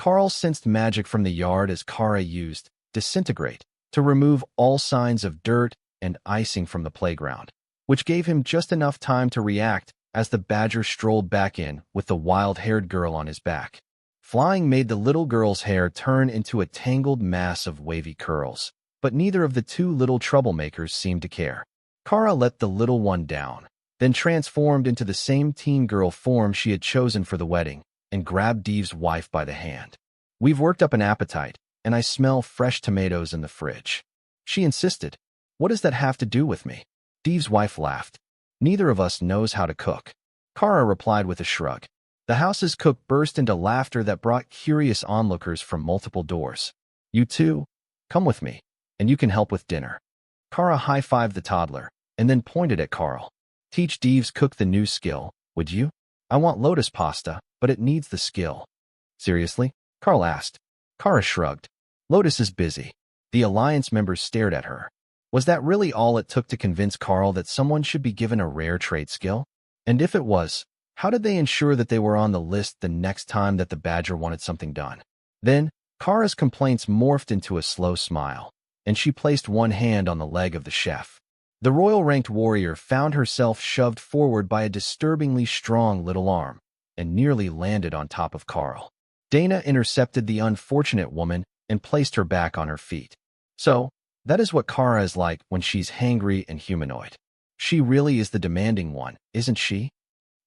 Karl sensed magic from the yard as Kara used disintegrate to remove all signs of dirt and icing from the playground, which gave him just enough time to react as the badger strolled back in with the wild-haired girl on his back. Flying made the little girl's hair turn into a tangled mass of wavy curls, but neither of the two little troublemakers seemed to care. Kara let the little one down, then transformed into the same teen girl form she had chosen for the wedding, and grabbed Deve's wife by the hand. "We've worked up an appetite, and I smell fresh tomatoes in the fridge," she insisted. "What does that have to do with me?" Deve's wife laughed. "Neither of us knows how to cook." Kara replied with a shrug. The house's cook burst into laughter that brought curious onlookers from multiple doors. "You two, come with me, and you can help with dinner." Kara high-fived the toddler, and then pointed at Karl. "Teach Deve's cook the new skill, would you? I want lotus pasta, but it needs the skill." "Seriously?" Karl asked. Kara shrugged. "Lotus is busy." The Alliance members stared at her. Was that really all it took to convince Karl that someone should be given a rare trade skill? And if it was, how did they ensure that they were on the list the next time that the badger wanted something done? Then, Kara's complaints morphed into a slow smile, and she placed one hand on the leg of the chef. The royal-ranked warrior found herself shoved forward by a disturbingly strong little arm, and nearly landed on top of Karl. Dana intercepted the unfortunate woman and placed her back on her feet. "So, that is what Kara is like when she's hangry and humanoid. She really is the demanding one, isn't she?"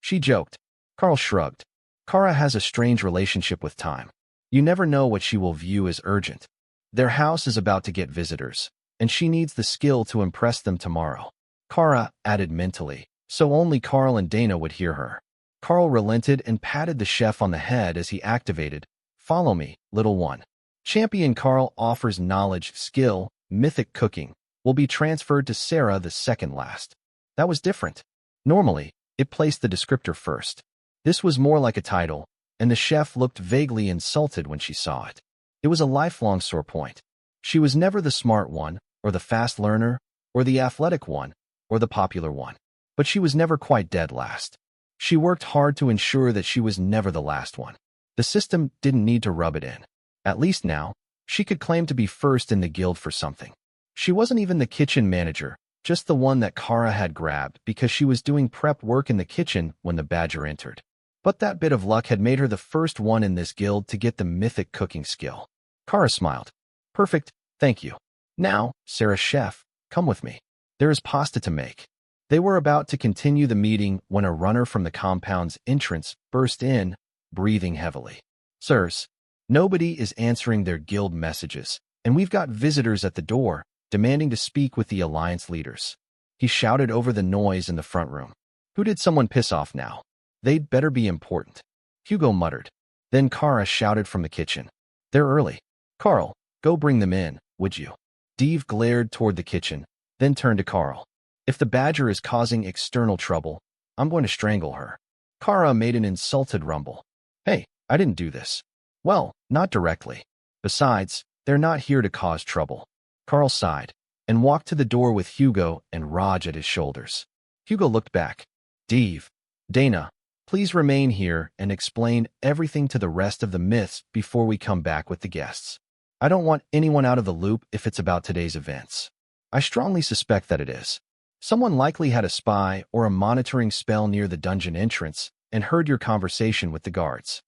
She joked. Karl shrugged. Kara has a strange relationship with time. You never know what she will view as urgent. Their house is about to get visitors, and she needs the skill to impress them tomorrow. Kara added mentally, so only Karl and Dana would hear her. Karl relented and patted the chef on the head as he activated, "Follow me, little one." Champion Karl offers knowledge, skill, mythic cooking, will be transferred to Sarah the second last. That was different. Normally, it placed the descriptor first. This was more like a title, and the chef looked vaguely insulted when she saw it. It was a lifelong sore point. She was never the smart one, or the fast learner, or the athletic one, or the popular one. But she was never quite dead last. She worked hard to ensure that she was never the last one. The system didn't need to rub it in. At least now, she could claim to be first in the guild for something. She wasn't even the kitchen manager, just the one that Kara had grabbed because she was doing prep work in the kitchen when the badger entered. But that bit of luck had made her the first one in this guild to get the mythic cooking skill. Kara smiled. "Perfect, thank you. Now, Sarah Chef, come with me. There is pasta to make." They were about to continue the meeting when a runner from the compound's entrance burst in, breathing heavily. "Sirs, nobody is answering their guild messages, and we've got visitors at the door, demanding to speak with the Alliance leaders." He shouted over the noise in the front room. "Who did someone piss off now? They'd better be important." Hugo muttered. Then Kara shouted from the kitchen. "They're early. Karl, go bring them in, would you?" Deve glared toward the kitchen, then turned to Karl. "If the badger is causing external trouble, I'm going to strangle her." Kara made an insulted rumble. "Hey, I didn't do this." "Well, not directly. Besides, they're not here to cause trouble." Karl sighed, and walked to the door with Hugo and Raj at his shoulders. Hugo looked back. "Deve, Dana, please remain here and explain everything to the rest of the myths before we come back with the guests. I don't want anyone out of the loop if it's about today's events. I strongly suspect that it is. Someone likely had a spy or a monitoring spell near the dungeon entrance and heard your conversation with the guards.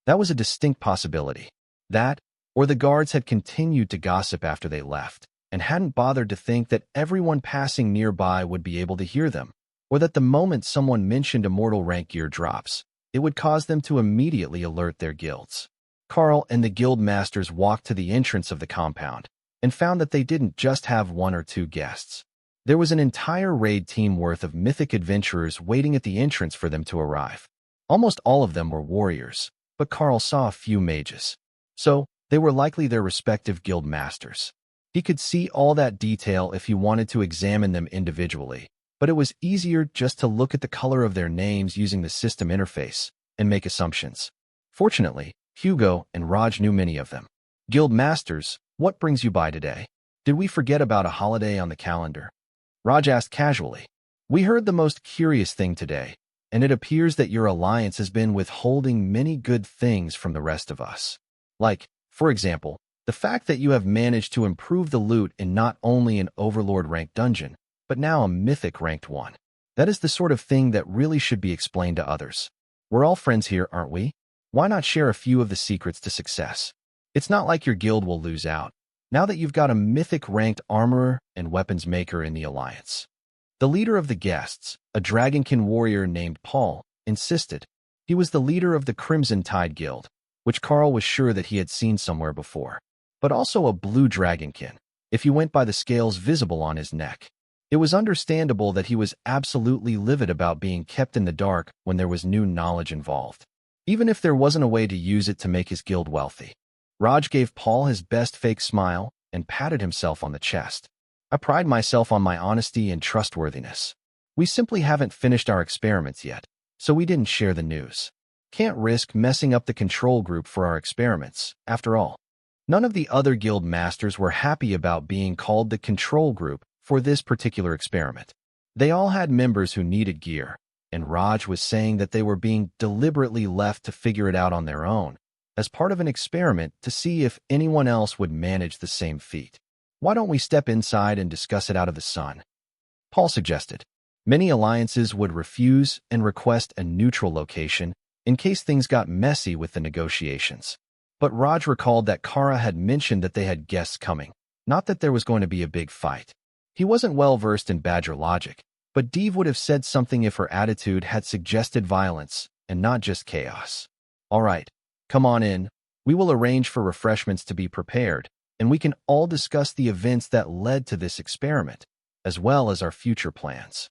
That was a distinct possibility. That, or the guards had continued to gossip after they left, and hadn't bothered to think that everyone passing nearby would be able to hear them, or that the moment someone mentioned immortal rank gear drops, it would cause them to immediately alert their guilds. Karl and the guild masters walked to the entrance of the compound, and found that they didn't just have one or two guests. There was an entire raid team worth of mythic adventurers waiting at the entrance for them to arrive. Almost all of them were warriors, but Karl saw a few mages. So, they were likely their respective guild masters. He could see all that detail if he wanted to examine them individually, but it was easier just to look at the color of their names using the system interface and make assumptions. Fortunately, Hugo and Raj knew many of them. "Guild masters, what brings you by today? Did we forget about a holiday on the calendar?" Raj asked casually. "We heard the most curious thing today, and it appears that your alliance has been withholding many good things from the rest of us." Like, for example, the fact that you have managed to improve the loot in not only an Overlord ranked dungeon, but now a Mythic ranked one. That is the sort of thing that really should be explained to others. We're all friends here, aren't we? Why not share a few of the secrets to success? It's not like your guild will lose out, now that you've got a Mythic ranked armorer and weapons maker in the alliance. The leader of the guests, a Dragonkin warrior named Paul, insisted. He was the leader of the Crimson Tide Guild, which Karl was sure that he had seen somewhere before, but also a blue Dragonkin, if you went by the scales visible on his neck. It was understandable that he was absolutely livid about being kept in the dark when there was new knowledge involved, even if there wasn't a way to use it to make his guild wealthy. Raj gave Paul his best fake smile and patted himself on the chest. I pride myself on my honesty and trustworthiness. We simply haven't finished our experiments yet, so we didn't share the news. Can't risk messing up the control group for our experiments, after all. None of the other guild masters were happy about being called the control group for this particular experiment. They all had members who needed gear, and Raj was saying that they were being deliberately left to figure it out on their own, as part of an experiment to see if anyone else would manage the same feat. Why don't we step inside and discuss it out of the sun? Paul suggested. Many alliances would refuse and request a neutral location in case things got messy with the negotiations. But Raj recalled that Kara had mentioned that they had guests coming, not that there was going to be a big fight. He wasn't well versed in Badger logic, but Dev would have said something if her attitude had suggested violence and not just chaos. All right, come on in. We will arrange for refreshments to be prepared, and we can all discuss the events that led to this experiment, as well as our future plans.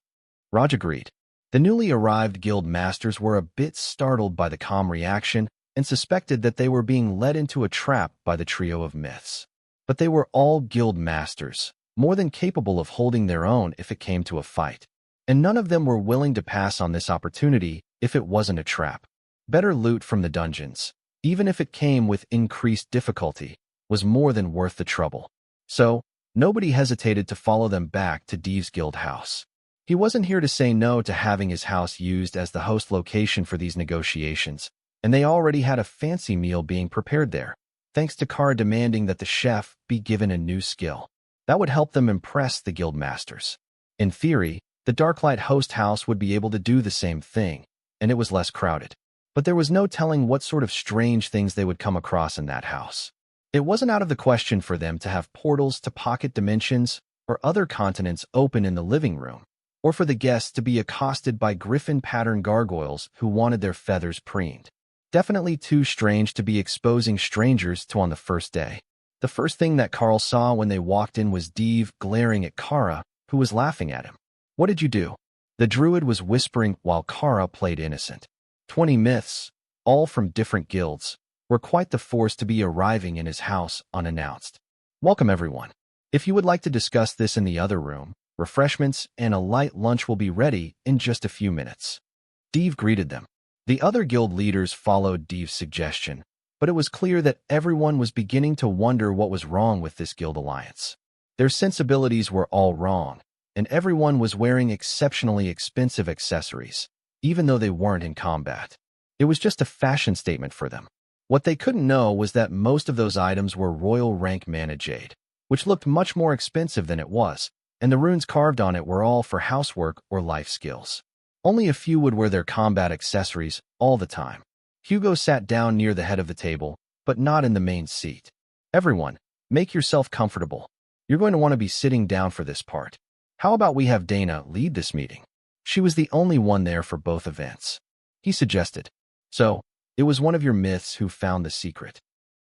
Raj agreed. The newly arrived guild masters were a bit startled by the calm reaction and suspected that they were being led into a trap by the trio of myths. But they were all guild masters, more than capable of holding their own if it came to a fight, and none of them were willing to pass on this opportunity if it wasn't a trap. Better loot from the dungeons, even if it came with increased difficulty, was more than worth the trouble. So, nobody hesitated to follow them back to Dev's guild house. He wasn't here to say no to having his house used as the host location for these negotiations, and they already had a fancy meal being prepared there, thanks to Kara demanding that the chef be given a new skill. That would help them impress the guild masters. In theory, the Darklight host house would be able to do the same thing, and it was less crowded. But there was no telling what sort of strange things they would come across in that house. It wasn't out of the question for them to have portals to pocket dimensions or other continents open in the living room, or for the guests to be accosted by griffin-pattern gargoyles who wanted their feathers preened. Definitely too strange to be exposing strangers to on the first day. The first thing that Karl saw when they walked in was Dev glaring at Kara, who was laughing at him. What did you do? The druid was whispering while Kara played innocent. 20 myths, all from different guilds, were quite the force to be arriving in his house unannounced. Welcome everyone. If you would like to discuss this in the other room, refreshments and a light lunch will be ready in just a few minutes. Dev greeted them. The other guild leaders followed Dev's suggestion, but it was clear that everyone was beginning to wonder what was wrong with this guild alliance. Their sensibilities were all wrong, and everyone was wearing exceptionally expensive accessories, even though they weren't in combat. It was just a fashion statement for them. What they couldn't know was that most of those items were royal rank mana jade, which looked much more expensive than it was, and the runes carved on it were all for housework or life skills. Only a few would wear their combat accessories all the time. Hugo sat down near the head of the table, but not in the main seat. Everyone, make yourself comfortable. You're going to want to be sitting down for this part. How about we have Dana lead this meeting? She was the only one there for both events. He suggested. So, it was one of your myths who found the secret.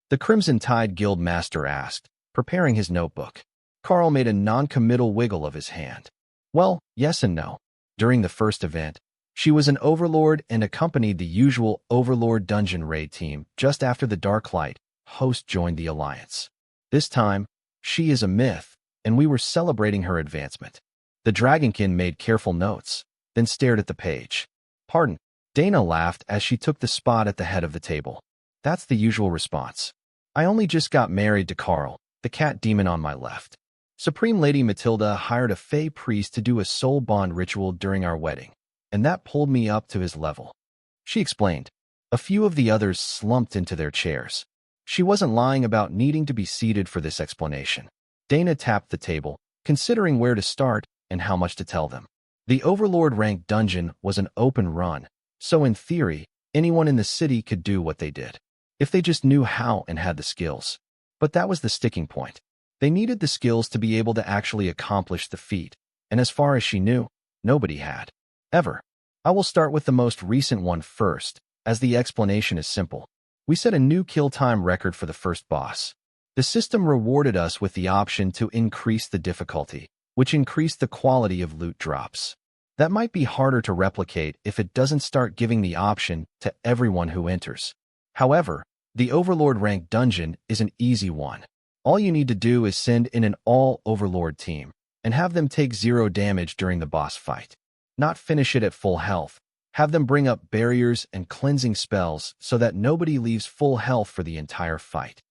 The Crimson Tide Guild Master asked, preparing his notebook. Karl made a non-committal wiggle of his hand. Well, yes and no. During the first event, she was an overlord and accompanied the usual overlord dungeon raid team just after the Darklight host joined the alliance. This time, she is a myth, and we were celebrating her advancement. The Dragonkin made careful notes, then stared at the page. Pardon, Dana laughed as she took the spot at the head of the table. That's the usual response. I only just got married to Karl, the cat demon on my left. Supreme Lady Matilda hired a Fey priest to do a soul bond ritual during our wedding, and that pulled me up to his level. She explained. A few of the others slumped into their chairs. She wasn't lying about needing to be seated for this explanation. Dana tapped the table, considering where to start and how much to tell them. The Overlord rank dungeon was an open run, so in theory, anyone in the city could do what they did, if they just knew how and had the skills. But that was the sticking point. They needed the skills to be able to actually accomplish the feat, and as far as she knew, nobody had. Ever. I will start with the most recent one first, as the explanation is simple. We set a new kill time record for the first boss. The system rewarded us with the option to increase the difficulty, which increased the quality of loot drops. That might be harder to replicate if it doesn't start giving the option to everyone who enters. However, the Overlord rank dungeon is an easy one. All you need to do is send in an all-Overlord team and have them take 0 damage during the boss fight. Not finish it at full health. Have them bring up barriers and cleansing spells so that nobody leaves full health for the entire fight.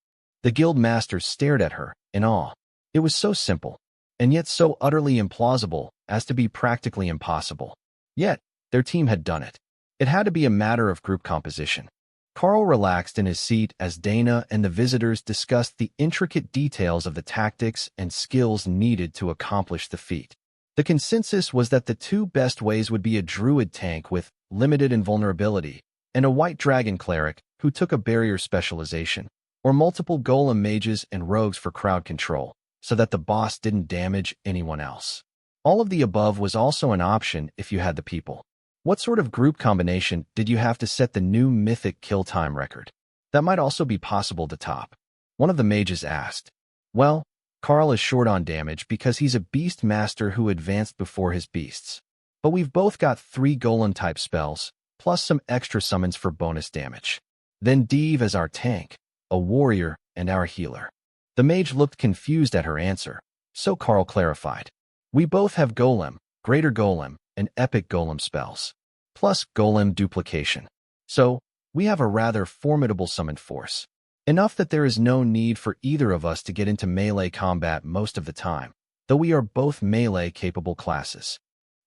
The guild masters stared at her in awe. It was so simple, and yet so utterly implausible as to be practically impossible. Yet, their team had done it. It had to be a matter of group composition. Karl relaxed in his seat as Dana and the visitors discussed the intricate details of the tactics and skills needed to accomplish the feat. The consensus was that the 2 best ways would be a druid tank with limited invulnerability and a white dragon cleric who took a barrier specialization, or multiple golem mages and rogues for crowd control, so that the boss didn't damage anyone else. All of the above was also an option if you had the people. What sort of group combination did you have to set the new mythic kill time record? That might also be possible to top. One of the mages asked. Well, Karl is short on damage because he's a beast master who advanced before his beasts. But we've both got 3 golem-type spells, plus some extra summons for bonus damage. Then Deve as our tank, a warrior, and our healer. The mage looked confused at her answer, so Karl clarified. We both have golem, greater golem, and epic golem spells, plus golem duplication. So, we have a rather formidable summoned force. Enough that there is no need for either of us to get into melee combat most of the time, though we are both melee-capable classes.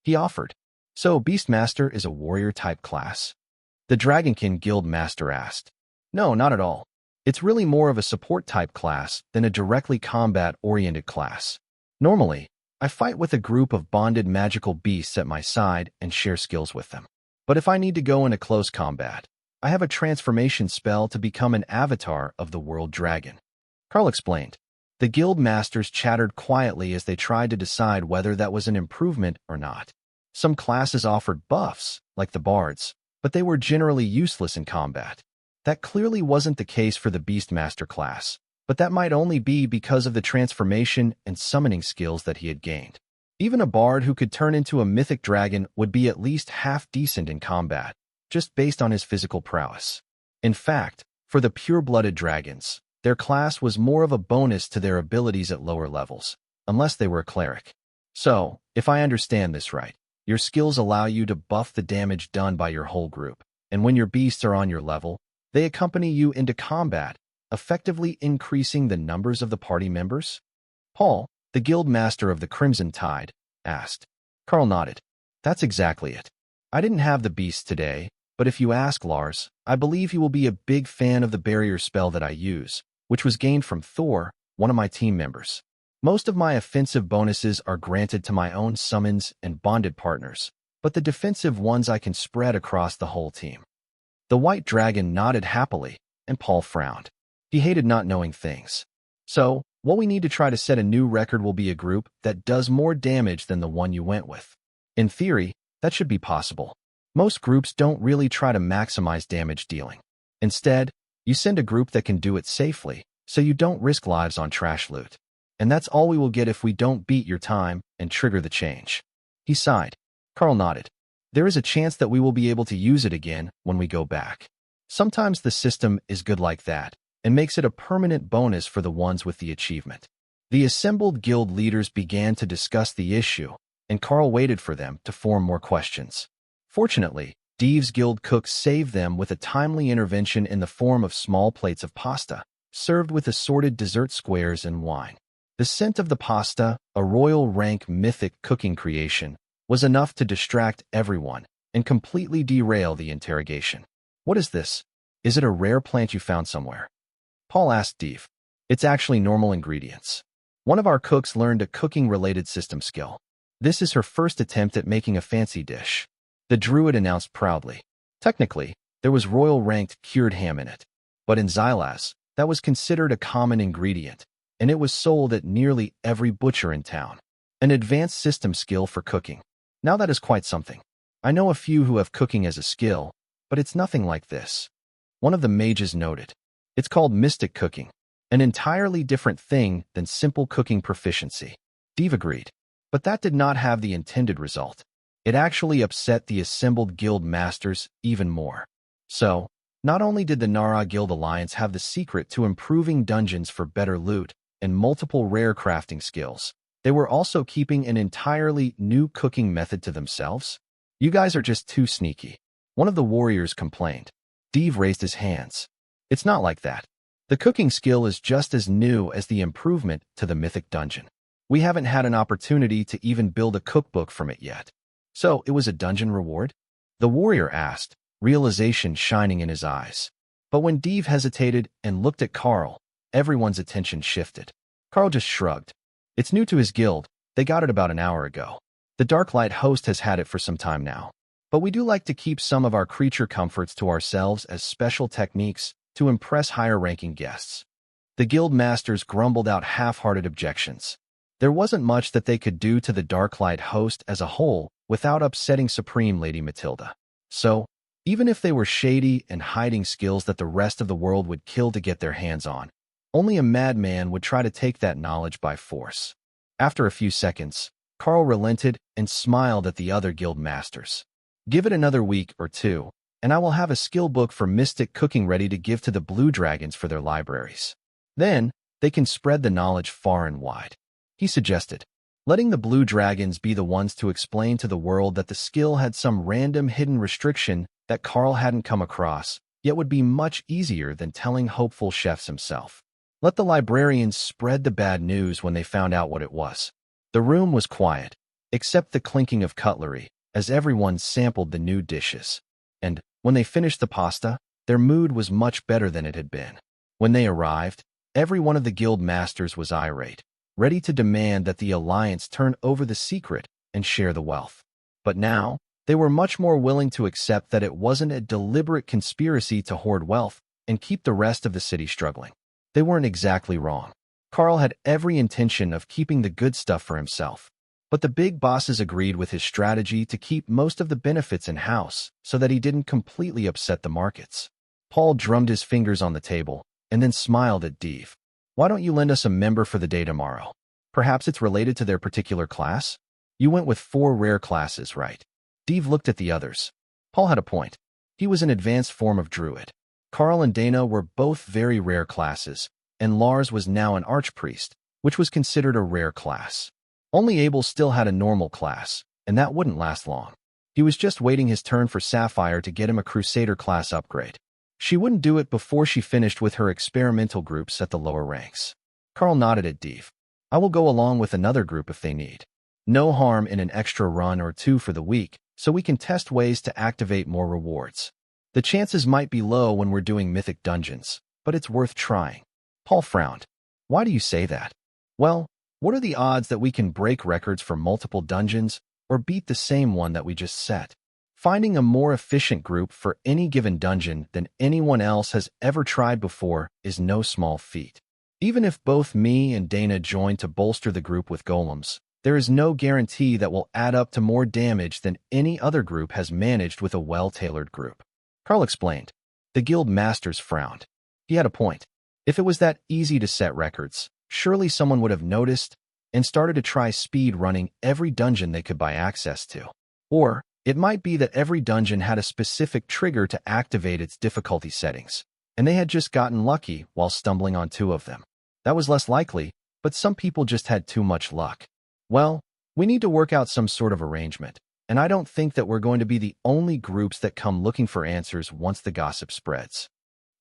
He offered. So, Beastmaster is a warrior-type class? The Dragonkin Guild Master asked. No, not at all. It's really more of a support-type class than a directly combat-oriented class. Normally, I fight with a group of bonded magical beasts at my side and share skills with them. But if I need to go into close combat, I have a transformation spell to become an avatar of the world dragon. Karl explained. The guild masters chattered quietly as they tried to decide whether that was an improvement or not. Some classes offered buffs, like the bards, but they were generally useless in combat. That clearly wasn't the case for the Beastmaster class, but that might only be because of the transformation and summoning skills that he had gained. Even a bard who could turn into a mythic dragon would be at least half-decent in combat, just based on his physical prowess. In fact, for the pure-blooded dragons, their class was more of a bonus to their abilities at lower levels, unless they were a cleric. So, if I understand this right, your skills allow you to buff the damage done by your whole group, and when your beasts are on your level, they accompany you into combat, effectively increasing the numbers of the party members? Paul, the guild master of the Crimson Tide, asked. Karl nodded. That's exactly it. I didn't have the beasts today, but if you ask Lars, I believe he will be a big fan of the barrier spell that I use, which was gained from Thor, one of my team members. Most of my offensive bonuses are granted to my own summons and bonded partners, but the defensive ones I can spread across the whole team. The white dragon nodded happily, and Paul frowned. He hated not knowing things. So, what we need to try to set a new record will be a group that does more damage than the one you went with. In theory, that should be possible. Most groups don't really try to maximize damage dealing. Instead, you send a group that can do it safely, so you don't risk lives on trash loot. And that's all we will get if we don't beat your time and trigger the change. He sighed. Karl nodded. There is a chance that we will be able to use it again when we go back. Sometimes the system is good like that, and makes it a permanent bonus for the ones with the achievement. The assembled guild leaders began to discuss the issue, and Karl waited for them to form more questions. Fortunately, Deve's guild cook saved them with a timely intervention in the form of small plates of pasta, served with assorted dessert squares and wine. The scent of the pasta, a royal rank mythic cooking creation, was enough to distract everyone and completely derail the interrogation. What is this? Is it a rare plant you found somewhere? Paul asked Dave. It's actually normal ingredients. One of our cooks learned a cooking-related system skill. This is her first attempt at making a fancy dish. The druid announced proudly. Technically, there was royal-ranked cured ham in it. But in Xylas, that was considered a common ingredient, and it was sold at nearly every butcher in town. An advanced system skill for cooking. Now that is quite something. I know a few who have cooking as a skill, but it's nothing like this. One of the mages noted. It's called mystic cooking, an entirely different thing than simple cooking proficiency. Dave agreed, but that did not have the intended result. It actually upset the assembled guild masters even more. So, not only did the Nara Guild Alliance have the secret to improving dungeons for better loot and multiple rare crafting skills, they were also keeping an entirely new cooking method to themselves. You guys are just too sneaky. One of the warriors complained. Dave raised his hands. It's not like that. The cooking skill is just as new as the improvement to the mythic dungeon. We haven't had an opportunity to even build a cookbook from it yet. So, it was a dungeon reward? The warrior asked, realization shining in his eyes. But when Dave hesitated and looked at Karl, everyone's attention shifted. Karl just shrugged. It's new to his guild. They got it about an hour ago. The Darklight host has had it for some time now. But we do like to keep some of our creature comforts to ourselves as special techniques to impress higher-ranking guests. The guild masters grumbled out half-hearted objections. There wasn't much that they could do to the Darklight host as a whole without upsetting Supreme Lady Matilda. So, even if they were shady and hiding skills that the rest of the world would kill to get their hands on, only a madman would try to take that knowledge by force. After a few seconds, Karl relented and smiled at the other guild masters. Give it another week or two, and I will have a skill book for mystic cooking ready to give to the Blue Dragons for their libraries. Then, they can spread the knowledge far and wide. He suggested, letting the Blue Dragons be the ones to explain to the world that the skill had some random hidden restriction that Karl hadn't come across, yet would be much easier than telling hopeful chefs himself. Let the librarians spread the bad news when they found out what it was. The room was quiet, except the clinking of cutlery, as everyone sampled the new dishes. And, when they finished the pasta, their mood was much better than it had been. When they arrived, every one of the guild masters was irate, ready to demand that the Alliance turn over the secret and share the wealth. But now, they were much more willing to accept that it wasn't a deliberate conspiracy to hoard wealth and keep the rest of the city struggling. They weren't exactly wrong. Karl had every intention of keeping the good stuff for himself. But the big bosses agreed with his strategy to keep most of the benefits in-house so that he didn't completely upset the markets. Paul drummed his fingers on the table and then smiled at Dave. Why don't you lend us a member for the day tomorrow? Perhaps it's related to their particular class? You went with 4 rare classes, right? Dave looked at the others. Paul had a point. He was an advanced form of druid. Karl and Dana were both very rare classes, and Lars was now an archpriest, which was considered a rare class. Only Abel still had a normal class, and that wouldn't last long. He was just waiting his turn for Sapphire to get him a Crusader class upgrade. She wouldn't do it before she finished with her experimental groups at the lower ranks. Karl nodded at Dave. I will go along with another group if they need. No harm in an extra run or 2 for the week, so we can test ways to activate more rewards. The chances might be low when we're doing mythic dungeons, but it's worth trying. Paul frowned. Why do you say that? Well, what are the odds that we can break records for multiple dungeons or beat the same one that we just set? Finding a more efficient group for any given dungeon than anyone else has ever tried before is no small feat. Even if both me and Dana join to bolster the group with golems, there is no guarantee that will add up to more damage than any other group has managed with a well-tailored group. Karl explained. The guild masters frowned. He had a point. If it was that easy to set records, surely someone would have noticed and started to try speed running every dungeon they could buy access to. Or, it might be that every dungeon had a specific trigger to activate its difficulty settings, and they had just gotten lucky while stumbling on 2 of them. That was less likely, but some people just had too much luck. Well, we need to work out some sort of arrangement, and I don't think that we're going to be the only groups that come looking for answers once the gossip spreads.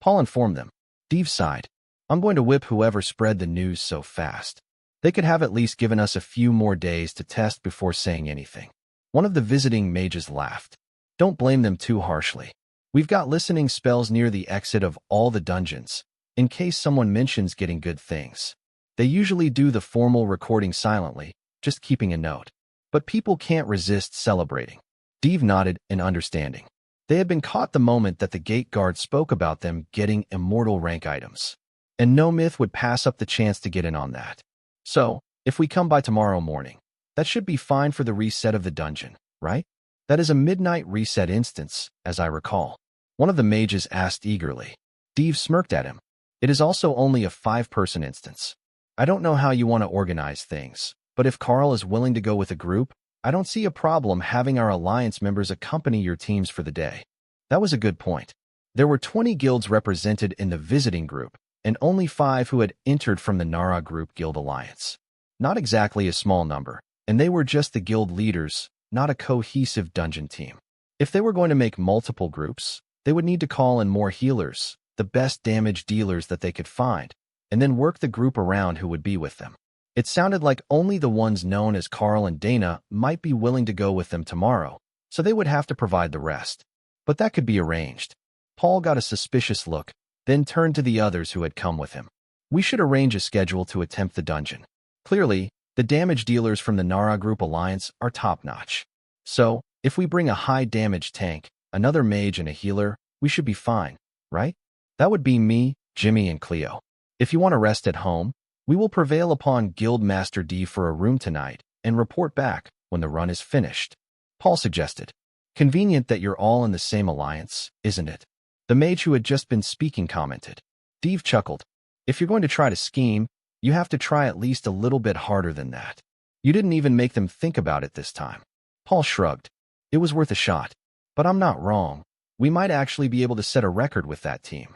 Paul informed them. Dave sighed. I'm going to whip whoever spread the news so fast. They could have at least given us a few more days to test before saying anything. One of the visiting mages laughed. Don't blame them too harshly. We've got listening spells near the exit of all the dungeons, in case someone mentions getting good things. They usually do the formal recording silently, just keeping a note. But people can't resist celebrating. Dave nodded in understanding. They had been caught the moment that the gate guard spoke about them getting immortal rank items. And no myth would pass up the chance to get in on that. So, if we come by tomorrow morning, that should be fine for the reset of the dungeon, right? That is a midnight reset instance, as I recall. One of the mages asked eagerly. Dave smirked at him. It is also only a 5-person instance. I don't know how you want to organize things, but if Karl is willing to go with a group, I don't see a problem having our alliance members accompany your teams for the day. That was a good point. There were 20 guilds represented in the visiting group, and only 5 who had entered from the Nara Group Guild Alliance. Not exactly a small number, and they were just the guild leaders, not a cohesive dungeon team. If they were going to make multiple groups, they would need to call in more healers, the best damage dealers that they could find, and then work the group around who would be with them. It sounded like only the ones known as Karl and Dana might be willing to go with them tomorrow, so they would have to provide the rest. But that could be arranged. Paul got a suspicious look, then turned to the others who had come with him. We should arrange a schedule to attempt the dungeon. Clearly, the damage dealers from the Nara Group Alliance are top-notch. So, if we bring a high-damage tank, another mage and a healer, we should be fine, right? That would be me, Jimmy, and Cleo. If you want to rest at home, we will prevail upon Guildmaster D for a room tonight and report back when the run is finished. Paul suggested. Convenient that you're all in the same alliance, isn't it? The mage who had just been speaking commented. Dave chuckled. If you're going to try to scheme, you have to try at least a little bit harder than that. You didn't even make them think about it this time. Paul shrugged. It was worth a shot. But I'm not wrong. We might actually be able to set a record with that team.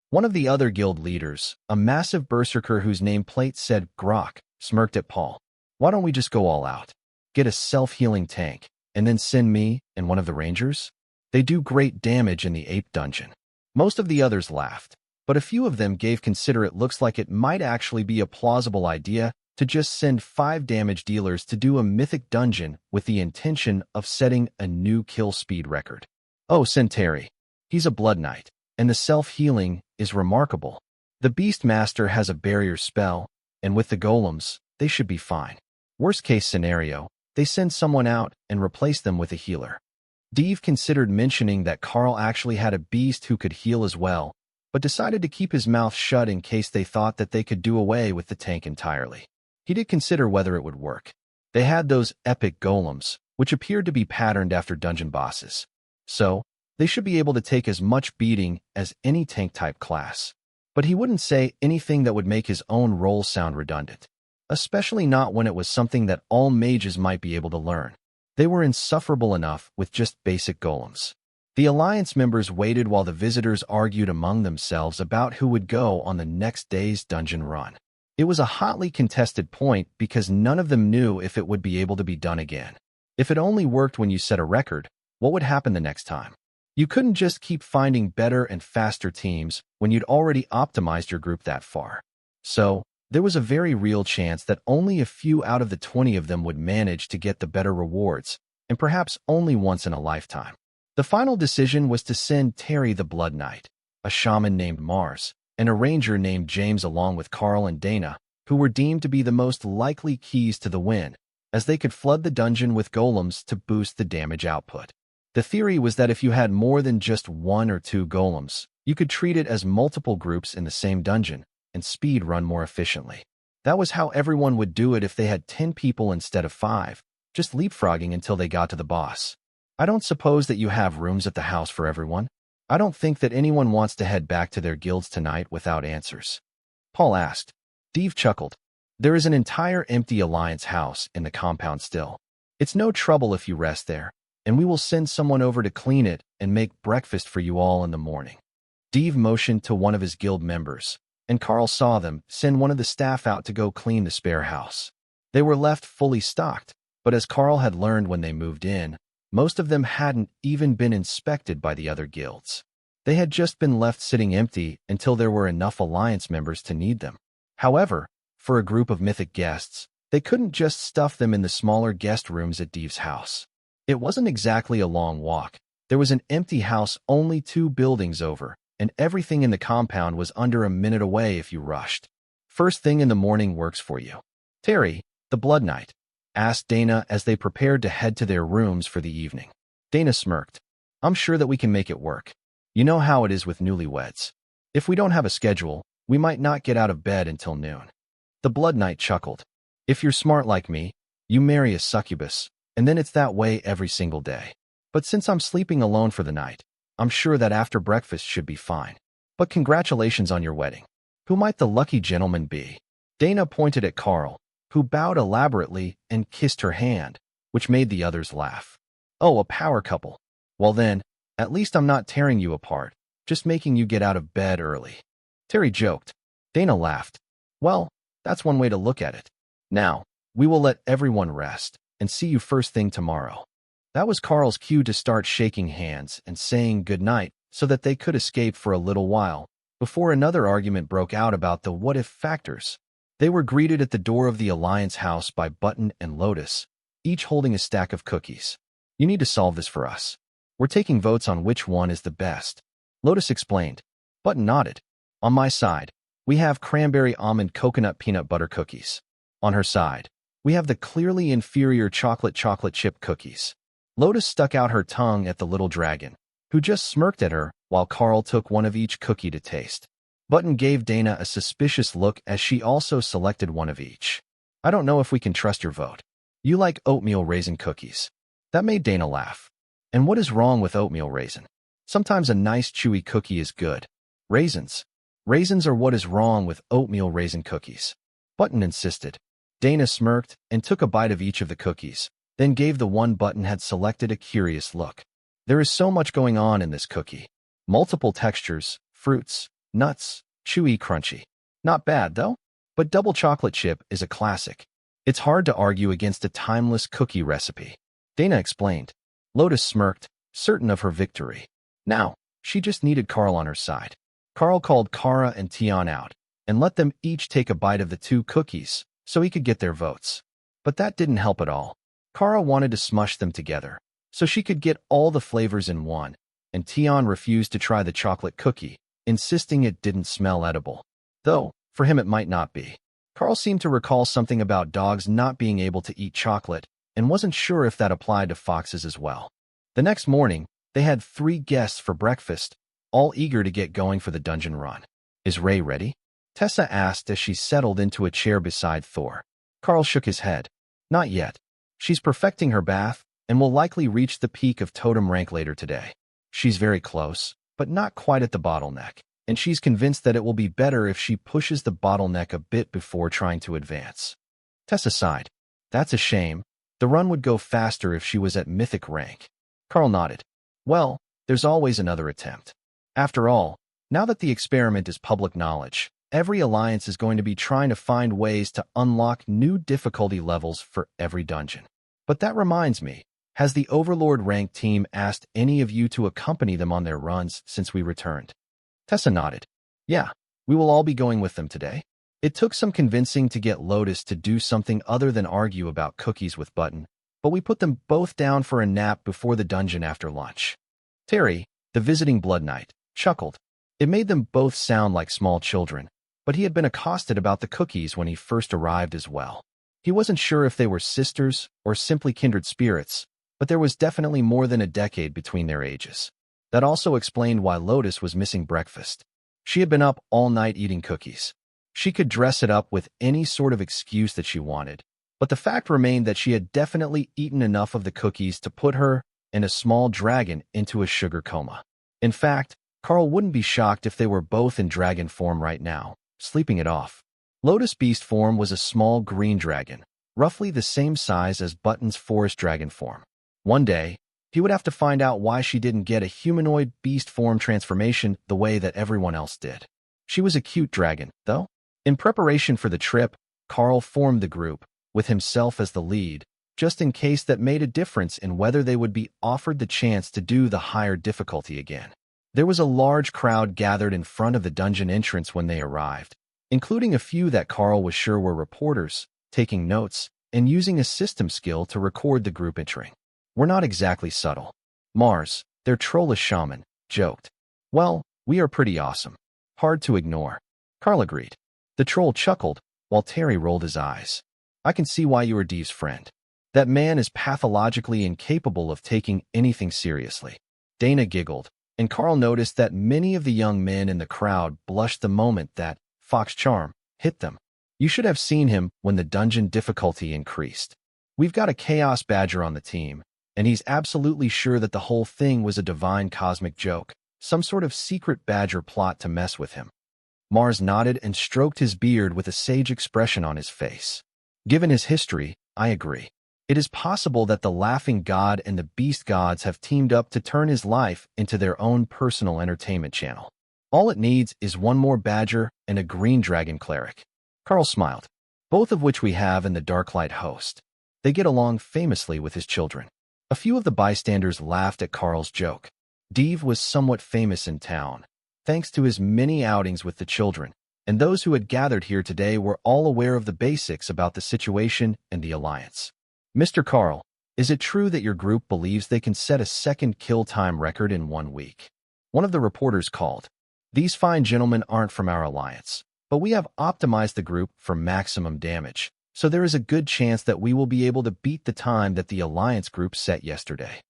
One of the other guild leaders, a massive berserker whose nameplate said Grok, smirked at Paul. Why don't we just go all out? Get a self-healing tank, and then send me and one of the rangers? They do great damage in the ape dungeon. Most of the others laughed, but a few of them gave considerate looks like it might actually be a plausible idea to just send 5 damage dealers to do a mythic dungeon with the intention of setting a new kill speed record. Oh, send Terry. He's a blood knight, and the self-healing is remarkable. The Beast Master has a barrier spell, and with the golems, they should be fine. Worst case scenario, they send someone out and replace them with a healer. Dave considered mentioning that Karl actually had a beast who could heal as well, but decided to keep his mouth shut in case they thought that they could do away with the tank entirely. He did consider whether it would work. They had those epic golems, which appeared to be patterned after dungeon bosses. So, they should be able to take as much beating as any tank-type class. But he wouldn't say anything that would make his own role sound redundant, especially not when it was something that all mages might be able to learn. They were insufferable enough with just basic golems. The Alliance members waited while the visitors argued among themselves about who would go on the next day's dungeon run. It was a hotly contested point because none of them knew if it would be able to be done again. If it only worked when you set a record, what would happen the next time? You couldn't just keep finding better and faster teams when you'd already optimized your group that far. So, there was a very real chance that only a few out of the 20 of them would manage to get the better rewards, and perhaps only once in a lifetime. The final decision was to send Terry the Blood Knight, a shaman named Mars, and a ranger named James along with Karl and Dana, who were deemed to be the most likely keys to the win, as they could flood the dungeon with golems to boost the damage output. The theory was that if you had more than just 1 or 2 golems, you could treat it as multiple groups in the same dungeon and speed run more efficiently. That was how everyone would do it if they had 10 people instead of 5, just leapfrogging until they got to the boss. I don't suppose that you have rooms at the house for everyone. I don't think that anyone wants to head back to their guilds tonight without answers. Paul asked. Dave chuckled. There is an entire empty Alliance house in the compound still. It's no trouble if you rest there, and we will send someone over to clean it and make breakfast for you all in the morning. Dave motioned to one of his guild members, and Karl saw them send one of the staff out to go clean the spare house. They were left fully stocked, but as Karl had learned when they moved in, most of them hadn't even been inspected by the other guilds. They had just been left sitting empty until there were enough Alliance members to need them. However, for a group of mythic guests, they couldn't just stuff them in the smaller guest rooms at Dave's house. It wasn't exactly a long walk. There was an empty house only 2 buildings over, and everything in the compound was under a minute away if you rushed. First thing in the morning works for you. Terry, the Blood Knight, asked Dana as they prepared to head to their rooms for the evening. Dana smirked. I'm sure that we can make it work. You know how it is with newlyweds. If we don't have a schedule, we might not get out of bed until noon. The Blood Knight chuckled. If you're smart like me, you marry a succubus, and then it's that way every single day. But since I'm sleeping alone for the night, I'm sure that after breakfast should be fine. But congratulations on your wedding. Who might the lucky gentleman be? Dana pointed at Karl, who bowed elaborately and kissed her hand, which made the others laugh. Oh, a power couple. Well then, at least I'm not tearing you apart, just making you get out of bed early. Terry joked. Dana laughed. Well, that's one way to look at it. Now, we will let everyone rest and see you first thing tomorrow. That was Karl's cue to start shaking hands and saying goodnight so that they could escape for a little while, before another argument broke out about the what-if factors. They were greeted at the door of the Alliance house by Button and Lotus, each holding a stack of cookies. You need to solve this for us. We're taking votes on which one is the best. Lotus explained. Button nodded. On my side, we have cranberry almond coconut peanut butter cookies. On her side, we have the clearly inferior chocolate chip cookies. Lotus stuck out her tongue at the little dragon, who just smirked at her while Karl took one of each cookie to taste. Button gave Dana a suspicious look as she also selected one of each. I don't know if we can trust your vote. You like oatmeal raisin cookies. That made Dana laugh. And what is wrong with oatmeal raisin? Sometimes a nice chewy cookie is good. Raisins. Raisins are what is wrong with oatmeal raisin cookies. Button insisted. Dana smirked and took a bite of each of the cookies, then gave the one Button had selected a curious look. There is so much going on in this cookie. Multiple textures, fruits, nuts, chewy, crunchy. Not bad, though. But double chocolate chip is a classic. It's hard to argue against a timeless cookie recipe. Dana explained. Lotus smirked, certain of her victory. Now, she just needed Karl on her side. Karl called Kara and Tian out, and let them each take a bite of the two cookies, so he could get their votes. But that didn't help at all. Kara wanted to smush them together, so she could get all the flavors in one, and Tian refused to try the chocolate cookie, insisting it didn't smell edible. Though, for him it might not be. Karl seemed to recall something about dogs not being able to eat chocolate, and wasn't sure if that applied to foxes as well. The next morning, they had 3 guests for breakfast, all eager to get going for the dungeon run. Is Ray ready? Tessa asked as she settled into a chair beside Thor. Karl shook his head. Not yet. She's perfecting her bath, and will likely reach the peak of totem rank later today. She's very close, but not quite at the bottleneck, and she's convinced that it will be better if she pushes the bottleneck a bit before trying to advance. Tessa sighed. That's a shame. The run would go faster if she was at mythic rank. Karl nodded. Well, there's always another attempt. After all, now that the experiment is public knowledge, every alliance is going to be trying to find ways to unlock new difficulty levels for every dungeon. But that reminds me, has the Overlord rank team asked any of you to accompany them on their runs since we returned? Tessa nodded. Yeah, we will all be going with them today. It took some convincing to get Lotus to do something other than argue about cookies with Button, but we put them both down for a nap before the dungeon after lunch. Terry, the visiting Blood Knight, chuckled. It made them both sound like small children, but he had been accosted about the cookies when he first arrived as well. He wasn't sure if they were sisters or simply kindred spirits, but there was definitely more than a decade between their ages. That also explained why Lotus was missing breakfast. She had been up all night eating cookies. She could dress it up with any sort of excuse that she wanted, but the fact remained that she had definitely eaten enough of the cookies to put her and a small dragon into a sugar coma. In fact, Karl wouldn't be shocked if they were both in dragon form right now, sleeping it off. Lotus Beast form was a small green dragon, roughly the same size as Button's forest dragon form. One day, he would have to find out why she didn't get a humanoid beast form transformation the way that everyone else did. She was a cute dragon, though. In preparation for the trip, Karl formed the group, with himself as the lead, just in case that made a difference in whether they would be offered the chance to do the higher difficulty again. There was a large crowd gathered in front of the dungeon entrance when they arrived, including a few that Karl was sure were reporters, taking notes, and using a system skill to record the group entering. We're not exactly subtle. Mars, their trollish shaman, joked. Well, We are pretty awesome. Hard to ignore. Karl agreed. The troll chuckled, while Terry rolled his eyes. I can see why you are Deve's friend. That man is pathologically incapable of taking anything seriously. Dana giggled, and Karl noticed that many of the young men in the crowd blushed the moment that Fox charm hit them. You should have seen him when the dungeon difficulty increased. We've got a Chaos Badger on the team, and he's absolutely sure that the whole thing was a divine cosmic joke, some sort of secret Badger plot to mess with him. Mars nodded and stroked his beard with a sage expression on his face. Given his history, I agree. It is possible that the Laughing God and the Beast Gods have teamed up to turn his life into their own personal entertainment channel. All it needs is one more Badger and a Green Dragon Cleric. Karl smiled, both of which we have in the Darklight host. They get along famously with his children. A few of the bystanders laughed at Karl's joke. Deve was somewhat famous in town, thanks to his many outings with the children, and those who had gathered here today were all aware of the basics about the situation and the alliance. Mr. Karl, is it true that your group believes they can set a second kill time record in 1 week? One of the reporters called. These fine gentlemen aren't from our alliance, but we have optimized the group for maximum damage, so there is a good chance that we will be able to beat the time that the alliance group set yesterday.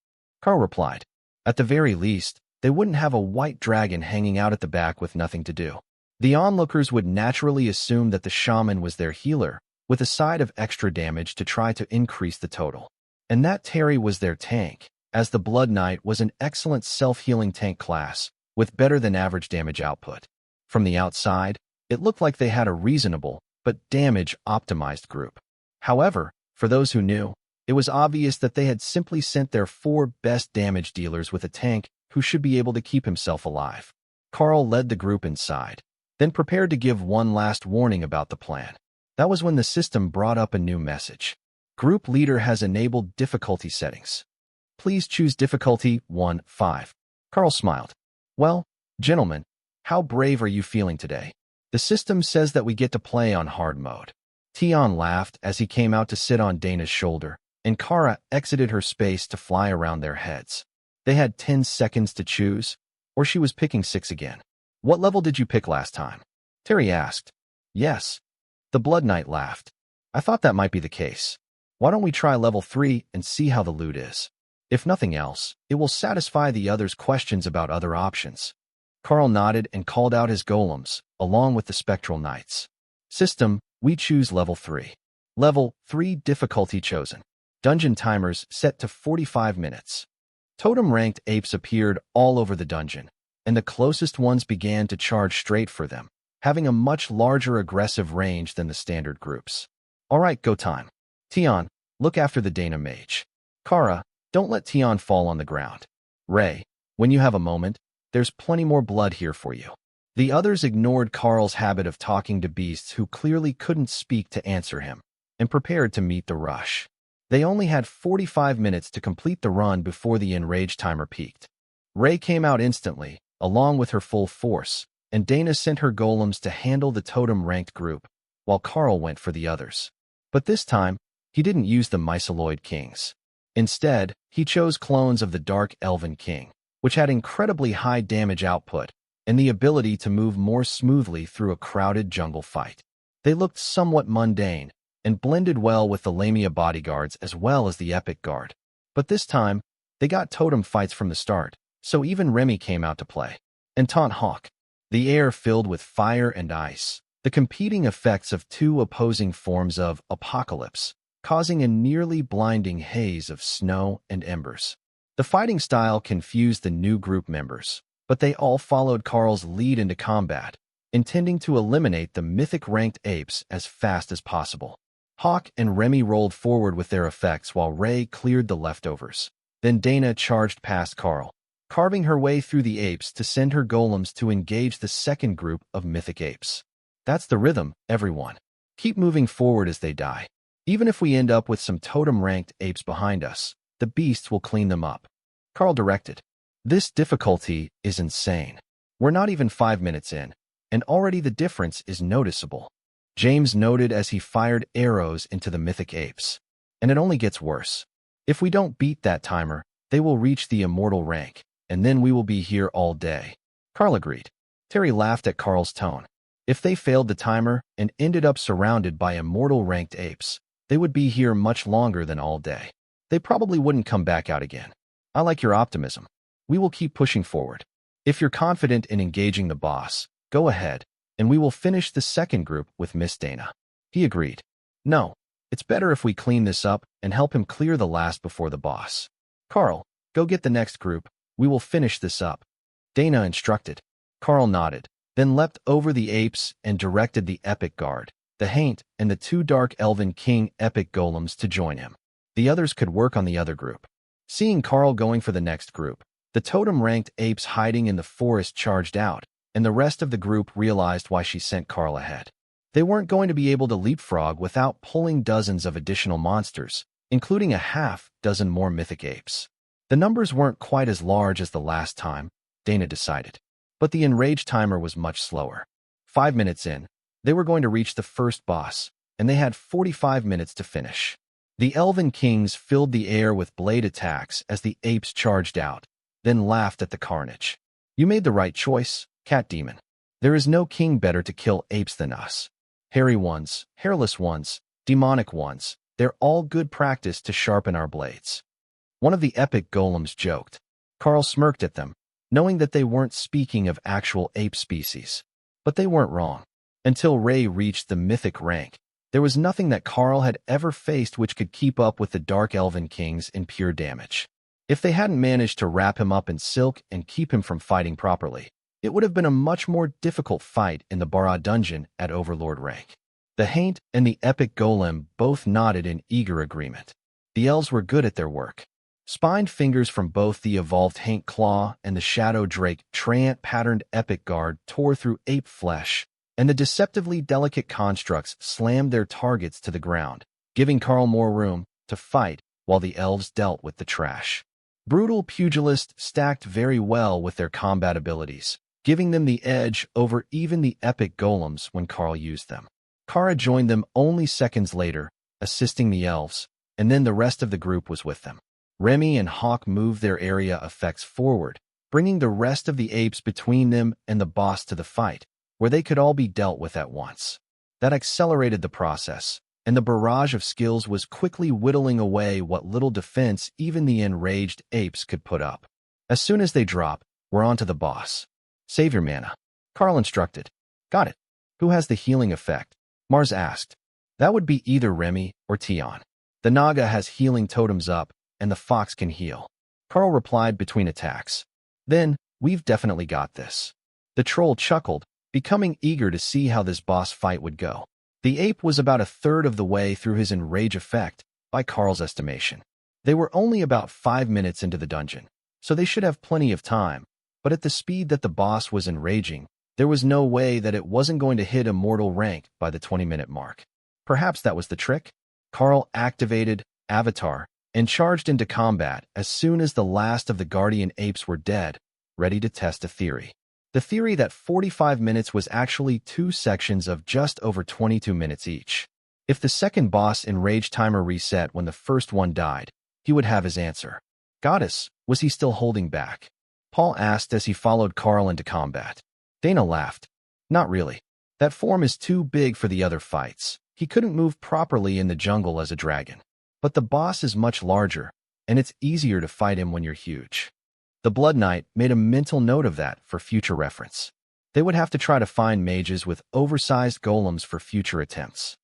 Karl replied. At the very least, they wouldn't have a white dragon hanging out at the back with nothing to do. The onlookers would naturally assume that the shaman was their healer, with a side of extra damage to try to increase the total. And that Terry was their tank, as the Blood Knight was an excellent self-healing tank class, with better than average damage output. From the outside, it looked like they had a reasonable, but damage-optimized group. However, for those who knew, it was obvious that they had simply sent their 4 best damage dealers with a tank who should be able to keep himself alive. Karl led the group inside, then prepared to give one last warning about the plan. That was when the system brought up a new message. Group leader has enabled difficulty settings. Please choose difficulty 1-5. Karl smiled. Well, gentlemen, how brave are you feeling today? The system says that we get to play on hard mode. Tion laughed as he came out to sit on Dana's shoulder, and Kara exited her space to fly around their heads. They had 10 seconds to choose, or she was picking 6 again. What level did you pick last time? Terry asked. Yes. The Blood Knight laughed. I thought that might be the case. Why don't we try level 3 and see how the loot is? If nothing else, it will satisfy the others' questions about other options. Karl nodded and called out his golems, along with the Spectral Knights. System, we choose level 3. Level 3 difficulty chosen. Dungeon timers set to 45 minutes. Totem-ranked apes appeared all over the dungeon, and the closest ones began to charge straight for them, having a much larger aggressive range than the standard groups. All right, go time. Tion, look after the Dana mage. Kara, don't let Tion fall on the ground. Ray, when you have a moment, there's plenty more blood here for you. The others ignored Karl's habit of talking to beasts who clearly couldn't speak to answer him, and prepared to meet the rush. They only had 45 minutes to complete the run before the enraged timer peaked. Ray came out instantly, along with her full force, and Dana sent her golems to handle the totem-ranked group, while Karl went for the others. But this time, he didn't use the Myceloid Kings. Instead, he chose clones of the Dark Elven King, which had incredibly high damage output and the ability to move more smoothly through a crowded jungle fight. They looked somewhat mundane and blended well with the Lamia bodyguards as well as the Epic Guard. But this time, they got totem fights from the start, so even Remy came out to play. And Taunt Hawk. The air filled with fire and ice, the competing effects of 2 opposing forms of apocalypse, causing a nearly blinding haze of snow and embers. The fighting style confused the new group members, but they all followed Karl's lead into combat, intending to eliminate the mythic-ranked apes as fast as possible. Hawk and Remy rolled forward with their effects while Ray cleared the leftovers. Then Dana charged past Karl, carving her way through the apes to send her golems to engage the second group of mythic apes. That's the rhythm, everyone. Keep moving forward as they die. Even if we end up with some totem-ranked apes behind us, the beasts will clean them up. Karl directed. This difficulty is insane. We're not even 5 minutes in, and already the difference is noticeable. James noted as he fired arrows into the mythic apes. And it only gets worse. If we don't beat that timer, they will reach the immortal rank, and then we will be here all day. Karl agreed. Terry laughed at Karl's tone. If they failed the timer and ended up surrounded by immortal ranked apes, they would be here much longer than all day. They probably wouldn't come back out again. I like your optimism. We will keep pushing forward. If you're confident in engaging the boss, go ahead, and we will finish the second group with Miss Dana. He agreed. No, it's better if we clean this up and help him clear the last before the boss. Karl, go get the next group. We will finish this up. Dana instructed. Karl nodded, then leapt over the apes and directed the epic guard, the Haint, and the two Dark Elven King epic golems to join him. The others could work on the other group. Seeing Karl going for the next group, the totem-ranked apes hiding in the forest charged out, and the rest of the group realized why she sent Karl ahead. They weren't going to be able to leapfrog without pulling dozens of additional monsters, including a half-dozen more mythic apes. The numbers weren't quite as large as the last time, Dana decided, but the enraged timer was much slower. 5 minutes in, they were going to reach the first boss, and they had 45 minutes to finish. The Elven Kings filled the air with blade attacks as the apes charged out, then laughed at the carnage. You made the right choice, Cat Demon. There is no king better to kill apes than us. Hairy ones, hairless ones, demonic ones, they're all good practice to sharpen our blades. One of the epic golems joked. Karl smirked at them, knowing that they weren't speaking of actual ape species. But they weren't wrong. Until Ray reached the mythic rank, there was nothing that Karl had ever faced which could keep up with the Dark Elven Kings in pure damage. If they hadn't managed to wrap him up in silk and keep him from fighting properly, it would have been a much more difficult fight in the Bara dungeon at Overlord rank. The Haint and the Epic Golem both nodded in eager agreement. The elves were good at their work. Spined fingers from both the evolved Haint Claw and the Shadow Drake Treant-patterned Epic Guard tore through ape flesh, and the deceptively delicate constructs slammed their targets to the ground, giving Karl more room to fight while the elves dealt with the trash. Brutal pugilists stacked very well with their combat abilities, giving them the edge over even the epic golems when Karl used them. Kara joined them only seconds later, assisting the elves, and then the rest of the group was with them. Remy and Hawk moved their area effects forward, bringing the rest of the apes between them and the boss to the fight, where they could all be dealt with at once. That accelerated the process, and the barrage of skills was quickly whittling away what little defense even the enraged apes could put up. As soon as they drop, we're on to the boss. Save your mana, Karl instructed. Got it. Who has the healing effect? Mars asked. That would be either Remy or Tion. The Naga has healing totems up, and the fox can heal. Karl replied between attacks. Then, we've definitely got this. The troll chuckled, becoming eager to see how this boss fight would go. The ape was about a third of the way through his enrage effect, by Karl's estimation. They were only about 5 minutes into the dungeon, so they should have plenty of time, but at the speed that the boss was enraging, there was no way that it wasn't going to hit immortal rank by the 20-minute mark. Perhaps that was the trick? Karl activated Avatar and charged into combat as soon as the last of the Guardian apes were dead, ready to test a theory. The theory that 45 minutes was actually 2 sections of just over 22 minutes each. If the second boss enrage timer reset when the first one died, he would have his answer. Goddess, was he still holding back? Paul asked as he followed Karl into combat. Dana laughed. Not really. That form is too big for the other fights. He couldn't move properly in the jungle as a dragon. But the boss is much larger, and it's easier to fight him when you're huge. The Blood Knight made a mental note of that for future reference. They would have to try to find mages with oversized golems for future attempts.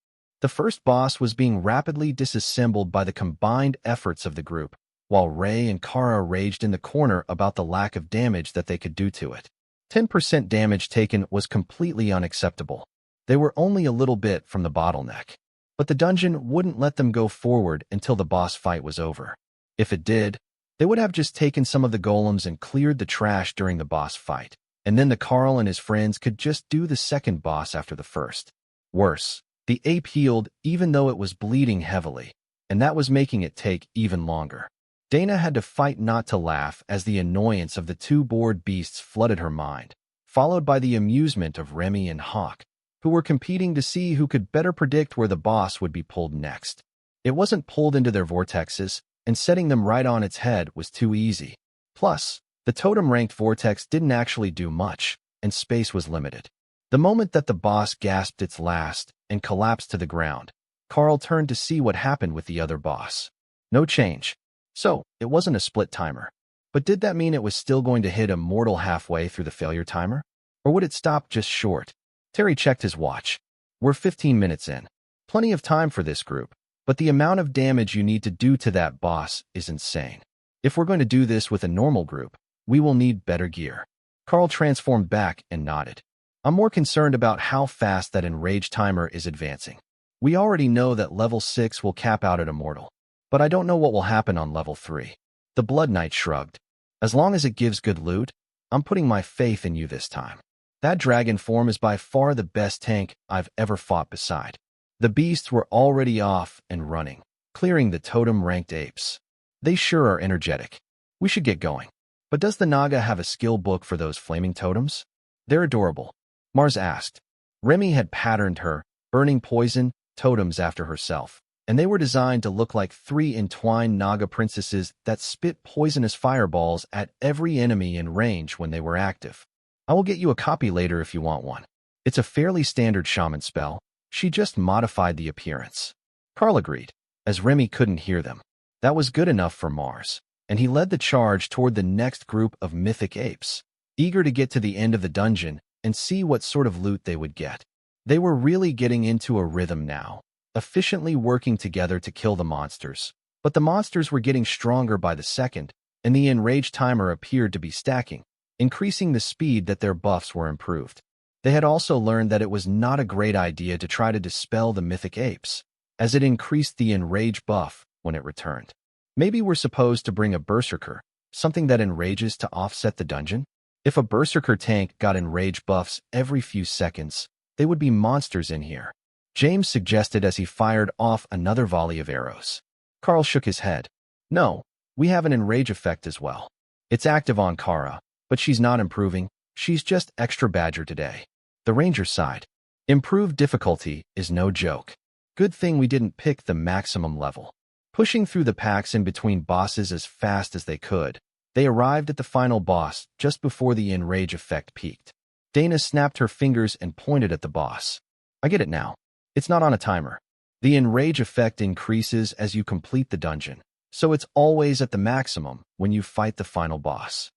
The first boss was being rapidly disassembled by the combined efforts of the group, while Ray and Kara raged in the corner about the lack of damage that they could do to it. 10% damage taken was completely unacceptable. They were only a little bit from the bottleneck. But the dungeon wouldn't let them go forward until the boss fight was over. If it did, they would have just taken some of the golems and cleared the trash during the boss fight, and then the Karl and his friends could just do the second boss after the first. Worse, the ape healed even though it was bleeding heavily, and that was making it take even longer. Dana had to fight not to laugh as the annoyance of the two bored beasts flooded her mind, followed by the amusement of Remy and Hawk, who were competing to see who could better predict where the boss would be pulled next. It wasn't pulled into their vortexes, and setting them right on its head was too easy. Plus, The totem-ranked vortex didn't actually do much, and space was limited. The moment that the boss gasped its last and collapsed to the ground, Karl turned to see what happened with the other boss. No change. So, it wasn't a split timer. But did that mean it was still going to hit immortal halfway through the failure timer? Or would it stop just short? Terry checked his watch. We're 15 minutes in. Plenty of time for this group, but the amount of damage you need to do to that boss is insane. If we're going to do this with a normal group, we will need better gear. Karl transformed back and nodded. I'm more concerned about how fast that enrage timer is advancing. We already know that level 6 will cap out at immortal, but I don't know what will happen on level 3. The Blood Knight shrugged. As long as it gives good loot, I'm putting my faith in you this time. That dragon form is by far the best tank I've ever fought beside. The beasts were already off and running, clearing the totem-ranked apes. They sure are energetic. We should get going. But does the Naga have a skill book for those flaming totems? They're adorable. Mars asked. Remy had patterned her, burning poison, totems after herself, and they were designed to look like 3 entwined Naga princesses that spit poisonous fireballs at every enemy in range when they were active. I will get you a copy later if you want one. It's a fairly standard shaman spell. She just modified the appearance. Karl agreed, as Remy couldn't hear them. That was good enough for Mars, and he led the charge toward the next group of mythic apes, eager to get to the end of the dungeon and see what sort of loot they would get. They were really getting into a rhythm now, efficiently working together to kill the monsters. But the monsters were getting stronger by the second, and the enrage timer appeared to be stacking, increasing the speed that their buffs were improved. They had also learned that it was not a great idea to try to dispel the mythic apes, as it increased the enrage buff when it returned. Maybe we're supposed to bring a berserker, something that enrages to offset the dungeon? If a berserker tank got enrage buffs every few seconds, they would be monsters in here, James suggested as he fired off another volley of arrows. Karl shook his head. No, we have an enrage effect as well. It's active on Kara, but she's not improving. She's just extra badger today. The ranger sighed. Improved difficulty is no joke. Good thing we didn't pick the maximum level. Pushing through the packs in between bosses as fast as they could, they arrived at the final boss just before the enrage effect peaked. Dana snapped her fingers and pointed at the boss. I get it now. It's not on a timer. The enrage effect increases as you complete the dungeon, so it's always at the maximum when you fight the final boss.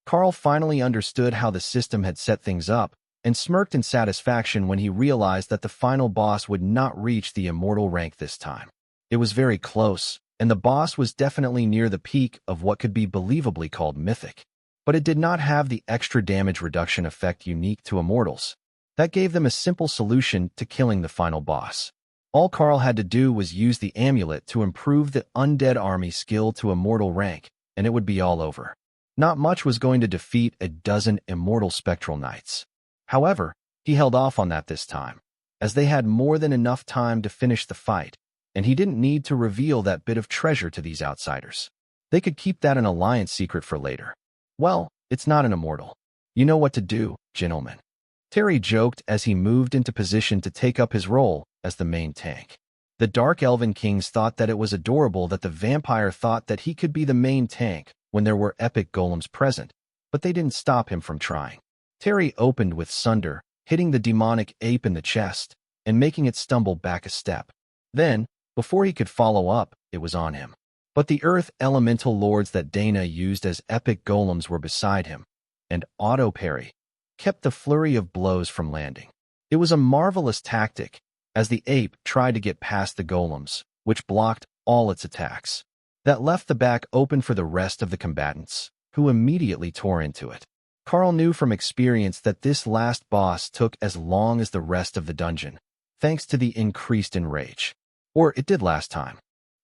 Karl finally understood how the system had set things up and smirked in satisfaction when he realized that the final boss would not reach the immortal rank this time. It was very close, and the boss was definitely near the peak of what could be believably called mythic. But it did not have the extra damage reduction effect unique to immortals. That gave them a simple solution to killing the final boss. All Karl had to do was use the amulet to improve the undead army skill to immortal rank, and it would be all over. Not much was going to defeat a dozen immortal spectral knights. However, he held off on that this time, as they had more than enough time to finish the fight, and he didn't need to reveal that bit of treasure to these outsiders. They could keep that an alliance secret for later. Well, it's not an immortal. You know what to do, gentlemen. Terry joked as he moved into position to take up his role as the main tank. The Dark Elven Kings thought that it was adorable that the vampire thought that he could be the main tank when there were epic golems present, but they didn't stop him from trying. Terry opened with Sunder, hitting the demonic ape in the chest and making it stumble back a step. Then, before he could follow up, it was on him. But the earth elemental lords that Dana used as epic golems were beside him, and auto parry kept the flurry of blows from landing. It was a marvelous tactic, as the ape tried to get past the golems, which blocked all its attacks. That left the back open for the rest of the combatants, who immediately tore into it. Karl knew from experience that this last boss took as long as the rest of the dungeon, thanks to the increased enrage. Or it did last time.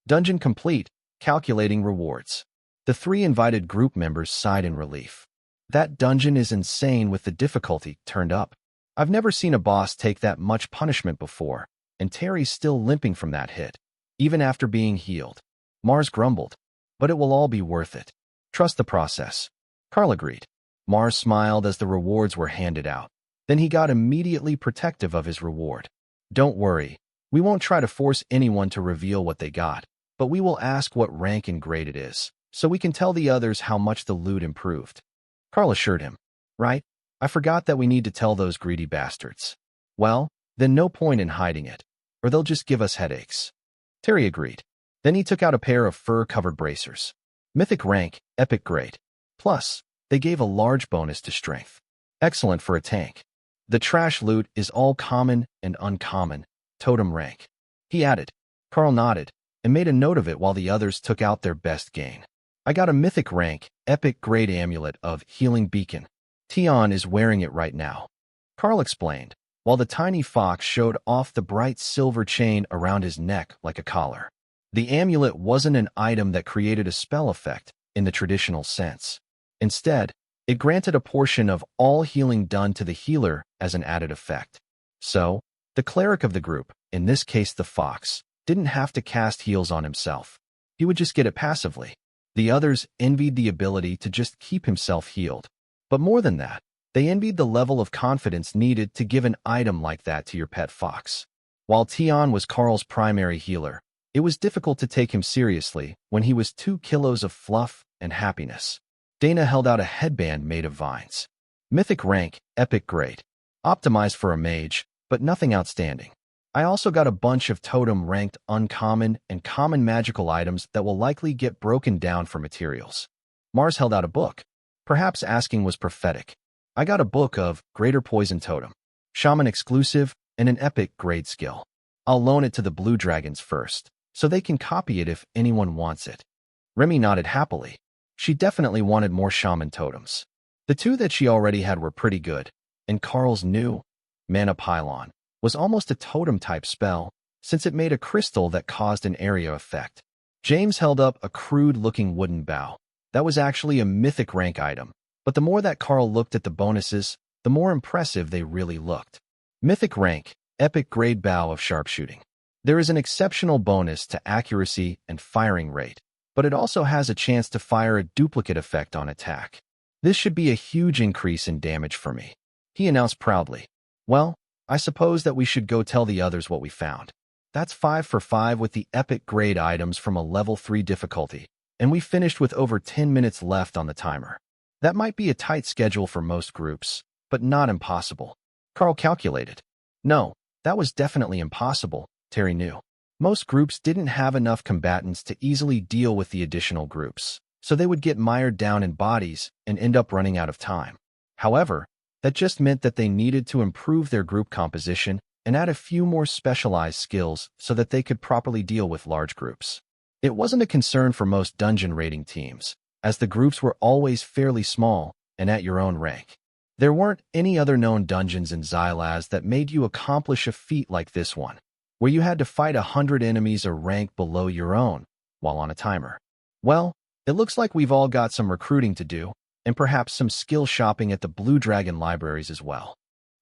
Dungeon complete, calculating rewards. The 3 invited group members sighed in relief. That dungeon is insane with the difficulty turned up. I've never seen a boss take that much punishment before, and Terry's still limping from that hit, even after being healed. Mars grumbled, but it will all be worth it. Trust the process. Karl agreed. Mars smiled as the rewards were handed out. Then he got immediately protective of his reward. Don't worry, we won't try to force anyone to reveal what they got, but we will ask what rank and grade it is, so we can tell the others how much the loot improved. Karl assured him. Right? I forgot that we need to tell those greedy bastards. Well, then no point in hiding it, or they'll just give us headaches. Terry agreed. Then he took out a pair of fur-covered bracers. Mythic rank, epic grade. Plus, they gave a large bonus to strength. Excellent for a tank. The trash loot is all common and uncommon, totem rank. He added. Karl nodded and made a note of it while the others took out their best gain. I got a mythic rank, epic grade amulet of healing beacon. Tion is wearing it right now. Karl explained, while the tiny fox showed off the bright silver chain around his neck like a collar. The amulet wasn't an item that created a spell effect in the traditional sense. Instead, it granted a portion of all healing done to the healer as an added effect. So, the cleric of the group, in this case the fox, didn't have to cast heals on himself. He would just get it passively. The others envied the ability to just keep himself healed. But more than that, they envied the level of confidence needed to give an item like that to your pet fox. While Tion was Karl's primary healer, it was difficult to take him seriously when he was 2 kilos of fluff and happiness. Dana held out a headband made of vines. Mythic rank, epic grade. Optimized for a mage, but nothing outstanding. I also got a bunch of totem-ranked uncommon and common magical items that will likely get broken down for materials. Mars held out a book. Perhaps asking was prophetic. I got a book of Greater Poison Totem, Shaman exclusive, and an epic grade skill. I'll loan it to the Blue Dragons first, so they can copy it if anyone wants it. Remy nodded happily. She definitely wanted more shaman totems. The 2 that she already had were pretty good, and Karl's new Mana Pylon was almost a totem-type spell, since it made a crystal that caused an area effect. James held up a crude-looking wooden bow. That was actually a mythic rank item, but the more that Karl looked at the bonuses, the more impressive they really looked. Mythic rank, epic grade bow of sharpshooting. There is an exceptional bonus to accuracy and firing rate, but it also has a chance to fire a duplicate effect on attack. This should be a huge increase in damage for me, he announced proudly. Well, I suppose that we should go tell the others what we found. That's 5 for 5 with the epic grade items from a level 3 difficulty, and we finished with over 10 minutes left on the timer. That might be a tight schedule for most groups, but not impossible. Karl calculated. No, that was definitely impossible, Terry knew. Most groups didn't have enough combatants to easily deal with the additional groups, so they would get mired down in bodies and end up running out of time. However, that just meant that they needed to improve their group composition and add a few more specialized skills so that they could properly deal with large groups. It wasn't a concern for most dungeon raiding teams, as the groups were always fairly small and at your own rank. There weren't any other known dungeons in Xylaz that made you accomplish a feat like this one, where you had to fight 100 enemies a rank below your own, while on a timer. Well, it looks like we've all got some recruiting to do, and perhaps some skill shopping at the Blue Dragon libraries as well.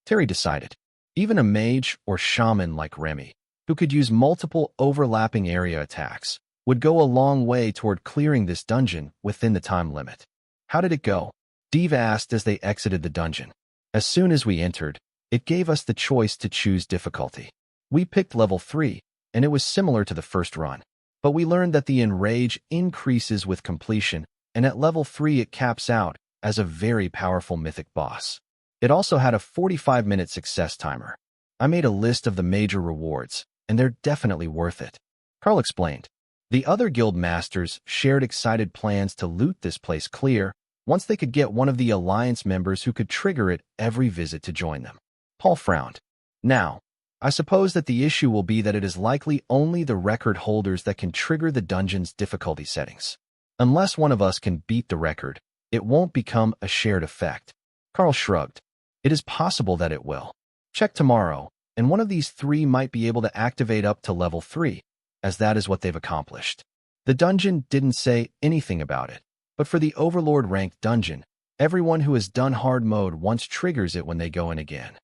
Terry decided. Even a mage or shaman like Remy, who could use multiple overlapping area attacks, would go a long way toward clearing this dungeon within the time limit. How did it go? Diva asked as they exited the dungeon. As soon as we entered, it gave us the choice to choose difficulty. We picked level 3, and it was similar to the first run, but we learned that the enrage increases with completion, and at level 3 it caps out as a very powerful mythic boss. It also had a 45-minute success timer. I made a list of the major rewards, and they're definitely worth it. Karl explained. The other guild masters shared excited plans to loot this place clear once they could get one of the alliance members who could trigger it every visit to join them. Paul frowned. Now, I suppose that the issue will be that it is likely only the record holders that can trigger the dungeon's difficulty settings. Unless one of us can beat the record, it won't become a shared effect. Karl shrugged. It is possible that it will. Check tomorrow, and one of these 3 might be able to activate up to level 3, as that is what they've accomplished. The dungeon didn't say anything about it, but for the Overlord-ranked dungeon, everyone who has done hard mode once triggers it when they go in again.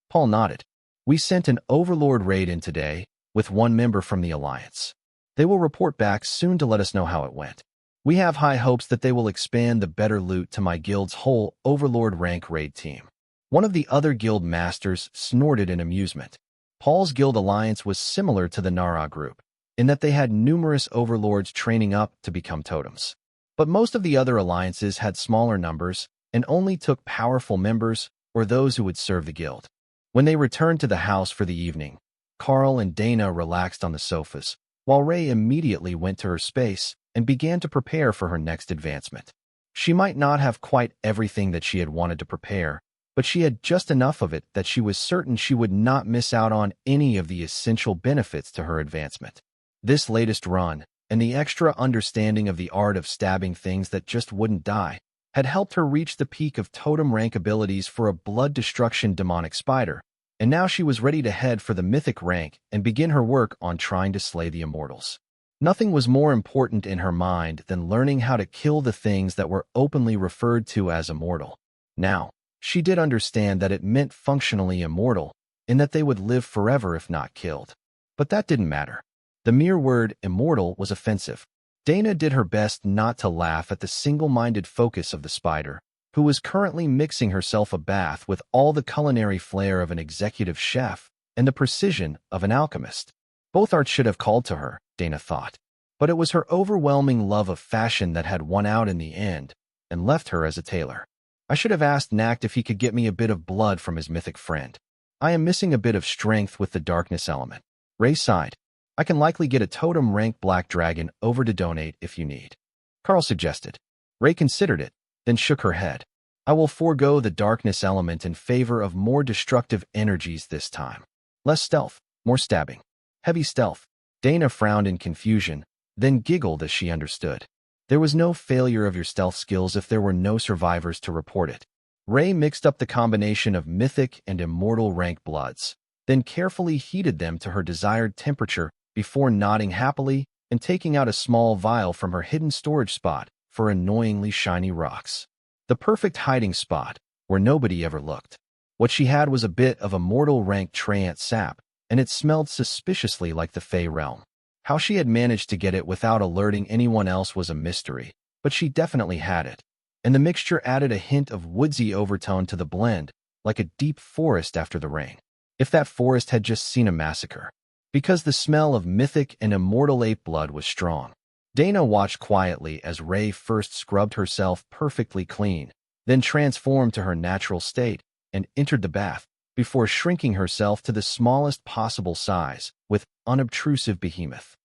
Paul nodded. We sent an Overlord raid in today, with 1 member from the Alliance. They will report back soon to let us know how it went. We have high hopes that they will expand the better loot to my guild's whole Overlord rank raid team. One of the other guild masters snorted in amusement. Paul's guild alliance was similar to the Nara group, in that they had numerous overlords training up to become totems. But most of the other alliances had smaller numbers and only took powerful members or those who would serve the guild. When they returned to the house for the evening, Karl and Dana relaxed on the sofas, while Ray immediately went to her space and began to prepare for her next advancement. She might not have quite everything that she had wanted to prepare, but she had just enough of it that she was certain she would not miss out on any of the essential benefits to her advancement. This latest run, and the extra understanding of the art of stabbing things that just wouldn't die, had helped her reach the peak of totem rank abilities for a blood destruction demonic spider, and now she was ready to head for the mythic rank and begin her work on trying to slay the immortals. Nothing was more important in her mind than learning how to kill the things that were openly referred to as immortal. Now, she did understand that it meant functionally immortal, in that they would live forever if not killed. But that didn't matter. The mere word immortal was offensive. Dana did her best not to laugh at the single-minded focus of the spider, who was currently mixing herself a bath with all the culinary flair of an executive chef and the precision of an alchemist. Both arts should have called to her, Dana thought, but it was her overwhelming love of fashion that had won out in the end and left her as a tailor. I should have asked Nacht if he could get me a bit of blood from his mythic friend. I am missing a bit of strength with the darkness element. Ray sighed. I can likely get a totem rank black dragon over to donate if you need. Karl suggested. Ray considered it, then shook her head. I will forego the darkness element in favor of more destructive energies this time. Less stealth, more stabbing. Heavy stealth. Dana frowned in confusion, then giggled as she understood. There was no failure of your stealth skills if there were no survivors to report it. Ray mixed up the combination of mythic and immortal rank bloods, then carefully heated them to her desired temperature before nodding happily and taking out a small vial from her hidden storage spot for annoyingly shiny rocks. The perfect hiding spot, where nobody ever looked. What she had was a bit of immortal rank Treant sap, and it smelled suspiciously like the Fey realm. How she had managed to get it without alerting anyone else was a mystery, but she definitely had it, and the mixture added a hint of woodsy overtone to the blend, like a deep forest after the rain. If that forest had just seen a massacre. Because the smell of mythic and immortal ape blood was strong. Dana watched quietly as Ray first scrubbed herself perfectly clean, then transformed to her natural state and entered the bath, before shrinking herself to the smallest possible size with unobtrusive behemoth.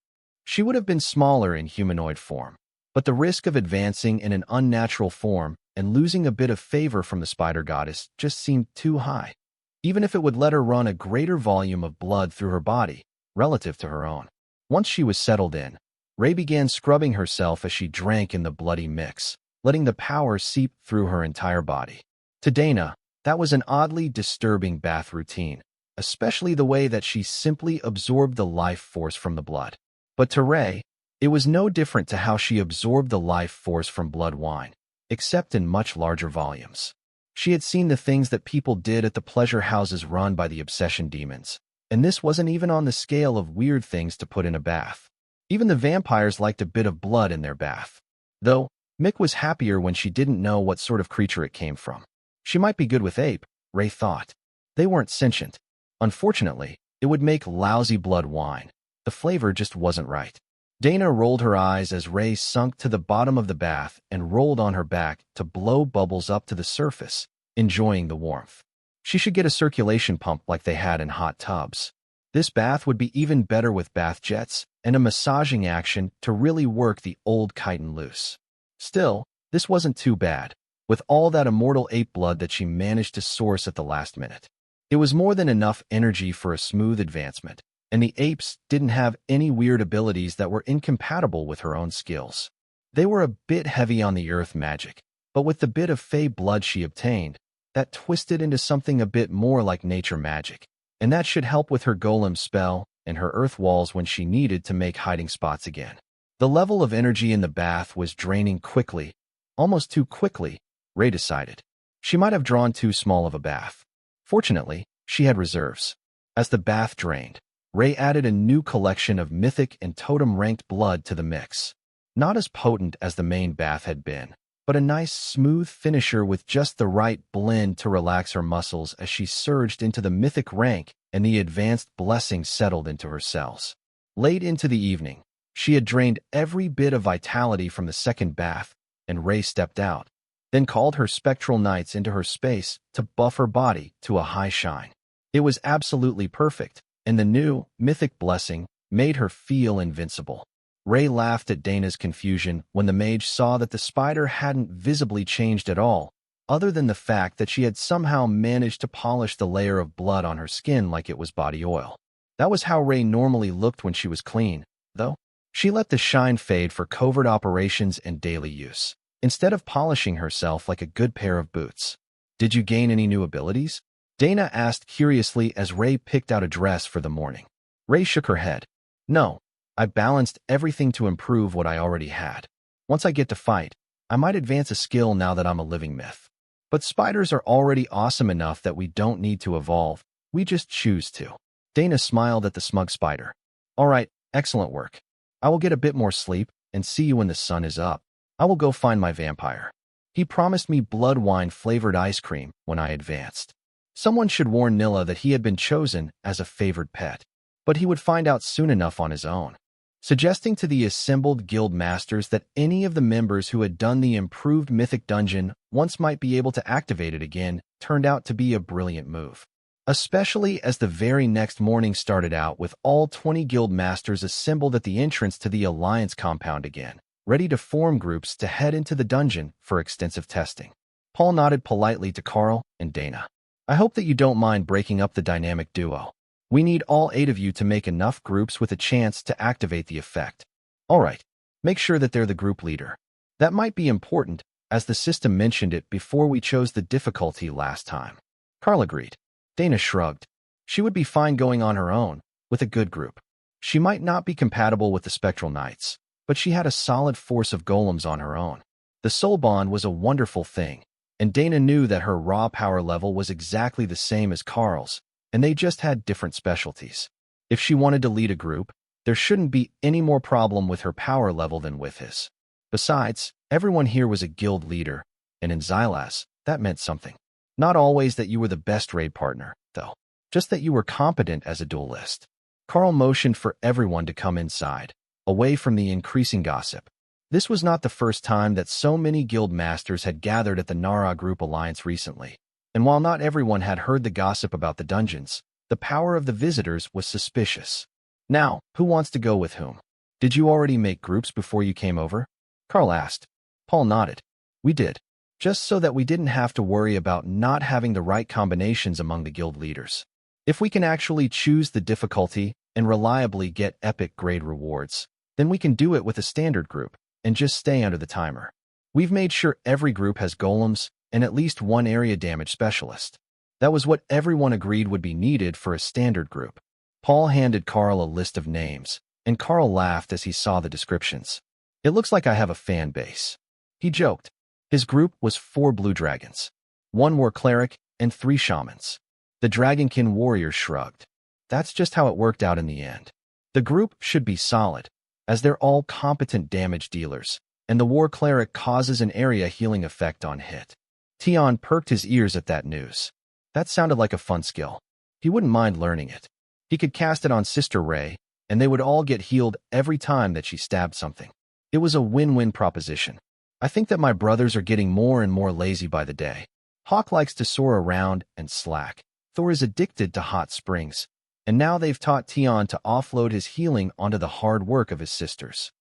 She would have been smaller in humanoid form, but the risk of advancing in an unnatural form and losing a bit of favor from the spider goddess just seemed too high, even if it would let her run a greater volume of blood through her body relative to her own. Once she was settled in, Ray began scrubbing herself as she drank in the bloody mix, letting the power seep through her entire body. To Dana, that was an oddly disturbing bath routine, especially the way that she simply absorbed the life force from the blood. But to Ray, it was no different to how she absorbed the life force from blood wine, except in much larger volumes. She had seen the things that people did at the pleasure houses run by the obsession demons, and this wasn't even on the scale of weird things to put in a bath. Even the vampires liked a bit of blood in their bath. Though, Mick was happier when she didn't know what sort of creature it came from. She might be good with ape, Ray thought. They weren't sentient. Unfortunately, it would make lousy blood wine. The flavor just wasn't right. Dana rolled her eyes as Ray sunk to the bottom of the bath and rolled on her back to blow bubbles up to the surface, enjoying the warmth. She should get a circulation pump like they had in hot tubs. This bath would be even better with bath jets and a massaging action to really work the old chitin loose. Still, this wasn't too bad, with all that immortal ape blood that she managed to source at the last minute. It was more than enough energy for a smooth advancement, and the apes didn't have any weird abilities that were incompatible with her own skills. They were a bit heavy on the earth magic, but with the bit of fey blood she obtained, that twisted into something a bit more like nature magic, and that should help with her golem spell and her earth walls when she needed to make hiding spots again. The level of energy in the bath was draining quickly, almost too quickly, Ray decided. She might have drawn too small of a bath. Fortunately, she had reserves. As the bath drained, Ray added a new collection of mythic and totem-ranked blood to the mix. Not as potent as the main bath had been, but a nice, smooth finisher with just the right blend to relax her muscles as she surged into the mythic rank and the advanced blessing settled into her cells. Late into the evening, she had drained every bit of vitality from the second bath, and Ray stepped out, then called her spectral knights into her space to buff her body to a high shine. It was absolutely perfect, and the new, mythic blessing made her feel invincible. Ray laughed at Dana's confusion when the mage saw that the spider hadn't visibly changed at all, other than the fact that she had somehow managed to polish the layer of blood on her skin like it was body oil. That was how Ray normally looked when she was clean, though. She let the shine fade for covert operations and daily use, instead of polishing herself like a good pair of boots. Did you gain any new abilities? Dana asked curiously as Ray picked out a dress for the morning. Ray shook her head. No, I balanced everything to improve what I already had. Once I get to fight, I might advance a skill now that I'm a living myth. But spiders are already awesome enough that we don't need to evolve, we just choose to. Dana smiled at the smug spider. All right, excellent work. I will get a bit more sleep and see you when the sun is up. I will go find my vampire. He promised me blood wine-flavored ice cream when I advanced. Someone should warn Nilla that he had been chosen as a favored pet, but he would find out soon enough on his own. Suggesting to the assembled guild masters that any of the members who had done the improved mythic dungeon once might be able to activate it again turned out to be a brilliant move. Especially as the very next morning started out with all 20 guild masters assembled at the entrance to the Alliance compound again, ready to form groups to head into the dungeon for extensive testing. Paul nodded politely to Karl and Dana. I hope that you don't mind breaking up the dynamic duo. We need all 8 of you to make enough groups with a chance to activate the effect. All right, make sure that they're the group leader. That might be important, as the system mentioned it before we chose the difficulty last time. Karl agreed. Dana shrugged. She would be fine going on her own, with a good group. She might not be compatible with the Spectral Knights, but she had a solid force of golems on her own. The soul bond was a wonderful thing, and Dana knew that her raw power level was exactly the same as Karl's, and they just had different specialties. If she wanted to lead a group, there shouldn't be any more problem with her power level than with his. Besides, everyone here was a guild leader, and in Xylas, that meant something. Not always that you were the best raid partner, though. Just that you were competent as a duelist. Karl motioned for everyone to come inside, away from the increasing gossip. This was not the first time that so many guild masters had gathered at the Nara Group Alliance recently. And while not everyone had heard the gossip about the dungeons, the power of the visitors was suspicious. Now, who wants to go with whom? Did you already make groups before you came over? Karl asked. Paul nodded. We did, just so that we didn't have to worry about not having the right combinations among the guild leaders. If we can actually choose the difficulty and reliably get epic grade rewards, then we can do it with a standard group and just stay under the timer. We've made sure every group has golems and at least one area damage specialist. That was what everyone agreed would be needed for a standard group. Paul handed Karl a list of names, and Karl laughed as he saw the descriptions. It looks like I have a fan base. He joked. His group was 4 blue dragons, 1 war cleric, and 3 shamans. The dragonkin warriors shrugged. That's just how it worked out in the end. The group should be solid, as they're all competent damage dealers, and the war cleric causes an area healing effect on hit. Tion perked his ears at that news. That sounded like a fun skill. He wouldn't mind learning it. He could cast it on Sister Ray, and they would all get healed every time that she stabbed something. It was a win-win proposition. I think that my brothers are getting more and more lazy by the day. Hawk likes to soar around and slack. Thor is addicted to hot springs, and now they've taught Tion to offload his healing onto the hard work of his sisters.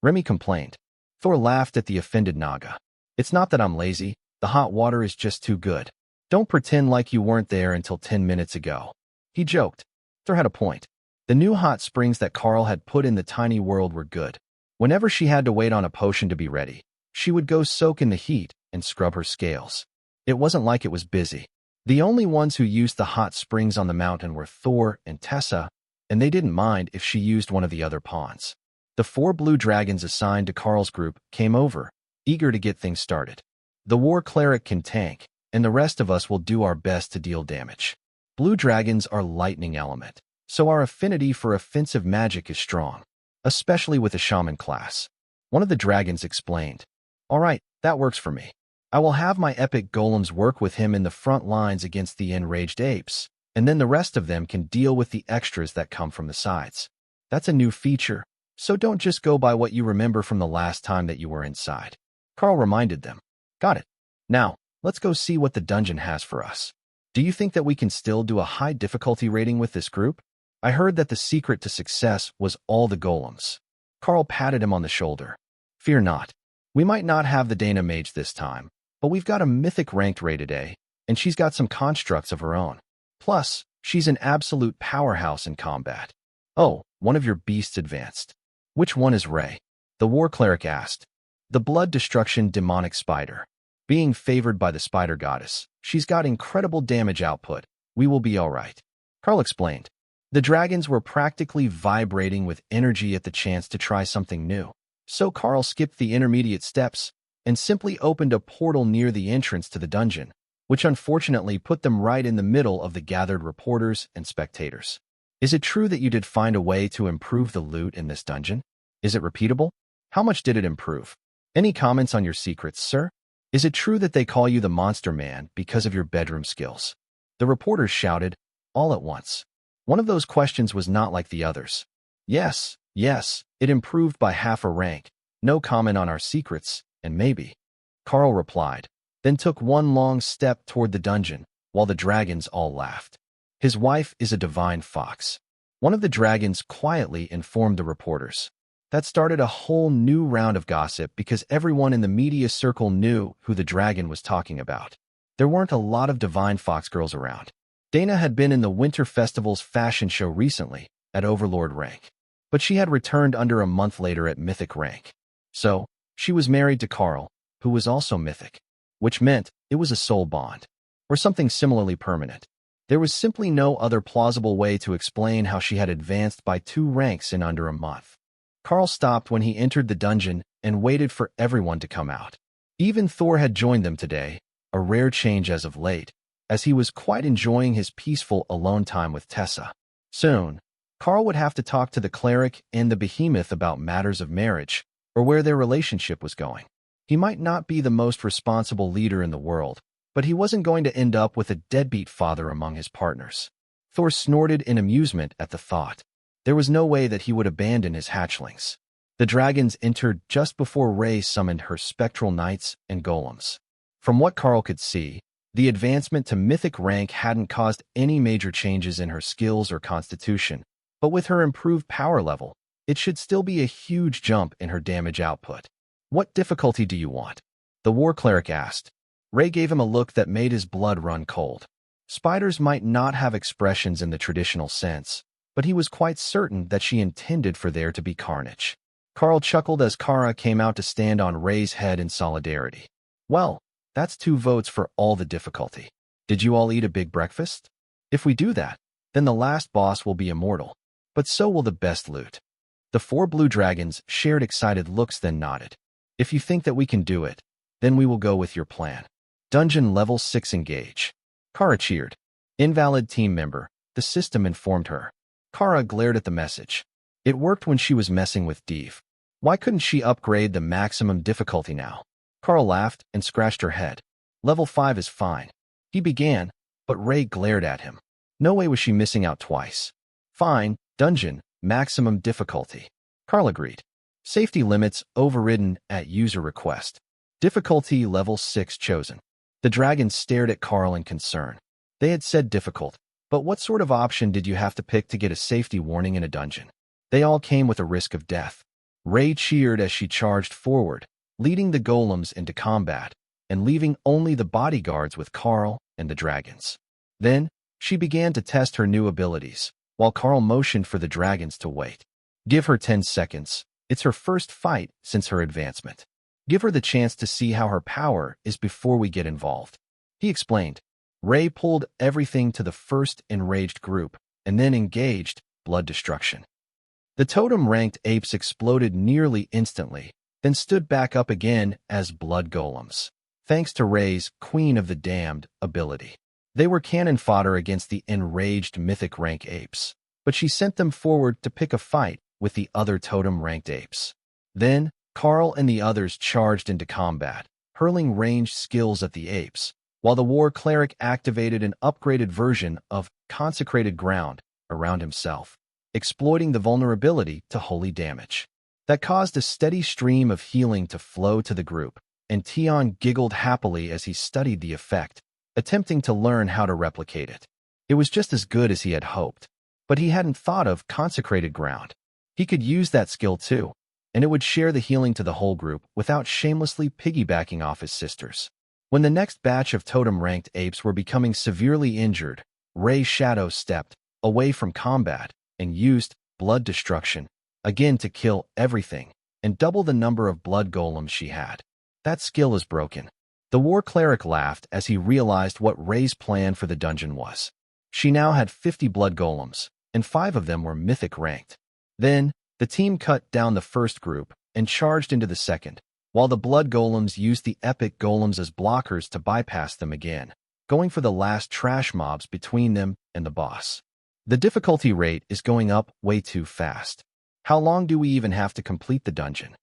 Remy complained. Thor laughed at the offended Naga. It's not that I'm lazy. The hot water is just too good. Don't pretend like you weren't there until 10 minutes ago. He joked. Thor had a point. The new hot springs that Karl had put in the tiny world were good. Whenever she had to wait on a potion to be ready, she would go soak in the heat and scrub her scales. It wasn't like it was busy. The only ones who used the hot springs on the mountain were Thor and Tessa, and they didn't mind if she used one of the other pawns. The 4 blue dragons assigned to Karl's group came over, eager to get things started. The war cleric can tank, and the rest of us will do our best to deal damage. Blue dragons are lightning element, so our affinity for offensive magic is strong, especially with the shaman class. One of the dragons explained. All right, that works for me. I will have my epic golems work with him in the front lines against the enraged apes, and then the rest of them can deal with the extras that come from the sides. That's a new feature, so don't just go by what you remember from the last time that you were inside. Karl reminded them. Got it. Now, let's go see what the dungeon has for us. Do you think that we can still do a high difficulty rating with this group? I heard that the secret to success was all the golems. Karl patted him on the shoulder. Fear not. We might not have the Dana Mage this time, but we've got a mythic ranked rated A, and she's got some constructs of her own. Plus, she's an absolute powerhouse in combat. Oh, one of your beasts advanced. Which one is Ray? The war cleric asked. The blood destruction demonic spider. Being favored by the spider goddess, she's got incredible damage output. We will be all right. Karl explained. The dragons were practically vibrating with energy at the chance to try something new. So Karl skipped the intermediate steps and simply opened a portal near the entrance to the dungeon, which unfortunately put them right in the middle of the gathered reporters and spectators. Is it true that you did find a way to improve the loot in this dungeon? Is it repeatable? How much did it improve? Any comments on your secrets, sir? Is it true that they call you the Monster Man because of your bedroom skills? The reporters shouted, all at once. One of those questions was not like the others. Yes, it improved by half a rank. No comment on our secrets, and maybe. Karl replied, then took one long step toward the dungeon, while the dragons all laughed. His wife is a divine fox. One of the dragons quietly informed the reporters. That started a whole new round of gossip because everyone in the media circle knew who the dragon was talking about. There weren't a lot of divine fox girls around. Dana had been in the Winter Festival's fashion show recently, at Overlord rank, but she had returned under a month later at Mythic rank. So, she was married to Karl, who was also Mythic, which meant it was a soul bond, or something similarly permanent. There was simply no other plausible way to explain how she had advanced by 2 ranks in under a month. Karl stopped when he entered the dungeon and waited for everyone to come out. Even Thor had joined them today, a rare change as of late, as he was quite enjoying his peaceful alone time with Tessa. Soon, Karl would have to talk to the cleric and the behemoth about matters of marriage, or where their relationship was going. He might not be the most responsible leader in the world, but he wasn't going to end up with a deadbeat father among his partners. Thor snorted in amusement at the thought. There was no way that he would abandon his hatchlings. The dragons entered just before Ray summoned her spectral knights and golems. From what Karl could see, the advancement to mythic rank hadn't caused any major changes in her skills or constitution, but with her improved power level, it should still be a huge jump in her damage output. What difficulty do you want? The war cleric asked. Ray gave him a look that made his blood run cold. Spiders might not have expressions in the traditional sense, but he was quite certain that she intended for there to be carnage. Karl chuckled as Kara came out to stand on Ray's head in solidarity. Well, that's 2 votes for all the difficulty. Did you all eat a big breakfast? If we do that, then the last boss will be immortal, but so will the best loot. The 4 blue dragons shared excited looks then nodded. If you think that we can do it, then we will go with your plan. Dungeon level 6 engage. Kara cheered. Invalid team member, the system informed her. Kara glared at the message. It worked when she was messing with Dave. Why couldn't she upgrade the maximum difficulty now? Karl laughed and scratched her head. Level 5 is fine. He began, but Ray glared at him. No way was she missing out twice. Fine, dungeon, maximum difficulty. Karl agreed. Safety limits overridden at user request. Difficulty level 6 chosen. The dragons stared at Karl in concern. They had said difficult, but what sort of option did you have to pick to get a safety warning in a dungeon? They all came with a risk of death. Ray cheered as she charged forward, leading the golems into combat, and leaving only the bodyguards with Karl and the dragons. Then, she began to test her new abilities, while Karl motioned for the dragons to wait. Give her 10 seconds. It's her first fight since her advancement. Give her the chance to see how her power is before we get involved. He explained. Ray pulled everything to the first enraged group, and then engaged blood destruction. The totem-ranked apes exploded nearly instantly, then stood back up again as blood golems, thanks to Ray's Queen of the Damned ability. They were cannon fodder against the enraged mythic rank apes, but she sent them forward to pick a fight with the other totem-ranked apes. Then, Karl and the others charged into combat, hurling ranged skills at the apes, while the war cleric activated an upgraded version of Consecrated Ground around himself, exploiting the vulnerability to holy damage. That caused a steady stream of healing to flow to the group, and Tion giggled happily as he studied the effect, attempting to learn how to replicate it. It was just as good as he had hoped, but he hadn't thought of consecrated ground. He could use that skill too, and it would share the healing to the whole group without shamelessly piggybacking off his sisters. When the next batch of totem-ranked apes were becoming severely injured, Ray's shadow stepped away from combat and used blood destruction again to kill everything and double the number of blood golems she had. That skill is broken. The war cleric laughed as he realized what Ray's plan for the dungeon was. She now had 50 blood golems, and 5 of them were mythic ranked. Then, the team cut down the first group and charged into the second, while the blood golems used the epic golems as blockers to bypass them again, going for the last trash mobs between them and the boss. The difficulty rate is going up way too fast. How long do we even have to complete the dungeon?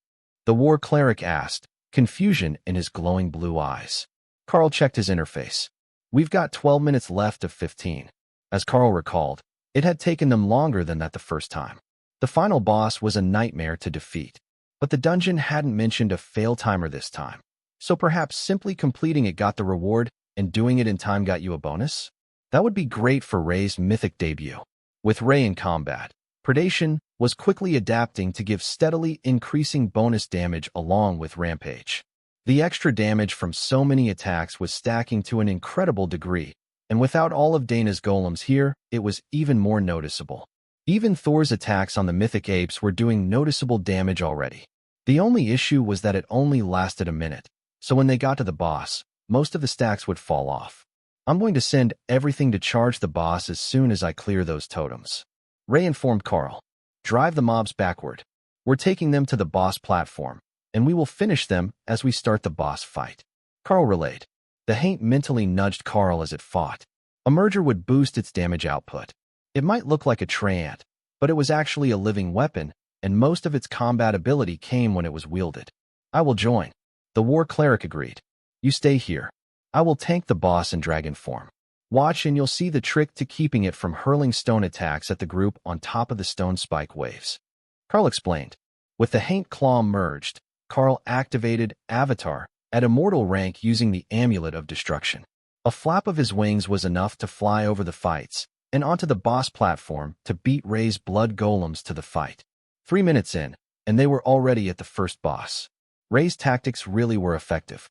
The war cleric asked, confusion in his glowing blue eyes. Karl checked his interface. We've got 12 minutes left of 15. As Karl recalled, it had taken them longer than that the first time. The final boss was a nightmare to defeat, but the dungeon hadn't mentioned a fail timer this time. So perhaps simply completing it got the reward and doing it in time got you a bonus? That would be great for Ray's mythic debut. With Ray in combat, Predation was quickly adapting to give steadily increasing bonus damage along with Rampage. The extra damage from so many attacks was stacking to an incredible degree, and without all of Dana's golems here, it was even more noticeable. Even Thor's attacks on the mythic apes were doing noticeable damage already. The only issue was that it only lasted a minute, so when they got to the boss, most of the stacks would fall off. I'm going to send everything to charge the boss as soon as I clear those totems. Ray informed Karl. Drive the mobs backward. We're taking them to the boss platform, and we will finish them as we start the boss fight. Karl relayed. The Haint mentally nudged Karl as it fought. A merger would boost its damage output. It might look like a treant, but it was actually a living weapon, and most of its combat ability came when it was wielded. I will join. The war cleric agreed. You stay here. I will tank the boss in dragon form. Watch and you'll see the trick to keeping it from hurling stone attacks at the group on top of the stone spike waves. Karl explained. With the Haint claw merged, Karl activated Avatar at immortal rank using the Amulet of Destruction. A flap of his wings was enough to fly over the fights and onto the boss platform to beat Ray's blood golems to the fight. 3 minutes in, and they were already at the first boss. Ray's tactics really were effective.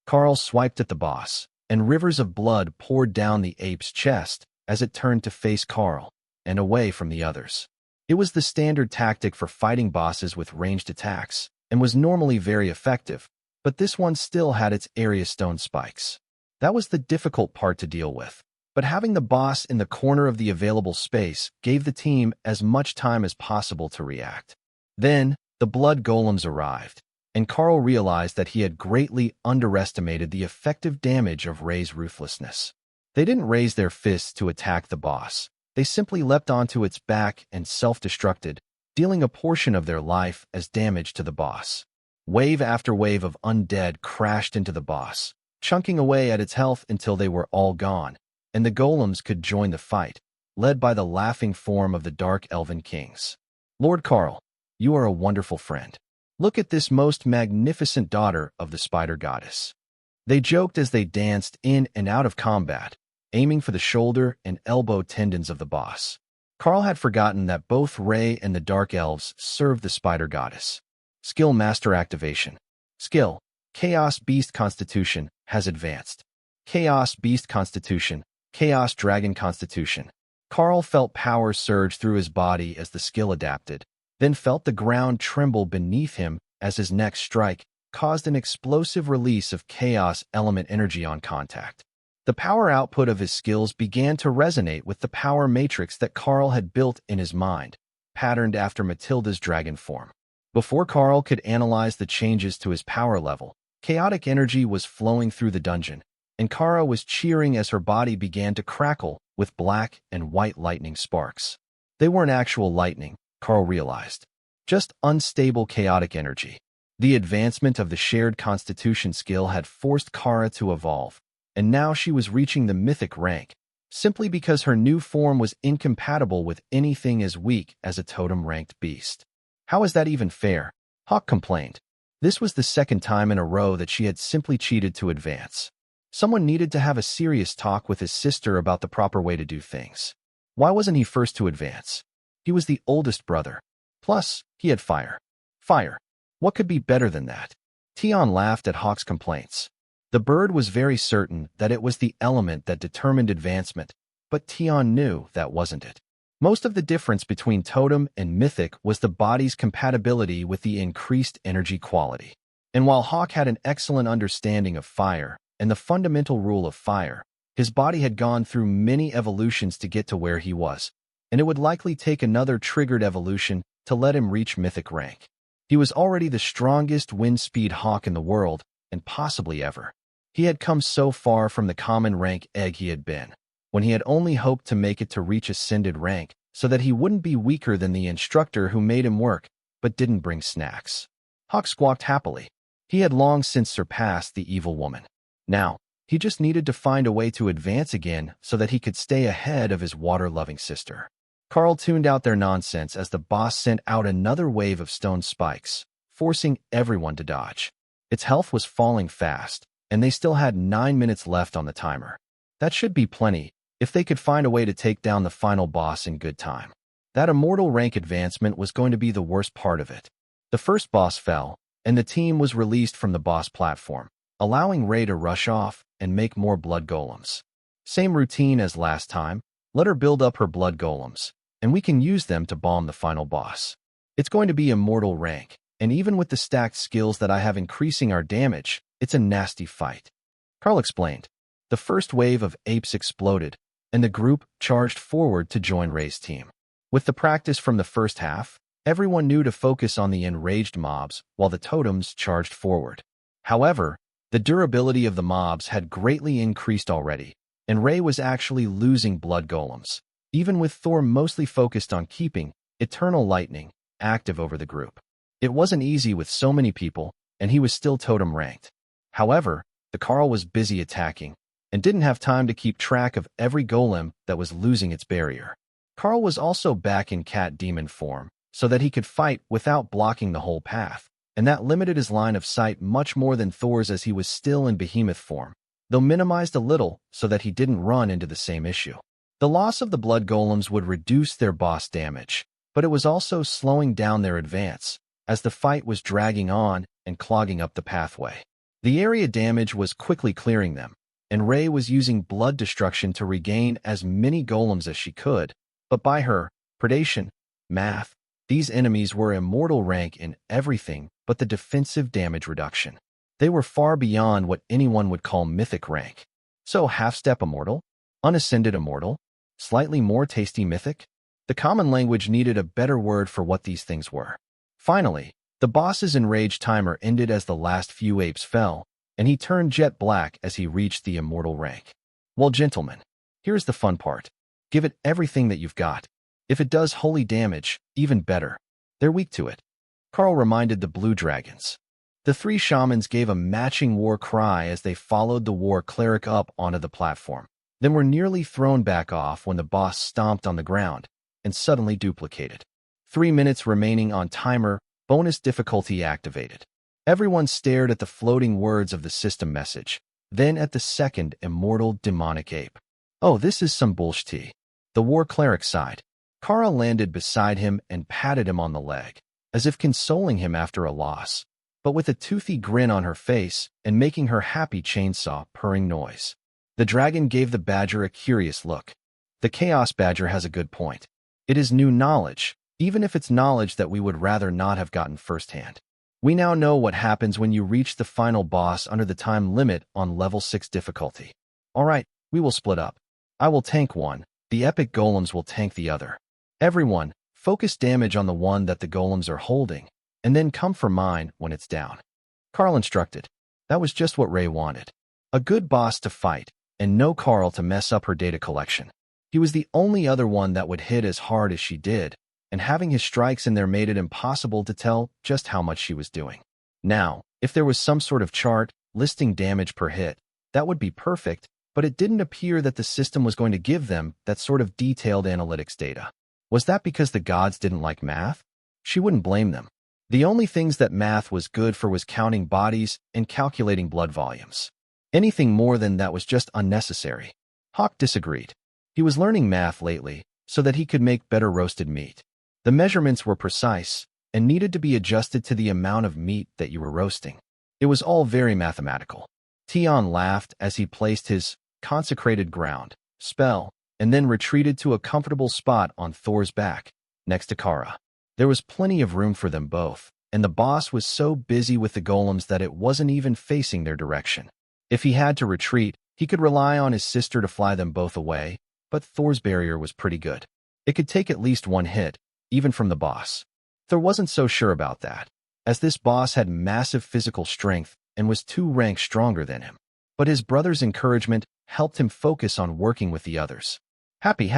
Karl swiped at the boss, and rivers of blood poured down the ape's chest as it turned to face Karl and away from the others. It was the standard tactic for fighting bosses with ranged attacks and was normally very effective, but this one still had its area stone spikes. That was the difficult part to deal with, but having the boss in the corner of the available space gave the team as much time as possible to react. Then, the blood golems arrived, and Karl realized that he had greatly underestimated the effective damage of Ray's ruthlessness. They didn't raise their fists to attack the boss. They simply leapt onto its back and self-destructed, dealing a portion of their life as damage to the boss. Wave after wave of undead crashed into the boss, chunking away at its health until they were all gone, and the golems could join the fight, led by the laughing form of the Dark Elven Kings. Lord Karl, you are a wonderful friend. Look at this most magnificent daughter of the spider goddess. They joked as they danced in and out of combat, aiming for the shoulder and elbow tendons of the boss. Karl had forgotten that both Ray and the Dark Elves served the spider goddess. Skill Master Activation. Skill, Chaos Beast Constitution, has advanced. Chaos Beast Constitution, Chaos Dragon Constitution. Karl felt power surge through his body as the skill adapted, then felt the ground tremble beneath him as his next strike caused an explosive release of chaos element energy on contact. The power output of his skills began to resonate with the power matrix that Karl had built in his mind, patterned after Matilda's dragon form. Before Karl could analyze the changes to his power level, chaotic energy was flowing through the dungeon, and Kara was cheering as her body began to crackle with black and white lightning sparks. They weren't actual lightning, Karl realized. Just unstable chaotic energy. The advancement of the shared constitution skill had forced Kara to evolve, and now she was reaching the mythic rank, simply because her new form was incompatible with anything as weak as a totem-ranked beast. How is that even fair? Hawk complained. This was the second time in a row that she had simply cheated to advance. Someone needed to have a serious talk with his sister about the proper way to do things. Why wasn't he first to advance? He was the oldest brother. Plus, he had fire. Fire. What could be better than that? Tion laughed at Hawk's complaints. The bird was very certain that it was the element that determined advancement, but Tion knew that wasn't it. Most of the difference between totem and mythic was the body's compatibility with the increased energy quality. And while Hawk had an excellent understanding of fire and the fundamental rule of fire, his body had gone through many evolutions to get to where he was, and it would likely take another triggered evolution to let him reach mythic rank. He was already the strongest wind speed Hawk in the world, and possibly ever. He had come so far from the common rank egg he had been, when he had only hoped to make it to reach ascended rank so that he wouldn't be weaker than the instructor who made him work but didn't bring snacks. Hawk squawked happily. He had long since surpassed the evil woman. Now, he just needed to find a way to advance again so that he could stay ahead of his water-loving sister. Karl tuned out their nonsense as the boss sent out another wave of stone spikes, forcing everyone to dodge. Its health was falling fast, and they still had 9 minutes left on the timer. That should be plenty if they could find a way to take down the final boss in good time. That immortal rank advancement was going to be the worst part of it. The first boss fell, and the team was released from the boss platform, allowing Ray to rush off and make more blood golems. Same routine as last time. Let her build up her blood golems, and we can use them to bomb the final boss. It's going to be immortal rank, and even with the stacked skills that I have increasing our damage, it's a nasty fight. Karl explained. The first wave of apes exploded, and the group charged forward to join Ray's team. With the practice from the first half, everyone knew to focus on the enraged mobs while the totems charged forward. However, the durability of the mobs had greatly increased already, and Ray was actually losing blood golems, even with Thor mostly focused on keeping Eternal Lightning active over the group. It wasn't easy with so many people, and he was still totem ranked. However, the Karl was busy attacking, and didn't have time to keep track of every golem that was losing its barrier. Karl was also back in cat demon form, so that he could fight without blocking the whole path, and that limited his line of sight much more than Thor's as he was still in behemoth form, though minimized a little so that he didn't run into the same issue. The loss of the blood golems would reduce their boss damage, but it was also slowing down their advance, as the fight was dragging on and clogging up the pathway. The area damage was quickly clearing them, and Ray was using blood destruction to regain as many golems as she could, but by her predation math, these enemies were immortal rank in everything but the defensive damage reduction. They were far beyond what anyone would call mythic rank. So half-step immortal? Unascended immortal? Slightly more tasty mythic? The common language needed a better word for what these things were. Finally, the boss's enraged timer ended as the last few apes fell, and he turned jet black as he reached the immortal rank. Well, gentlemen, here's the fun part. Give it everything that you've got. If it does holy damage, even better. They're weak to it. Karl reminded the blue dragons. The three shamans gave a matching war cry as they followed the war cleric up onto the platform, then were nearly thrown back off when the boss stomped on the ground and suddenly duplicated. 3 minutes remaining on timer, bonus difficulty activated. Everyone stared at the floating words of the system message, then at the second immortal demonic ape. Oh, this is some bullshit. The war cleric sighed. Karl landed beside him and patted him on the leg, as if consoling him after a loss, but with a toothy grin on her face and making her happy chainsaw purring noise. The dragon gave the badger a curious look. The chaos badger has a good point. It is new knowledge, even if it's knowledge that we would rather not have gotten firsthand. We now know what happens when you reach the final boss under the time limit on level 6 difficulty. Alright, we will split up. I will tank one, the epic golems will tank the other. Everyone, focus damage on the one that the golems are holding, and then come for mine when it's down. Karl instructed. That was just what Ray wanted. A good boss to fight, and no Karl to mess up her data collection. He was the only other one that would hit as hard as she did, and having his strikes in there made it impossible to tell just how much she was doing. Now, if there was some sort of chart listing damage per hit, that would be perfect, but it didn't appear that the system was going to give them that sort of detailed analytics data. Was that because the gods didn't like math? She wouldn't blame them. The only things that math was good for was counting bodies and calculating blood volumes. Anything more than that was just unnecessary. Hawk disagreed. He was learning math lately so that he could make better roasted meat. The measurements were precise and needed to be adjusted to the amount of meat that you were roasting. It was all very mathematical. Tion laughed as he placed his consecrated ground spell and then retreated to a comfortable spot on Thor's back, next to Kara. There was plenty of room for them both, and the boss was so busy with the golems that it wasn't even facing their direction. If he had to retreat, he could rely on his sister to fly them both away, but Thor's barrier was pretty good. It could take at least one hit, even from the boss. Thor wasn't so sure about that, as this boss had massive physical strength and was 2 ranks stronger than him. But his brother's encouragement helped him focus on working with the others. Happy.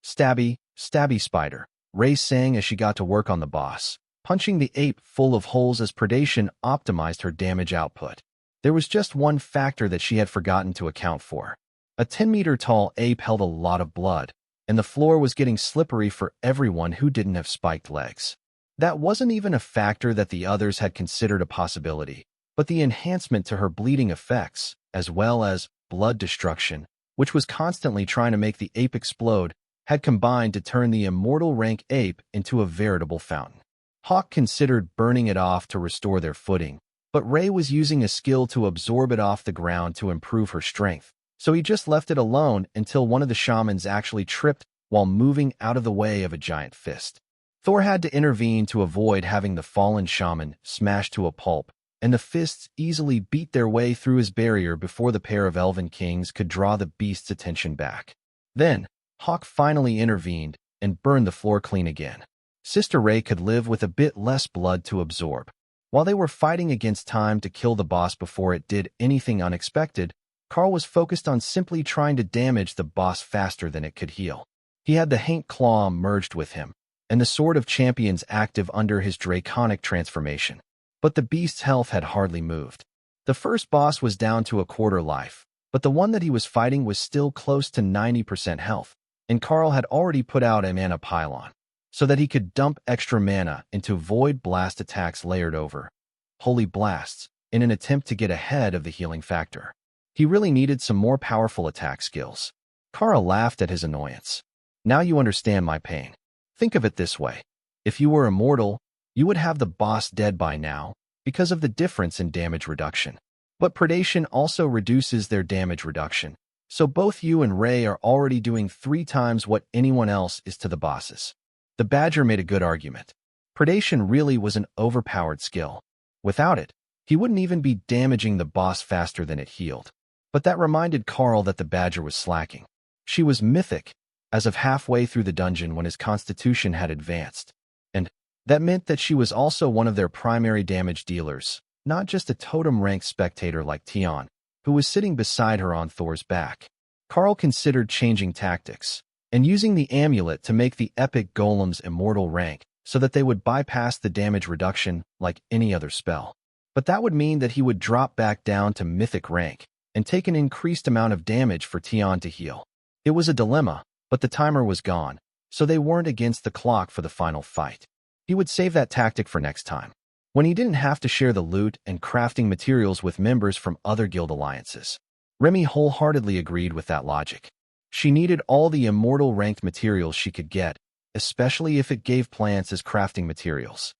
Stabby spider, Ray sang as she got to work on the boss, punching the ape full of holes as predation optimized her damage output. There was just one factor that she had forgotten to account for. A 10-meter-tall ape held a lot of blood, and the floor was getting slippery for everyone who didn't have spiked legs. That wasn't even a factor that the others had considered a possibility, but the enhancement to her bleeding effects, as well as blood destruction, which was constantly trying to make the ape explode, had combined to turn the immortal rank ape into a veritable fountain. Hawk considered burning it off to restore their footing, but Ray was using a skill to absorb it off the ground to improve her strength, so he just left it alone until one of the shamans actually tripped while moving out of the way of a giant fist. Thor had to intervene to avoid having the fallen shaman smashed to a pulp, and the fists easily beat their way through his barrier before the pair of elven kings could draw the beast's attention back. Then, Hawk finally intervened and burned the floor clean again. Sister Ray could live with a bit less blood to absorb. While they were fighting against time to kill the boss before it did anything unexpected, Karl was focused on simply trying to damage the boss faster than it could heal. He had the Haint Claw merged with him, and the Sword of Champions active under his draconic transformation. But the beast's health had hardly moved. The first boss was down to a quarter life, but the one that he was fighting was still close to 90% health, and Karl had already put out a mana pylon, so that he could dump extra mana into void blast attacks layered over holy blasts in an attempt to get ahead of the healing factor. He really needed some more powerful attack skills. Karl laughed at his annoyance. Now you understand my pain. Think of it this way. If you were immortal, you would have the boss dead by now because of the difference in damage reduction. But predation also reduces their damage reduction, so both you and Ray are already doing 3 times what anyone else is to the bosses. The Badger made a good argument. Predation really was an overpowered skill. Without it, he wouldn't even be damaging the boss faster than it healed. But that reminded Karl that the Badger was slacking. She was mythic, as of halfway through the dungeon when his constitution had advanced. And that meant that she was also one of their primary damage dealers, not just a totem-ranked spectator like Tion, who was sitting beside her on Thor's back. Karl considered changing tactics, and using the amulet to make the epic golems immortal rank so that they would bypass the damage reduction like any other spell. But that would mean that he would drop back down to mythic rank and take an increased amount of damage for Tion to heal. It was a dilemma, but the timer was gone, so they weren't against the clock for the final fight. He would save that tactic for next time, when he didn't have to share the loot and crafting materials with members from other guild alliances. Remy wholeheartedly agreed with that logic. She needed all the immortal ranked materials she could get, especially if it gave plants as crafting materials.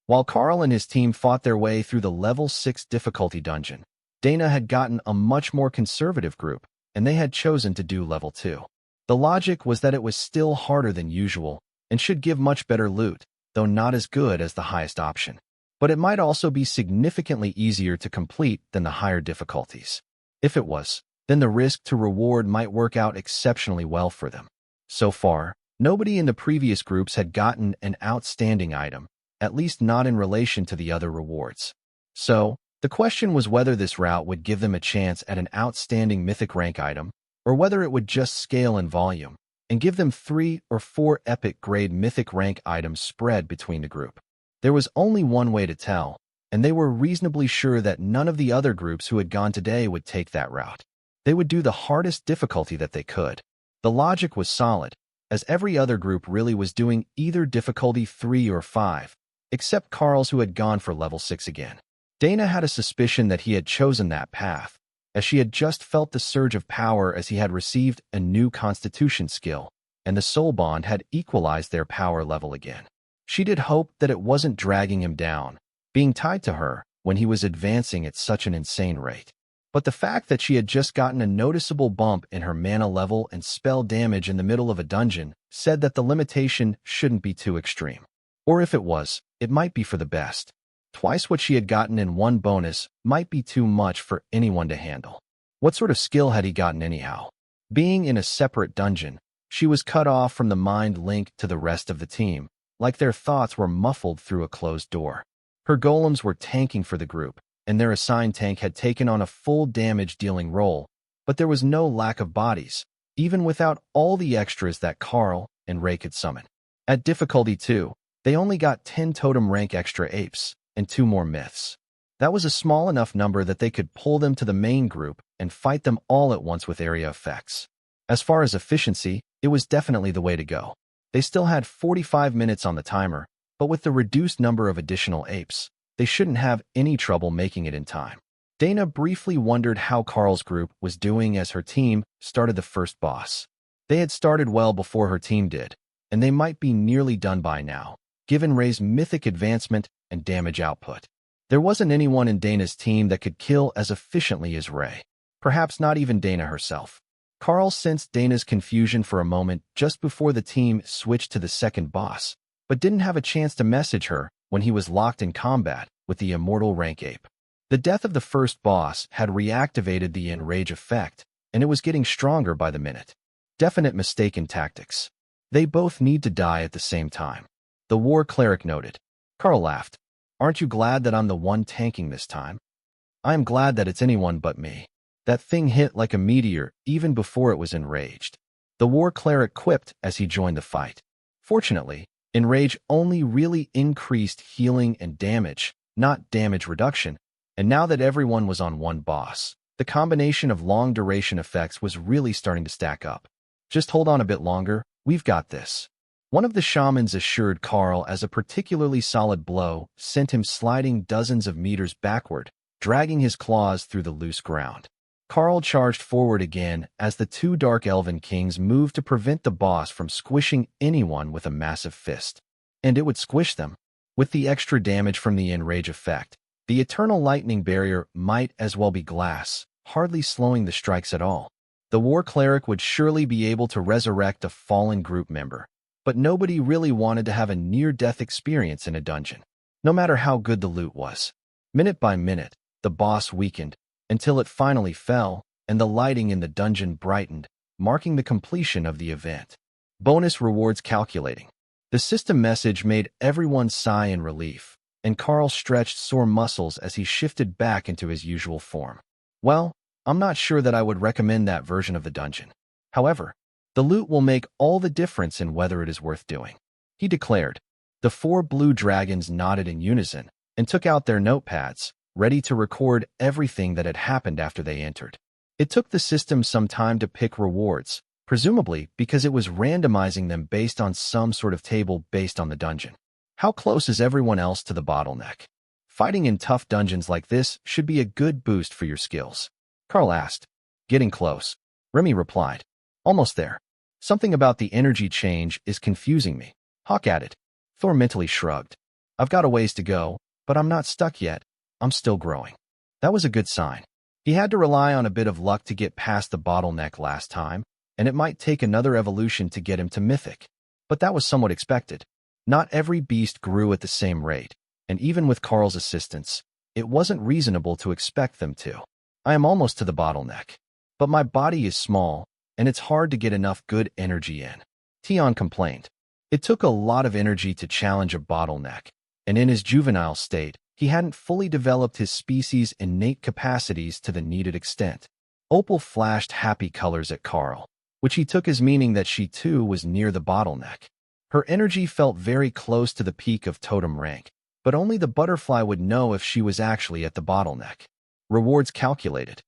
While Karl and his team fought their way through the level 6 difficulty dungeon, Dana had gotten a much more conservative group, and they had chosen to do level 2. The logic was that it was still harder than usual and should give much better loot, though not as good as the highest option. But it might also be significantly easier to complete than the higher difficulties. If it was, then the risk to reward might work out exceptionally well for them. So far, nobody in the previous groups had gotten an outstanding item, at least not in relation to the other rewards. So, the question was whether this route would give them a chance at an outstanding mythic rank item, or whether it would just scale in volume and give them 3 or 4 epic grade mythic rank items spread between the group. There was only one way to tell, and they were reasonably sure that none of the other groups who had gone today would take that route. They would do the hardest difficulty that they could. The logic was solid, as every other group really was doing either difficulty 3 or 5, except Karl's, who had gone for level 6 again. Dana had a suspicion that he had chosen that path, as she had just felt the surge of power as he had received a new constitution skill, and the soul bond had equalized their power level again. She did hope that it wasn't dragging him down, being tied to her when he was advancing at such an insane rate. But the fact that she had just gotten a noticeable bump in her mana level and spell damage in the middle of a dungeon said that the limitation shouldn't be too extreme. Or if it was, it might be for the best. Twice what she had gotten in one bonus might be too much for anyone to handle. What sort of skill had he gotten anyhow? Being in a separate dungeon, she was cut off from the mind link to the rest of the team, like their thoughts were muffled through a closed door. Her golems were tanking for the group, and their assigned tank had taken on a full damage-dealing role, but there was no lack of bodies, even without all the extras that Karl and Ray could summon. At difficulty 2, they only got 10 totem rank extra apes and 2 more myths. That was a small enough number that they could pull them to the main group and fight them all at once with area effects. As far as efficiency, it was definitely the way to go. They still had 45 minutes on the timer, but with the reduced number of additional apes, they shouldn't have any trouble making it in time. Dana briefly wondered how Karl's group was doing as her team started the first boss. They had started well before her team did, and they might be nearly done by now, given Ray's mythic advancement and damage output. There wasn't anyone in Dana's team that could kill as efficiently as Ray, perhaps not even Dana herself. Karl sensed Dana's confusion for a moment just before the team switched to the second boss, but didn't have a chance to message her when he was locked in combat with the immortal rank ape. The death of the first boss had reactivated the enrage effect, and it was getting stronger by the minute. Definite mistake in tactics. They both need to die at the same time. The war cleric noted. Karl laughed. Aren't you glad that I'm the one tanking this time? I am glad that it's anyone but me. That thing hit like a meteor even before it was enraged. The war cleric quipped as he joined the fight. Fortunately, enrage only really increased healing and damage, not damage reduction, and now that everyone was on one boss, the combination of long-duration effects was really starting to stack up. Just hold on a bit longer, we've got this. One of the shamans assured Karl as a particularly solid blow sent him sliding dozens of meters backward, dragging his claws through the loose ground. Karl charged forward again as the 2 Dark Elven Kings moved to prevent the boss from squishing anyone with a massive fist. And it would squish them. With the extra damage from the enrage effect, the eternal lightning barrier might as well be glass, hardly slowing the strikes at all. The war cleric would surely be able to resurrect a fallen group member, but nobody really wanted to have a near-death experience in a dungeon, no matter how good the loot was. Minute by minute, the boss weakened, until it finally fell, and the lighting in the dungeon brightened, marking the completion of the event. Bonus rewards calculating. The system message made everyone sigh in relief, and Karl stretched sore muscles as he shifted back into his usual form. Well, I'm not sure that I would recommend that version of the dungeon. However, the loot will make all the difference in whether it is worth doing, he declared. The 4 blue dragons nodded in unison and took out their notepads, ready to record everything that had happened after they entered. It took the system some time to pick rewards, presumably because it was randomizing them based on some sort of table based on the dungeon. How close is everyone else to the bottleneck? Fighting in tough dungeons like this should be a good boost for your skills, Karl asked. Getting close, Remy replied. Almost there. Something about the energy change is confusing me, Hawk added. Thor mentally shrugged. I've got a ways to go, but I'm not stuck yet. I'm still growing. That was a good sign. He had to rely on a bit of luck to get past the bottleneck last time, and it might take another evolution to get him to Mythic. But that was somewhat expected. Not every beast grew at the same rate, and even with Karl's assistance, it wasn't reasonable to expect them to. I am almost to the bottleneck. But my body is small, and it's hard to get enough good energy in. Tion complained. It took a lot of energy to challenge a bottleneck, and in his juvenile state, he hadn't fully developed his species' innate capacities to the needed extent. Opal flashed happy colors at Karl, which he took as meaning that she too was near the bottleneck. Her energy felt very close to the peak of totem rank, but only the butterfly would know if she was actually at the bottleneck. Rewards calculated.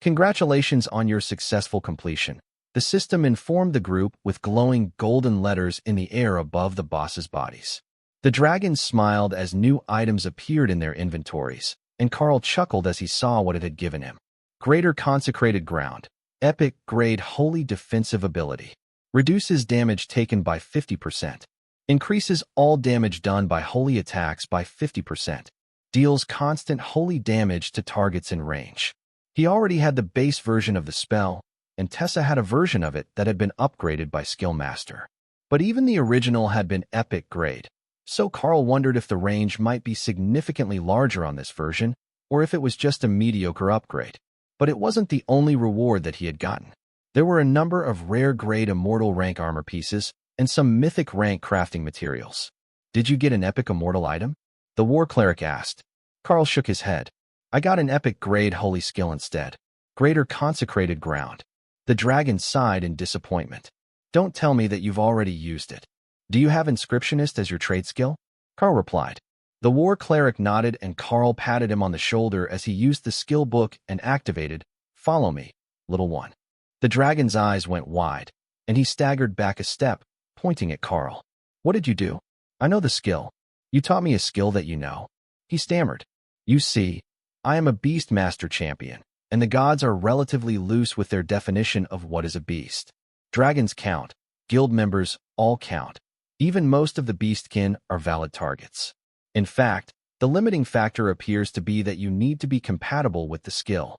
Congratulations on your successful completion. The system informed the group with glowing golden letters in the air above the boss's bodies. The dragons smiled as new items appeared in their inventories, and Karl chuckled as he saw what it had given him. Greater Consecrated Ground. Epic Grade Holy Defensive Ability. Reduces damage taken by 50%. Increases all damage done by holy attacks by 50%. Deals constant holy damage to targets in range. He already had the base version of the spell, and Tessa had a version of it that had been upgraded by Skill Master. But even the original had been epic grade, so Karl wondered if the range might be significantly larger on this version, or if it was just a mediocre upgrade. But it wasn't the only reward that he had gotten. There were a number of rare grade immortal rank armor pieces and some mythic rank crafting materials. Did you get an epic immortal item? The war cleric asked. Karl shook his head. I got an epic grade holy skill instead. Greater Consecrated Ground. The dragon sighed in disappointment. Don't tell me that you've already used it. Do you have Inscriptionist as your trade skill? Karl replied. The war cleric nodded and Karl patted him on the shoulder as he used the skill book and activated, Follow me, little one. The dragon's eyes went wide, and he staggered back a step, pointing at Karl. What did you do? I know the skill. You taught me a skill that you know. He stammered. You see, I am a beast master champion, and the gods are relatively loose with their definition of what is a beast. Dragons count. Guild members all count. Even most of the beastkin are valid targets. In fact, the limiting factor appears to be that you need to be compatible with the skill.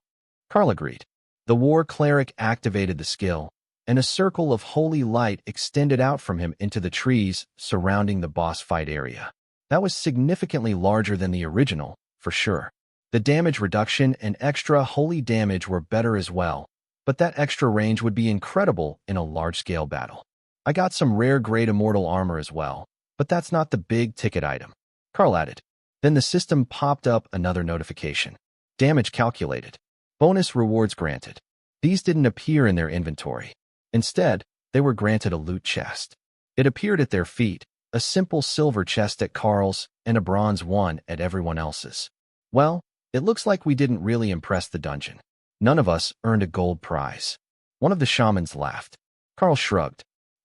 Karl agreed. The war cleric activated the skill, and a circle of holy light extended out from him into the trees surrounding the boss fight area. That was significantly larger than the original, for sure. The damage reduction and extra holy damage were better as well, but that extra range would be incredible in a large-scale battle. I got some rare grade immortal armor as well, but that's not the big ticket item. Karl added. Then the system popped up another notification. Damage calculated. Bonus rewards granted. These didn't appear in their inventory. Instead, they were granted a loot chest. It appeared at their feet, a simple silver chest at Karl's and a bronze one at everyone else's. Well, it looks like we didn't really impress the dungeon. None of us earned a gold prize. One of the shamans laughed. Karl shrugged.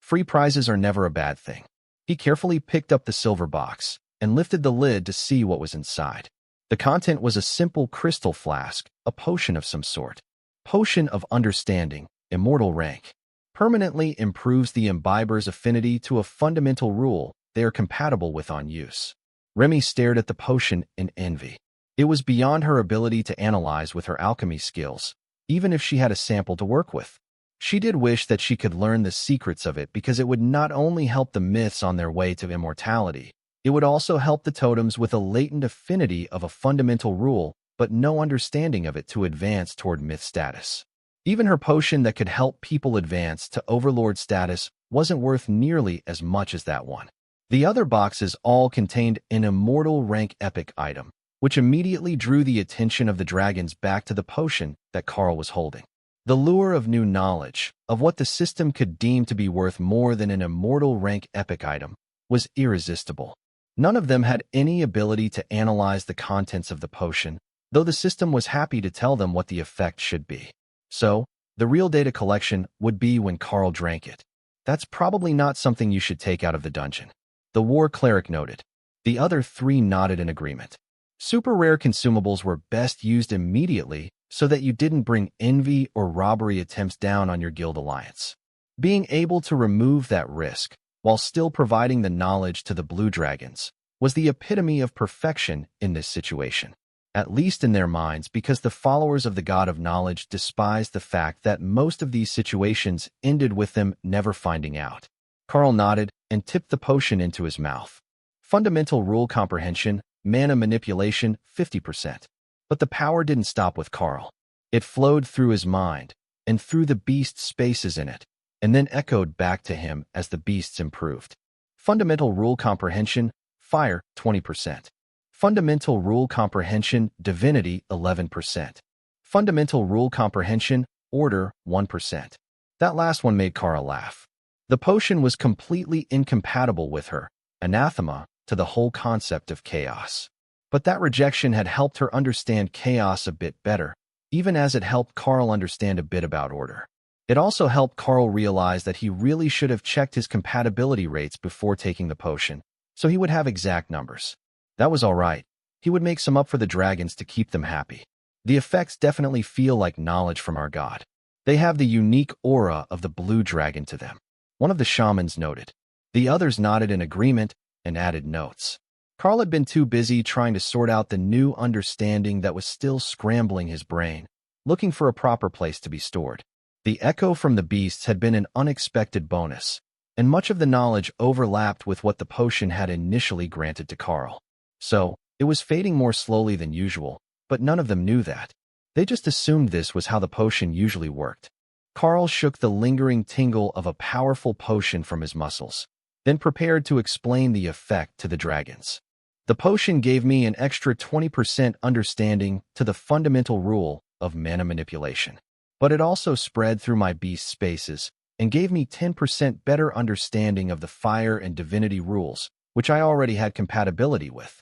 Free prizes are never a bad thing. He carefully picked up the silver box and lifted the lid to see what was inside. The content was a simple crystal flask, a potion of some sort. Potion of Understanding, immortal rank. Permanently improves the imbiber's affinity to a fundamental rule they are compatible with on use. Remy stared at the potion in envy. It was beyond her ability to analyze with her alchemy skills, even if she had a sample to work with. She did wish that she could learn the secrets of it because it would not only help the myths on their way to immortality, it would also help the totems with a latent affinity of a fundamental rule, but no understanding of it to advance toward myth status. Even her potion that could help people advance to overlord status wasn't worth nearly as much as that one. The other boxes all contained an immortal rank epic item, which immediately drew the attention of the dragons back to the potion that Karl was holding. The lure of new knowledge, of what the system could deem to be worth more than an immortal rank epic item, was irresistible. None of them had any ability to analyze the contents of the potion, though the system was happy to tell them what the effect should be. So, the real data collection would be when Karl drank it. That's probably not something you should take out of the dungeon. The war cleric noted. The other three nodded in agreement. Super rare consumables were best used immediately so that you didn't bring envy or robbery attempts down on your guild alliance. Being able to remove that risk, while still providing the knowledge to the blue dragons, was the epitome of perfection in this situation. At least in their minds, because the followers of the God of Knowledge despised the fact that most of these situations ended with them never finding out. Karl nodded and tipped the potion into his mouth. Fundamental rule comprehension, mana manipulation, 50%. But the power didn't stop with Karl. It flowed through his mind, and through the beast's spaces in it, and then echoed back to him as the beasts improved. Fundamental rule comprehension, fire, 20%. Fundamental rule comprehension, divinity, 11%. Fundamental rule comprehension, order, 1%. That last one made Karl laugh. The potion was completely incompatible with her, anathema to the whole concept of chaos. But that rejection had helped her understand chaos a bit better, even as it helped Karl understand a bit about order. It also helped Karl realize that he really should have checked his compatibility rates before taking the potion, so he would have exact numbers. That was all right. He would make some up for the dragons to keep them happy. The effects definitely feel like knowledge from our god. They have the unique aura of the blue dragon to them. One of the shamans noted. The others nodded in agreement and added notes. Karl had been too busy trying to sort out the new understanding that was still scrambling his brain, looking for a proper place to be stored. The echo from the beasts had been an unexpected bonus, and much of the knowledge overlapped with what the potion had initially granted to Karl. So, it was fading more slowly than usual, but none of them knew that. They just assumed this was how the potion usually worked. Karl shook the lingering tingle of a powerful potion from his muscles, then prepared to explain the effect to the dragons. The potion gave me an extra 20% understanding to the fundamental rule of mana manipulation, but it also spread through my beast spaces and gave me 10% better understanding of the fire and divinity rules, which I already had compatibility with.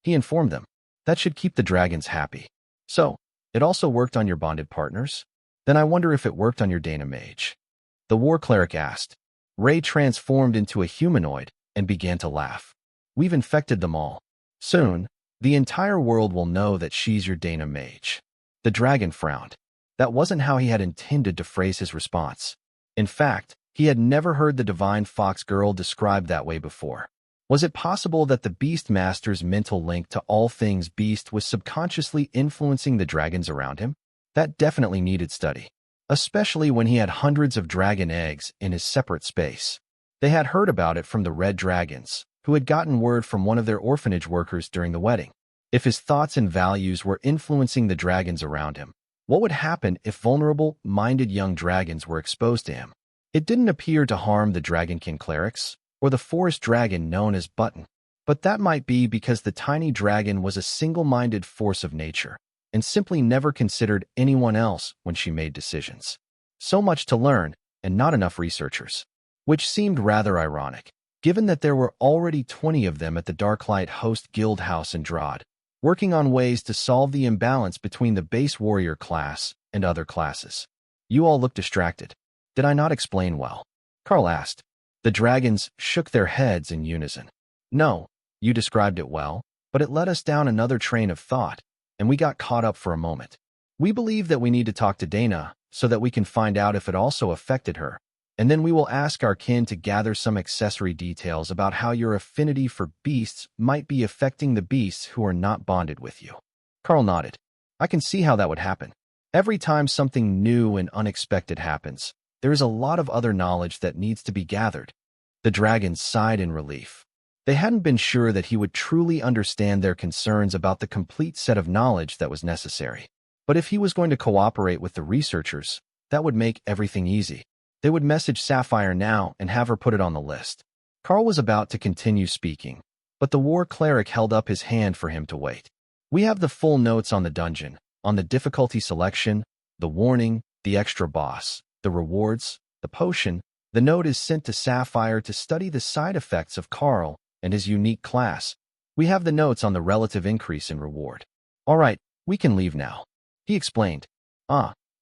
He informed them. That should keep the dragons happy. So, it also worked on your bonded partners? Then I wonder if it worked on your Dana mage. The war cleric asked. Ray transformed into a humanoid and began to laugh. We've infected them all. Soon, the entire world will know that she's your Dana mage. The dragon frowned. That wasn't how he had intended to phrase his response. In fact, he had never heard the divine fox girl described that way before. Was it possible that the Beast Master's mental link to all things beast was subconsciously influencing the dragons around him? That definitely needed study, especially when he had hundreds of dragon eggs in his separate space. They had heard about it from the red dragons, who had gotten word from one of their orphanage workers during the wedding. If his thoughts and values were influencing the dragons around him, what would happen if vulnerable-minded young dragons were exposed to him? It didn't appear to harm the Dragonkin clerics, or the forest dragon known as Button, but that might be because the tiny dragon was a single-minded force of nature, and simply never considered anyone else when she made decisions. So much to learn, and not enough researchers. Which seemed rather ironic, given that there were already 20 of them at the Darklight Host Guild House in Drod, working on ways to solve the imbalance between the base warrior class and other classes. You all look distracted. Did I not explain well? Karl asked. The dragons shook their heads in unison. No, you described it well, but it led us down another train of thought, and we got caught up for a moment. We believe that we need to talk to Dana so that we can find out if it also affected her, and then we will ask our kin to gather some accessory details about how your affinity for beasts might be affecting the beasts who are not bonded with you. Karl nodded. I can see how that would happen. Every time something new and unexpected happens, there is a lot of other knowledge that needs to be gathered. The dragons sighed in relief. They hadn't been sure that he would truly understand their concerns about the complete set of knowledge that was necessary. But if he was going to cooperate with the researchers, that would make everything easy. They would message Sapphire now and have her put it on the list. Karl was about to continue speaking, but the war cleric held up his hand for him to wait. We have the full notes on the dungeon, on the difficulty selection, the warning, the extra boss, the rewards, the potion. The note is sent to Sapphire to study the side effects of Karl and his unique class. We have the notes on the relative increase in reward. All right, we can leave now. He explained.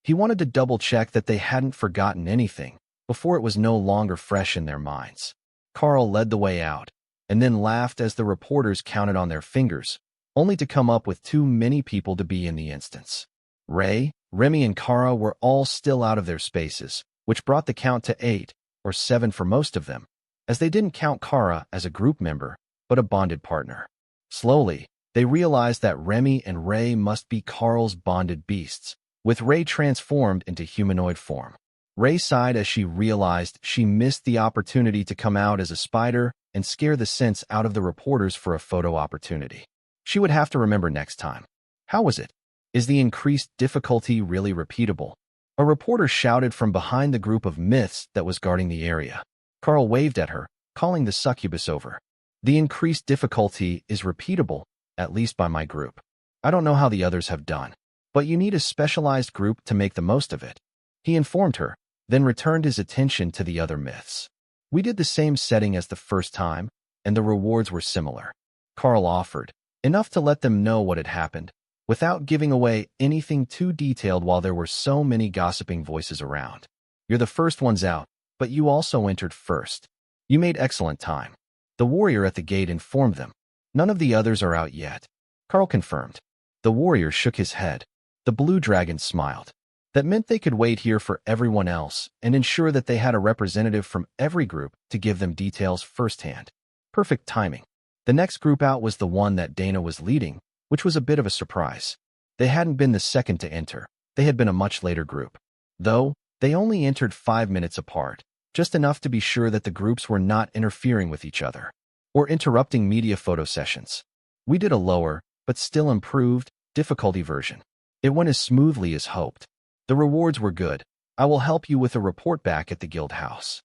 He wanted to double-check that they hadn't forgotten anything before it was no longer fresh in their minds. Karl led the way out, and then laughed as the reporters counted on their fingers, only to come up with too many people to be in the instance. Ray, Remy, and Kara were all still out of their spaces, which brought the count to 8, or 7 for most of them, as they didn't count Kara as a group member, but a bonded partner. Slowly, they realized that Remy and Ray must be Karl's bonded beasts, with Ray transformed into humanoid form. Ray sighed as she realized she missed the opportunity to come out as a spider and scare the sense out of the reporters for a photo opportunity. She would have to remember next time. How was it? Is the increased difficulty really repeatable? A reporter shouted from behind the group of myths that was guarding the area. Karl waved at her, calling the succubus over. The increased difficulty is repeatable, at least by my group. I don't know how the others have done, but you need a specialized group to make the most of it. He informed her, then returned his attention to the other myths. We did the same setting as the first time, and the rewards were similar. Karl offered, enough to let them know what had happened, without giving away anything too detailed while there were so many gossiping voices around. You're the first ones out, but you also entered first. You made excellent time. The warrior at the gate informed them. None of the others are out yet. Karl confirmed. The warrior shook his head. The blue dragon smiled. That meant they could wait here for everyone else and ensure that they had a representative from every group to give them details firsthand. Perfect timing. The next group out was the one that Dana was leading, which was a bit of a surprise. They hadn't been the second to enter. They had been a much later group. Though, they only entered 5 minutes apart, just enough to be sure that the groups were not interfering with each other or interrupting media photo sessions. We did a lower, but still improved, difficulty version. It went as smoothly as hoped. The rewards were good. I will help you with a report back at the guild house.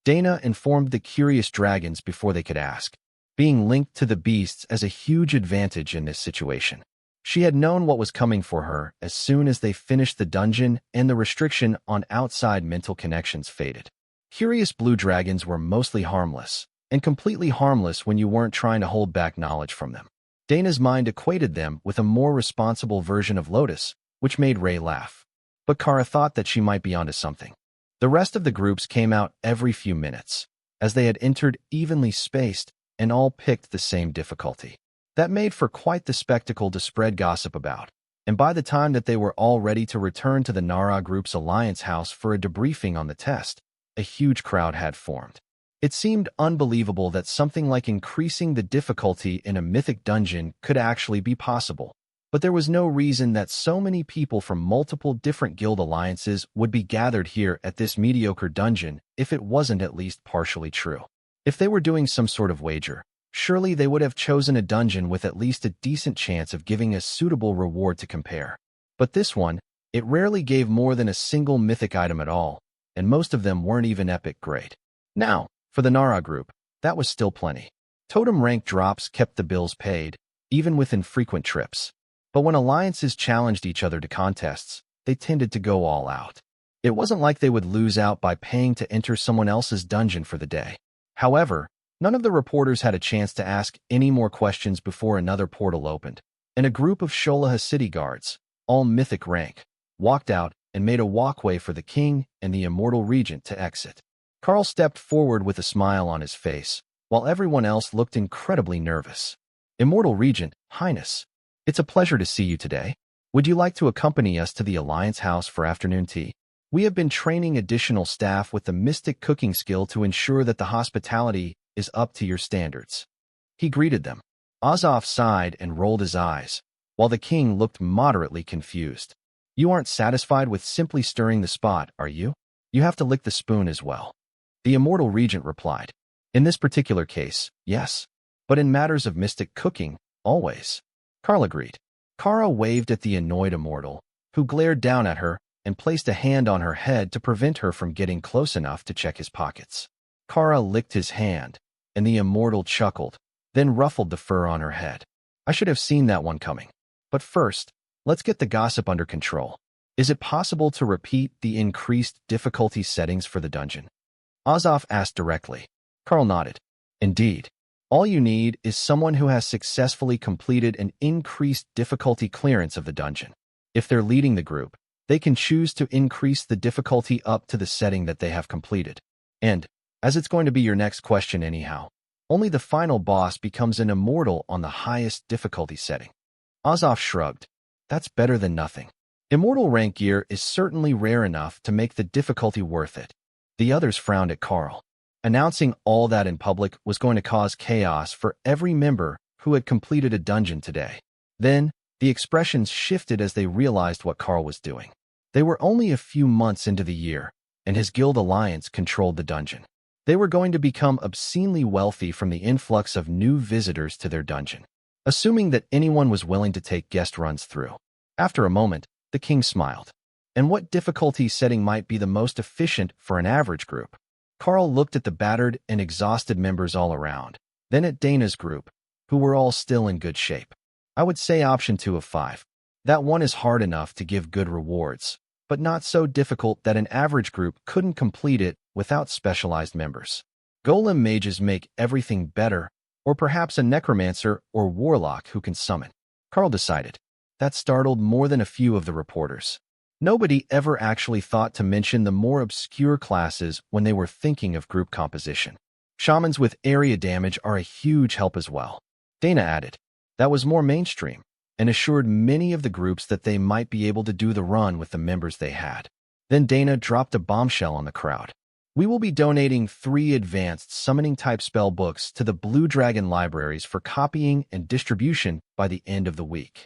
Dana informed the curious dragons before they could ask, being linked to the beasts as a huge advantage in this situation. She had known what was coming for her as soon as they finished the dungeon and the restriction on outside mental connections faded. Curious blue dragons were mostly harmless, and completely harmless when you weren't trying to hold back knowledge from them. Dana's mind equated them with a more responsible version of Lotus, which made Ray laugh. But Kara thought that she might be onto something. The rest of the groups came out every few minutes, as they had entered evenly spaced and all picked the same difficulty. That made for quite the spectacle to spread gossip about, and by the time that they were all ready to return to the Nara Group's Alliance house for a debriefing on the test, a huge crowd had formed. It seemed unbelievable that something like increasing the difficulty in a mythic dungeon could actually be possible, but there was no reason that so many people from multiple different guild alliances would be gathered here at this mediocre dungeon if it wasn't at least partially true. If they were doing some sort of wager, surely they would have chosen a dungeon with at least a decent chance of giving a suitable reward to compare. But this one, it rarely gave more than a single mythic item at all, and most of them weren't even epic great. Now, for the Nara group, that was still plenty. Totem rank drops kept the bills paid, even with infrequent trips. But when alliances challenged each other to contests, they tended to go all out. It wasn't like they would lose out by paying to enter someone else's dungeon for the day. However, none of the reporters had a chance to ask any more questions before another portal opened, and a group of Sholaha city guards, all mythic rank, walked out and made a walkway for the king and the immortal regent to exit. Karl stepped forward with a smile on his face, while everyone else looked incredibly nervous. Immortal Regent, Highness, it's a pleasure to see you today. Would you like to accompany us to the Alliance House for afternoon tea? We have been training additional staff with the mystic cooking skill to ensure that the hospitality is up to your standards. He greeted them. Azov sighed and rolled his eyes, while the king looked moderately confused. You aren't satisfied with simply stirring the spot, are you? You have to lick the spoon as well. The immortal regent replied. In this particular case, yes. But in matters of mystic cooking, always. Karl agreed. Kara waved at the annoyed immortal, who glared down at her and placed a hand on her head to prevent her from getting close enough to check his pockets. Kara licked his hand, and the immortal chuckled, then ruffled the fur on her head. I should have seen that one coming. But first, let's get the gossip under control. Is it possible to repeat the increased difficulty settings for the dungeon? Azov asked directly. Karl nodded. Indeed. All you need is someone who has successfully completed an increased difficulty clearance of the dungeon. If they're leading the group, they can choose to increase the difficulty up to the setting that they have completed. And, as it's going to be your next question anyhow, only the final boss becomes an immortal on the highest difficulty setting. Azov shrugged. That's better than nothing. Immortal rank gear is certainly rare enough to make the difficulty worth it. The others frowned at Karl. Announcing all that in public was going to cause chaos for every member who had completed a dungeon today. Then, the expressions shifted as they realized what Karl was doing. They were only a few months into the year, and his guild alliance controlled the dungeon. They were going to become obscenely wealthy from the influx of new visitors to their dungeon, assuming that anyone was willing to take guest runs through. After a moment, the king smiled. And what difficulty setting might be the most efficient for an average group? Karl looked at the battered and exhausted members all around, then at Dana's group, who were all still in good shape. I would say option 2 of 5. That one is hard enough to give good rewards, but not so difficult that an average group couldn't complete it without specialized members. Golem mages make everything better, or perhaps a necromancer or warlock who can summon. Karl decided. That startled more than a few of the reporters. Nobody ever actually thought to mention the more obscure classes when they were thinking of group composition. Shamans with area damage are a huge help as well. Dana added. That was more mainstream, and assured many of the groups that they might be able to do the run with the members they had. Then Dana dropped a bombshell on the crowd. We will be donating 3 advanced summoning-type spell books to the Blue Dragon libraries for copying and distribution by the end of the week.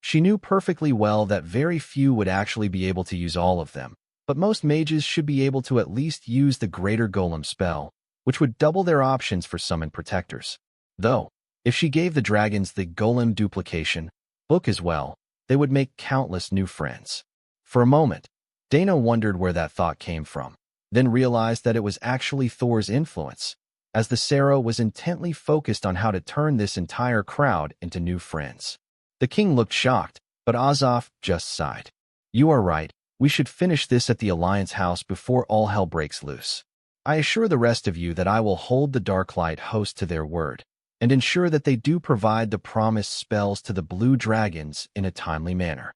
She knew perfectly well that very few would actually be able to use all of them, but most mages should be able to at least use the Greater Golem spell, which would double their options for summon protectors. Though, if she gave the dragons the Golem duplication book as well, they would make countless new friends. For a moment, Dana wondered where that thought came from, then realized that it was actually Thor's influence, as the Sarah was intently focused on how to turn this entire crowd into new friends. The king looked shocked, but Azoth just sighed. You are right, we should finish this at the Alliance House before all hell breaks loose. I assure the rest of you that I will hold the Darklight host to their word, and ensure that they do provide the promised spells to the Blue Dragons in a timely manner.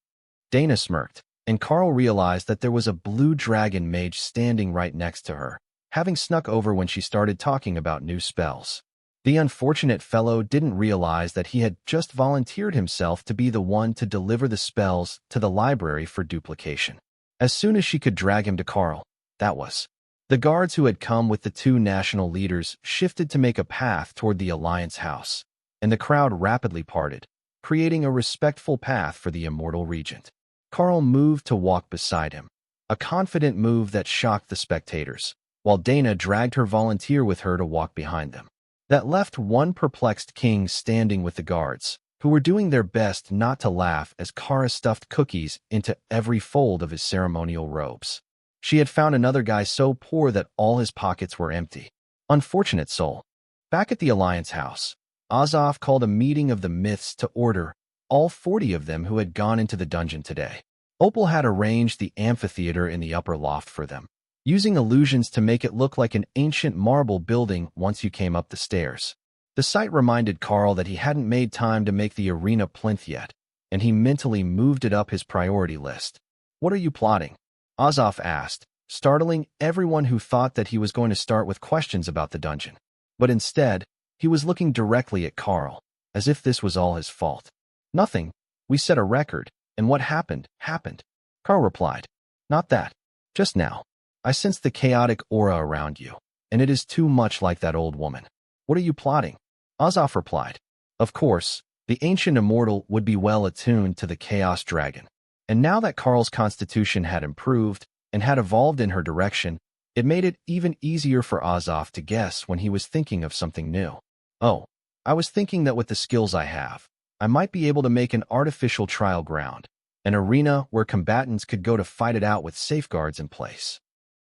Dana smirked, and Karl realized that there was a Blue Dragon mage standing right next to her, having snuck over when she started talking about new spells. The unfortunate fellow didn't realize that he had just volunteered himself to be the one to deliver the spells to the library for duplication. As soon as she could drag him to Karl, that was. The guards who had come with the 2 national leaders shifted to make a path toward the Alliance House, and the crowd rapidly parted, creating a respectful path for the immortal regent. Karl moved to walk beside him, a confident move that shocked the spectators, while Dana dragged her volunteer with her to walk behind them. That left one perplexed king standing with the guards, who were doing their best not to laugh as Kara stuffed cookies into every fold of his ceremonial robes. She had found another guy so poor that all his pockets were empty. Unfortunate soul. Back at the Alliance House, Azoth called a meeting of the myths to order, all 40 of them who had gone into the dungeon today. Opal had arranged the amphitheater in the upper loft for them, using illusions to make it look like an ancient marble building once you came up the stairs. The sight reminded Karl that he hadn't made time to make the arena plinth yet, and he mentally moved it up his priority list. What are you plotting? Azoth asked, startling everyone who thought that he was going to start with questions about the dungeon. But instead, he was looking directly at Karl, as if this was all his fault. Nothing. We set a record, and what happened, happened. Karl replied. Not that. Just now, I sense the chaotic aura around you, and it is too much like that old woman. What are you plotting? Azoth replied. Of course, the ancient immortal would be well attuned to the Chaos Dragon, and now that Karl's constitution had improved and had evolved in her direction, it made it even easier for Azoth to guess when he was thinking of something new. Oh, I was thinking that with the skills I have, I might be able to make an artificial trial ground, an arena where combatants could go to fight it out with safeguards in place.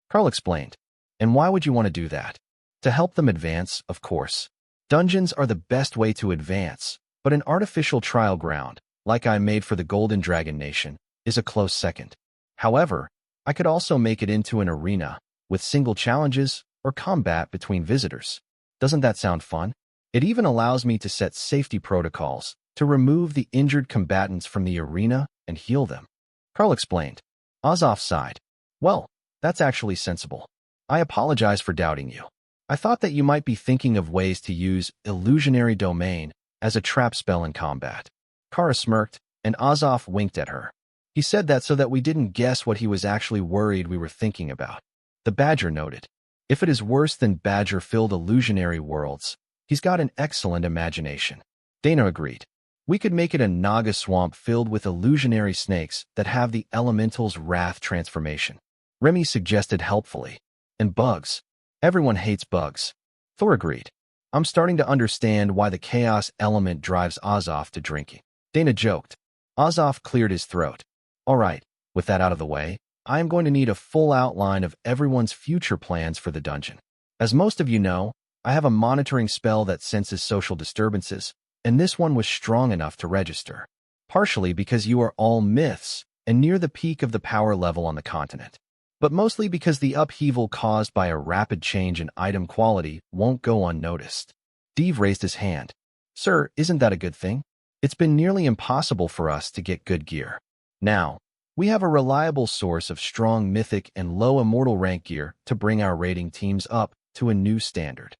Karl explained. And why would you want to do that? To help them advance, of course. Dungeons are the best way to advance, but an artificial trial ground, like I made for the Golden Dragon Nation, is a close second. However, I could also make it into an arena, with single challenges or combat between visitors. Doesn't that sound fun? It even allows me to set safety protocols to remove the injured combatants from the arena and heal them. Karl explained. Azoth sighed. Well, that's actually sensible. I apologize for doubting you. I thought that you might be thinking of ways to use Illusionary Domain as a trap spell in combat. Kara smirked, and Azoth winked at her. He said that so that we didn't guess what he was actually worried we were thinking about. The Badger noted. If it is worse than Badger-filled illusionary worlds, he's got an excellent imagination. Dana agreed. We could make it a Naga swamp filled with illusionary snakes that have the Elemental's Wrath transformation. Remy suggested helpfully. And bugs. Everyone hates bugs. Thor agreed. I'm starting to understand why the chaos element drives Azoth to drinking. Dana joked. Azoth cleared his throat. All right, with that out of the way, I am going to need a full outline of everyone's future plans for the dungeon. As most of you know, I have a monitoring spell that senses social disturbances, and this one was strong enough to register. Partially because you are all myths and near the peak of the power level on the continent, but mostly because the upheaval caused by a rapid change in item quality won't go unnoticed. Steve raised his hand. Sir, isn't that a good thing? It's been nearly impossible for us to get good gear. Now, we have a reliable source of strong mythic and low immortal rank gear to bring our raiding teams up to a new standard.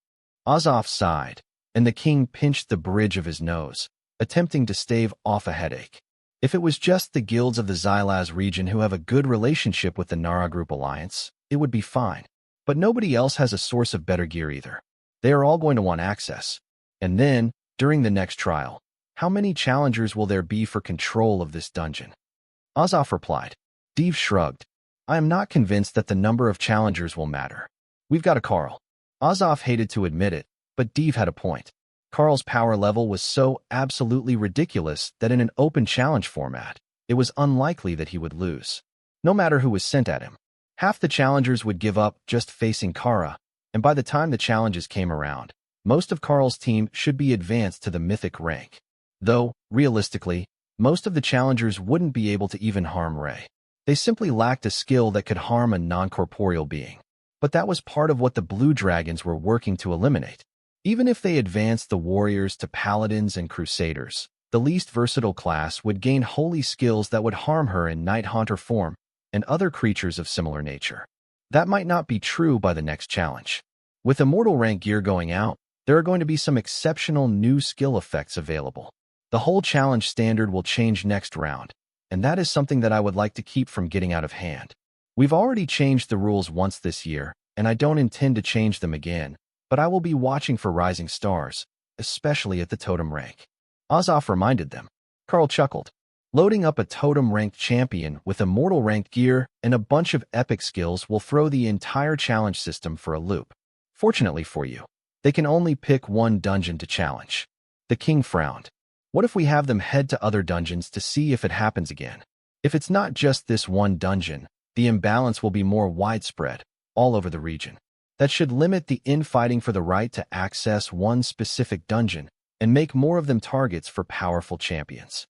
Azov sighed, and the king pinched the bridge of his nose, attempting to stave off a headache. If it was just the guilds of the Xylaz region who have a good relationship with the Nara Group Alliance, it would be fine. But nobody else has a source of better gear either. They are all going to want access. And then, during the next trial, how many challengers will there be for control of this dungeon? Azov replied. Dev shrugged. I am not convinced that the number of challengers will matter. We've got a Karl. Azov hated to admit it, but Dev had a point. Karl's power level was so absolutely ridiculous that in an open challenge format, it was unlikely that he would lose. No matter who was sent at him. Half the challengers would give up just facing Kara, and by the time the challenges came around, most of Karl's team should be advanced to the mythic rank. Though, realistically, most of the challengers wouldn't be able to even harm Ray. They simply lacked a skill that could harm a non-corporeal being. But that was part of what the Blue Dragons were working to eliminate. Even if they advanced the warriors to paladins and crusaders, the least versatile class would gain holy skills that would harm her in Night Haunter form and other creatures of similar nature. That might not be true by the next challenge. With immortal rank gear going out, there are going to be some exceptional new skill effects available. The whole challenge standard will change next round, and that is something that I would like to keep from getting out of hand. We've already changed the rules once this year, and I don't intend to change them again, but I will be watching for rising stars, especially at the totem rank. Azov reminded them. Karl chuckled. Loading up a totem-ranked champion with immortal ranked gear and a bunch of epic skills will throw the entire challenge system for a loop. Fortunately for you, they can only pick one dungeon to challenge. The king frowned. What if we have them head to other dungeons to see if it happens again? If it's not just this one dungeon, the imbalance will be more widespread, all over the region. That should limit the infighting for the right to access one specific dungeon and make more of them targets for powerful champions.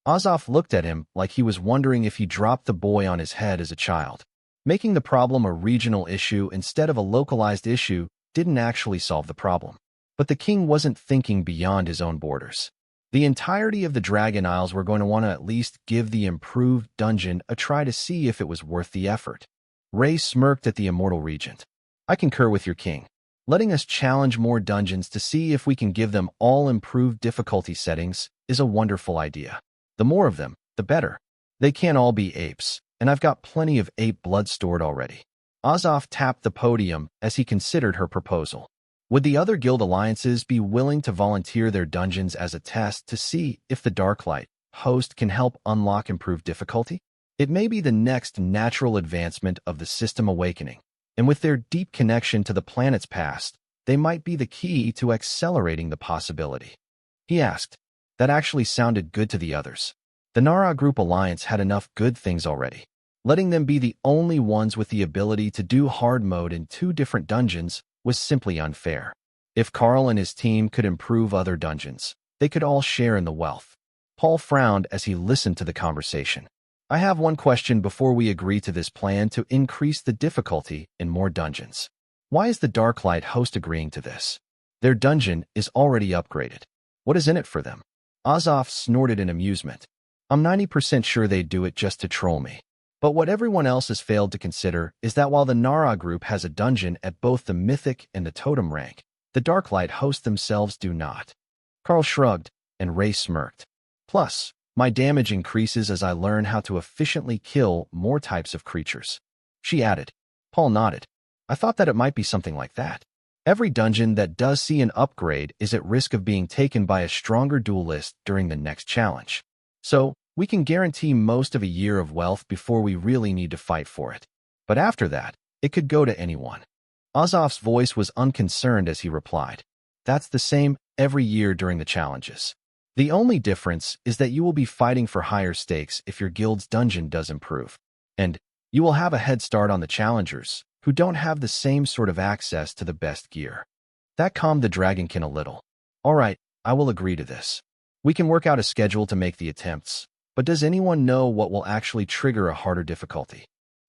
Azov looked at him like he was wondering if he dropped the boy on his head as a child. Making the problem a regional issue instead of a localized issue didn't actually solve the problem. But the king wasn't thinking beyond his own borders. The entirety of the Dragon Isles were going to want to at least give the improved dungeon a try to see if it was worth the effort. Ray smirked at the immortal regent. I concur with your king. Letting us challenge more dungeons to see if we can give them all improved difficulty settings is a wonderful idea. The more of them, the better. They can't all be apes, and I've got plenty of ape blood stored already. Azov tapped the podium as he considered her proposal. Would the other guild alliances be willing to volunteer their dungeons as a test to see if the Darklight host can help unlock improved difficulty? It may be the next natural advancement of the system awakening, and with their deep connection to the planet's past, they might be the key to accelerating the possibility. He asked. That actually sounded good to the others. The Nara Group Alliance had enough good things already. Letting them be the only ones with the ability to do hard mode in 2 different dungeons was simply unfair. If Karl and his team could improve other dungeons, they could all share in the wealth. Paul frowned as he listened to the conversation. I have one question before we agree to this plan to increase the difficulty in more dungeons. Why is the Darklight host agreeing to this? Their dungeon is already upgraded. What is in it for them? Azov snorted in amusement. I'm 90% sure they'd do it just to troll me. But what everyone else has failed to consider is that while the Nara group has a dungeon at both the mythic and the totem rank, the Darklight hosts themselves do not. Karl shrugged, and Ray smirked. Plus, my damage increases as I learn how to efficiently kill more types of creatures. She added. Paul nodded. I thought that it might be something like that. Every dungeon that does see an upgrade is at risk of being taken by a stronger duelist during the next challenge. So, we can guarantee most of a year of wealth before we really need to fight for it. But after that, it could go to anyone. Azov's voice was unconcerned as he replied. That's the same every year during the challenges. The only difference is that you will be fighting for higher stakes if your guild's dungeon does improve. And you will have a head start on the challengers, who don't have the same sort of access to the best gear. That calmed the Dragonkin a little. All right, I will agree to this. We can work out a schedule to make the attempts, but does anyone know what will actually trigger a harder difficulty?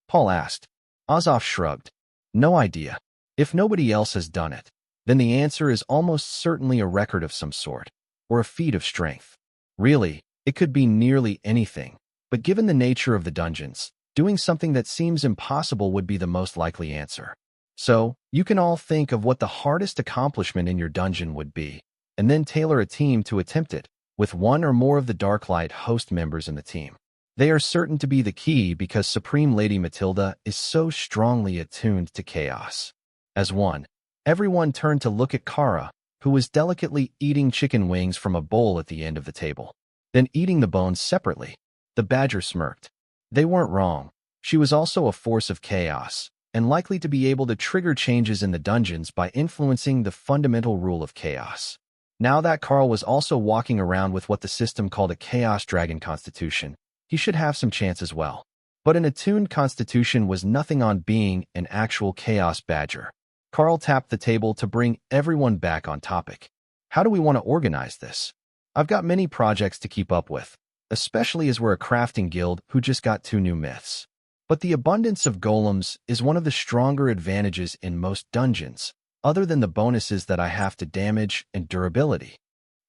Paul asked. Azov shrugged. No idea. If nobody else has done it, then the answer is almost certainly a record of some sort, or a feat of strength. Really, it could be nearly anything, but given the nature of the dungeons, doing something that seems impossible would be the most likely answer. So, you can all think of what the hardest accomplishment in your dungeon would be, and then tailor a team to attempt it, with one or more of the Darklight host members in the team. They are certain to be the key because Supreme Lady Matilda is so strongly attuned to chaos. As one, everyone turned to look at Kara, who was delicately eating chicken wings from a bowl at the end of the table, then eating the bones separately. The badger smirked. They weren't wrong. She was also a force of chaos, and likely to be able to trigger changes in the dungeons by influencing the fundamental rule of chaos. Now that Karl was also walking around with what the system called a Chaos Dragon Constitution, he should have some chance as well. But an attuned constitution was nothing on being an actual Chaos Badger. Karl tapped the table to bring everyone back on topic. How do we want to organize this? I've got many projects to keep up with, especially as we're a crafting guild who just got 2 new myths. But the abundance of golems is one of the stronger advantages in most dungeons, other than the bonuses that I have to damage and durability.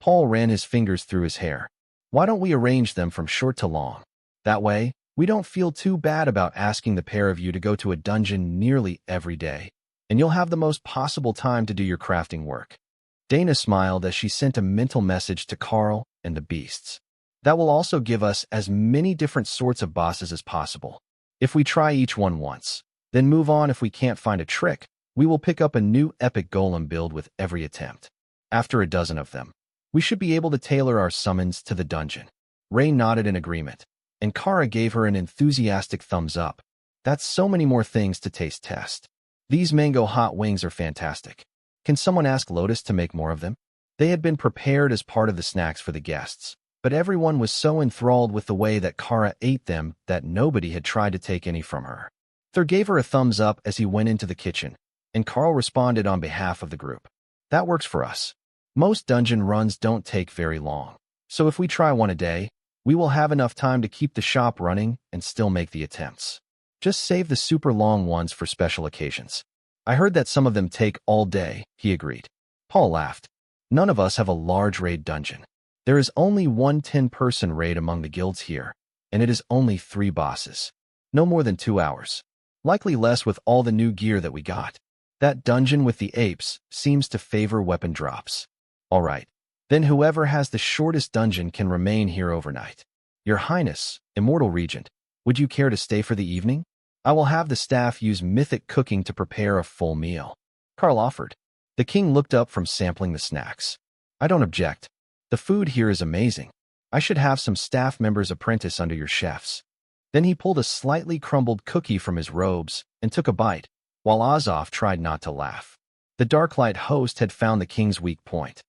Paul ran his fingers through his hair. Why don't we arrange them from short to long? That way, we don't feel too bad about asking the pair of you to go to a dungeon nearly every day, and you'll have the most possible time to do your crafting work. Dana smiled as she sent a mental message to Karl and the beasts. That will also give us as many different sorts of bosses as possible. If we try each one once, then move on if we can't find a trick, we will pick up a new epic golem build with every attempt. After a dozen of them, we should be able to tailor our summons to the dungeon. Ray nodded in agreement, and Kara gave her an enthusiastic thumbs up. That's so many more things to taste test. These mango hot wings are fantastic. Can someone ask Lotus to make more of them? They had been prepared as part of the snacks for the guests, but everyone was so enthralled with the way that Kara ate them that nobody had tried to take any from her. Thur gave her a thumbs up as he went into the kitchen, and Karl responded on behalf of the group. That works for us. Most dungeon runs don't take very long, so if we try one a day, we will have enough time to keep the shop running and still make the attempts. Just save the super long ones for special occasions. I heard that some of them take all day, he agreed. Paul laughed. None of us have a large raid dungeon. There is only one 10-person raid among the guilds here, and it is only 3 bosses. No more than 2 hours. Likely less with all the new gear that we got. That dungeon with the apes seems to favor weapon drops. All right. Then whoever has the shortest dungeon can remain here overnight. Your Highness, Immortal Regent, would you care to stay for the evening? I will have the staff use mythic cooking to prepare a full meal. Karl offered. The king looked up from sampling the snacks. I don't object. The food here is amazing. I should have some staff members apprentice under your chefs. Then he pulled a slightly crumbled cookie from his robes and took a bite, while Azov tried not to laugh. The Darklight host had found the king's weak point.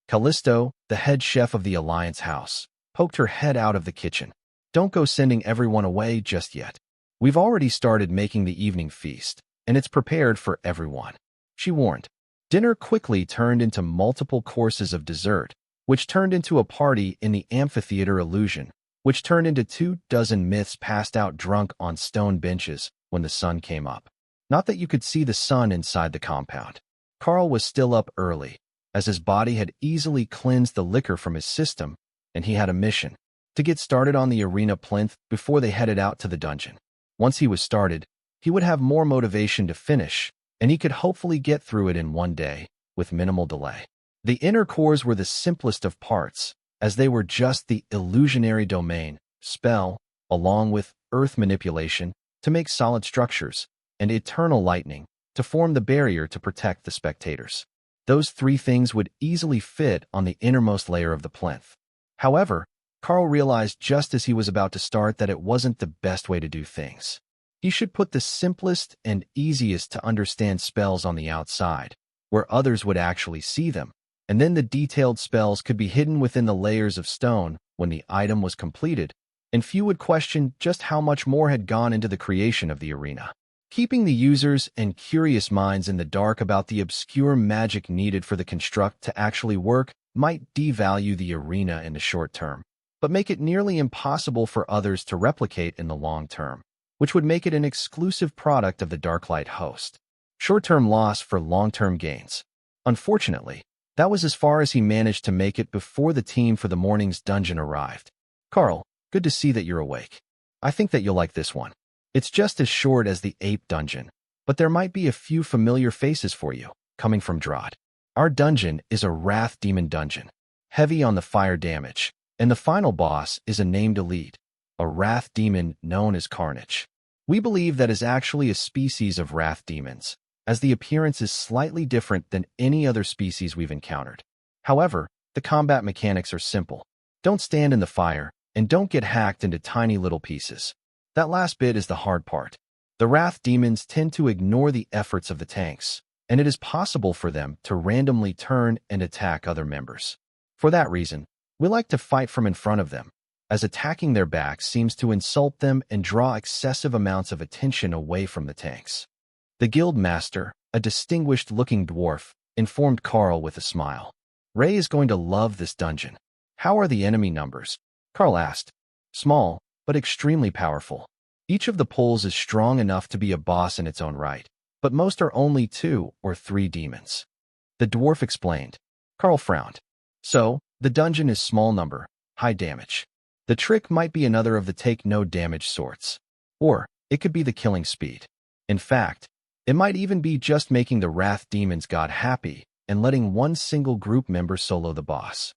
Callisto, the head chef of the Alliance house, poked her head out of the kitchen. Don't go sending everyone away just yet. We've already started making the evening feast, and it's prepared for everyone, she warned. Dinner quickly turned into multiple courses of dessert, which turned into a party in the amphitheater illusion, which turned into 24 myths passed out drunk on stone benches when the sun came up. Not that you could see the sun inside the compound. Karl was still up early, as his body had easily cleansed the liquor from his system, and he had a mission, to get started on the arena plinth before they headed out to the dungeon. Once he was started, he would have more motivation to finish, and he could hopefully get through it in one day, with minimal delay. The inner cores were the simplest of parts, as they were just the illusionary domain, spell, along with earth manipulation, to make solid structures, and eternal lightning, to form the barrier to protect the spectators. Those 3 things would easily fit on the innermost layer of the plinth. However, Karl realized just as he was about to start that it wasn't the best way to do things. He should put the simplest and easiest to understand spells on the outside, where others would actually see them, and then the detailed spells could be hidden within the layers of stone when the item was completed, and few would question just how much more had gone into the creation of the arena. Keeping the users and curious minds in the dark about the obscure magic needed for the construct to actually work might devalue the arena in the short term, but make it nearly impossible for others to replicate in the long term, which would make it an exclusive product of the Darklight host. Short-term loss for long-term gains. Unfortunately, that was as far as he managed to make it before the team for the morning's dungeon arrived. Karl, good to see that you're awake. I think that you'll like this one. It's just as short as the ape dungeon, but there might be a few familiar faces for you, coming from Drod. Our dungeon is a Wrath Demon dungeon, heavy on the fire damage, and the final boss is a named elite, a Wrath Demon known as Carnage. We believe that is actually a species of Wrath Demons, as the appearance is slightly different than any other species we've encountered. However, the combat mechanics are simple. Don't stand in the fire, and don't get hacked into tiny little pieces. That last bit is the hard part. The Wrath Demons tend to ignore the efforts of the tanks, and it is possible for them to randomly turn and attack other members. For that reason, we like to fight from in front of them, as attacking their backs seems to insult them and draw excessive amounts of attention away from the tanks. The guild master, a distinguished-looking dwarf, informed Karl with a smile. Ray is going to love this dungeon. How are the enemy numbers? Karl asked. Small, but extremely powerful. Each of the poles is strong enough to be a boss in its own right, but most are only 2 or 3 demons. The dwarf explained. Karl frowned. So, the dungeon is small number, high damage. The trick might be another of the take no damage sorts. Or, it could be the killing speed. In fact, it might even be just making the Wrath Demons god happy and letting one single group member solo the boss.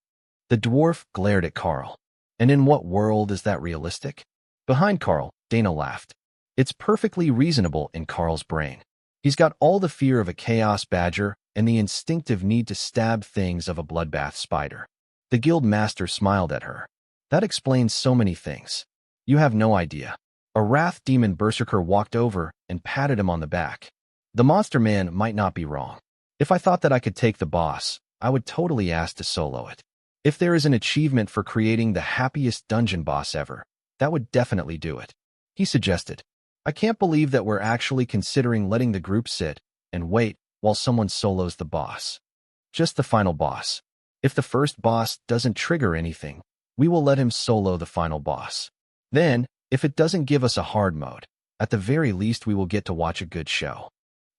The dwarf glared at Karl. And in what world is that realistic? Behind Karl, Dana laughed. It's perfectly reasonable in Karl's brain. He's got all the fear of a chaos badger and the instinctive need to stab things of a bloodbath spider. The guild master smiled at her. That explains so many things. You have no idea. A Wrath Demon berserker walked over and patted him on the back. The monster man might not be wrong. If I thought that I could take the boss, I would totally ask to solo it. If there is an achievement for creating the happiest dungeon boss ever, that would definitely do it. He suggested. I can't believe that we're actually considering letting the group sit and wait while someone solos the boss. Just the final boss. If the first boss doesn't trigger anything, we will let him solo the final boss. Then, if it doesn't give us a hard mode, at the very least we will get to watch a good show.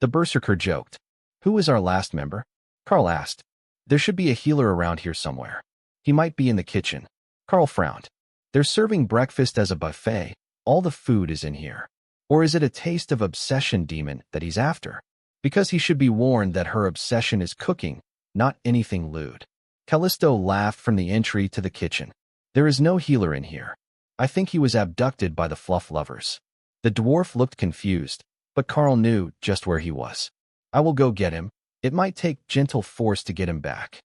The berserker joked. Who is our last member? Karl asked. There should be a healer around here somewhere. He might be in the kitchen. Karl frowned. They're serving breakfast as a buffet. All the food is in here. Or is it a taste of obsession demon that he's after? Because he should be warned that her obsession is cooking, not anything lewd. Callisto laughed from the entry to the kitchen. There is no healer in here. I think he was abducted by the fluff lovers. The dwarf looked confused, but Karl knew just where he was. I will go get him. It might take gentle force to get him back.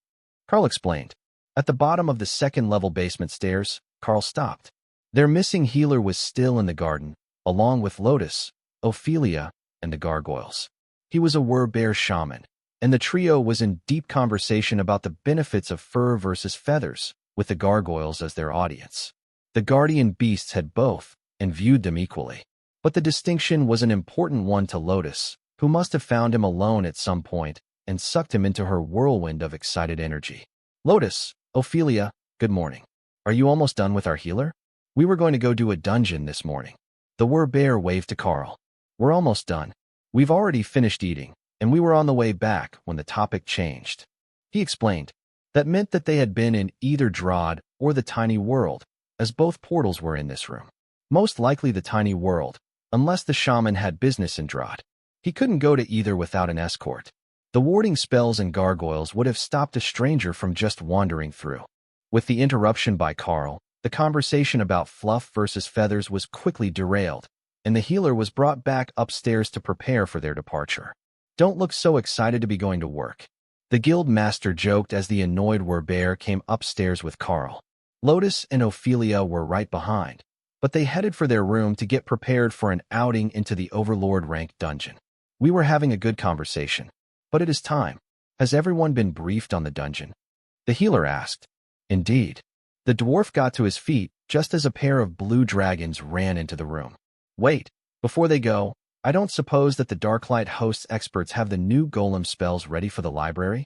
Karl explained. At the bottom of the second-level basement stairs, Karl stopped. Their missing healer was still in the garden, along with Lotus, Ophelia, and the gargoyles. He was a were-bear shaman, and the trio was in deep conversation about the benefits of fur versus feathers, with the gargoyles as their audience. The guardian beasts had both, and viewed them equally. But the distinction was an important one to Lotus, who must have found him alone at some point and sucked him into her whirlwind of excited energy. Lotus, Ophelia, good morning. Are you almost done with our healer? We were going to go do a dungeon this morning. The were-bear waved to Karl. We're almost done. We've already finished eating, and we were on the way back when the topic changed. He explained. That meant that they had been in either Drod or the tiny world, as both portals were in this room. Most likely the tiny world, unless the shaman had business in Drod. He couldn't go to either without an escort. The warding spells and gargoyles would have stopped a stranger from just wandering through. With the interruption by Karl, the conversation about fluff versus feathers was quickly derailed, and the healer was brought back upstairs to prepare for their departure. Don't look so excited to be going to work. The guild master joked as the annoyed were-bear came upstairs with Karl. Lotus and Ophelia were right behind, but they headed for their room to get prepared for an outing into the Overlord-ranked dungeon. We were having a good conversation, but it is time. Has everyone been briefed on the dungeon? The healer asked. Indeed. The dwarf got to his feet just as a pair of blue dragons ran into the room. Wait, before they go, I don't suppose that the Darklight host's experts have the new golem spells ready for the library?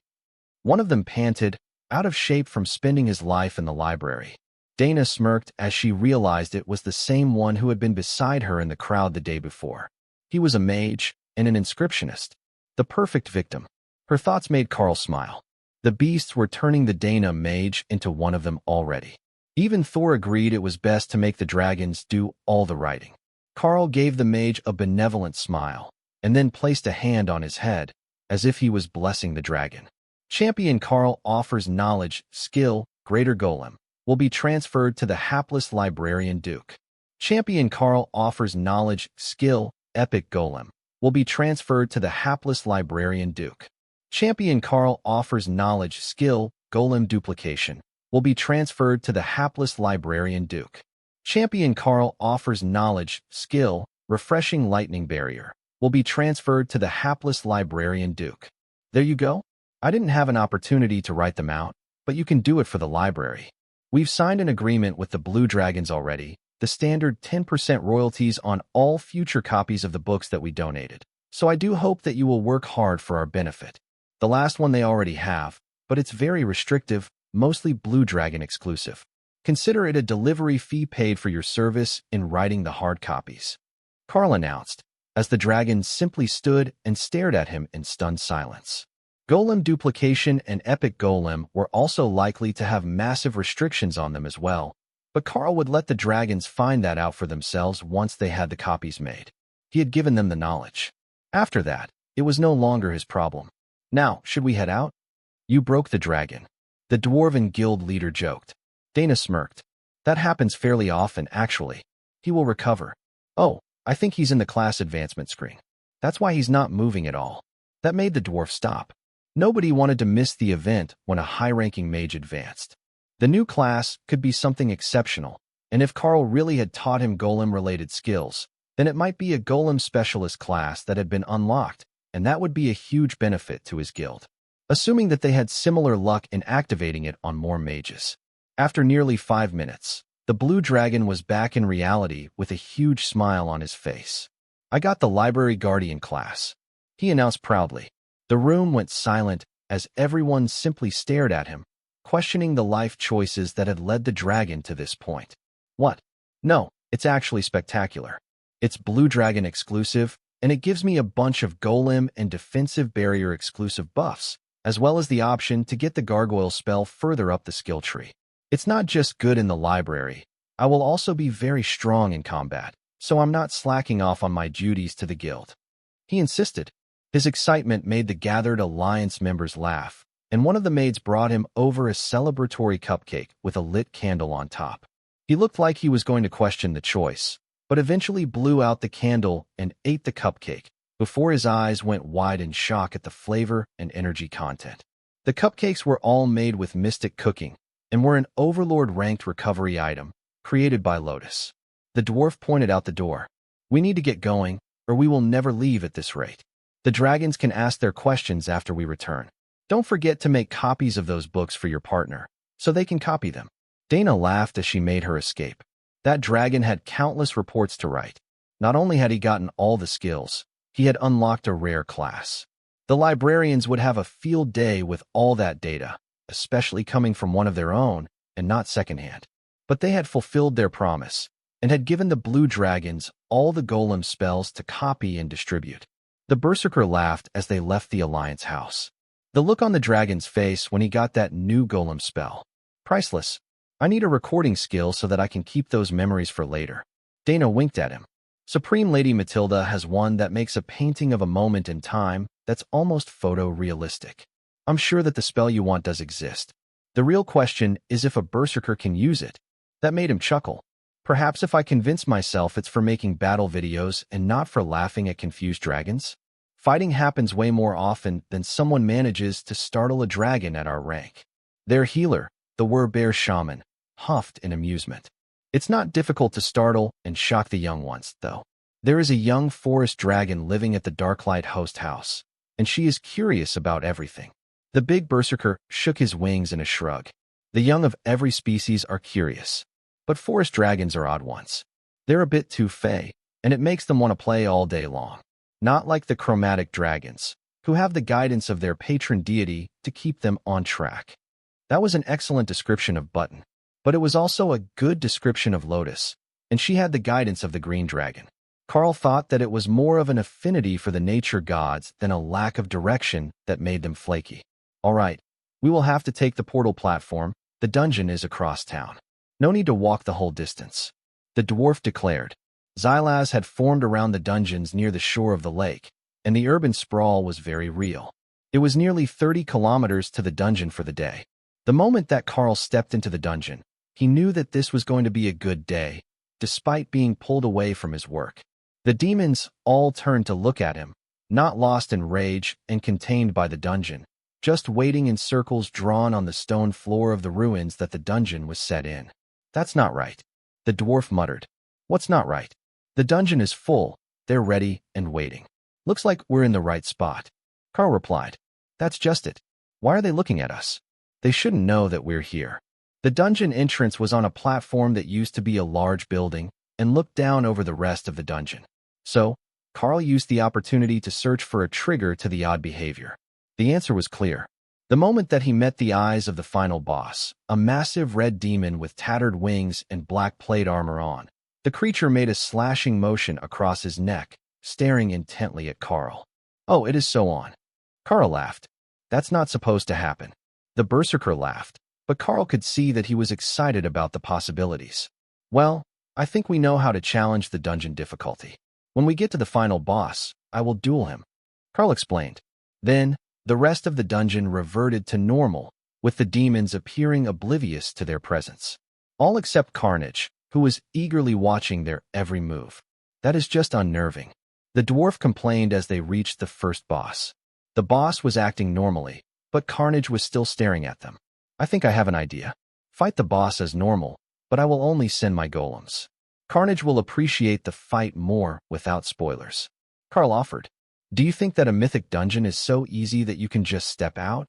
One of them panted, out of shape from spending his life in the library. Dana smirked as she realized it was the same one who had been beside her in the crowd the day before. He was a mage and an inscriptionist. The perfect victim. Her thoughts made Karl smile. The beasts were turning the Dana mage into one of them already. Even Thor agreed it was best to make the dragons do all the writing. Karl gave the mage a benevolent smile. and then placed a hand on his head, as if he was blessing the dragon. Champion Karl offers knowledge, skill, greater golem, will be transferred to the hapless librarian Duke. Champion Karl offers knowledge, skill, epic golem, will be transferred to the hapless librarian Duke. Champion Karl offers knowledge, skill, golem duplication, will be transferred to the hapless librarian Duke. Champion Karl offers knowledge, skill, refreshing lightning barrier, will be transferred to the hapless librarian Duke. There you go. I didn't have an opportunity to write them out, but you can do it for the library. We've signed an agreement with the Blue Dragons already, the standard 10% royalties on all future copies of the books that we donated. So I do hope that you will work hard for our benefit. The last one they already have, but it's very restrictive, mostly Blue Dragon exclusive. Consider it a delivery fee paid for your service in writing the hard copies. Karl announced, as the dragon simply stood and stared at him in stunned silence. Golem duplication and epic golem were also likely to have massive restrictions on them as well, but Karl would let the dragons find that out for themselves once they had the copies made. He had given them the knowledge. After that, it was no longer his problem. Now, should we head out? You broke the dragon. The Dwarven Guild leader joked. Dana smirked. That happens fairly often, actually. He will recover. Oh, I think he's in the class advancement screen. That's why he's not moving at all. That made the dwarf stop. Nobody wanted to miss the event when a high-ranking mage advanced. The new class could be something exceptional, and if Karl really had taught him golem-related skills, then it might be a golem specialist class that had been unlocked, and that would be a huge benefit to his guild. Assuming that they had similar luck in activating it on more mages. After nearly 5 minutes, the blue dragon was back in reality with a huge smile on his face. I got the library guardian class, he announced proudly. The room went silent as everyone simply stared at him, questioning the life choices that had led the dragon to this point. What? No, it's actually spectacular. It's Blue Dragon exclusive, and it gives me a bunch of golem and defensive barrier exclusive buffs, as well as the option to get the gargoyle spell further up the skill tree. It's not just good in the library. I will also be very strong in combat, so I'm not slacking off on my duties to the guild. He insisted. His excitement made the gathered alliance members laugh, and one of the maids brought him over a celebratory cupcake with a lit candle on top. He looked like he was going to question the choice, but eventually blew out the candle and ate the cupcake before his eyes went wide in shock at the flavor and energy content. The cupcakes were all made with mystic cooking and were an overlord-ranked recovery item created by Lotus. The dwarf pointed out the door. We need to get going, or we will never leave at this rate. The dragons can ask their questions after we return. Don't forget to make copies of those books for your partner, so they can copy them. Dana laughed as she made her escape. That dragon had countless reports to write. Not only had he gotten all the skills, he had unlocked a rare class. The librarians would have a field day with all that data, especially coming from one of their own and not secondhand. But they had fulfilled their promise and had given the blue dragons all the golem spells to copy and distribute. The berserker laughed as they left the alliance house. The look on the dragon's face when he got that new golem spell. Priceless. I need a recording skill so that I can keep those memories for later. Dana winked at him. Supreme Lady Matilda has one that makes a painting of a moment in time that's almost photorealistic. I'm sure that the spell you want does exist. The real question is if a berserker can use it. That made him chuckle. Perhaps if I convince myself it's for making battle videos and not for laughing at confused dragons? Fighting happens way more often than someone manages to startle a dragon at our rank. Their healer, the Werbear shaman, huffed in amusement. It's not difficult to startle and shock the young ones, though. There is a young forest dragon living at the Darklight host house, and she is curious about everything. The big berserker shook his wings in a shrug. The young of every species are curious, but forest dragons are odd ones. They're a bit too fey, and it makes them want to play all day long. Not like the chromatic dragons, who have the guidance of their patron deity to keep them on track. That was an excellent description of Button, but it was also a good description of Lotus, and she had the guidance of the green dragon. Karl thought that it was more of an affinity for the nature gods than a lack of direction that made them flaky. All right, we will have to take the portal platform. The dungeon is across town. No need to walk the whole distance. The dwarf declared. Xylaz had formed around the dungeons near the shore of the lake, and the urban sprawl was very real. It was nearly 30 kilometers to the dungeon for the day. The moment that Karl stepped into the dungeon, he knew that this was going to be a good day, despite being pulled away from his work. The demons all turned to look at him, not lost in rage and contained by the dungeon, just waiting in circles drawn on the stone floor of the ruins that the dungeon was set in. That's not right. The dwarf muttered. What's not right? The dungeon is full. They're ready and waiting. Looks like we're in the right spot. Karl replied. That's just it. Why are they looking at us? They shouldn't know that we're here. The dungeon entrance was on a platform that used to be a large building and looked down over the rest of the dungeon. So, Karl used the opportunity to search for a trigger to the odd behavior. The answer was clear. The moment that he met the eyes of the final boss, a massive red demon with tattered wings and black plate armor on, the creature made a slashing motion across his neck, staring intently at Karl. Oh, it is so on. Karl laughed. That's not supposed to happen. The berserker laughed, but Karl could see that he was excited about the possibilities. Well, I think we know how to challenge the dungeon difficulty. When we get to the final boss, I will duel him. Karl explained. Then, the rest of the dungeon reverted to normal, with the demons appearing oblivious to their presence. All except Carnage, who was eagerly watching their every move. That is just unnerving. The dwarf complained as they reached the first boss. The boss was acting normally, but Carnage was still staring at them. I think I have an idea. Fight the boss as normal, but I will only send my golems. Carnage will appreciate the fight more without spoilers. Karl offered. Do you think that a mythic dungeon is so easy that you can just step out?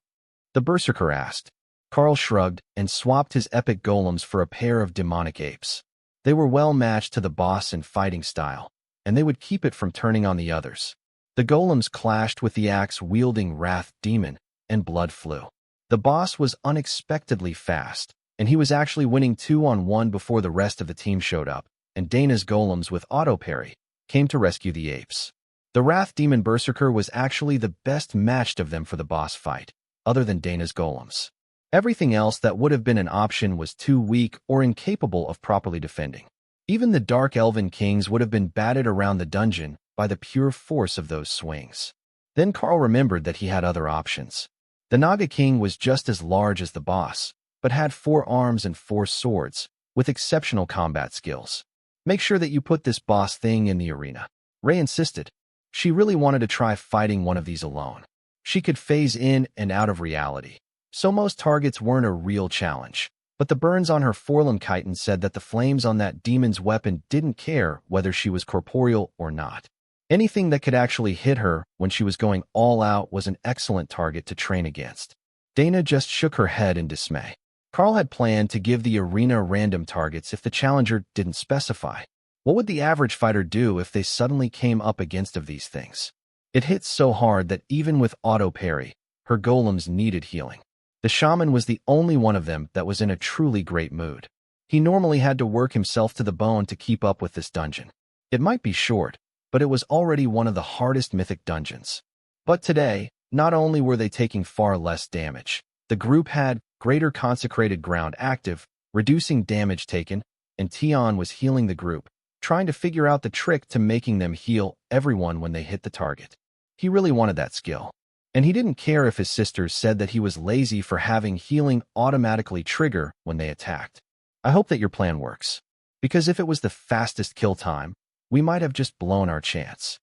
The berserker asked. Karl shrugged and swapped his epic golems for a pair of demonic apes. They were well matched to the boss in fighting style, and they would keep it from turning on the others. The golems clashed with the axe-wielding wrath demon, and blood flew. The boss was unexpectedly fast, and he was actually winning 2-on-1 before the rest of the team showed up, and Dana's golems with auto-parry came to rescue the apes. The wrath demon berserker was actually the best matched of them for the boss fight, other than Dana's golems. Everything else that would have been an option was too weak or incapable of properly defending. Even the Dark Elven Kings would have been batted around the dungeon by the pure force of those swings. Then Karl remembered that he had other options. The Naga King was just as large as the boss, but had 4 arms and 4 swords, with exceptional combat skills. Make sure that you put this boss thing in the arena. Ray insisted. She really wanted to try fighting one of these alone. She could phase in and out of reality, so most targets weren't a real challenge. But the burns on her forelimb chitin said that the flames on that demon's weapon didn't care whether she was corporeal or not. Anything that could actually hit her when she was going all out was an excellent target to train against. Dana just shook her head in dismay. Karl had planned to give the arena random targets if the challenger didn't specify. What would the average fighter do if they suddenly came up against of these things? It hit so hard that even with auto parry, her golems needed healing. The shaman was the only one of them that was in a truly great mood. He normally had to work himself to the bone to keep up with this dungeon. It might be short, but it was already one of the hardest mythic dungeons. But today, not only were they taking far less damage, the group had greater consecrated ground active, reducing damage taken, and Tion was healing the group, trying to figure out the trick to making them heal everyone when they hit the target. He really wanted that skill. And he didn't care if his sisters said that he was lazy for having healing automatically trigger when they attacked. I hope that your plan works, because if it was the fastest kill time, we might have just blown our chance.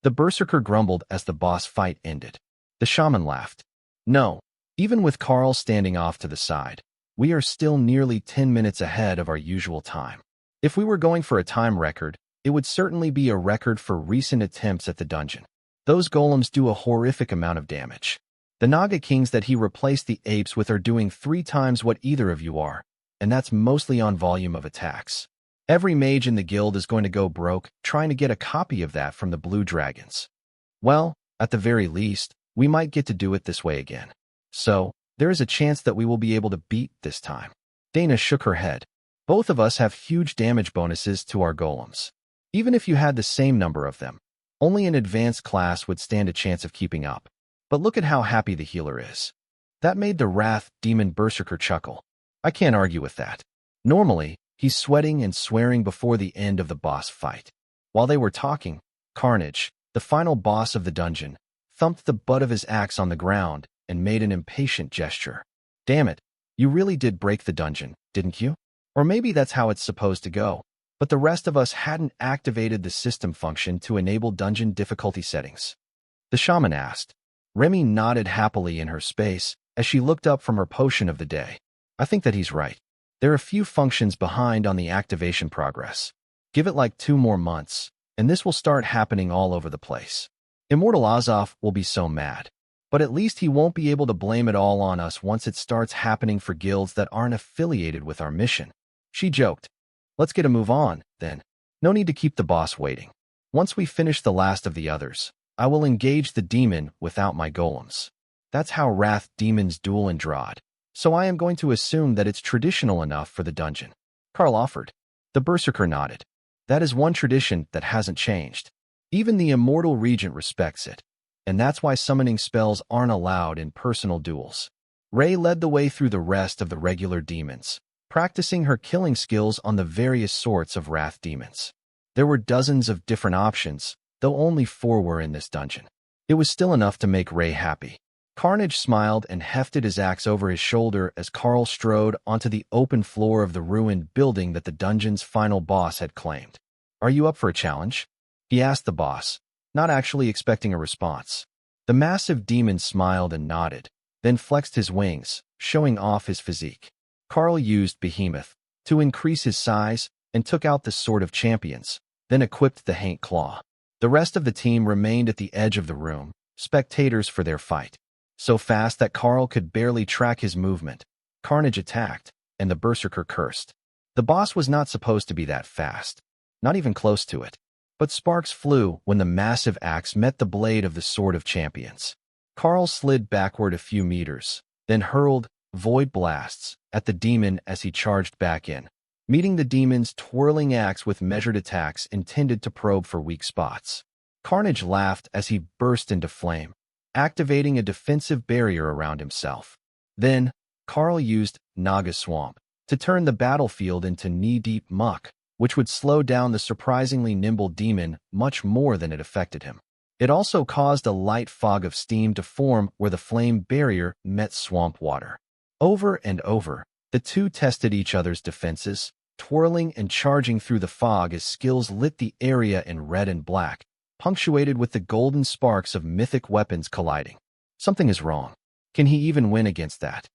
The berserker grumbled as the boss fight ended. The shaman laughed. No, even with Karl standing off to the side, we are still nearly 10 minutes ahead of our usual time. If we were going for a time record, it would certainly be a record for recent attempts at the dungeon. Those golems do a horrific amount of damage. The Naga Kings that he replaced the apes with are doing 3 times what either of you are, and that's mostly on volume of attacks. Every mage in the guild is going to go broke trying to get a copy of that from the blue dragons. Well, at the very least, we might get to do it this way again. So, there is a chance that we will be able to beat this time. Dana shook her head. Both of us have huge damage bonuses to our golems. Even if you had the same number of them, only an advanced class would stand a chance of keeping up. But look at how happy the healer is. That made the Wrath Demon Berserker chuckle. I can't argue with that. Normally, he's sweating and swearing before the end of the boss fight. While they were talking, Carnage, The final boss of the dungeon thumped the butt of his axe on the ground and made an impatient gesture. Damn it, you really did break the dungeon, didn't you? Or maybe that's how it's supposed to go. But the rest of us hadn't activated the system function to enable dungeon difficulty settings. The shaman asked. Remy nodded happily in her space as she looked up from her potion of the day. I think that he's right. There are a few functions behind on the activation progress. Give it like 2 more months, and this will start happening all over the place. Immortal Azov will be so mad. But at least he won't be able to blame it all on us once it starts happening for guilds that aren't affiliated with our mission. She joked. Let's get a move on, then. No need to keep the boss waiting. Once we finish the last of the others, I will engage the demon without my golems. That's how wrath demons duel in Drod. So I am going to assume that it's traditional enough for the dungeon. Karl offered. The berserker nodded. That is one tradition that hasn't changed. Even the immortal regent respects it. And that's why summoning spells aren't allowed in personal duels. Ray led the way through the rest of the regular demons, practicing her killing skills on the various sorts of wrath demons. There were dozens of different options, though only 4 were in this dungeon. It was still enough to make Ray happy. Carnage smiled and hefted his axe over his shoulder as Karl strode onto the open floor of the ruined building that the dungeon's final boss had claimed. Are you up for a challenge? He asked the boss, not actually expecting a response. The massive demon smiled and nodded, then flexed his wings, showing off his physique. Karl used Behemoth to increase his size and took out the Sword of Champions, then equipped the Haint Claw. The rest of the team remained at the edge of the room, spectators for their fight. So fast that Karl could barely track his movement. Carnage attacked, and the berserker cursed. The boss was not supposed to be that fast, not even close to it. But sparks flew when the massive axe met the blade of the Sword of Champions. Karl slid backward a few meters, then hurled void blasts at the demon as he charged back in, meeting the demon's twirling axe with measured attacks intended to probe for weak spots. Carnage laughed as he burst into flame, activating a defensive barrier around himself. Then, Karl used Naga Swamp to turn the battlefield into knee-deep muck, which would slow down the surprisingly nimble demon much more than it affected him. It also caused a light fog of steam to form where the flame barrier met swamp water. Over and over, the two tested each other's defenses, twirling and charging through the fog as skills lit the area in red and black, punctuated with the golden sparks of mythic weapons colliding. Something is wrong. Can he even win against that?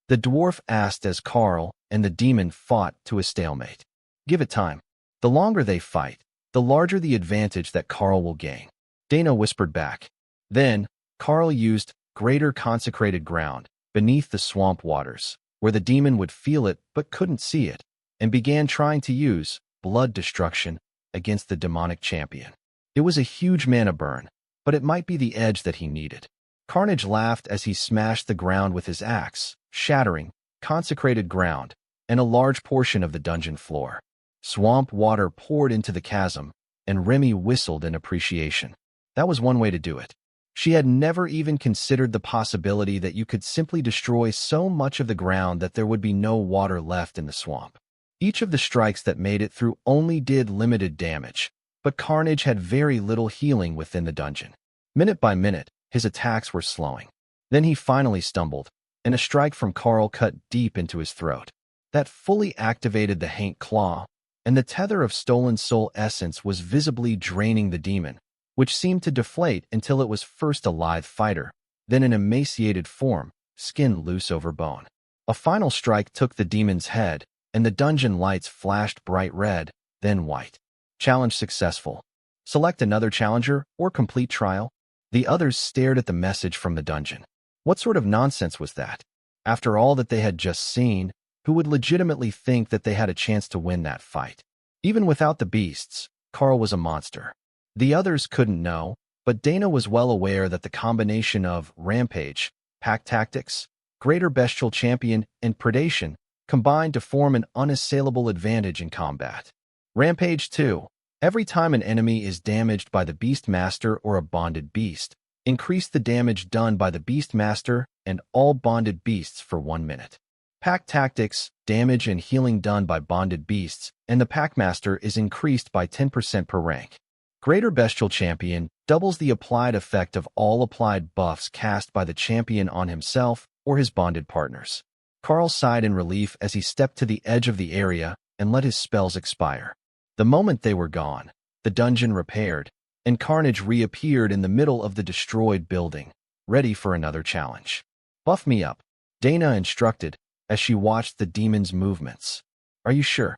The dwarf asked as Karl and the demon fought to a stalemate. Give it time. The longer they fight, the larger the advantage that Karl will gain. Dana whispered back. Then, Karl used Greater Consecrated Ground beneath the swamp waters, where the demon would feel it but couldn't see it, and began trying to use Blood Destruction against the demonic champion. It was a huge mana burn, but it might be the edge that he needed. Carnage laughed as he smashed the ground with his axe, shattering consecrated ground and a large portion of the dungeon floor. Swamp water poured into the chasm, and Remy whistled in appreciation. That was one way to do it. She had never even considered the possibility that you could simply destroy so much of the ground that there would be no water left in the swamp. Each of the strikes that made it through only did limited damage, but Carnage had very little healing within the dungeon. Minute by minute, his attacks were slowing. Then he finally stumbled, and a strike from Karl cut deep into his throat. That fully activated the Haint Claw, and the tether of stolen soul essence was visibly draining the demon, which seemed to deflate until it was first a lithe fighter, then an emaciated form, skin loose over bone. A final strike took the demon's head, and the dungeon lights flashed bright red, then white. Challenge successful. Select another challenger or complete trial. The others stared at the message from the dungeon. What sort of nonsense was that? After all that they had just seen, who would legitimately think that they had a chance to win that fight? Even without the beasts, Karl was a monster. The others couldn't know, but Dana was well aware that the combination of Rampage, Pack Tactics, Greater Bestial Champion, and Predation combined to form an unassailable advantage in combat. Rampage 2. Every time an enemy is damaged by the Beastmaster or a bonded beast, increase the damage done by the Beastmaster and all bonded beasts for 1 minute. Pack Tactics, damage and healing done by bonded beasts, and the Packmaster is increased by 10% per rank. Greater Bestial Champion doubles the applied effect of all applied buffs cast by the champion on himself or his bonded partners. Karl sighed in relief as he stepped to the edge of the area and let his spells expire. The moment they were gone, the dungeon repaired, and Carnage reappeared in the middle of the destroyed building, ready for another challenge. "Buff me up," Dana instructed as she watched the demon's movements. "Are you sure?"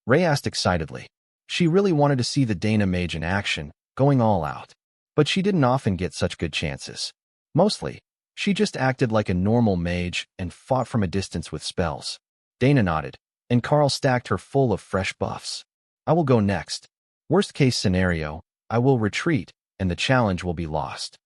Ray asked excitedly. She really wanted to see the Dana mage in action, going all out. But she didn't often get such good chances. Mostly, she just acted like a normal mage and fought from a distance with spells. Dana nodded, and Karl stacked her full of fresh buffs. "I will go next. Worst case scenario, I will retreat, and the challenge will be lost,"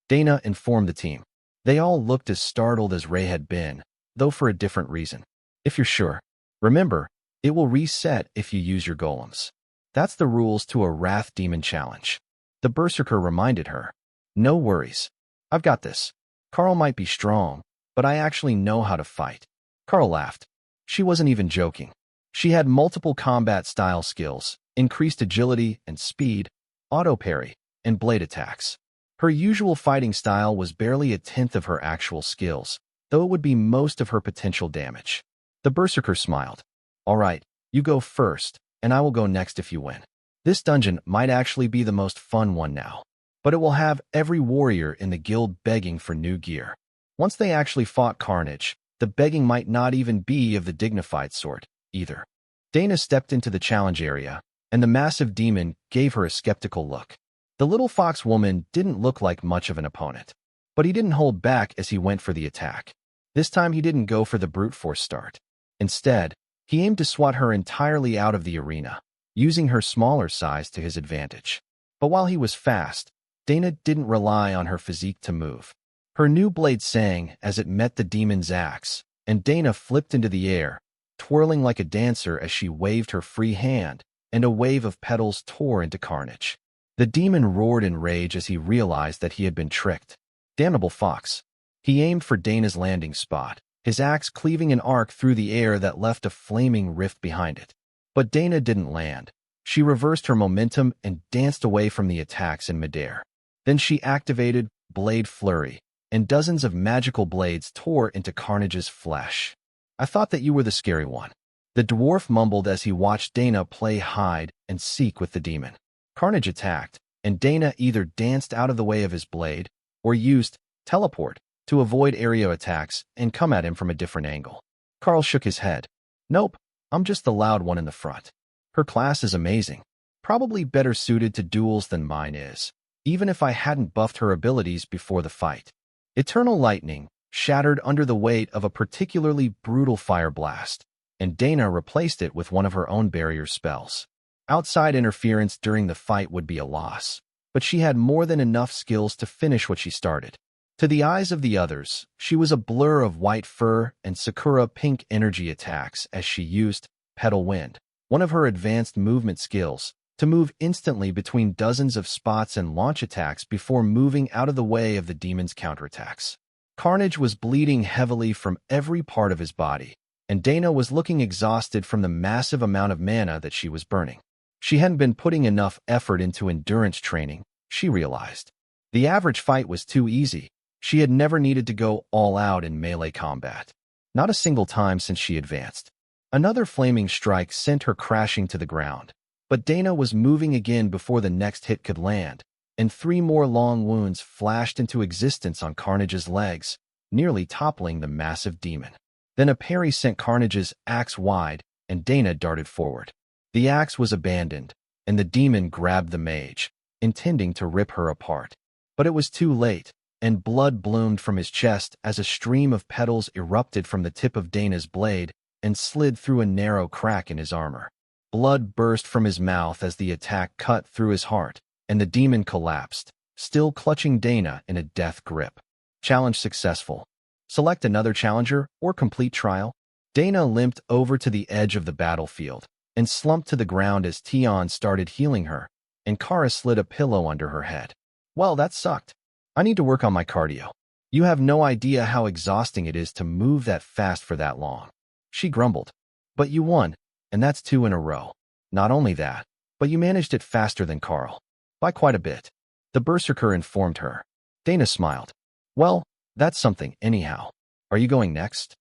Dana informed the team. They all looked as startled as Ray had been, though for a different reason. "If you're sure. Remember, it will reset if you use your golems. That's the rules to a Wrath Demon challenge," the Berserker reminded her. "No worries. I've got this. Karl might be strong, but I actually know how to fight." Karl laughed. She wasn't even joking. She had multiple combat style skills, increased agility and speed, auto parry, and blade attacks. Her usual fighting style was barely a tenth of her actual skills, though it would be most of her potential damage. The Berserker smiled. "All right, you go first, and I will go next if you win. This dungeon might actually be the most fun one now, but it will have every warrior in the guild begging for new gear." Once they actually fought Carnage, the begging might not even be of the dignified sort, either. Dana stepped into the challenge area, and the massive demon gave her a skeptical look. The little fox woman didn't look like much of an opponent, but he didn't hold back as he went for the attack. This time he didn't go for the brute force start. Instead, he aimed to swat her entirely out of the arena, using her smaller size to his advantage. But while he was fast, Dana didn't rely on her physique to move. Her new blade sang as it met the demon's axe, and Dana flipped into the air, twirling like a dancer as she waved her free hand, and a wave of petals tore into Carnage. The demon roared in rage as he realized that he had been tricked. Damnable fox. He aimed for Dana's landing spot, his axe cleaving an arc through the air that left a flaming rift behind it. But Dana didn't land. She reversed her momentum and danced away from the attacks in midair. Then she activated Blade Flurry, and dozens of magical blades tore into Carnage's flesh. "I thought that you were the scary one," the dwarf mumbled as he watched Dana play hide and seek with the demon. Carnage attacked, and Dana either danced out of the way of his blade or used Teleport to avoid area attacks and come at him from a different angle. Karl shook his head. "Nope, I'm just the loud one in the front. Her class is amazing. Probably better suited to duels than mine is, even if I hadn't buffed her abilities before the fight." Eternal Lightning shattered under the weight of a particularly brutal fire blast, and Dana replaced it with one of her own barrier spells. Outside interference during the fight would be a loss, but she had more than enough skills to finish what she started. To the eyes of the others, she was a blur of white fur and Sakura pink energy attacks as she used Petal Wind, one of her advanced movement skills, to move instantly between dozens of spots and launch attacks before moving out of the way of the demon's counterattacks. Carnage was bleeding heavily from every part of his body, and Dana was looking exhausted from the massive amount of mana that she was burning. She hadn't been putting enough effort into endurance training, she realized. The average fight was too easy. She had never needed to go all out in melee combat. Not a single time since she advanced. Another flaming strike sent her crashing to the ground, but Dana was moving again before the next hit could land, and 3 more long wounds flashed into existence on Carnage's legs, nearly toppling the massive demon. Then a parry sent Carnage's axe wide, and Dana darted forward. The axe was abandoned, and the demon grabbed the mage, intending to rip her apart. But it was too late, and blood bloomed from his chest as a stream of petals erupted from the tip of Dana's blade and slid through a narrow crack in his armor. Blood burst from his mouth as the attack cut through his heart, and the demon collapsed, still clutching Dana in a death grip. Challenge successful. Select another challenger or complete trial. Dana limped over to the edge of the battlefield and slumped to the ground as Tion started healing her, and Kara slid a pillow under her head. "Well, that sucked. I need to work on my cardio. You have no idea how exhausting it is to move that fast for that long," she grumbled. "But you won, and that's 2 in a row. Not only that, but you managed it faster than Karl." By quite a bit. The berserker informed her. Dana smiled. Well, that's something anyhow. Are you going next?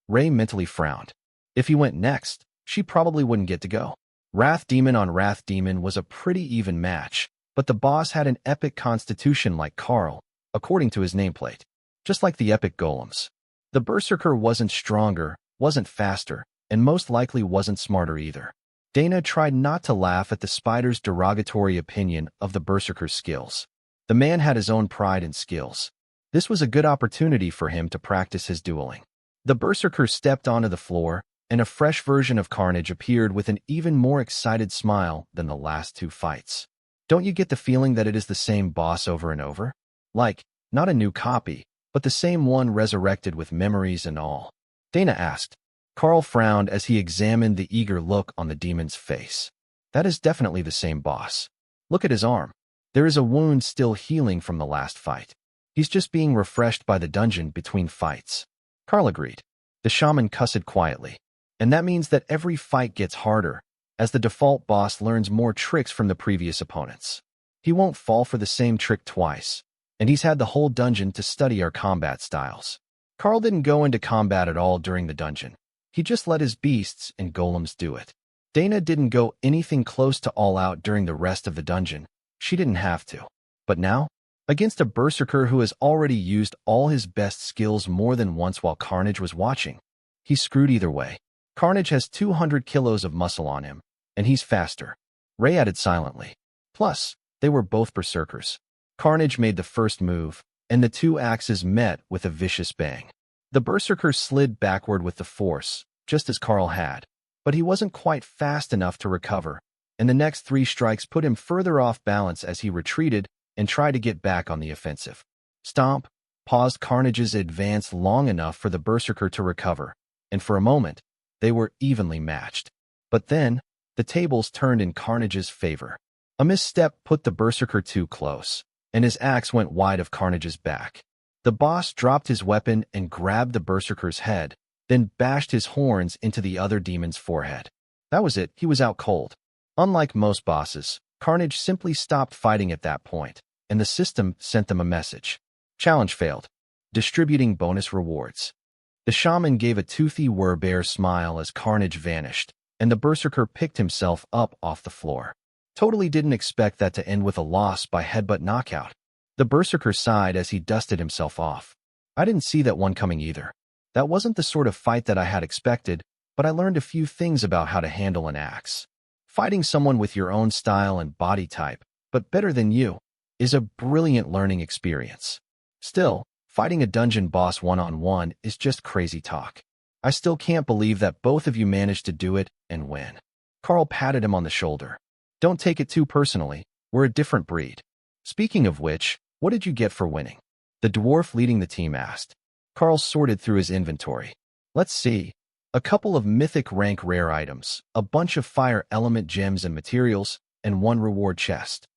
Ray mentally frowned. If he went next, she probably wouldn't get to go. Wrath Demon on Wrath Demon was a pretty even match, but the boss had an epic constitution like Karl, according to his nameplate. Just like the epic golems. The berserker wasn't stronger, wasn't faster, and most likely wasn't smarter either. Dana tried not to laugh at the spider's derogatory opinion of the berserker's skills. The man had his own pride and skills. This was a good opportunity for him to practice his dueling. The berserker stepped onto the floor, and a fresh version of Carnage appeared with an even more excited smile than the last two fights. Don't you get the feeling that it is the same boss over and over? Like, not a new copy, but the same one resurrected with memories and all? Dana asked. Karl frowned as he examined the eager look on the demon's face. That is definitely the same boss. Look at his arm. There is a wound still healing from the last fight. He's just being refreshed by the dungeon between fights. Karl agreed. The shaman cussed quietly. And that means that every fight gets harder, as the default boss learns more tricks from the previous opponents. He won't fall for the same trick twice, and he's had the whole dungeon to study our combat styles. Karl didn't go into combat at all during the dungeon. He just let his beasts and golems do it. Dana didn't go anything close to all out during the rest of the dungeon. She didn't have to. But now, against a berserker who has already used all his best skills more than once while Carnage was watching, he's screwed either way. Carnage has 200 kilos of muscle on him, and he's faster. Ray added silently. Plus, they were both berserkers. Carnage made the first move, and the two axes met with a vicious bang. The berserker slid backward with the force, just as Karl had, but he wasn't quite fast enough to recover, and the next three strikes put him further off balance as he retreated and tried to get back on the offensive. Stomp paused Carnage's advance long enough for the berserker to recover, and for a moment, they were evenly matched. But then, the tables turned in Carnage's favor. A misstep put the berserker too close, and his axe went wide of Carnage's back. The boss dropped his weapon and grabbed the berserker's head, then bashed his horns into the other demon's forehead. That was it, he was out cold. Unlike most bosses, Carnage simply stopped fighting at that point, and the system sent them a message. Challenge failed. Distributing bonus rewards. The shaman gave a toothy werebear smile as Carnage vanished, and the berserker picked himself up off the floor. Totally didn't expect that to end with a loss by headbutt knockout. The berserker sighed as he dusted himself off. I didn't see that one coming either. That wasn't the sort of fight that I had expected, but I learned a few things about how to handle an axe. Fighting someone with your own style and body type, but better than you, is a brilliant learning experience. Still, fighting a dungeon boss one-on-one is just crazy talk. I still can't believe that both of you managed to do it and win. Karl patted him on the shoulder. Don't take it too personally, we're a different breed. Speaking of which, what did you get for winning? The dwarf leading the team asked. Karl sorted through his inventory. Let's see. A couple of mythic rank rare items, a bunch of fire element gems and materials, and one reward chest.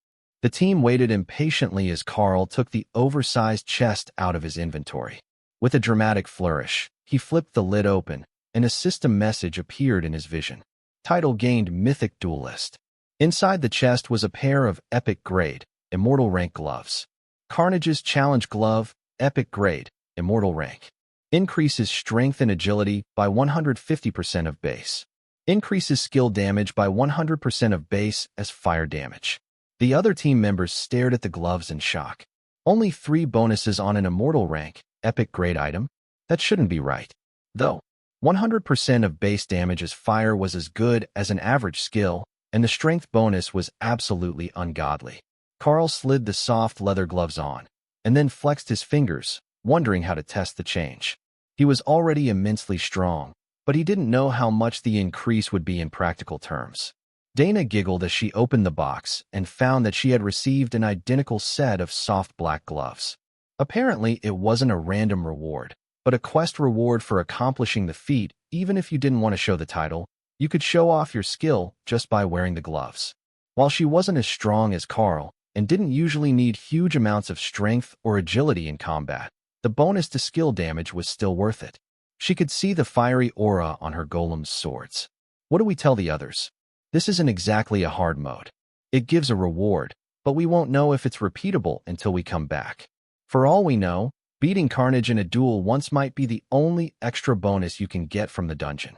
The team waited impatiently as Karl took the oversized chest out of his inventory. With a dramatic flourish, he flipped the lid open, and a system message appeared in his vision. Title gained Mythic Duelist. Inside the chest was a pair of epic grade, immortal rank gloves. Carnage's Challenge Glove, epic grade, immortal rank. Increases strength and agility by 150% of base. Increases skill damage by 100% of base as fire damage. The other team members stared at the gloves in shock. Only 3 bonuses on an immortal rank, epic grade item? That shouldn't be right. Though, 100% of base damage as fire was as good as an average skill, and the strength bonus was absolutely ungodly. Karl slid the soft leather gloves on, and then flexed his fingers, wondering how to test the change. He was already immensely strong, but he didn't know how much the increase would be in practical terms. Dana giggled as she opened the box and found that she had received an identical set of soft black gloves. Apparently, it wasn't a random reward, but a quest reward for accomplishing the feat. Even if you didn't want to show the title, you could show off your skill just by wearing the gloves. While she wasn't as strong as Karl and didn't usually need huge amounts of strength or agility in combat, the bonus to skill damage was still worth it. She could see the fiery aura on her golem's swords. What do we tell the others? This isn't exactly a hard mode. It gives a reward, but we won't know if it's repeatable until we come back. For all we know, beating Carnage in a duel once might be the only extra bonus you can get from the dungeon.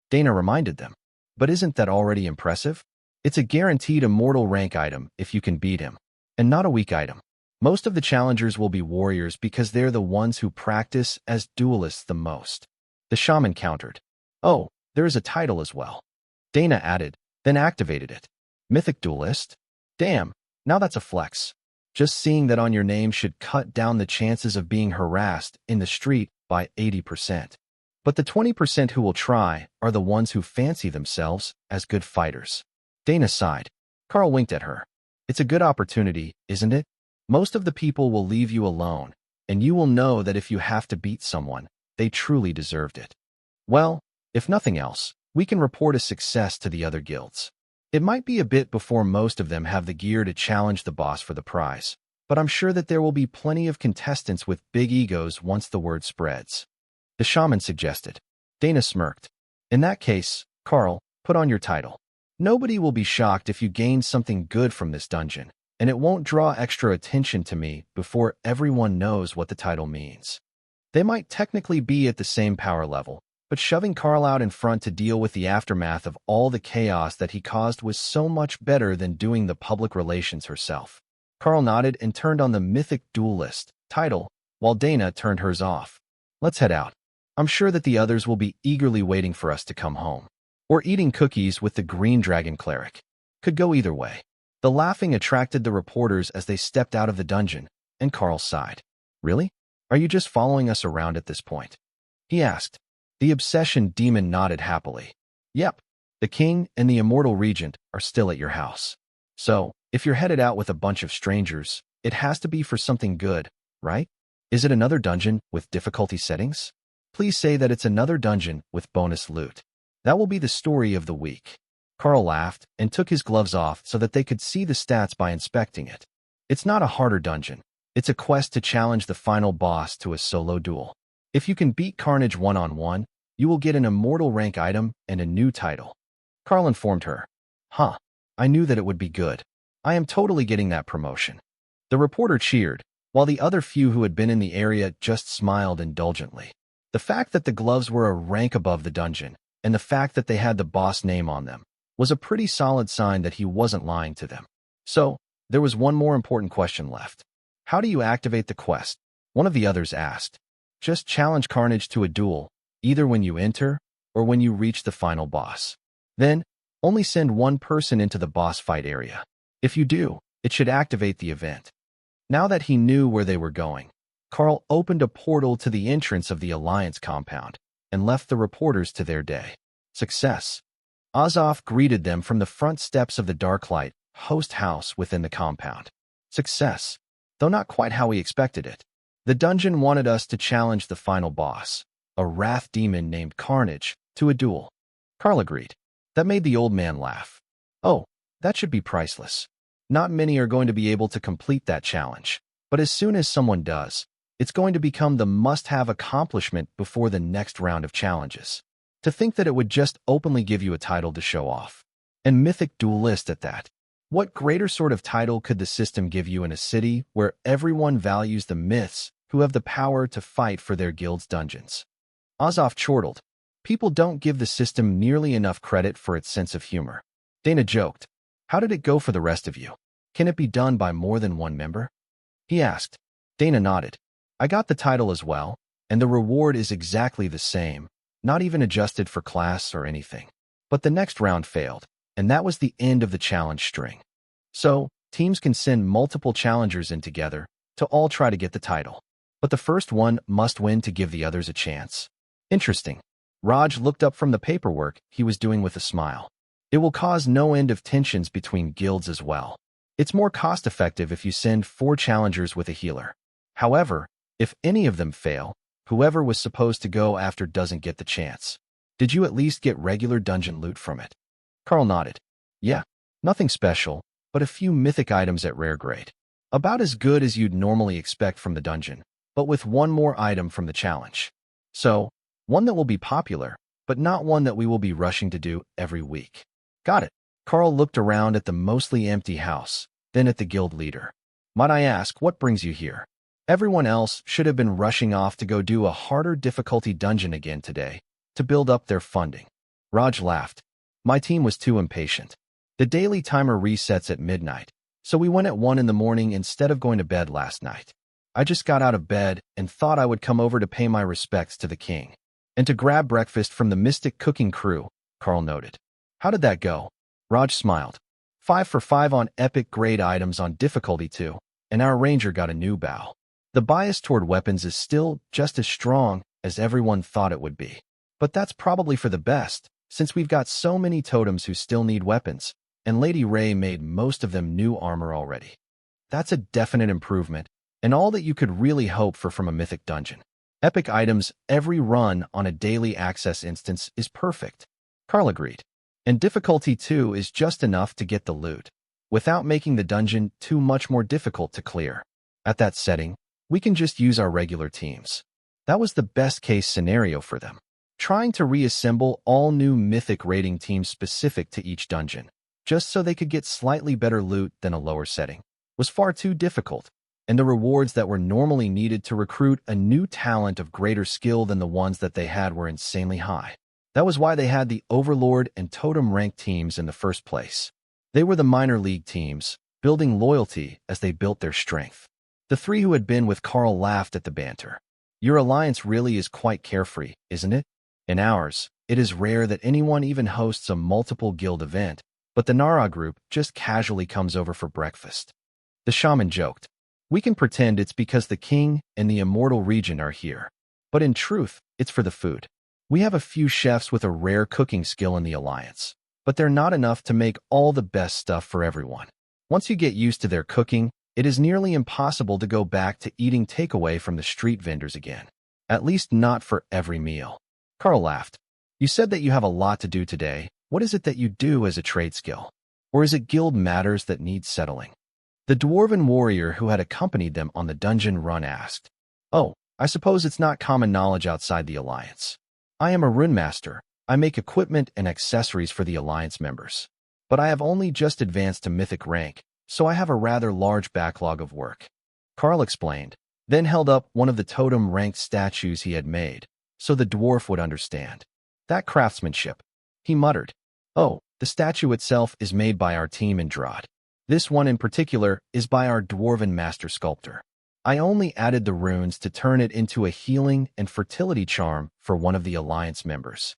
Dana reminded them. But isn't that already impressive? It's a guaranteed immortal rank item if you can beat him, and not a weak item. Most of the challengers will be warriors because they're the ones who practice as duelists the most. The shaman countered. Oh, there is a title as well. Dana added, then activated it. Mythic Duelist? Damn, now that's a flex. Just seeing that on your name should cut down the chances of being harassed in the street by 80%. But the 20% who will try are the ones who fancy themselves as good fighters. Dana sighed. Karl winked at her. It's a good opportunity, isn't it? Most of the people will leave you alone, and you will know that if you have to beat someone, they truly deserved it. Well, if nothing else, we can report a success to the other guilds. It might be a bit before most of them have the gear to challenge the boss for the prize, but I'm sure that there will be plenty of contestants with big egos once the word spreads. The shaman suggested. Dana smirked. In that case, Karl, put on your title. Nobody will be shocked if you gain something good from this dungeon, and it won't draw extra attention to me before everyone knows what the title means. They might technically be at the same power level, but shoving Karl out in front to deal with the aftermath of all the chaos that he caused was so much better than doing the public relations herself. Karl nodded and turned on the Mythic Duelist title, while Dana turned hers off. Let's head out. I'm sure that the others will be eagerly waiting for us to come home. Or eating cookies with the Green Dragon Cleric. Could go either way. The laughing attracted the reporters as they stepped out of the dungeon, and Karl sighed. Really? Are you just following us around at this point? He asked. The obsession demon nodded happily. Yep, the king and the immortal regent are still at your house. So, if you're headed out with a bunch of strangers, it has to be for something good, right? Is it another dungeon with difficulty settings? Please say that it's another dungeon with bonus loot. That will be the story of the week. Karl laughed and took his gloves off so that they could see the stats by inspecting it. It's not a harder dungeon. It's a quest to challenge the final boss to a solo duel. If you can beat Carnage one-on-one, you will get an immortal rank item and a new title. Karl informed her. Huh, I knew that it would be good. I am totally getting that promotion. The reporter cheered, while the other few who had been in the area just smiled indulgently. The fact that the gloves were a rank above the dungeon, and the fact that they had the boss name on them, was a pretty solid sign that he wasn't lying to them. So, there was one more important question left. How do you activate the quest? One of the others asked. Just challenge Carnage to a duel, either when you enter or when you reach the final boss. Then, only send one person into the boss fight area. If you do, it should activate the event. Now that he knew where they were going, Karl opened a portal to the entrance of the Alliance compound and left the reporters to their day. Success. Azov greeted them from the front steps of the Darklight host house within the compound. Success, though not quite how we expected it. The dungeon wanted us to challenge the final boss, a wrath demon named Carnage, to a duel. Karl agreed. That made the old man laugh. Oh, that should be priceless. Not many are going to be able to complete that challenge, but as soon as someone does, it's going to become the must-have accomplishment before the next round of challenges. To think that it would just openly give you a title to show off. And Mythic Duelist at that. What greater sort of title could the system give you in a city where everyone values the myths who have the power to fight for their guild's dungeons? Azov chortled. People don't give the system nearly enough credit for its sense of humor. Dana joked. How did it go for the rest of you? Can it be done by more than one member? He asked. Dana nodded. I got the title as well, and the reward is exactly the same, not even adjusted for class or anything. But the next round failed, and that was the end of the challenge string. So, teams can send multiple challengers in together to all try to get the title. But the first one must win to give the others a chance. Interesting. Raj looked up from the paperwork he was doing with a smile. It will cause no end of tensions between guilds as well. It's more cost-effective if you send 4 challengers with a healer. However, if any of them fail, whoever was supposed to go after doesn't get the chance. Did you at least get regular dungeon loot from it? Karl nodded. Yeah, nothing special, but a few mythic items at rare grade. About as good as you'd normally expect from the dungeon, but with one more item from the challenge. So, one that will be popular, but not one that we will be rushing to do every week. Got it. Karl looked around at the mostly empty house, then at the guild leader. Might I ask, what brings you here? Everyone else should have been rushing off to go do a harder difficulty dungeon again today to build up their funding. Raj laughed. My team was too impatient. The daily timer resets at midnight, so we went at 1 in the morning instead of going to bed last night. I just got out of bed and thought I would come over to pay my respects to the king and to grab breakfast from the Mystic Cooking Crew, Karl noted. How did that go? Raj smiled. 5 for 5 on epic grade items on difficulty 2, and our ranger got a new bow. The bias toward weapons is still just as strong as everyone thought it would be. But that's probably for the best, since we've got so many totems who still need weapons, and Lady Ray made most of them new armor already. That's a definite improvement, and all that you could really hope for from a mythic dungeon. Epic items every run on a daily access instance is perfect. Karl agreed. And difficulty 2 is just enough to get the loot, without making the dungeon too much more difficult to clear. At that setting, we can just use our regular teams. That was the best-case scenario for them. Trying to reassemble all new mythic raiding teams specific to each dungeon, just so they could get slightly better loot than a lower setting, was far too difficult, and the rewards that were normally needed to recruit a new talent of greater skill than the ones that they had were insanely high. That was why they had the Overlord and Totem rank teams in the first place. They were the minor league teams, building loyalty as they built their strength. The 3 who had been with Karl laughed at the banter. Your alliance really is quite carefree, isn't it? In ours, it is rare that anyone even hosts a multiple guild event, but the Nara group just casually comes over for breakfast. The shaman joked. We can pretend it's because the king and the immortal regent are here, but in truth, it's for the food. We have a few chefs with a rare cooking skill in the alliance, but they're not enough to make all the best stuff for everyone. Once you get used to their cooking, it is nearly impossible to go back to eating takeaway from the street vendors again. At least not for every meal. Karl laughed. You said that you have a lot to do today. What is it that you do as a trade skill? Or is it guild matters that need settling? The dwarven warrior who had accompanied them on the dungeon run asked. Oh, I suppose it's not common knowledge outside the alliance. I am a rune master. I make equipment and accessories for the alliance members. But I have only just advanced to mythic rank, so I have a rather large backlog of work. Karl explained, then held up one of the totem-ranked statues he had made, so the dwarf would understand. That craftsmanship. He muttered. Oh, the statue itself is made by our team in Drod. This one in particular is by our dwarven master sculptor. I only added the runes to turn it into a healing and fertility charm for one of the alliance members.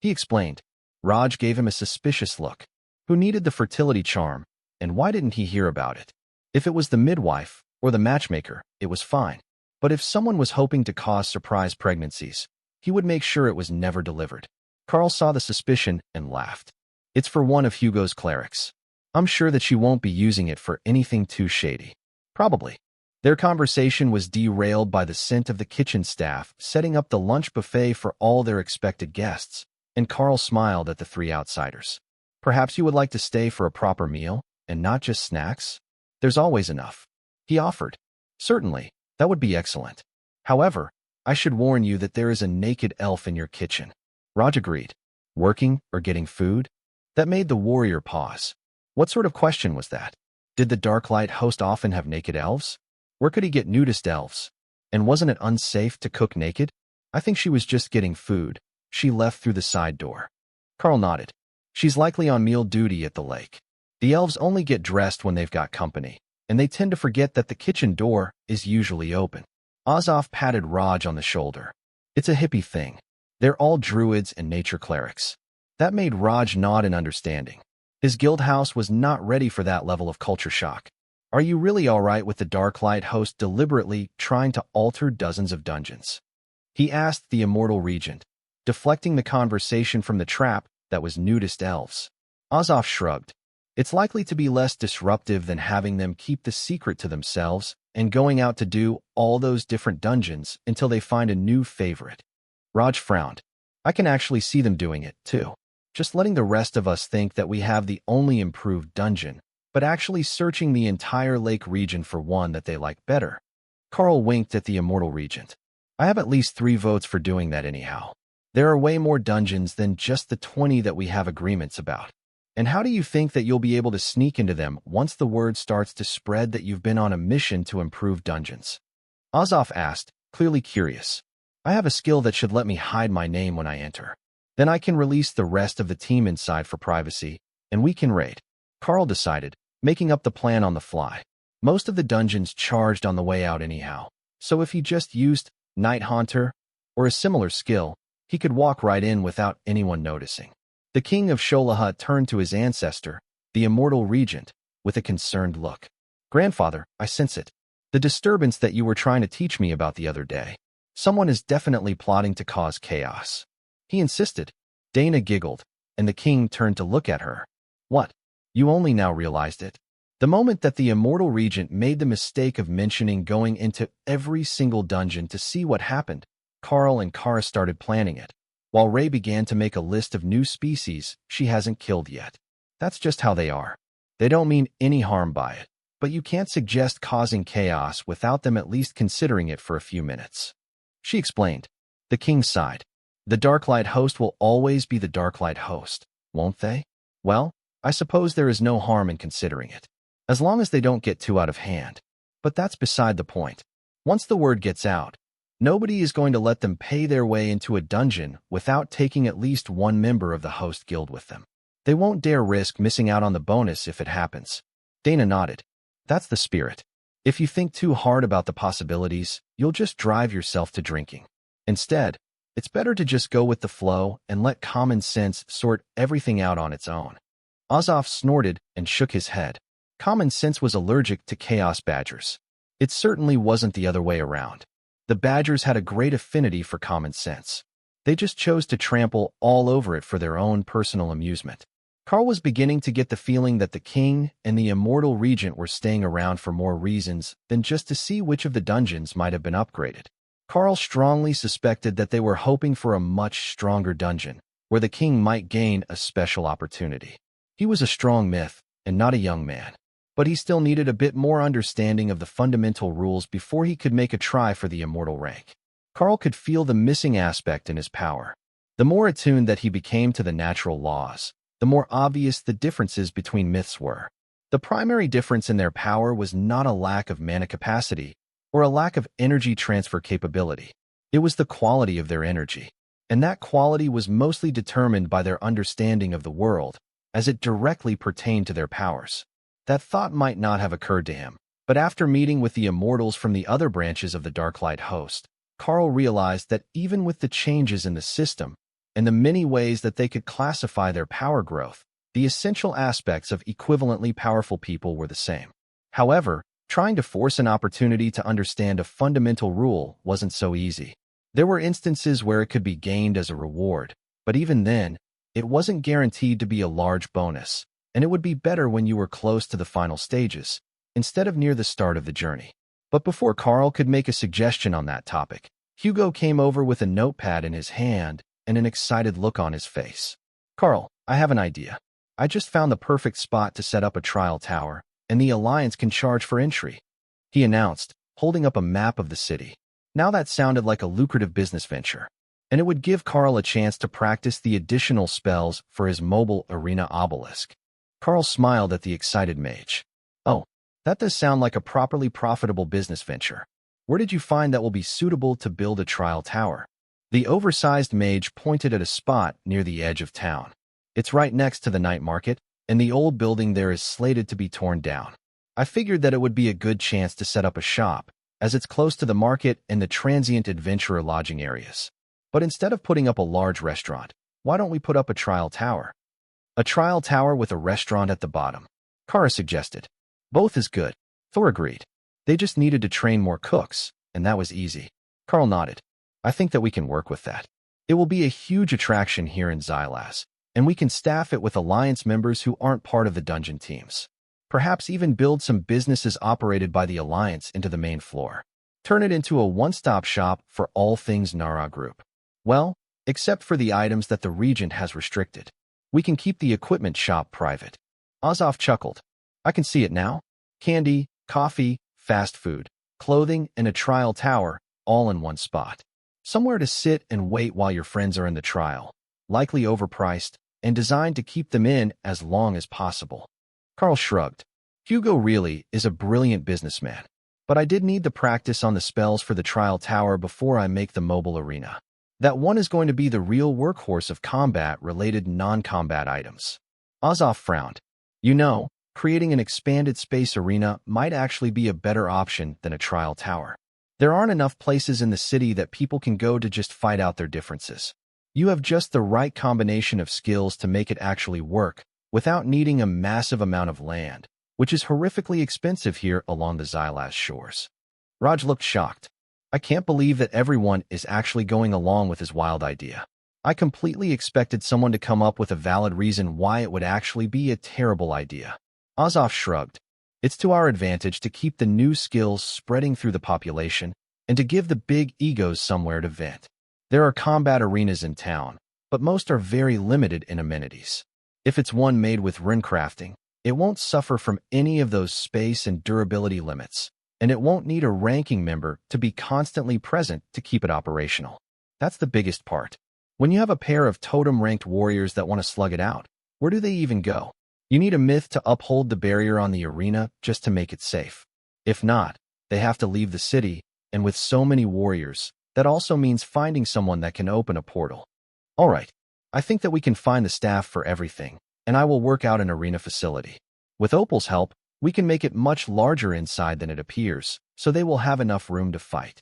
He explained. Raj gave him a suspicious look. Who needed the fertility charm? And why didn't he hear about it? If it was the midwife or the matchmaker, it was fine. But if someone was hoping to cause surprise pregnancies, he would make sure it was never delivered. Karl saw the suspicion and laughed. It's for one of Hugo's clerics. I'm sure that she won't be using it for anything too shady. Probably. Their conversation was derailed by the scent of the kitchen staff setting up the lunch buffet for all their expected guests, and Karl smiled at the 3 outsiders. Perhaps you would like to stay for a proper meal? And not just snacks? There's always enough. He offered. Certainly, that would be excellent. However, I should warn you that there is a naked elf in your kitchen. Raj agreed. Working or getting food? That made the warrior pause. What sort of question was that? Did the Darklight host often have naked elves? Where could he get nudist elves? And wasn't it unsafe to cook naked? I think she was just getting food. She left through the side door. Karl nodded. She's likely on meal duty at the lake. The elves only get dressed when they've got company, and they tend to forget that the kitchen door is usually open. Azov patted Raj on the shoulder. It's a hippie thing. They're all druids and nature clerics. That made Raj nod in understanding. His guild house was not ready for that level of culture shock. Are you really all right with the Darklight host deliberately trying to alter dozens of dungeons? He asked the immortal regent, deflecting the conversation from the trap that was nudist elves. Azov shrugged. It's likely to be less disruptive than having them keep the secret to themselves and going out to do all those different dungeons until they find a new favorite. Raj frowned. I can actually see them doing it, too. Just letting the rest of us think that we have the only improved dungeon, but actually searching the entire lake region for one that they like better. Karl winked at the immortal regent. I have at least 3 votes for doing that anyhow. There are way more dungeons than just the 20 that we have agreements about. And how do you think that you'll be able to sneak into them once the word starts to spread that you've been on a mission to improve dungeons? Azov asked, clearly curious. I have a skill that should let me hide my name when I enter. Then I can release the rest of the team inside for privacy, and we can raid. Karl decided, making up the plan on the fly. Most of the dungeons charged on the way out anyhow, so if he just used Night Haunter or a similar skill, he could walk right in without anyone noticing. The king of Sholaha turned to his ancestor, the immortal regent, with a concerned look. Grandfather, I sense it. The disturbance that you were trying to teach me about the other day. Someone is definitely plotting to cause chaos. He insisted. Dana giggled, and the king turned to look at her. What? You only now realized it? The moment that the immortal regent made the mistake of mentioning going into every single dungeon to see what happened, Karl and Kara started planning it, while Ray began to make a list of new species she hasn't killed yet. That's just how they are. They don't mean any harm by it, but you can't suggest causing chaos without them at least considering it for a few minutes. She explained. The king sighed. The Darklight host will always be the Darklight host, won't they? Well, I suppose there is no harm in considering it, as long as they don't get too out of hand. But that's beside the point. Once the word gets out, nobody is going to let them pay their way into a dungeon without taking at least one member of the host guild with them. They won't dare risk missing out on the bonus if it happens. Dana nodded. That's the spirit. If you think too hard about the possibilities, you'll just drive yourself to drinking. Instead, it's better to just go with the flow and let common sense sort everything out on its own. Azov snorted and shook his head. Common sense was allergic to chaos badgers. It certainly wasn't the other way around. The badgers had a great affinity for common sense. They just chose to trample all over it for their own personal amusement. Karl was beginning to get the feeling that the king and the immortal regent were staying around for more reasons than just to see which of the dungeons might have been upgraded. Karl strongly suspected that they were hoping for a much stronger dungeon, where the king might gain a special opportunity. He was a strong myth, and not a young man, but he still needed a bit more understanding of the fundamental rules before he could make a try for the immortal rank. Karl could feel the missing aspect in his power. The more attuned that he became to the natural laws, the more obvious the differences between myths were. The primary difference in their power was not a lack of mana capacity or a lack of energy transfer capability. It was the quality of their energy, and that quality was mostly determined by their understanding of the world as it directly pertained to their powers. That thought might not have occurred to him, but after meeting with the immortals from the other branches of the Darklight host, Karl realized that even with the changes in the system, and the many ways that they could classify their power growth, the essential aspects of equivalently powerful people were the same. However, trying to force an opportunity to understand a fundamental rule wasn't so easy. There were instances where it could be gained as a reward, but even then, it wasn't guaranteed to be a large bonus, and it would be better when you were close to the final stages, instead of near the start of the journey. But before Karl could make a suggestion on that topic, Hugo came over with a notepad in his hand and an excited look on his face. Karl, I have an idea. I just found the perfect spot to set up a trial tower, and the Alliance can charge for entry, he announced, holding up a map of the city. Now that sounded like a lucrative business venture, and it would give Karl a chance to practice the additional spells for his mobile arena obelisk. Karl smiled at the excited mage. Oh, that does sound like a properly profitable business venture. Where did you find that will be suitable to build a trial tower? The oversized mage pointed at a spot near the edge of town. It's right next to the night market, and the old building there is slated to be torn down. I figured that it would be a good chance to set up a shop, as it's close to the market and the transient adventurer lodging areas. But instead of putting up a large restaurant, why don't we put up a trial tower? A trial tower with a restaurant at the bottom, Kara suggested. Both is good, Thor agreed. They just needed to train more cooks, and that was easy. Karl nodded. I think that we can work with that. It will be a huge attraction here in Xylas, and we can staff it with Alliance members who aren't part of the dungeon teams. Perhaps even build some businesses operated by the Alliance into the main floor. Turn it into a one-stop shop for all things Nara Group. Well, except for the items that the Regent has restricted. We can keep the equipment shop private. Azov chuckled. I can see it now. Candy, coffee, fast food, clothing, and a trial tower, all in one spot. Somewhere to sit and wait while your friends are in the trial. Likely overpriced, and designed to keep them in as long as possible. Karl shrugged. Hugo really is a brilliant businessman, but I did need the practice on the spells for the trial tower before I make the mobile arena. That one is going to be the real workhorse of combat-related non-combat items. Azov frowned. You know, creating an expanded space arena might actually be a better option than a trial tower. There aren't enough places in the city that people can go to just fight out their differences. You have just the right combination of skills to make it actually work without needing a massive amount of land, which is horrifically expensive here along the Xylaz shores. Raj looked shocked. I can't believe that everyone is actually going along with his wild idea. I completely expected someone to come up with a valid reason why it would actually be a terrible idea. Azov shrugged. It's to our advantage to keep the new skills spreading through the population and to give the big egos somewhere to vent. There are combat arenas in town, but most are very limited in amenities. If it's one made with runecrafting, it won't suffer from any of those space and durability limits, and it won't need a ranking member to be constantly present to keep it operational. That's the biggest part. When you have a pair of totem-ranked warriors that want to slug it out, where do they even go? You need a myth to uphold the barrier on the arena just to make it safe. If not, they have to leave the city, and with so many warriors, that also means finding someone that can open a portal. All right, I think that we can find the staff for everything, and I will work out an arena facility. With Opal's help, we can make it much larger inside than it appears, so they will have enough room to fight.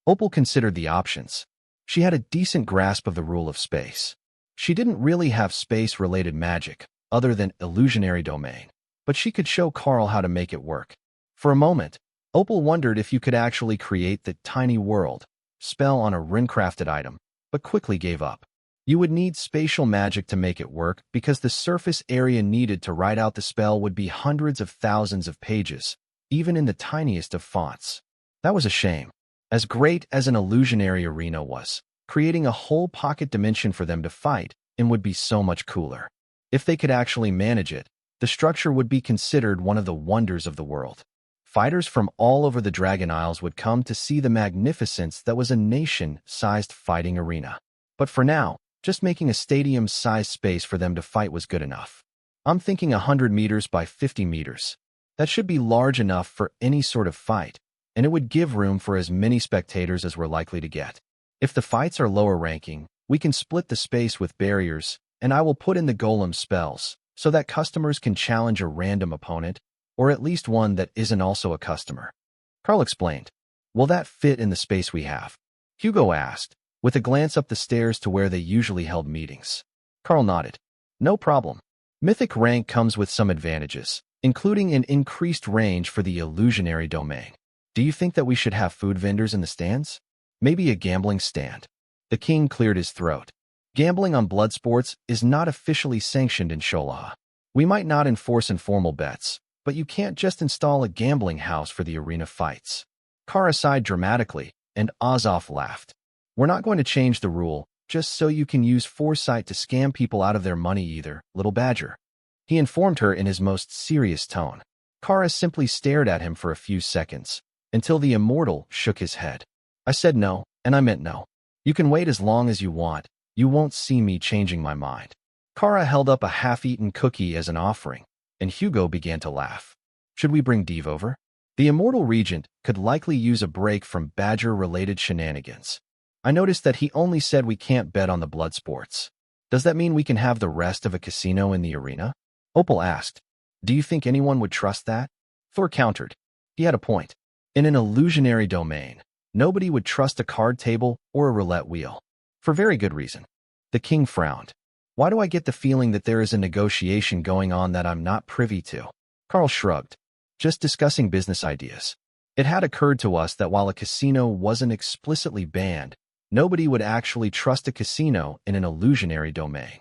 Opal considered the options. She had a decent grasp of the rule of space. She didn't really have space-related magic, other than illusionary domain, but she could show Karl how to make it work. For a moment, Opal wondered if you could actually create the tiny world spell on a runecrafted item, but quickly gave up. You would need spatial magic to make it work because the surface area needed to write out the spell would be hundreds of thousands of pages, even in the tiniest of fonts. That was a shame. As great as an illusionary arena was, creating a whole pocket dimension for them to fight in would be so much cooler. If they could actually manage it, the structure would be considered one of the wonders of the world. Fighters from all over the Dragon Isles would come to see the magnificence that was a nation-sized fighting arena. But for now, just making a stadium-sized space for them to fight was good enough. I'm thinking 100 meters by 50 meters. That should be large enough for any sort of fight, and it would give room for as many spectators as we're likely to get. If the fights are lower ranking, we can split the space with barriers, and I will put in the golem spells, so that customers can challenge a random opponent, or at least one that isn't also a customer. Karl explained. Will that fit in the space we have? Hugo asked, with a glance up the stairs to where they usually held meetings. Karl nodded. No problem. Mythic rank comes with some advantages, including an increased range for the illusionary domain. Do you think that we should have food vendors in the stands? Maybe a gambling stand. The king cleared his throat. Gambling on blood sports is not officially sanctioned in Sholaha. We might not enforce informal bets, but you can't just install a gambling house for the arena fights. Kara sighed dramatically, and Azov laughed. We're not going to change the rule, just so you can use foresight to scam people out of their money either, little badger. He informed her in his most serious tone. Kara simply stared at him for a few seconds, until the immortal shook his head. I said no, and I meant no. You can wait as long as you want. You won't see me changing my mind. Kara held up a half-eaten cookie as an offering, and Hugo began to laugh. Should we bring Deve over? The immortal regent could likely use a break from badger-related shenanigans. I noticed that he only said we can't bet on the blood sports. Does that mean we can have the rest of a casino in the arena? Opal asked. Do you think anyone would trust that? Thor countered. He had a point. In an illusionary domain, nobody would trust a card table or a roulette wheel. For very good reason. The king frowned. Why do I get the feeling that there is a negotiation going on that I'm not privy to? Karl shrugged. Just discussing business ideas. It had occurred to us that while a casino wasn't explicitly banned, nobody would actually trust a casino in an illusionary domain.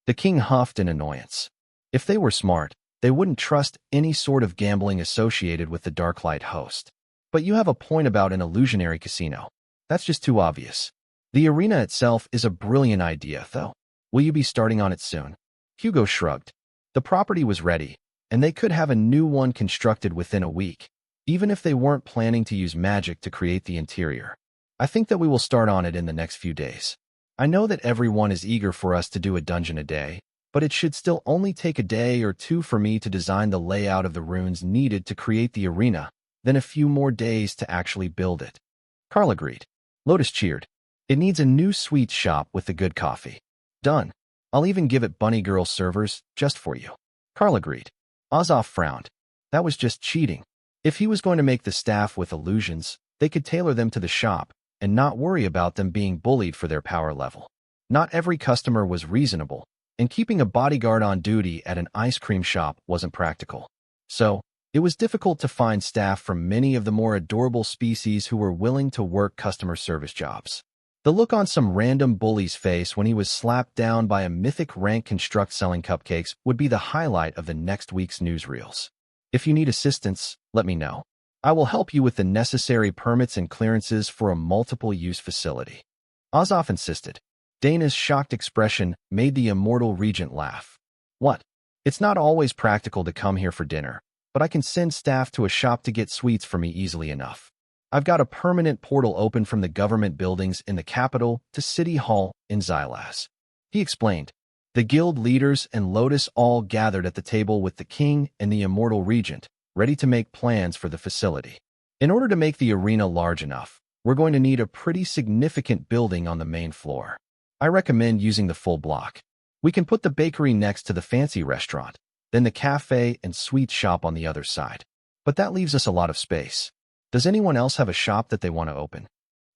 The king huffed in annoyance. If they were smart, they wouldn't trust any sort of gambling associated with the Darklight host. But you have a point about an illusionary casino. That's just too obvious. The arena itself is a brilliant idea, though. Will you be starting on it soon? Hugo shrugged. The property was ready, and they could have a new one constructed within a week, even if they weren't planning to use magic to create the interior. I think that we will start on it in the next few days. I know that everyone is eager for us to do a dungeon a day, but it should still only take a day or two for me to design the layout of the runes needed to create the arena, then a few more days to actually build it. Karl agreed. Lotus cheered. It needs a new sweet shop with the good coffee. Done. I'll even give it bunny girl servers just for you. Karl agreed. Azov frowned. That was just cheating. If he was going to make the staff with illusions, they could tailor them to the shop and not worry about them being bullied for their power level. Not every customer was reasonable, and keeping a bodyguard on duty at an ice cream shop wasn't practical. So, it was difficult to find staff from many of the more adorable species who were willing to work customer service jobs. The look on some random bully's face when he was slapped down by a mythic rank construct selling cupcakes would be the highlight of the next week's newsreels. If you need assistance, let me know. I will help you with the necessary permits and clearances for a multiple-use facility. Azov insisted. Dana's shocked expression made the immortal regent laugh. What? It's not always practical to come here for dinner, but I can send staff to a shop to get sweets for me easily enough. I've got a permanent portal open from the government buildings in the capital to City Hall in Xylas. He explained. The guild leaders and Lotus all gathered at the table with the king and the immortal regent, ready to make plans for the facility. In order to make the arena large enough, we're going to need a pretty significant building on the main floor. I recommend using the full block. We can put the bakery next to the fancy restaurant, then the cafe and sweet shop on the other side. But that leaves us a lot of space. Does anyone else have a shop that they want to open?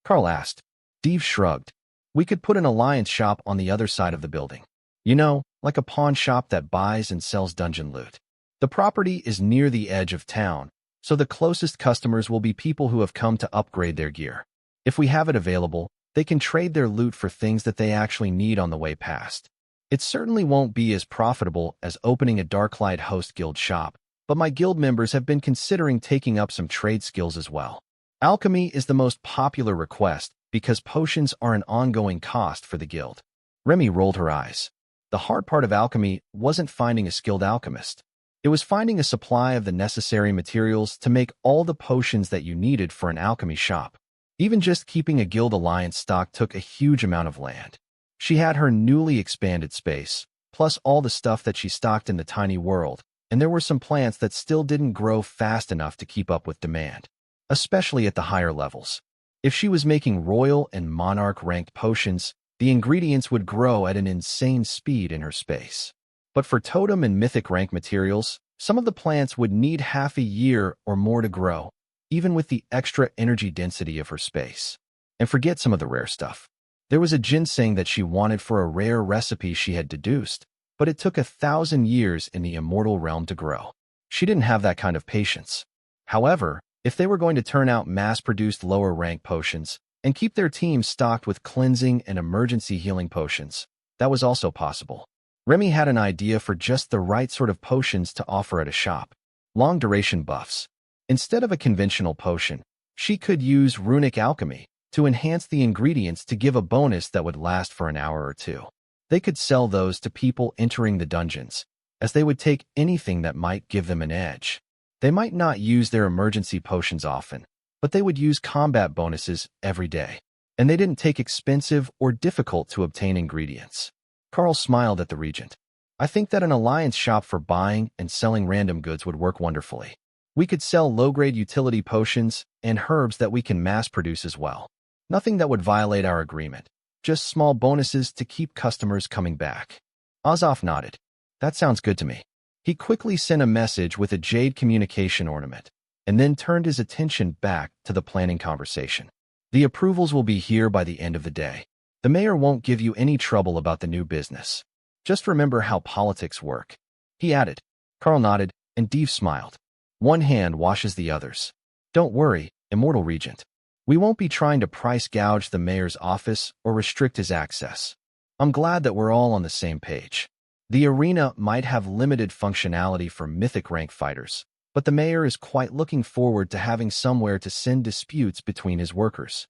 Karl asked. Steve shrugged. We could put an alliance shop on the other side of the building. You know, like a pawn shop that buys and sells dungeon loot. The property is near the edge of town, so the closest customers will be people who have come to upgrade their gear. If we have it available, they can trade their loot for things that they actually need on the way past. It certainly won't be as profitable as opening a Darklight Host Guild shop, but my guild members have been considering taking up some trade skills as well. Alchemy is the most popular request because potions are an ongoing cost for the guild. Remy rolled her eyes. The hard part of alchemy wasn't finding a skilled alchemist. It was finding a supply of the necessary materials to make all the potions that you needed for an alchemy shop. Even just keeping a guild alliance stock took a huge amount of land. She had her newly expanded space, plus all the stuff that she stocked in the tiny world, and there were some plants that still didn't grow fast enough to keep up with demand, especially at the higher levels. If she was making royal and monarch-ranked potions, the ingredients would grow at an insane speed in her space. But for totem and mythic rank materials, some of the plants would need half a year or more to grow, even with the extra energy density of her space. And forget some of the rare stuff. There was a ginseng that she wanted for a rare recipe she had deduced, but it took 1,000 years in the immortal realm to grow. She didn't have that kind of patience. However, if they were going to turn out mass-produced lower-rank potions and keep their team stocked with cleansing and emergency healing potions, that was also possible. Remy had an idea for just the right sort of potions to offer at a shop. Long-duration buffs. Instead of a conventional potion, she could use runic alchemy to enhance the ingredients to give a bonus that would last for an hour or two. They could sell those to people entering the dungeons, as they would take anything that might give them an edge. They might not use their emergency potions often, but they would use combat bonuses every day, and they didn't take expensive or difficult to obtain ingredients. Karl smiled at the regent. I think that an alliance shop for buying and selling random goods would work wonderfully. We could sell low-grade utility potions and herbs that we can mass-produce as well. Nothing that would violate our agreement, just small bonuses to keep customers coming back. Azov nodded. That sounds good to me. He quickly sent a message with a jade communication ornament, and then turned his attention back to the planning conversation. The approvals will be here by the end of the day. The mayor won't give you any trouble about the new business. Just remember how politics work. He added. Karl nodded, and Dave smiled. One hand washes the others. Don't worry, Immortal Regent. We won't be trying to price gouge the mayor's office or restrict his access. I'm glad that we're all on the same page. The arena might have limited functionality for mythic rank fighters, but the mayor is quite looking forward to having somewhere to send disputes between his workers.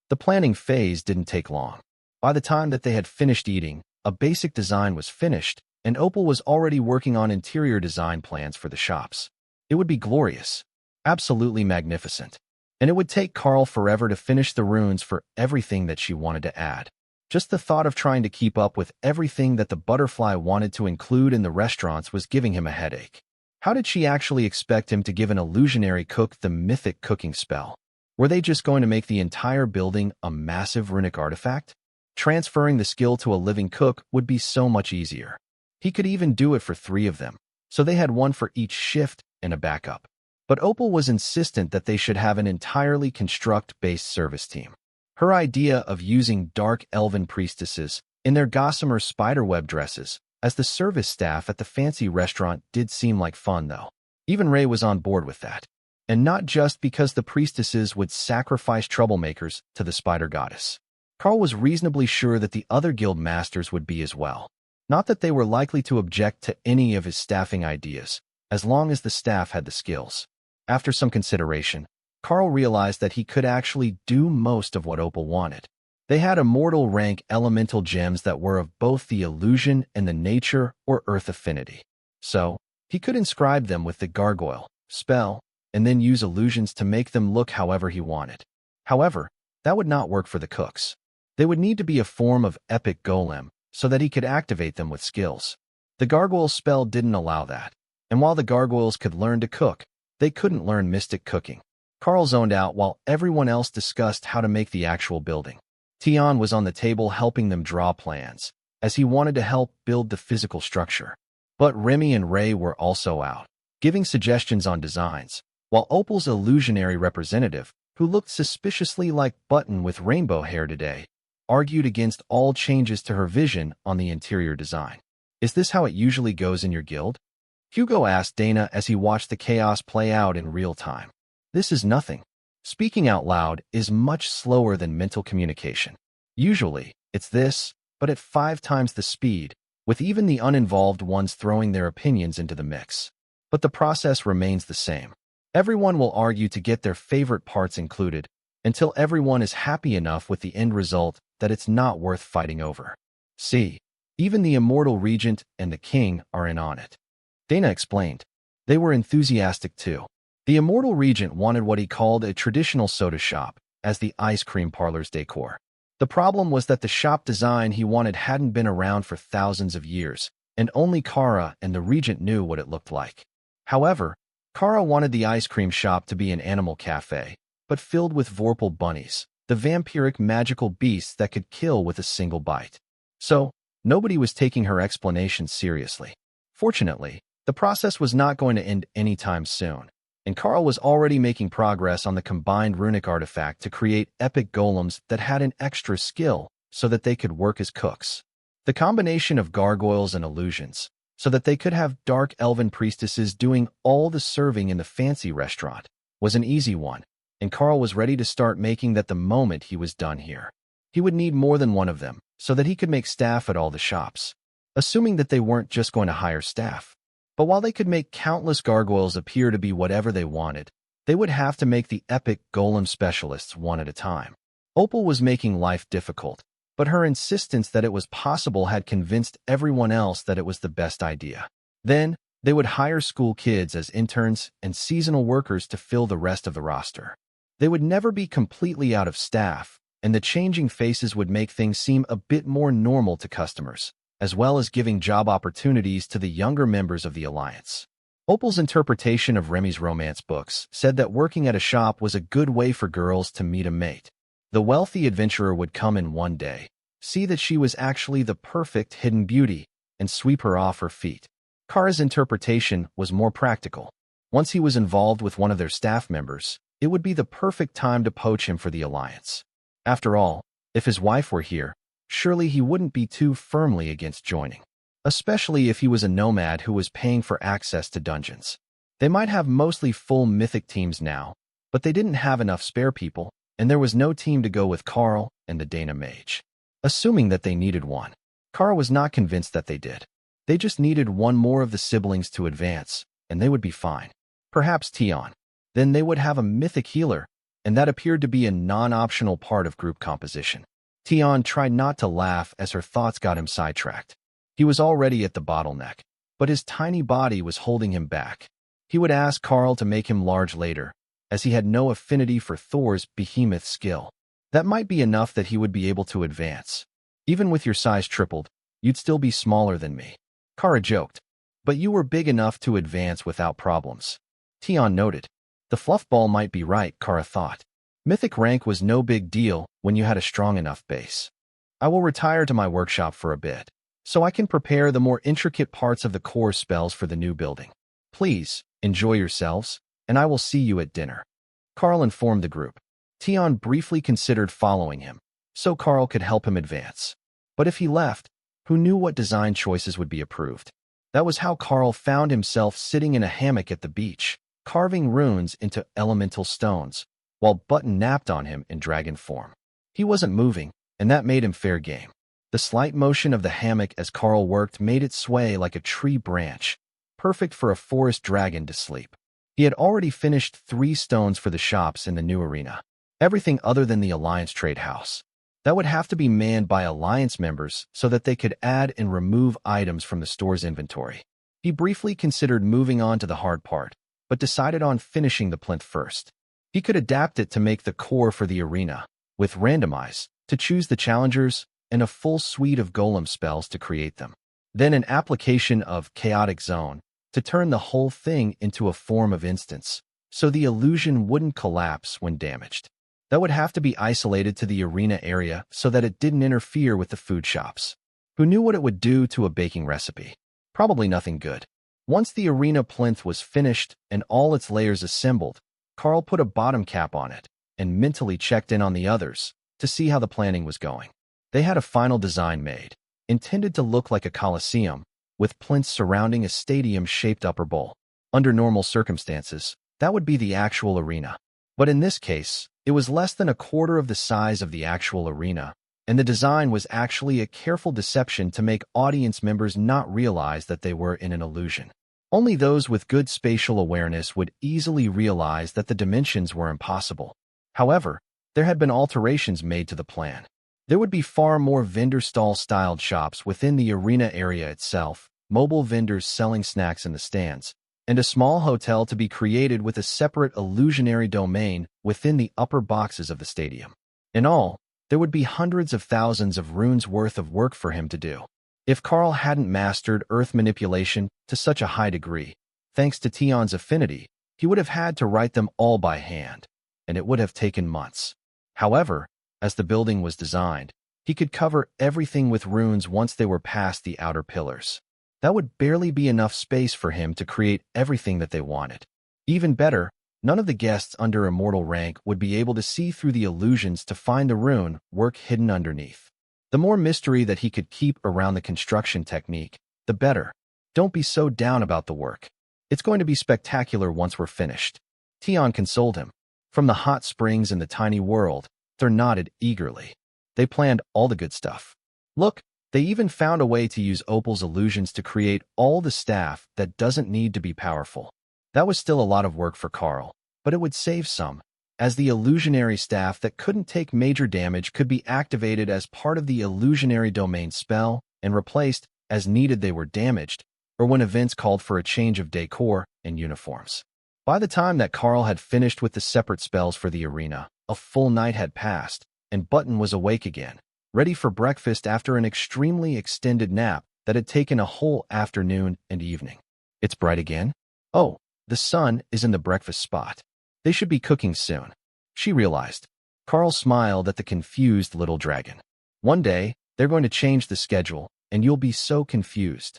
The planning phase didn't take long. By the time that they had finished eating, a basic design was finished, and Opal was already working on interior design plans for the shops. It would be glorious, absolutely magnificent, and it would take Karl forever to finish the runes for everything that she wanted to add. Just the thought of trying to keep up with everything that the butterfly wanted to include in the restaurants was giving him a headache. How did she actually expect him to give an illusionary cook the mythic cooking spell? Were they just going to make the entire building a massive runic artifact? Transferring the skill to a living cook would be so much easier. He could even do it for 3 of them, so they had one for each shift and a backup. But Opal was insistent that they should have an entirely construct-based service team. Her idea of using dark elven priestesses in their gossamer spiderweb dresses as the service staff at the fancy restaurant did seem like fun, though. Even Ray was on board with that. And not just because the priestesses would sacrifice troublemakers to the spider goddess. Karl was reasonably sure that the other guild masters would be as well. Not that they were likely to object to any of his staffing ideas, as long as the staff had the skills. After some consideration, Karl realized that he could actually do most of what Opal wanted. They had immortal rank elemental gems that were of both the illusion and the nature or earth affinity. So, he could inscribe them with the gargoyle spell and then use illusions to make them look however he wanted. However, that would not work for the cooks. They would need to be a form of epic golem so that he could activate them with skills. The gargoyle spell didn't allow that, and while the gargoyles could learn to cook, they couldn't learn mystic cooking. Karl zoned out while everyone else discussed how to make the actual building. Tion was on the table helping them draw plans, as he wanted to help build the physical structure. But Remy and Ray were also out, giving suggestions on designs, while Opal's illusionary representative, who looked suspiciously like Button with rainbow hair today, argued against all changes to her vision on the interior design. Is this how it usually goes in your guild? Hugo asked Dana as he watched the chaos play out in real time. This is nothing. Speaking out loud is much slower than mental communication. Usually, it's this, but at 5 times the speed, with even the uninvolved ones throwing their opinions into the mix. But the process remains the same. Everyone will argue to get their favorite parts included, until everyone is happy enough with the end result that it's not worth fighting over. See, even the immortal regent and the king are in on it. Dana explained. They were enthusiastic too. The immortal regent wanted what he called a traditional soda shop as the ice cream parlor's decor. The problem was that the shop design he wanted hadn't been around for thousands of years, and only Kara and the regent knew what it looked like. However, Kara wanted the ice cream shop to be an animal cafe, but filled with Vorpal bunnies, the vampiric magical beasts that could kill with a single bite. So, nobody was taking her explanations seriously. Fortunately, the process was not going to end anytime soon, and Karl was already making progress on the combined runic artifact to create epic golems that had an extra skill so that they could work as cooks. The combination of gargoyles and illusions, so that they could have dark elven priestesses doing all the serving in the fancy restaurant, was an easy one, and Karl was ready to start making that the moment he was done here. He would need more than one of them, so that he could make staff at all the shops, assuming that they weren't just going to hire staff. But while they could make countless gargoyles appear to be whatever they wanted, they would have to make the epic golem specialists one at a time. Opal was making life difficult, but her insistence that it was possible had convinced everyone else that it was the best idea. Then, they would hire school kids as interns and seasonal workers to fill the rest of the roster. They would never be completely out of staff, and the changing faces would make things seem a bit more normal to customers, as well as giving job opportunities to the younger members of the Alliance. Opal's interpretation of Remy's romance books said that working at a shop was a good way for girls to meet a mate. The wealthy adventurer would come in one day, see that she was actually the perfect hidden beauty, and sweep her off her feet. Kara's interpretation was more practical. Once he was involved with one of their staff members, it would be the perfect time to poach him for the Alliance. After all, if his wife were here, surely he wouldn't be too firmly against joining, especially if he was a nomad who was paying for access to dungeons. They might have mostly full mythic teams now, but they didn't have enough spare people, and there was no team to go with Karl and the Dana mage. Assuming that they needed one, Karl was not convinced that they did. They just needed one more of the siblings to advance, and they would be fine. Perhaps Tion. Then they would have a mythic healer, and that appeared to be a non-optional part of group composition. Tion tried not to laugh as her thoughts got him sidetracked. He was already at the bottleneck, but his tiny body was holding him back. He would ask Karl to make him large later, as he had no affinity for Thor's behemoth skill. That might be enough that he would be able to advance. Even with your size tripled, you'd still be smaller than me. Kara joked. But you were big enough to advance without problems. Tion noted. The fluff ball might be right, Kara thought. Mythic rank was no big deal when you had a strong enough base. I will retire to my workshop for a bit, so I can prepare the more intricate parts of the core spells for the new building. Please, enjoy yourselves, and I will see you at dinner. Karl informed the group. Tion briefly considered following him, so Karl could help him advance. But if he left, who knew what design choices would be approved? That was how Karl found himself sitting in a hammock at the beach, carving runes into elemental stones, while Button napped on him in dragon form. He wasn't moving, and that made him fair game. The slight motion of the hammock as Karl worked made it sway like a tree branch, perfect for a forest dragon to sleep. He had already finished 3 stones for the shops in the new arena. Everything other than the Alliance Trade House. That would have to be manned by Alliance members so that they could add and remove items from the store's inventory. He briefly considered moving on to the hard part, but decided on finishing the plinth first. He could adapt it to make the core for the arena, with randomize, to choose the challengers, and a full suite of golem spells to create them. Then an application of chaotic zone, to turn the whole thing into a form of instance, so the illusion wouldn't collapse when damaged. That would have to be isolated to the arena area so that it didn't interfere with the food shops. Who knew what it would do to a baking recipe? Probably nothing good. Once the arena plinth was finished and all its layers assembled, Karl put a bottom cap on it and mentally checked in on the others to see how the planning was going. They had a final design made, intended to look like a coliseum, with plinths surrounding a stadium-shaped upper bowl. Under normal circumstances, that would be the actual arena. But in this case, it was less than a quarter of the size of the actual arena, and the design was actually a careful deception to make audience members not realize that they were in an illusion. Only those with good spatial awareness would easily realize that the dimensions were impossible. However, there had been alterations made to the plan. There would be far more vendor stall-styled shops within the arena area itself, mobile vendors selling snacks in the stands, and a small hotel to be created with a separate illusionary domain within the upper boxes of the stadium. In all, there would be hundreds of thousands of runes worth of work for him to do. If Karl hadn't mastered earth manipulation to such a high degree, thanks to Tion's affinity, he would have had to write them all by hand, and it would have taken months. However, as the building was designed, he could cover everything with runes once they were past the outer pillars. That would barely be enough space for him to create everything that they wanted. Even better, none of the guests under immortal rank would be able to see through the illusions to find the rune work hidden underneath. The more mystery that he could keep around the construction technique, the better. Don't be so down about the work. It's going to be spectacular once we're finished. Tion consoled him. From the hot springs in the tiny world, they nodded eagerly. They planned all the good stuff. Look, they even found a way to use Opal's illusions to create all the staff that doesn't need to be powerful. That was still a lot of work for Karl, but it would save some, as the illusionary staff that couldn't take major damage could be activated as part of the illusionary domain spell and replaced as needed they were damaged, or when events called for a change of decor and uniforms. By the time that Karl had finished with the separate spells for the arena, a full night had passed, and Button was awake again, ready for breakfast after an extremely extended nap that had taken a whole afternoon and evening. It's bright again? Oh, the sun is in the breakfast spot. They should be cooking soon, she realized. Karl smiled at the confused little dragon. One day, they're going to change the schedule, and you'll be so confused.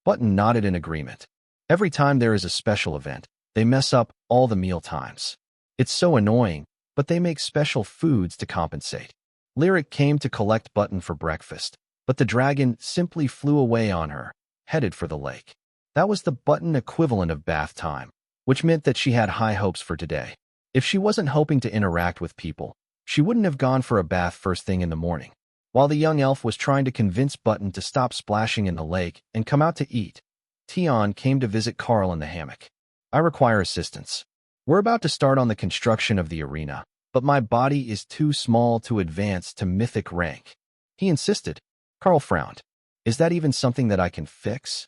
Button nodded in agreement. Every time there is a special event, they mess up all the meal times. It's so annoying, but they make special foods to compensate. Lyric came to collect Button for breakfast, but the dragon simply flew away on her, headed for the lake. That was the Button equivalent of bath time, which meant that she had high hopes for today. If she wasn't hoping to interact with people, she wouldn't have gone for a bath first thing in the morning. While the young elf was trying to convince Button to stop splashing in the lake and come out to eat, Tion came to visit Karl in the hammock. I require assistance. We're about to start on the construction of the arena, but my body is too small to advance to mythic rank. He insisted. Karl frowned. Is that even something that I can fix?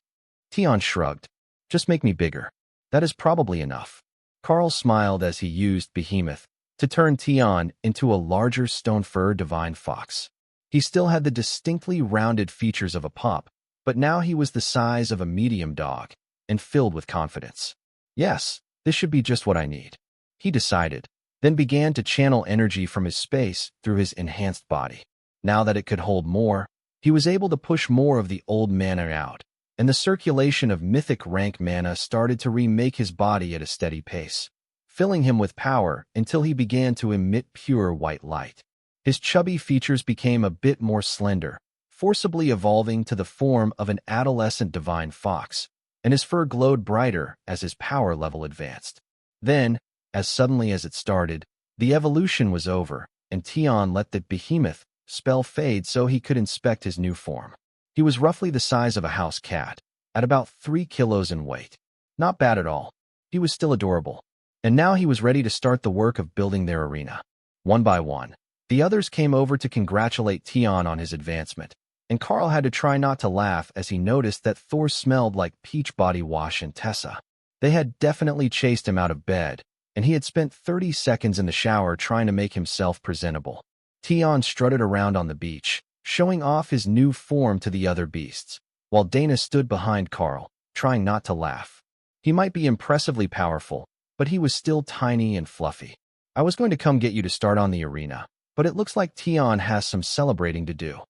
Tion shrugged. Just make me bigger. That is probably enough. Karl smiled as he used Behemoth to turn Tion into a larger stone fur divine fox. He still had the distinctly rounded features of a pup, but now he was the size of a medium dog and filled with confidence. Yes, this should be just what I need, he decided, then began to channel energy from his space through his enhanced body. Now that it could hold more, he was able to push more of the old mana out, and the circulation of mythic rank mana started to remake his body at a steady pace, filling him with power until he began to emit pure white light. His chubby features became a bit more slender, forcibly evolving to the form of an adolescent divine fox, and his fur glowed brighter as his power level advanced. Then, as suddenly as it started, the evolution was over, and Tian let the behemoth spell fade so he could inspect his new form. He was roughly the size of a house cat, at about 3 kilos in weight. Not bad at all. He was still adorable. And now he was ready to start the work of building their arena. One by one, the others came over to congratulate Tian on his advancement, and Karl had to try not to laugh as he noticed that Thor smelled like peach body wash and Tessa. They had definitely chased him out of bed, and he had spent 30 seconds in the shower trying to make himself presentable. Tian strutted around on the beach, showing off his new form to the other beasts, while Dana stood behind Karl, trying not to laugh. He might be impressively powerful, but he was still tiny and fluffy. I was going to come get you to start on the arena, but it looks like Tian has some celebrating to do,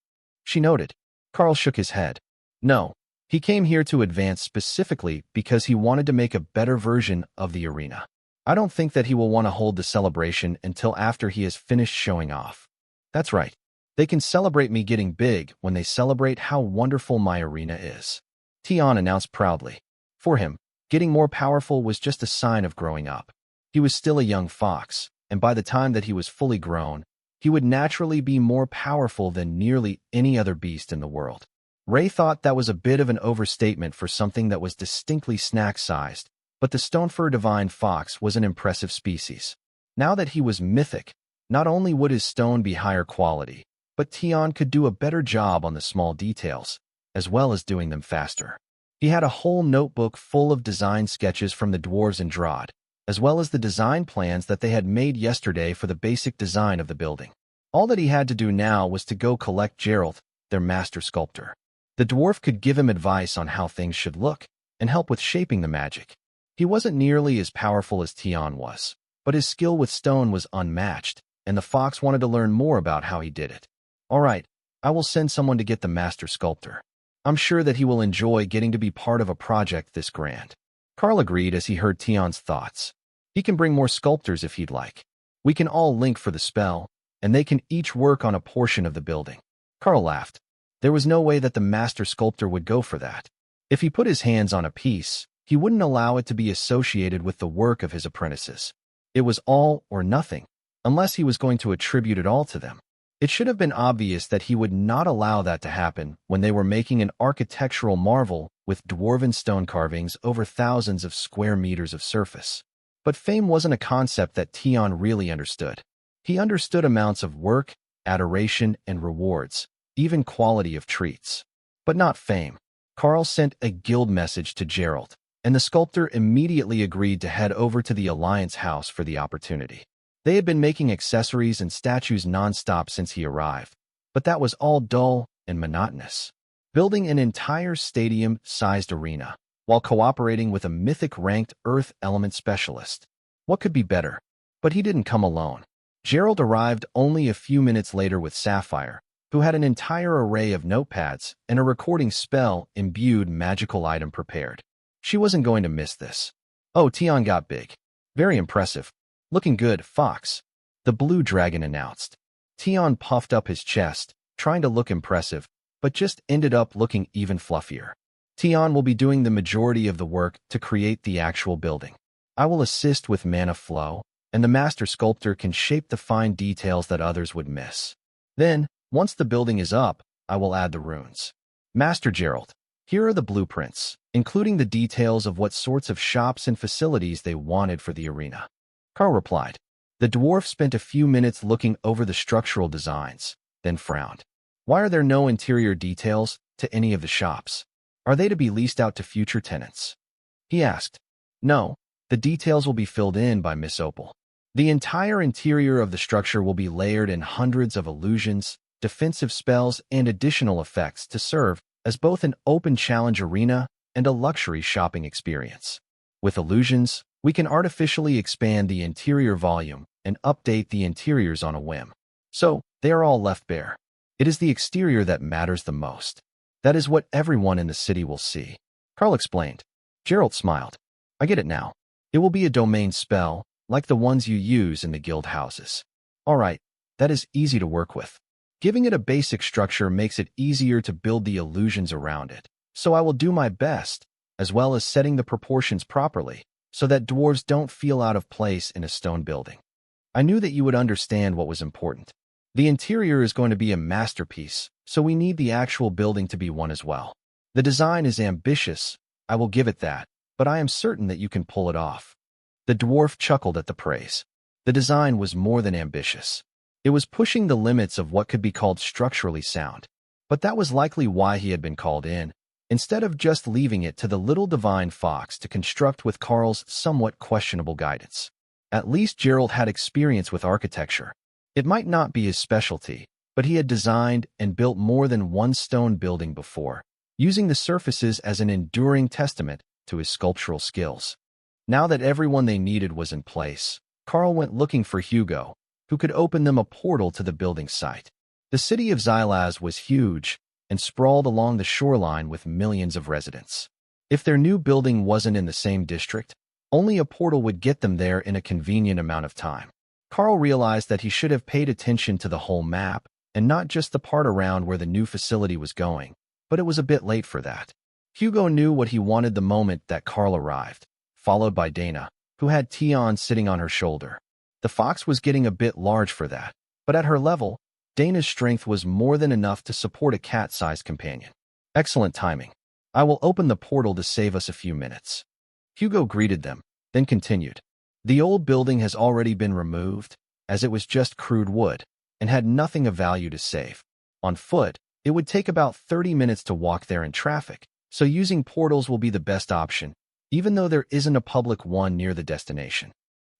she noted. Karl shook his head. No, he came here to advance specifically because he wanted to make a better version of the arena. I don't think that he will want to hold the celebration until after he has finished showing off. That's right. They can celebrate me getting big when they celebrate how wonderful my arena is, Tian announced proudly. For him, getting more powerful was just a sign of growing up. He was still a young fox, and by the time that he was fully grown, he would naturally be more powerful than nearly any other beast in the world. Ray thought that was a bit of an overstatement for something that was distinctly snack-sized, but the Stonefur Divine Fox was an impressive species. Now that he was mythic, not only would his stone be higher quality, but Tian could do a better job on the small details, as well as doing them faster. He had a whole notebook full of design sketches from the dwarves in Drod, as well as the design plans that they had made yesterday for the basic design of the building. All that he had to do now was to go collect Geralt, their master sculptor. The dwarf could give him advice on how things should look, and help with shaping the magic. He wasn't nearly as powerful as Tian was, but his skill with stone was unmatched, and the fox wanted to learn more about how he did it. All right, I will send someone to get the master sculptor. I'm sure that he will enjoy getting to be part of a project this grand. Karl agreed as he heard Tian's thoughts. He can bring more sculptors if he'd like. We can all link for the spell, and they can each work on a portion of the building. Karl laughed. There was no way that the master sculptor would go for that. If he put his hands on a piece, he wouldn't allow it to be associated with the work of his apprentices. It was all or nothing, unless he was going to attribute it all to them. It should have been obvious that he would not allow that to happen when they were making an architectural marvel with dwarven stone carvings over thousands of square meters of surface. But fame wasn't a concept that Tian really understood. He understood amounts of work, adoration, and rewards, even quality of treats. But not fame. Karl sent a guild message to Geralt, and the sculptor immediately agreed to head over to the Alliance house for the opportunity. They had been making accessories and statues non-stop since he arrived, but that was all dull and monotonous. Building an entire stadium-sized arena, while cooperating with a mythic-ranked Earth element specialist. What could be better? But he didn't come alone. Gerald arrived only a few minutes later with Sapphire, who had an entire array of notepads and a recording spell-imbued magical item prepared. She wasn't going to miss this. Oh, Tian got big. Very impressive. Looking good, Fox, the blue dragon announced. Tian puffed up his chest, trying to look impressive, but just ended up looking even fluffier. Tian will be doing the majority of the work to create the actual building. I will assist with mana flow, and the master sculptor can shape the fine details that others would miss. Then, once the building is up, I will add the runes. Master Gerald, here are the blueprints, including the details of what sorts of shops and facilities they wanted for the arena. Karl replied. The dwarf spent a few minutes looking over the structural designs, then frowned. Why are there no interior details to any of the shops? Are they to be leased out to future tenants? He asked. No, the details will be filled in by Miss Opal. The entire interior of the structure will be layered in hundreds of illusions, defensive spells, and additional effects to serve as both an open challenge arena and a luxury shopping experience. With illusions, we can artificially expand the interior volume and update the interiors on a whim. So, they are all left bare. It is the exterior that matters the most. That is what everyone in the city will see. Karl explained. Gerald smiled. I get it now. It will be a domain spell, like the ones you use in the guild houses. All right, that is easy to work with. Giving it a basic structure makes it easier to build the illusions around it. So I will do my best, as well as setting the proportions properly, so that dwarves don't feel out of place in a stone building. I knew that you would understand what was important. The interior is going to be a masterpiece, so we need the actual building to be one as well. The design is ambitious, I will give it that, but I am certain that you can pull it off. The dwarf chuckled at the praise. The design was more than ambitious. It was pushing the limits of what could be called structurally sound. But that was likely why he had been called in, instead of just leaving it to the little divine fox to construct with Karl's somewhat questionable guidance. At least Gerald had experience with architecture. It might not be his specialty, but he had designed and built more than one stone building before, using the surfaces as an enduring testament to his sculptural skills. Now that everyone they needed was in place, Karl went looking for Hugo, who could open them a portal to the building site. The city of Xylaz was huge and sprawled along the shoreline with millions of residents. If their new building wasn't in the same district, only a portal would get them there in a convenient amount of time. Karl realized that he should have paid attention to the whole map and not just the part around where the new facility was going, but it was a bit late for that. Hugo knew what he wanted the moment that Karl arrived, followed by Dana, who had Tion sitting on her shoulder. The fox was getting a bit large for that, but at her level, Dana's strength was more than enough to support a cat-sized companion. Excellent timing. I will open the portal to save us a few minutes. Hugo greeted them, then continued. The old building has already been removed, as it was just crude wood, and had nothing of value to save. On foot, it would take about 30 minutes to walk there in traffic, so using portals will be the best option, even though there isn't a public one near the destination.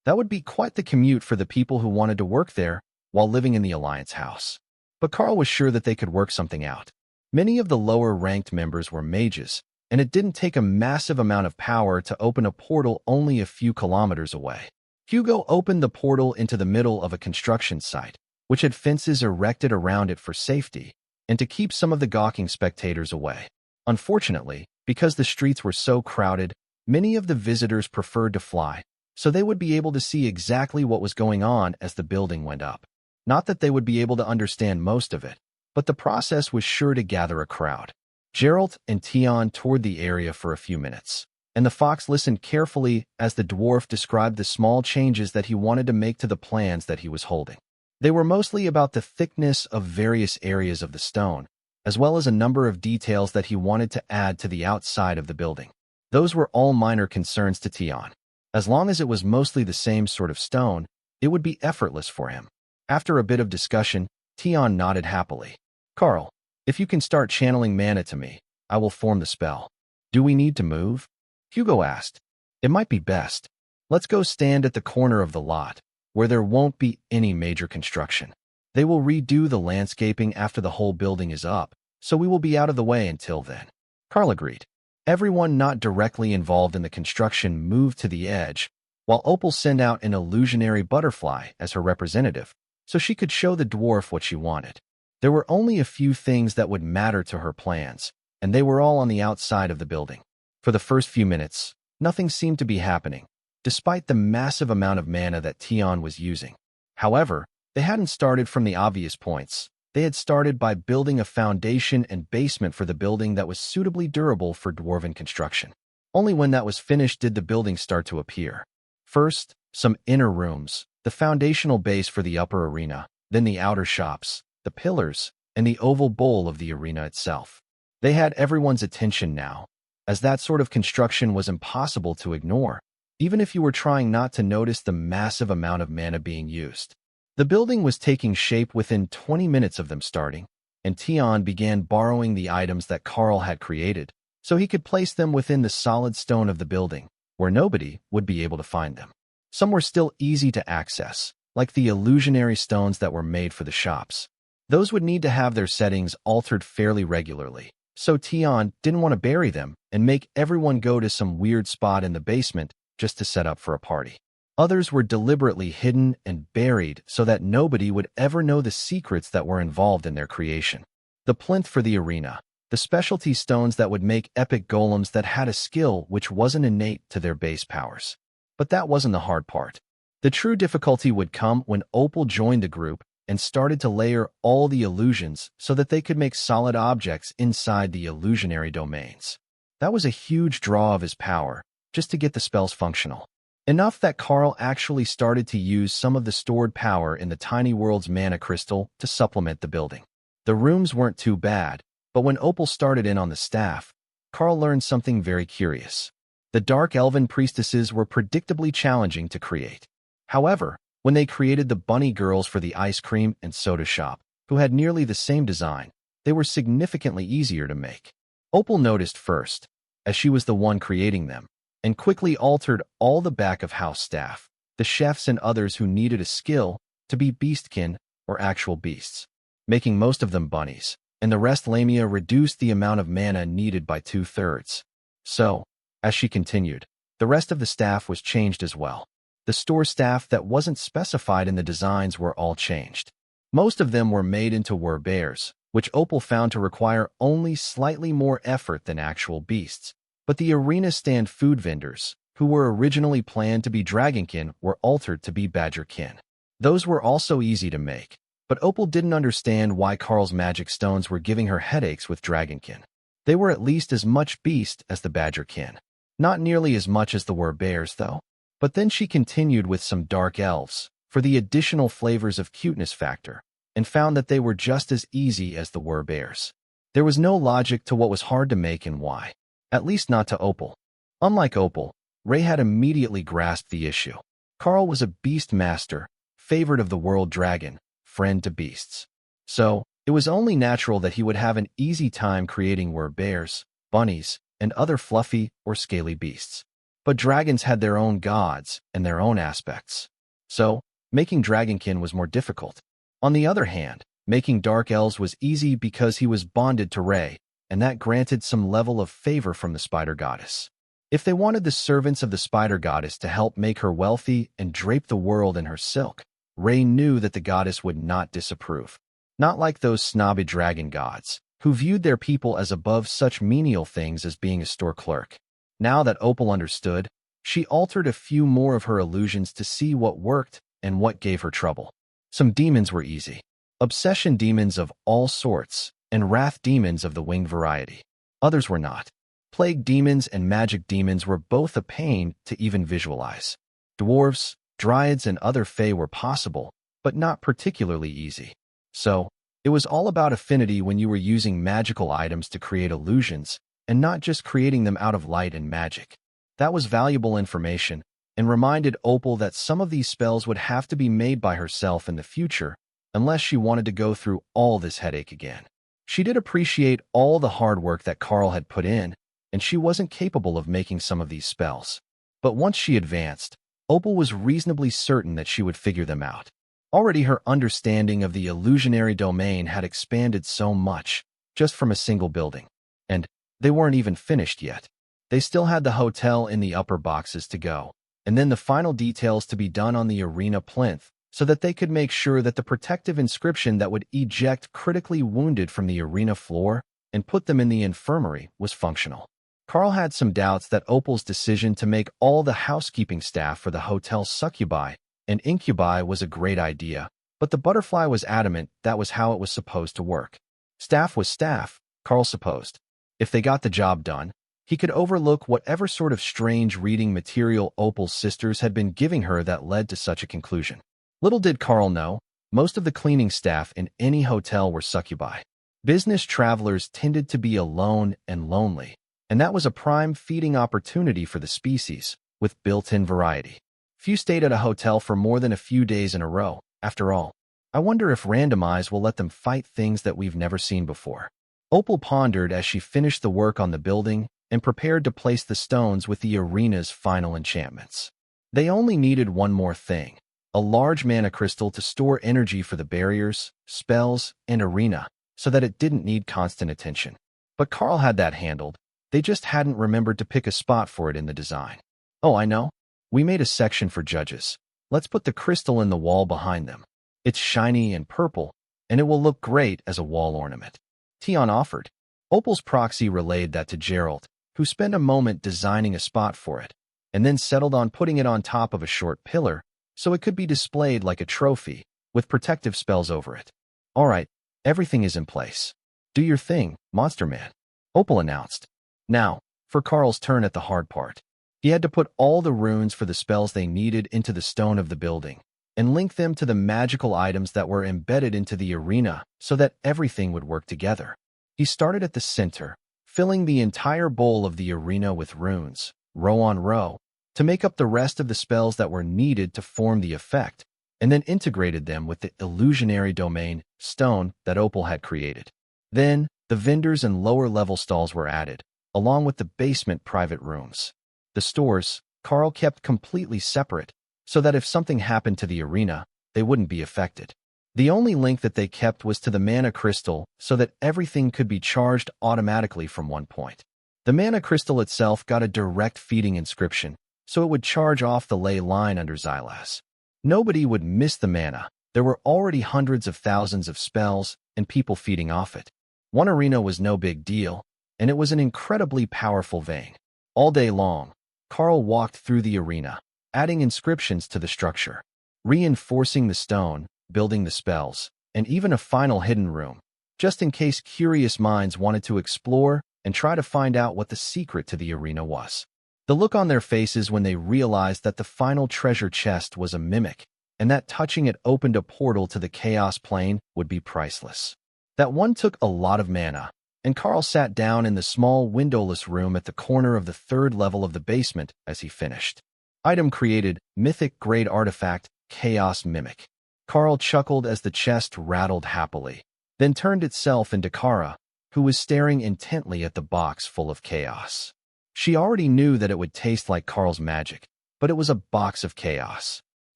That would be quite the commute for the people who wanted to work there while living in the Alliance house. But Karl was sure that they could work something out. Many of the lower-ranked members were mages, and it didn't take a massive amount of power to open a portal only a few kilometers away. Hugo opened the portal into the middle of a construction site, which had fences erected around it for safety and to keep some of the gawking spectators away. Unfortunately, because the streets were so crowded, many of the visitors preferred to fly, so they would be able to see exactly what was going on as the building went up. Not that they would be able to understand most of it, but the process was sure to gather a crowd. Gerald and Tion toured the area for a few minutes, and the fox listened carefully as the dwarf described the small changes that he wanted to make to the plans that he was holding. They were mostly about the thickness of various areas of the stone, as well as a number of details that he wanted to add to the outside of the building. Those were all minor concerns to Tion. As long as it was mostly the same sort of stone, it would be effortless for him. After a bit of discussion, Tion nodded happily. Karl, if you can start channeling mana to me, I will form the spell. Do we need to move? Hugo asked. It might be best. Let's go stand at the corner of the lot, where there won't be any major construction. They will redo the landscaping after the whole building is up, so we will be out of the way until then. Karl agreed. Everyone not directly involved in the construction moved to the edge, while Opal sent out an illusionary butterfly as her representative, so she could show the dwarf what she wanted. There were only a few things that would matter to her plans, and they were all on the outside of the building. For the first few minutes, nothing seemed to be happening, despite the massive amount of mana that Tion was using. However, they hadn't started from the obvious points. They had started by building a foundation and basement for the building that was suitably durable for dwarven construction. Only when that was finished did the building start to appear. First, some inner rooms, the foundational base for the upper arena, then the outer shops, the pillars, and the oval bowl of the arena itself. They had everyone's attention now, as that sort of construction was impossible to ignore, even if you were trying not to notice the massive amount of mana being used. The building was taking shape within 20 minutes of them starting, and Tion began borrowing the items that Karl had created, so he could place them within the solid stone of the building, where nobody would be able to find them. Some were still easy to access, like the illusionary stones that were made for the shops. Those would need to have their settings altered fairly regularly, so Tion didn't want to bury them and make everyone go to some weird spot in the basement just to set up for a party. Others were deliberately hidden and buried so that nobody would ever know the secrets that were involved in their creation. The plinth for the arena, the specialty stones that would make epic golems that had a skill which wasn't innate to their base powers. But that wasn't the hard part. The true difficulty would come when Opal joined the group and started to layer all the illusions so that they could make solid objects inside the illusionary domains. That was a huge draw of his power, just to get the spells functional. Enough that Karl actually started to use some of the stored power in the tiny world's mana crystal to supplement the building. The rooms weren't too bad, but when Opal started in on the staff, Karl learned something very curious. The dark elven priestesses were predictably challenging to create. However, when they created the bunny girls for the ice cream and soda shop, who had nearly the same design, they were significantly easier to make. Opal noticed first, as she was the one creating them, and quickly altered all the back-of-house staff, the chefs and others who needed a skill to be beastkin or actual beasts, making most of them bunnies, and the rest Lamia reduced the amount of mana needed by 2/3. So, as she continued, the rest of the staff was changed as well. The store staff that wasn't specified in the designs were all changed. Most of them were made into bears, which Opal found to require only slightly more effort than actual beasts. But the arena stand food vendors, who were originally planned to be dragonkin, were altered to be badgerkin. Those were also easy to make, but Opal didn't understand why Karl's magic stones were giving her headaches with dragonkin. They were at least as much beast as the badgerkin. Not nearly as much as the bears, though. But then she continued with some dark elves, for the additional flavors of cuteness factor, and found that they were just as easy as the bears. There was no logic to what was hard to make and why. At least not to Opal. Unlike Opal, Ray had immediately grasped the issue. Karl was a beast master, favored of the world dragon, friend to beasts. So, it was only natural that he would have an easy time creating bears, bunnies, and other fluffy or scaly beasts. But dragons had their own gods and their own aspects. So, making dragonkin was more difficult. On the other hand, making dark elves was easy because he was bonded to Ray, and that granted some level of favor from the spider goddess. If they wanted the servants of the spider goddess to help make her wealthy and drape the world in her silk, Ray knew that the goddess would not disapprove. Not like those snobby dragon gods, who viewed their people as above such menial things as being a store clerk. Now that Opal understood, she altered a few more of her illusions to see what worked and what gave her trouble. Some demons were easy. Obsession demons of all sorts, and wrath demons of the winged variety. Others were not. Plague demons and magic demons were both a pain to even visualize. Dwarves, dryads, and other fae were possible, but not particularly easy. So, it was all about affinity when you were using magical items to create illusions, and not just creating them out of light and magic. That was valuable information, and reminded Opal that some of these spells would have to be made by herself in the future, unless she wanted to go through all this headache again. She did appreciate all the hard work that Karl had put in, and she wasn't capable of making some of these spells. But once she advanced, Opal was reasonably certain that she would figure them out. Already her understanding of the illusionary domain had expanded so much, just from a single building. And they weren't even finished yet. They still had the hotel in the upper boxes to go, and then the final details to be done on the arena plinth, so that they could make sure that the protective inscription that would eject critically wounded from the arena floor and put them in the infirmary was functional. Karl had some doubts that Opal's decision to make all the housekeeping staff for the hotel succubi and incubi was a great idea, but the butterfly was adamant that was how it was supposed to work. Staff was staff, Karl supposed. If they got the job done, he could overlook whatever sort of strange reading material Opal's sisters had been giving her that led to such a conclusion. Little did Karl know, most of the cleaning staff in any hotel were succubi. Business travelers tended to be alone and lonely, and that was a prime feeding opportunity for the species, with built-in variety. Few stayed at a hotel for more than a few days in a row, after all. I wonder if randomize will let them fight things that we've never seen before. Opal pondered as she finished the work on the building and prepared to place the stones with the arena's final enchantments. They only needed one more thing. a large mana crystal to store energy for the barriers, spells, and arena, so that it didn't need constant attention. But Karl had that handled. They just hadn't remembered to pick a spot for it in the design. Oh, I know. We made a section for judges. Let's put the crystal in the wall behind them. It's shiny and purple, and it will look great as a wall ornament. Tion offered. Opal's proxy relayed that to Gerald, who spent a moment designing a spot for it, and then settled on putting it on top of a short pillar so it could be displayed like a trophy, with protective spells over it. All right, everything is in place. Do your thing, Monster Man, Opal announced. Now, for Karl's turn at the hard part. He had to put all the runes for the spells they needed into the stone of the building, and link them to the magical items that were embedded into the arena so that everything would work together. He started at the center, filling the entire bowl of the arena with runes, row on row, to make up the rest of the spells that were needed to form the effect, and then integrated them with the illusionary domain, stone, that Opal had created. Then, the vendors and lower-level stalls were added, along with the basement private rooms. The stores, Karl kept completely separate, so that if something happened to the arena, they wouldn't be affected. The only link that they kept was to the mana crystal so that everything could be charged automatically from one point. The mana crystal itself got a direct feeding inscription, so it would charge off the ley line under Xylas. Nobody would miss the mana. There were already hundreds of thousands of spells and people feeding off it. One arena was no big deal, and it was an incredibly powerful vein. All day long, Karl walked through the arena, adding inscriptions to the structure, reinforcing the stone, building the spells, and even a final hidden room, just in case curious minds wanted to explore and try to find out what the secret to the arena was. The look on their faces when they realized that the final treasure chest was a mimic, and that touching it opened a portal to the chaos plane would be priceless. That one took a lot of mana, and Karl sat down in the small windowless room at the corner of the third level of the basement as he finished. Item created, mythic grade artifact, chaos mimic. Karl chuckled as the chest rattled happily, then turned itself into Kara, who was staring intently at the box full of chaos. She already knew that it would taste like Karl's magic, but it was a box of chaos.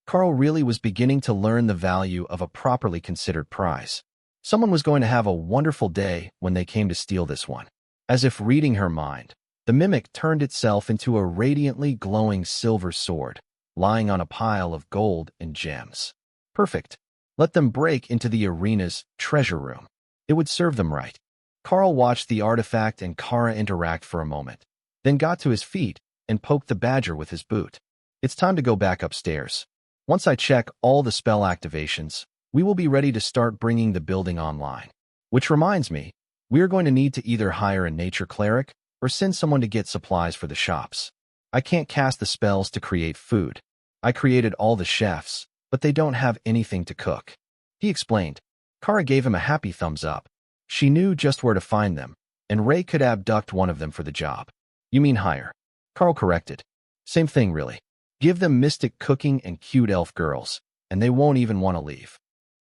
Karl really was beginning to learn the value of a properly considered prize. Someone was going to have a wonderful day when they came to steal this one. As if reading her mind, the mimic turned itself into a radiantly glowing silver sword, lying on a pile of gold and gems. Perfect. Let them break into the arena's treasure room. It would serve them right. Karl watched the artifact and Kara interact for a moment, then got to his feet and poked the badger with his boot. It's time to go back upstairs. Once I check all the spell activations, we will be ready to start bringing the building online. Which reminds me, we are going to need to either hire a nature cleric or send someone to get supplies for the shops. I can't cast the spells to create food. I created all the chefs, but they don't have anything to cook. He explained. Kara gave him a happy thumbs up. She knew just where to find them, and Ray could abduct one of them for the job. You mean hire? Karl corrected. Same thing, really. Give them mystic cooking and cute elf girls, and they won't even want to leave.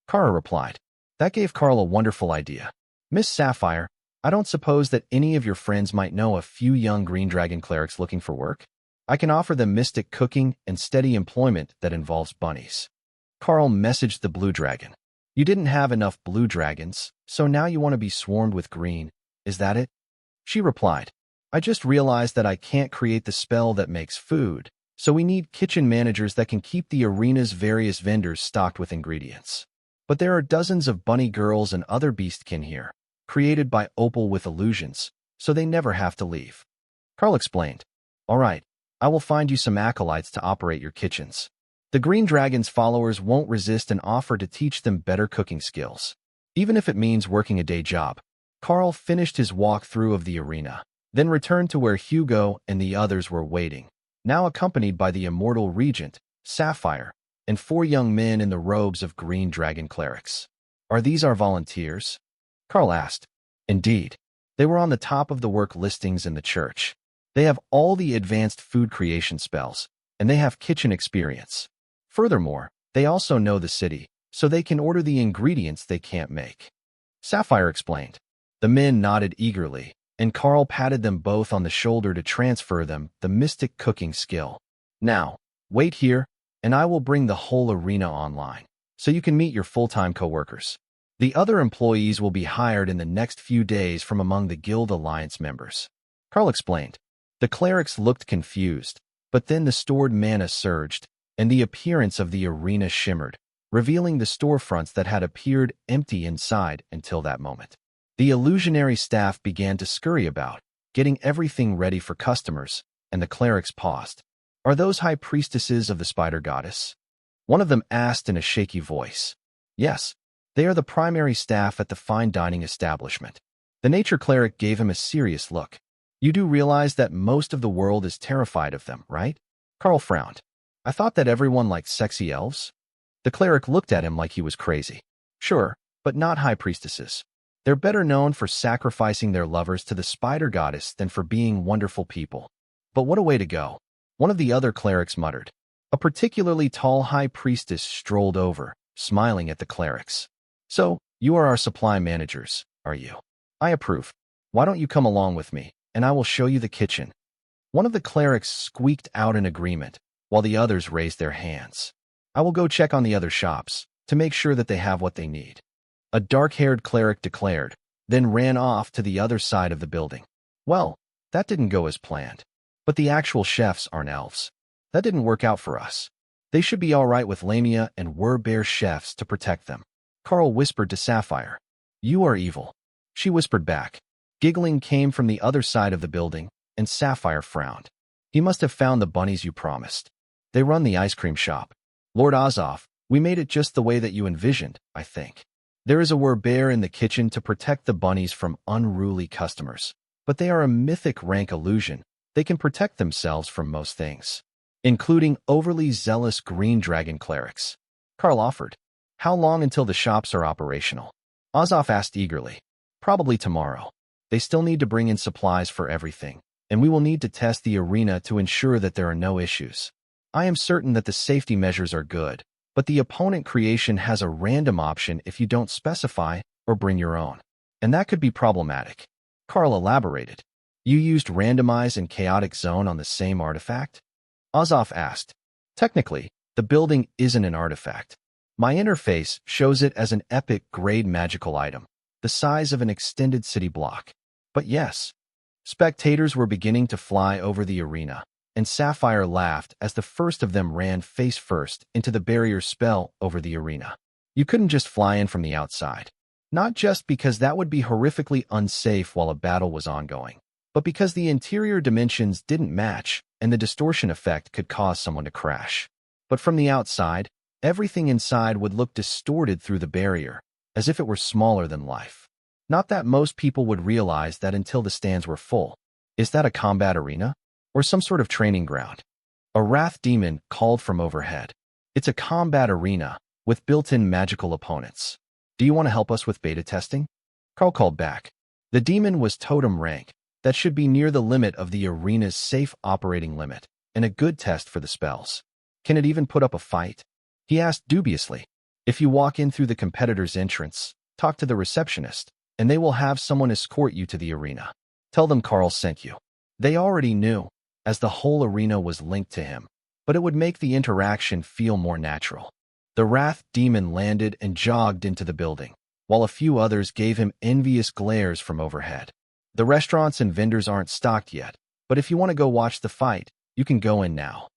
Kara replied. That gave Karl a wonderful idea. Miss Sapphire, I don't suppose that any of your friends might know a few young green dragon clerics looking for work? I can offer them mystic cooking and steady employment that involves bunnies. Karl messaged the blue dragon. You didn't have enough blue dragons, so now you want to be swarmed with green. Is that it? She replied. I just realized that I can't create the spell that makes food, so we need kitchen managers that can keep the arena's various vendors stocked with ingredients. But there are dozens of bunny girls and other beastkin here, created by Opal with illusions, so they never have to leave. Karl explained. All right, I will find you some acolytes to operate your kitchens. The Green Dragon's followers won't resist an offer to teach them better cooking skills, even if it means working a day job. Karl finished his walkthrough of the arena, then returned to where Hugo and the others were waiting, now accompanied by the immortal regent, Sapphire, and 4 young men in the robes of green dragon clerics. Are these our volunteers? Karl asked. Indeed. They were on the top of the work listings in the church. They have all the advanced food creation spells, and they have kitchen experience. Furthermore, they also know the city, so they can order the ingredients they can't make. Sapphire explained. The men nodded eagerly, and Karl patted them both on the shoulder to transfer them the mystic cooking skill. Now, wait here, and I will bring the whole arena online, so you can meet your full-time coworkers. The other employees will be hired in the next few days from among the Guild Alliance members. Karl explained. The clerics looked confused, but then the stored mana surged, and the appearance of the arena shimmered, revealing the storefronts that had appeared empty inside until that moment. The illusionary staff began to scurry about, getting everything ready for customers, and the clerics paused. Are those high priestesses of the spider goddess? One of them asked in a shaky voice. Yes, they are the primary staff at the fine dining establishment. The nature cleric gave him a serious look. You do realize that most of the world is terrified of them, right? Karl frowned. I thought that everyone liked sexy elves. The cleric looked at him like he was crazy. Sure, but not high priestesses. They're better known for sacrificing their lovers to the spider goddess than for being wonderful people. But what a way to go. One of the other clerics muttered. A particularly tall high priestess strolled over, smiling at the clerics. So, you are our supply managers, are you? I approve. Why don't you come along with me, and I will show you the kitchen. One of the clerics squeaked out in agreement, while the others raised their hands. I will go check on the other shops, to make sure that they have what they need. A dark-haired cleric declared, then ran off to the other side of the building. Well, that didn't go as planned. But the actual chefs aren't elves. That didn't work out for us. They should be all right with Lamia and Werbear chefs to protect them. Karl whispered to Sapphire. You are evil. She whispered back. Giggling came from the other side of the building, and Sapphire frowned. He must have found the bunnies you promised. They run the ice cream shop. Lord Azoff, we made it just the way that you envisioned, I think. There is a Werbear in the kitchen to protect the bunnies from unruly customers. But they are a mythic rank illusion. They can protect themselves from most things, including overly zealous green dragon clerics. Karl offered. How long until the shops are operational? Azoff asked eagerly. Probably tomorrow. They still need to bring in supplies for everything, and we will need to test the arena to ensure that there are no issues. I am certain that the safety measures are good, but the opponent creation has a random option if you don't specify or bring your own, and that could be problematic. Karl elaborated. You used randomize and chaotic zone on the same artifact? Azoff asked. Technically, the building isn't an artifact. My interface shows it as an epic grade magical item, the size of an extended city block. But yes, spectators were beginning to fly over the arena, and Sapphire laughed as the first of them ran face first into the barrier spell over the arena. You couldn't just fly in from the outside. Not just because that would be horrifically unsafe while a battle was ongoing, but because the interior dimensions didn't match and the distortion effect could cause someone to crash. But from the outside, everything inside would look distorted through the barrier, as if it were smaller than life. Not that most people would realize that until the stands were full. Is that a combat arena? Or some sort of training ground? A wrath demon called from overhead. It's a combat arena, with built-in magical opponents. Do you want to help us with beta testing? Karl called back. The demon was totem rank. That should be near the limit of the arena's safe operating limit, and a good test for the spells. Can it even put up a fight? He asked dubiously. If you walk in through the competitor's entrance, talk to the receptionist, and they will have someone escort you to the arena. Tell them Karl sent you. They already knew, as the whole arena was linked to him, but it would make the interaction feel more natural. The wrath demon landed and jogged into the building, while a few others gave him envious glares from overhead. The restaurants and vendors aren't stocked yet, but if you want to go watch the fight, you can go in now.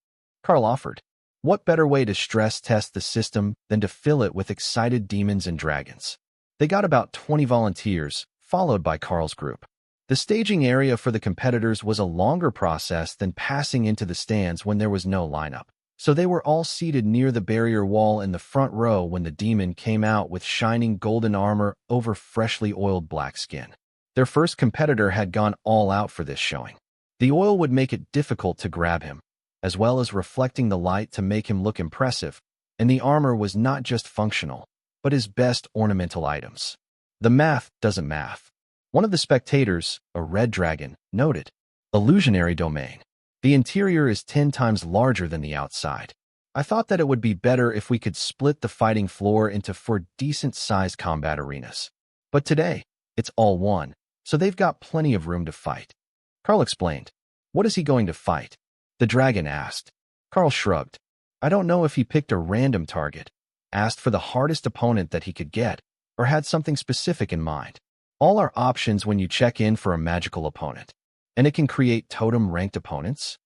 Karl offered. What better way to stress test the system than to fill it with excited demons and dragons? They got about 20 volunteers, followed by Karl's group. The staging area for the competitors was a longer process than passing into the stands when there was no lineup, so they were all seated near the barrier wall in the front row when the demon came out with shining golden armor over freshly oiled black skin. Their first competitor had gone all out for this showing. The oil would make it difficult to grab him, as well as reflecting the light to make him look impressive, and the armor was not just functional, but his best ornamental items. The math doesn't math. One of the spectators, a red dragon, noted. Illusionary domain. The interior is 10 times larger than the outside. I thought that it would be better if we could split the fighting floor into 4 decent-sized combat arenas. But today, it's all one, so they've got plenty of room to fight. Karl explained. What is he going to fight? The dragon asked. Karl shrugged. I don't know if he picked a random target, asked for the hardest opponent that he could get, or had something specific in mind. All are options when you check in for a magical opponent. And it can create totem-ranked opponents?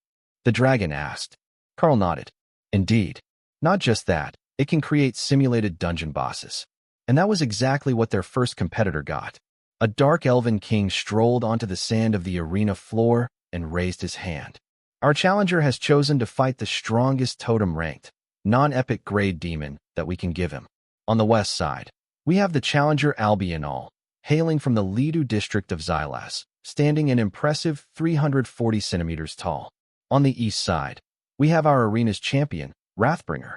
The dragon asked. Karl nodded. Indeed. Not just that, it can create simulated dungeon bosses. And that was exactly what their first competitor got. A dark elven king strolled onto the sand of the arena floor and raised his hand. Our challenger has chosen to fight the strongest totem-ranked, non-epic grade demon that we can give him. On the west side, we have the challenger Albional, hailing from the Lidu district of Xylas, standing an impressive 340 centimeters tall. On the east side, we have our arena's champion, Wrathbringer.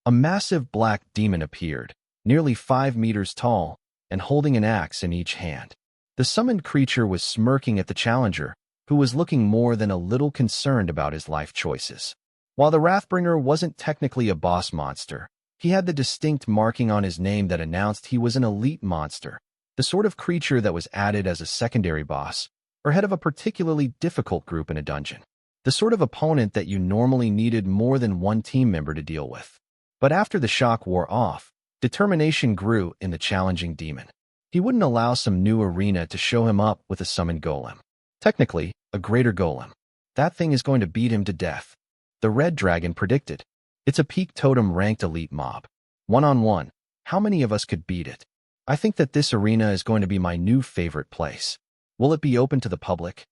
A massive black demon appeared, nearly 5 meters tall, and holding an axe in each hand. The summoned creature was smirking at the challenger, who was looking more than a little concerned about his life choices. While the Wrathbringer wasn't technically a boss monster, he had the distinct marking on his name that announced he was an elite monster, the sort of creature that was added as a secondary boss, or head of a particularly difficult group in a dungeon. The sort of opponent that you normally needed more than one team member to deal with. But after the shock wore off, determination grew in the challenging demon. He wouldn't allow some new arena to show him up with a summoned golem. Technically, a greater golem. That thing is going to beat him to death. The red dragon predicted. It's a peak totem ranked elite mob. One-on-one, how many of us could beat it? I think that this arena is going to be my new favorite place. Will it be open to the public?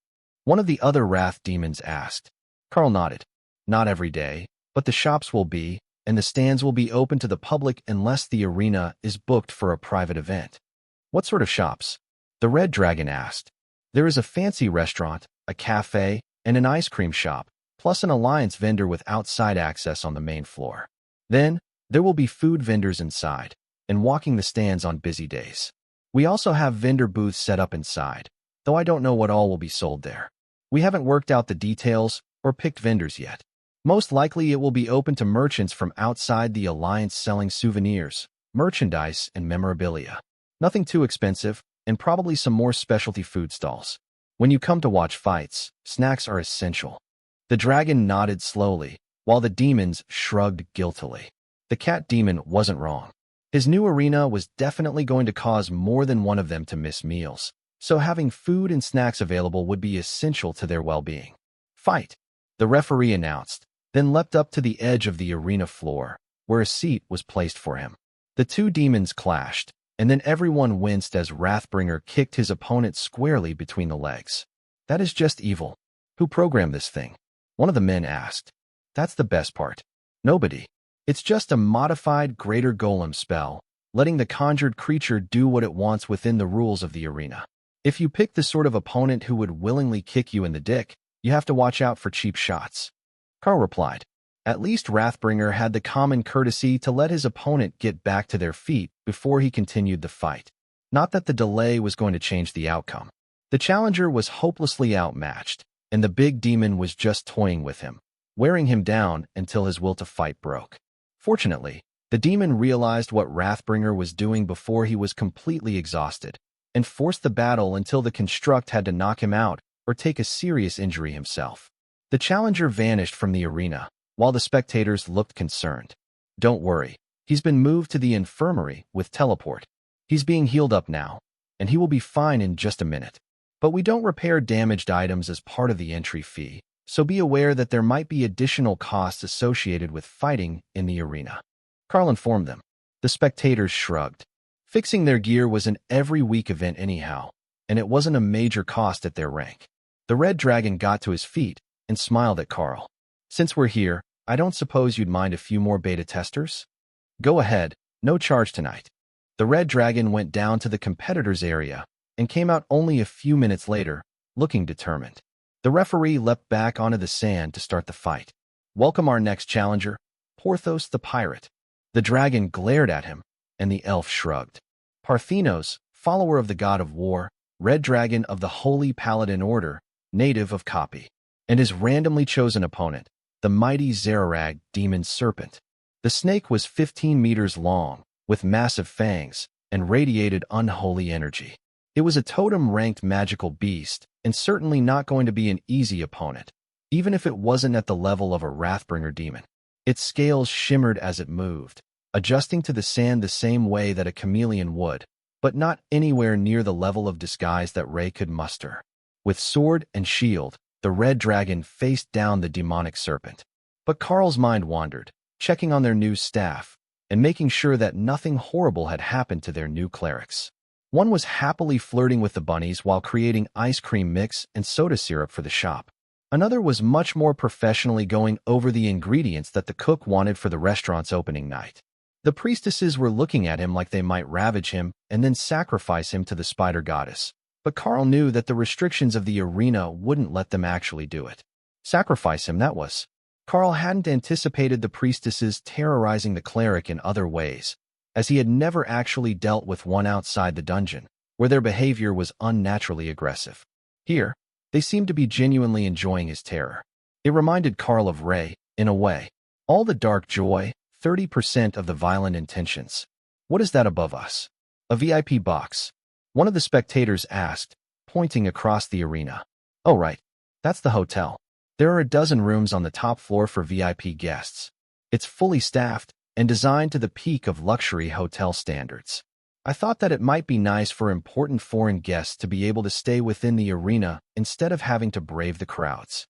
One of the other wrath demons asked. Karl nodded. Not every day, but the shops will be, and the stands will be open to the public unless the arena is booked for a private event. What sort of shops? The red dragon asked. There is a fancy restaurant, a cafe, and an ice cream shop, plus an alliance vendor with outside access on the main floor. Then, there will be food vendors inside, and walking the stands on busy days. We also have vendor booths set up inside, though I don't know what all will be sold there. We haven't worked out the details or picked vendors yet. Most likely it will be open to merchants from outside the alliance selling souvenirs, merchandise, and memorabilia. Nothing too expensive, and probably some more specialty food stalls. When you come to watch fights, snacks are essential. The dragon nodded slowly, while the demons shrugged guiltily. The cat demon wasn't wrong. His new arena was definitely going to cause more than one of them to miss meals, so having food and snacks available would be essential to their well-being. Fight, the referee announced, then leapt up to the edge of the arena floor, where a seat was placed for him. The two demons clashed, and then everyone winced as Wrathbringer kicked his opponent squarely between the legs. That is just evil. Who programmed this thing? One of the men asked. That's the best part. Nobody. It's just a modified greater golem spell, letting the conjured creature do what it wants within the rules of the arena. If you pick the sort of opponent who would willingly kick you in the dick, you have to watch out for cheap shots. Karl replied. At least Wrathbringer had the common courtesy to let his opponent get back to their feet before he continued the fight. Not that the delay was going to change the outcome. The challenger was hopelessly outmatched, and the big demon was just toying with him, wearing him down until his will to fight broke. Fortunately, the demon realized what Wrathbringer was doing before he was completely exhausted, and forced the battle until the construct had to knock him out or take a serious injury himself. The challenger vanished from the arena, while the spectators looked concerned. Don't worry, he's been moved to the infirmary with teleport. He's being healed up now, and he will be fine in just a minute. But we don't repair damaged items as part of the entry fee, so be aware that there might be additional costs associated with fighting in the arena. Karl informed them. The spectators shrugged. Fixing their gear was an every-week event anyhow, and it wasn't a major cost at their rank. The red dragon got to his feet and smiled at Karl. Since we're here, I don't suppose you'd mind a few more beta testers? Go ahead, no charge tonight. The red dragon went down to the competitors' area and came out only a few minutes later, looking determined. The referee leapt back onto the sand to start the fight. Welcome our next challenger, Porthos the pirate. The dragon glared at him, and the elf shrugged. Parthenos, follower of the god of war, red dragon of the Holy Paladin Order, native of Copy, and his randomly chosen opponent, the mighty Zerarag demon serpent. The snake was 15 meters long, with massive fangs, and radiated unholy energy. It was a totem-ranked magical beast, and certainly not going to be an easy opponent, even if it wasn't at the level of a Wrathbringer demon. Its scales shimmered as it moved, adjusting to the sand the same way that a chameleon would, but not anywhere near the level of disguise that Ray could muster. With sword and shield, the red dragon faced down the demonic serpent. But Karl's mind wandered, checking on their new staff, and making sure that nothing horrible had happened to their new clerics. One was happily flirting with the bunnies while creating ice cream mix and soda syrup for the shop. Another was much more professionally going over the ingredients that the cook wanted for the restaurant's opening night. The priestesses were looking at him like they might ravage him and then sacrifice him to the spider goddess. But Karl knew that the restrictions of the arena wouldn't let them actually do it. Sacrifice him, that was. Karl hadn't anticipated the priestesses terrorizing the cleric in other ways, as he had never actually dealt with one outside the dungeon, where their behavior was unnaturally aggressive. Here, they seemed to be genuinely enjoying his terror. It reminded Karl of Ray, in a way. All the dark joy, 30% of the violent intentions. What is that above us? A VIP box. One of the spectators asked, pointing across the arena. Oh right, that's the hotel. There are a dozen rooms on the top floor for VIP guests. It's fully staffed and designed to the peak of luxury hotel standards. I thought that it might be nice for important foreign guests to be able to stay within the arena instead of having to brave the crowds.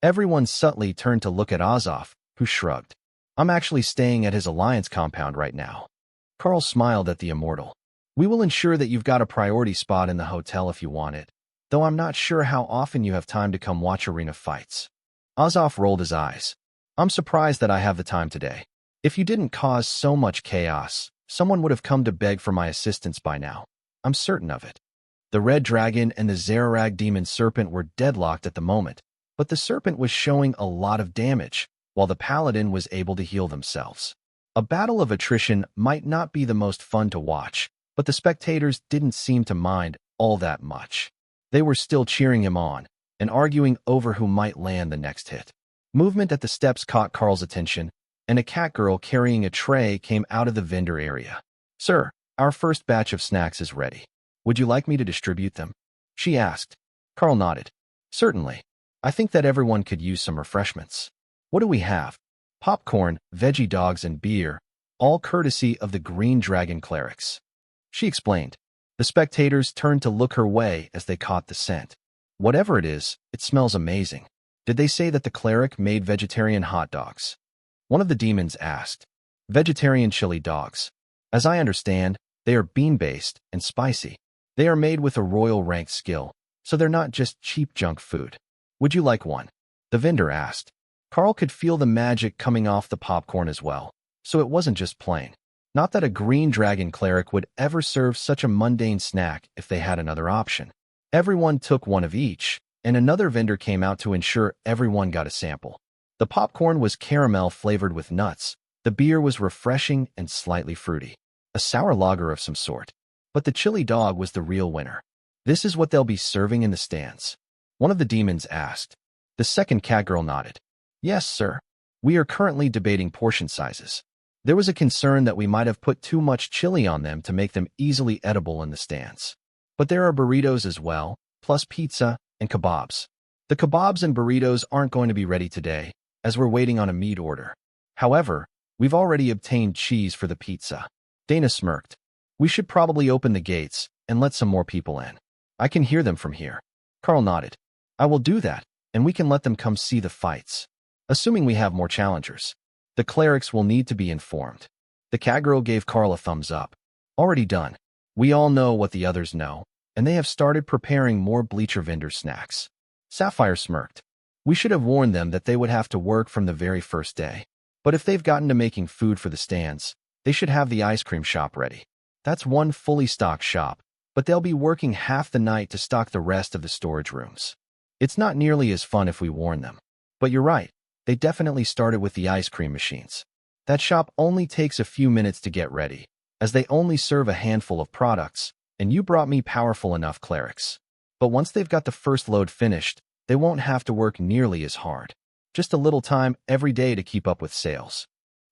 Everyone subtly turned to look at Azov, who shrugged. I'm actually staying at his alliance compound right now. Karl smiled at the immortal. We will ensure that you've got a priority spot in the hotel if you want it, though I'm not sure how often you have time to come watch arena fights. Azov rolled his eyes. I'm surprised that I have the time today. If you didn't cause so much chaos, someone would have come to beg for my assistance by now. I'm certain of it. The red dragon and the Zararag demon serpent were deadlocked at the moment, but the serpent was showing a lot of damage, while the paladin was able to heal themselves. A battle of attrition might not be the most fun to watch, but the spectators didn't seem to mind all that much. They were still cheering him on and arguing over who might land the next hit. Movement at the steps caught Karl's attention, and a cat girl carrying a tray came out of the vendor area. Sir, our first batch of snacks is ready. Would you like me to distribute them? She asked. Karl nodded. Certainly. I think that everyone could use some refreshments. What do we have? Popcorn, veggie dogs, and beer, all courtesy of the Green Dragon clerics. She explained. The spectators turned to look her way as they caught the scent. Whatever it is, it smells amazing. Did they say that the cleric made vegetarian hot dogs? One of the demons asked. Vegetarian chili dogs. As I understand, they are bean-based and spicy. They are made with a royal rank skill, so they're not just cheap junk food. Would you like one? The vendor asked. Karl could feel the magic coming off the popcorn as well, so it wasn't just plain. Not that a Green Dragon cleric would ever serve such a mundane snack if they had another option. Everyone took one of each, and another vendor came out to ensure everyone got a sample. The popcorn was caramel flavored with nuts. The beer was refreshing and slightly fruity. A sour lager of some sort. But the chili dog was the real winner. This is what they'll be serving in the stands. One of the demons asked. The second cat girl nodded. Yes, sir. We are currently debating portion sizes. There was a concern that we might have put too much chili on them to make them easily edible in the stands. But there are burritos as well, plus pizza and kebabs. The kebabs and burritos aren't going to be ready today, as we're waiting on a meat order. However, we've already obtained cheese for the pizza. Dana smirked. We should probably open the gates and let some more people in. I can hear them from here. Karl nodded. I will do that, and we can let them come see the fights. Assuming we have more challengers. The clerics will need to be informed. The cat girl gave Karl a thumbs up. Already done. We all know what the others know, and they have started preparing more bleacher vendor snacks. Sapphire smirked. We should have warned them that they would have to work from the very first day. But if they've gotten to making food for the stands, they should have the ice cream shop ready. That's one fully stocked shop, but they'll be working half the night to stock the rest of the storage rooms. It's not nearly as fun if we warn them. But you're right. They definitely started with the ice cream machines. That shop only takes a few minutes to get ready, as they only serve a handful of products, and you brought me powerful enough clerics. But once they've got the first load finished, they won't have to work nearly as hard. Just a little time every day to keep up with sales.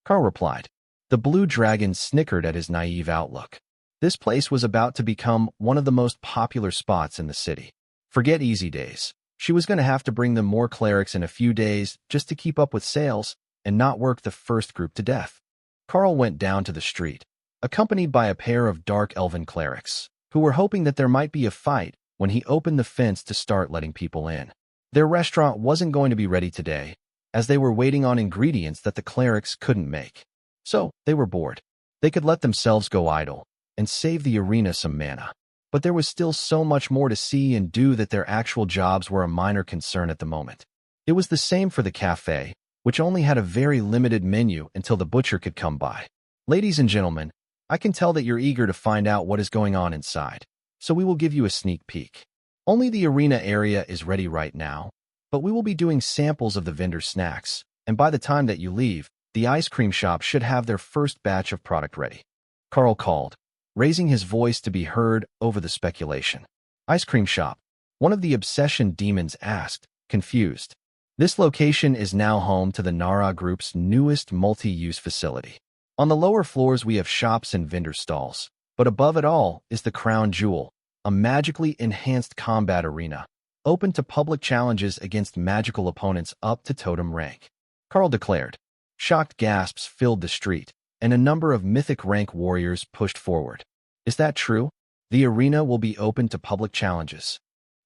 Karl replied. The blue dragon snickered at his naive outlook. This place was about to become one of the most popular spots in the city. Forget easy days. She was going to have to bring them more clerics in a few days just to keep up with sales, and not work the first group to death. Karl went down to the street, accompanied by a pair of dark elven clerics, who were hoping that there might be a fight when he opened the fence to start letting people in. Their restaurant wasn't going to be ready today, as they were waiting on ingredients that the clerics couldn't make. So, they were bored. They could let themselves go idle and save the arena some mana. But there was still so much more to see and do that their actual jobs were a minor concern at the moment. It was the same for the cafe, which only had a very limited menu until the butcher could come by. Ladies and gentlemen, I can tell that you're eager to find out what is going on inside, so we will give you a sneak peek. Only the arena area is ready right now, but we will be doing samples of the vendor snacks, and by the time that you leave, the ice cream shop should have their first batch of product ready. Karl called, raising his voice to be heard over the speculation. Ice cream shop, one of the obsession demons asked, confused. This location is now home to the Nara Group's newest multi-use facility. On the lower floors we have shops and vendor stalls, but above it all is the crown jewel, a magically enhanced combat arena, open to public challenges against magical opponents up to totem rank. Karl declared. Shocked gasps filled the street, and a number of mythic rank warriors pushed forward. Is that true? The arena will be open to public challenges.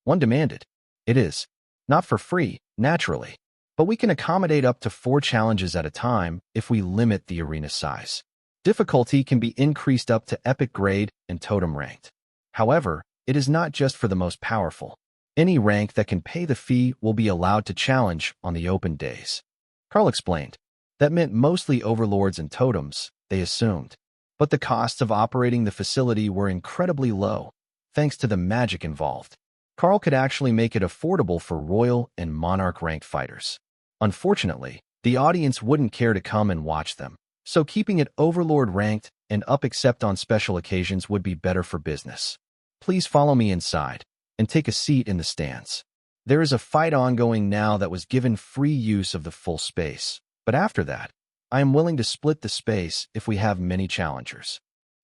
One demanded. It is. Not for free, naturally. But we can accommodate up to 4 challenges at a time if we limit the arena size. Difficulty can be increased up to epic grade and totem ranked. However, it is not just for the most powerful. Any rank that can pay the fee will be allowed to challenge on the open days. Karl explained. That meant mostly overlords and totems, they assumed. But the costs of operating the facility were incredibly low, thanks to the magic involved. Karl could actually make it affordable for royal and monarch-ranked fighters. Unfortunately, the audience wouldn't care to come and watch them, so keeping it overlord-ranked and up except on special occasions would be better for business. Please follow me inside, and take a seat in the stands. There is a fight ongoing now that was given free use of the full space. But after that, I am willing to split the space if we have many challengers.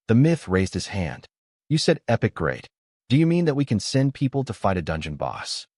The myth raised his hand. You said epic grade. Do you mean that we can send people to fight a dungeon boss?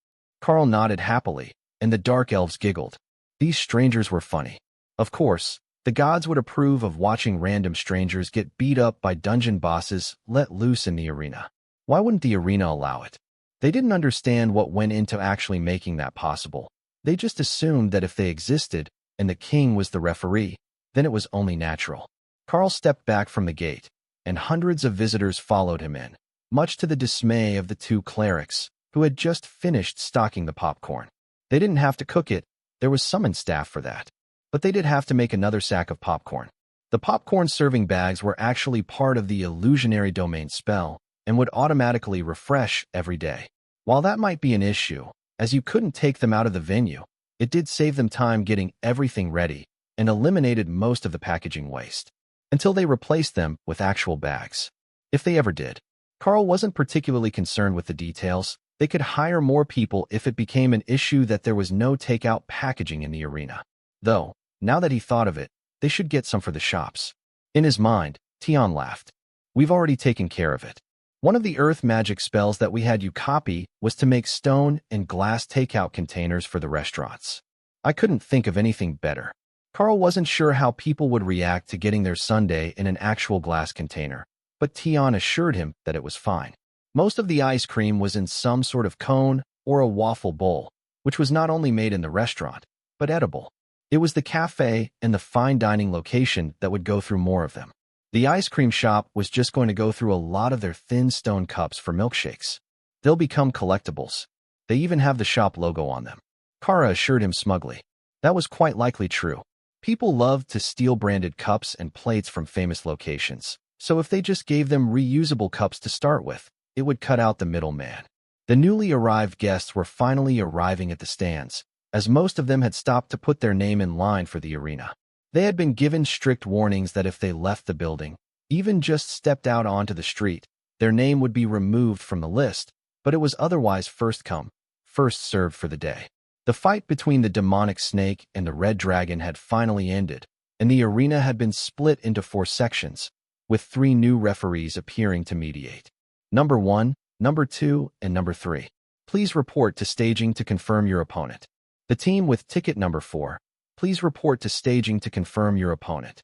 Karl nodded happily, and the dark elves giggled. These strangers were funny. Of course, the gods would approve of watching random strangers get beat up by dungeon bosses let loose in the arena. Why wouldn't the arena allow it? They didn't understand what went into actually making that possible. They just assumed that if they existed, and the king was the referee, then it was only natural. Karl stepped back from the gate, and hundreds of visitors followed him in, much to the dismay of the 2 clerics, who had just finished stocking the popcorn. They didn't have to cook it, there was summoned staff for that. But they did have to make another sack of popcorn. The popcorn serving bags were actually part of the illusionary domain spell, and would automatically refresh every day. While that might be an issue, as you couldn't take them out of the venue, it did save them time getting everything ready and eliminated most of the packaging waste, until they replaced them with actual bags. If they ever did. Karl wasn't particularly concerned with the details. They could hire more people if it became an issue that there was no takeout packaging in the arena. Though, now that he thought of it, they should get some for the shops. In his mind, Tion laughed. We've already taken care of it. One of the earth magic spells that we had you copy was to make stone and glass takeout containers for the restaurants. I couldn't think of anything better. Karl wasn't sure how people would react to getting their sundae in an actual glass container, but Tion assured him that it was fine. Most of the ice cream was in some sort of cone or a waffle bowl, which was not only made in the restaurant, but edible. It was the cafe and the fine dining location that would go through more of them. The ice cream shop was just going to go through a lot of their thin stone cups for milkshakes. They'll become collectibles. They even have the shop logo on them. Kara assured him smugly. That was quite likely true. People loved to steal branded cups and plates from famous locations, so if they just gave them reusable cups to start with, it would cut out the middleman. The newly arrived guests were finally arriving at the stands, as most of them had stopped to put their name in line for the arena. They had been given strict warnings that if they left the building, even just stepped out onto the street, their name would be removed from the list, but it was otherwise first come, first served for the day. The fight between the demonic snake and the red dragon had finally ended, and the arena had been split into 4 sections, with 3 new referees appearing to mediate. Number 1, Number 2, and Number 3. Please report to staging to confirm your opponent. The team with ticket number 4, Please report to staging to confirm your opponent.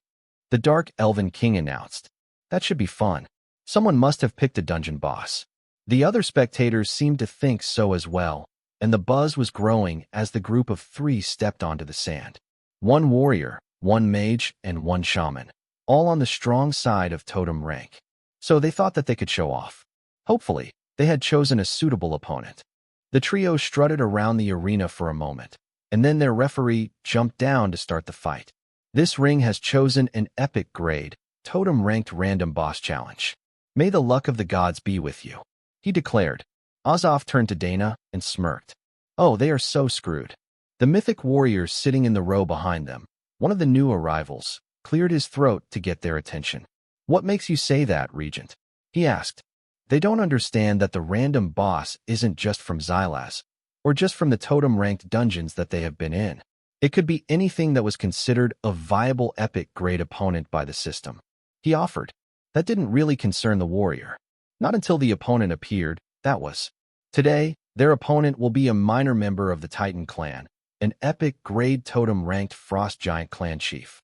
The Dark Elven King announced. That should be fun. Someone must have picked a dungeon boss. The other spectators seemed to think so as well, and the buzz was growing as the group of 3 stepped onto the sand. 1 warrior, 1 mage, and 1 shaman, all on the strong side of totem rank. So they thought that they could show off. Hopefully, they had chosen a suitable opponent. The trio strutted around the arena for a moment, and then their referee jumped down to start the fight. This ring has chosen an epic grade, totem-ranked random boss challenge. May the luck of the gods be with you, he declared. Azov turned to Dana and smirked. Oh, they are so screwed. The mythic warrior sitting in the row behind them, one of the new arrivals, cleared his throat to get their attention. What makes you say that, Regent? He asked. They don't understand that the random boss isn't just from Xylaz, or just from the totem-ranked dungeons that they have been in. It could be anything that was considered a viable epic-grade opponent by the system. He offered. That didn't really concern the warrior. Not until the opponent appeared, that was. Today, their opponent will be a minor member of the Titan clan, an epic-grade totem-ranked frost giant clan chief.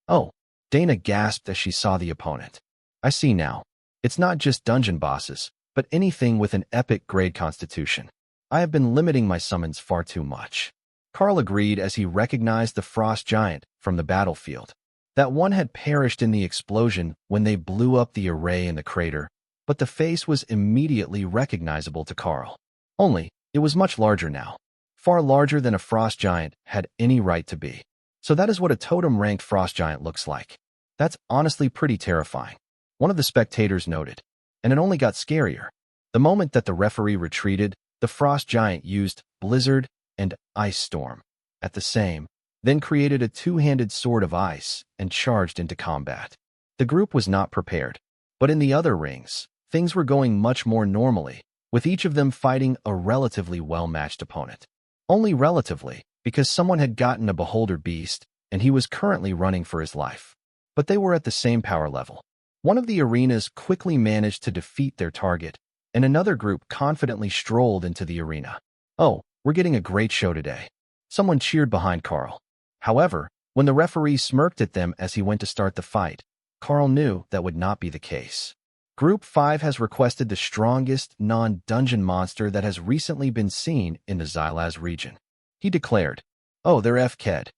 Oh, Dana gasped as she saw the opponent. I see now. It's not just dungeon bosses, but anything with an epic-grade constitution. I have been limiting my summons far too much. Karl agreed as he recognized the frost giant from the battlefield. That one had perished in the explosion when they blew up the array in the crater, but the face was immediately recognizable to Karl. Only, it was much larger now. Far larger than a frost giant had any right to be. So that is what a totem-ranked frost giant looks like. That's honestly pretty terrifying, one of the spectators noted. And it only got scarier. The moment that the referee retreated, the frost giant used Blizzard and Ice Storm at the same, then created a 2-handed sword of ice and charged into combat. The group was not prepared, but in the other rings, things were going much more normally, with each of them fighting a relatively well-matched opponent. Only relatively, because someone had gotten a beholder beast, and he was currently running for his life. But they were at the same power level. One of the arenas quickly managed to defeat their target, and another group confidently strolled into the arena. Oh, we're getting a great show today. Someone cheered behind Karl. However, when the referee smirked at them as he went to start the fight, Karl knew that would not be the case. Group 5 has requested the strongest non-dungeon monster that has recently been seen in the Xylaz region. He declared. Oh, they're FKed.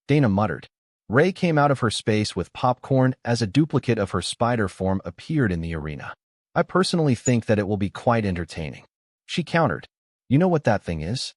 Dana muttered. Ray came out of her space with popcorn as a duplicate of her spider form appeared in the arena. I personally think that it will be quite entertaining. She countered. You know what that thing is?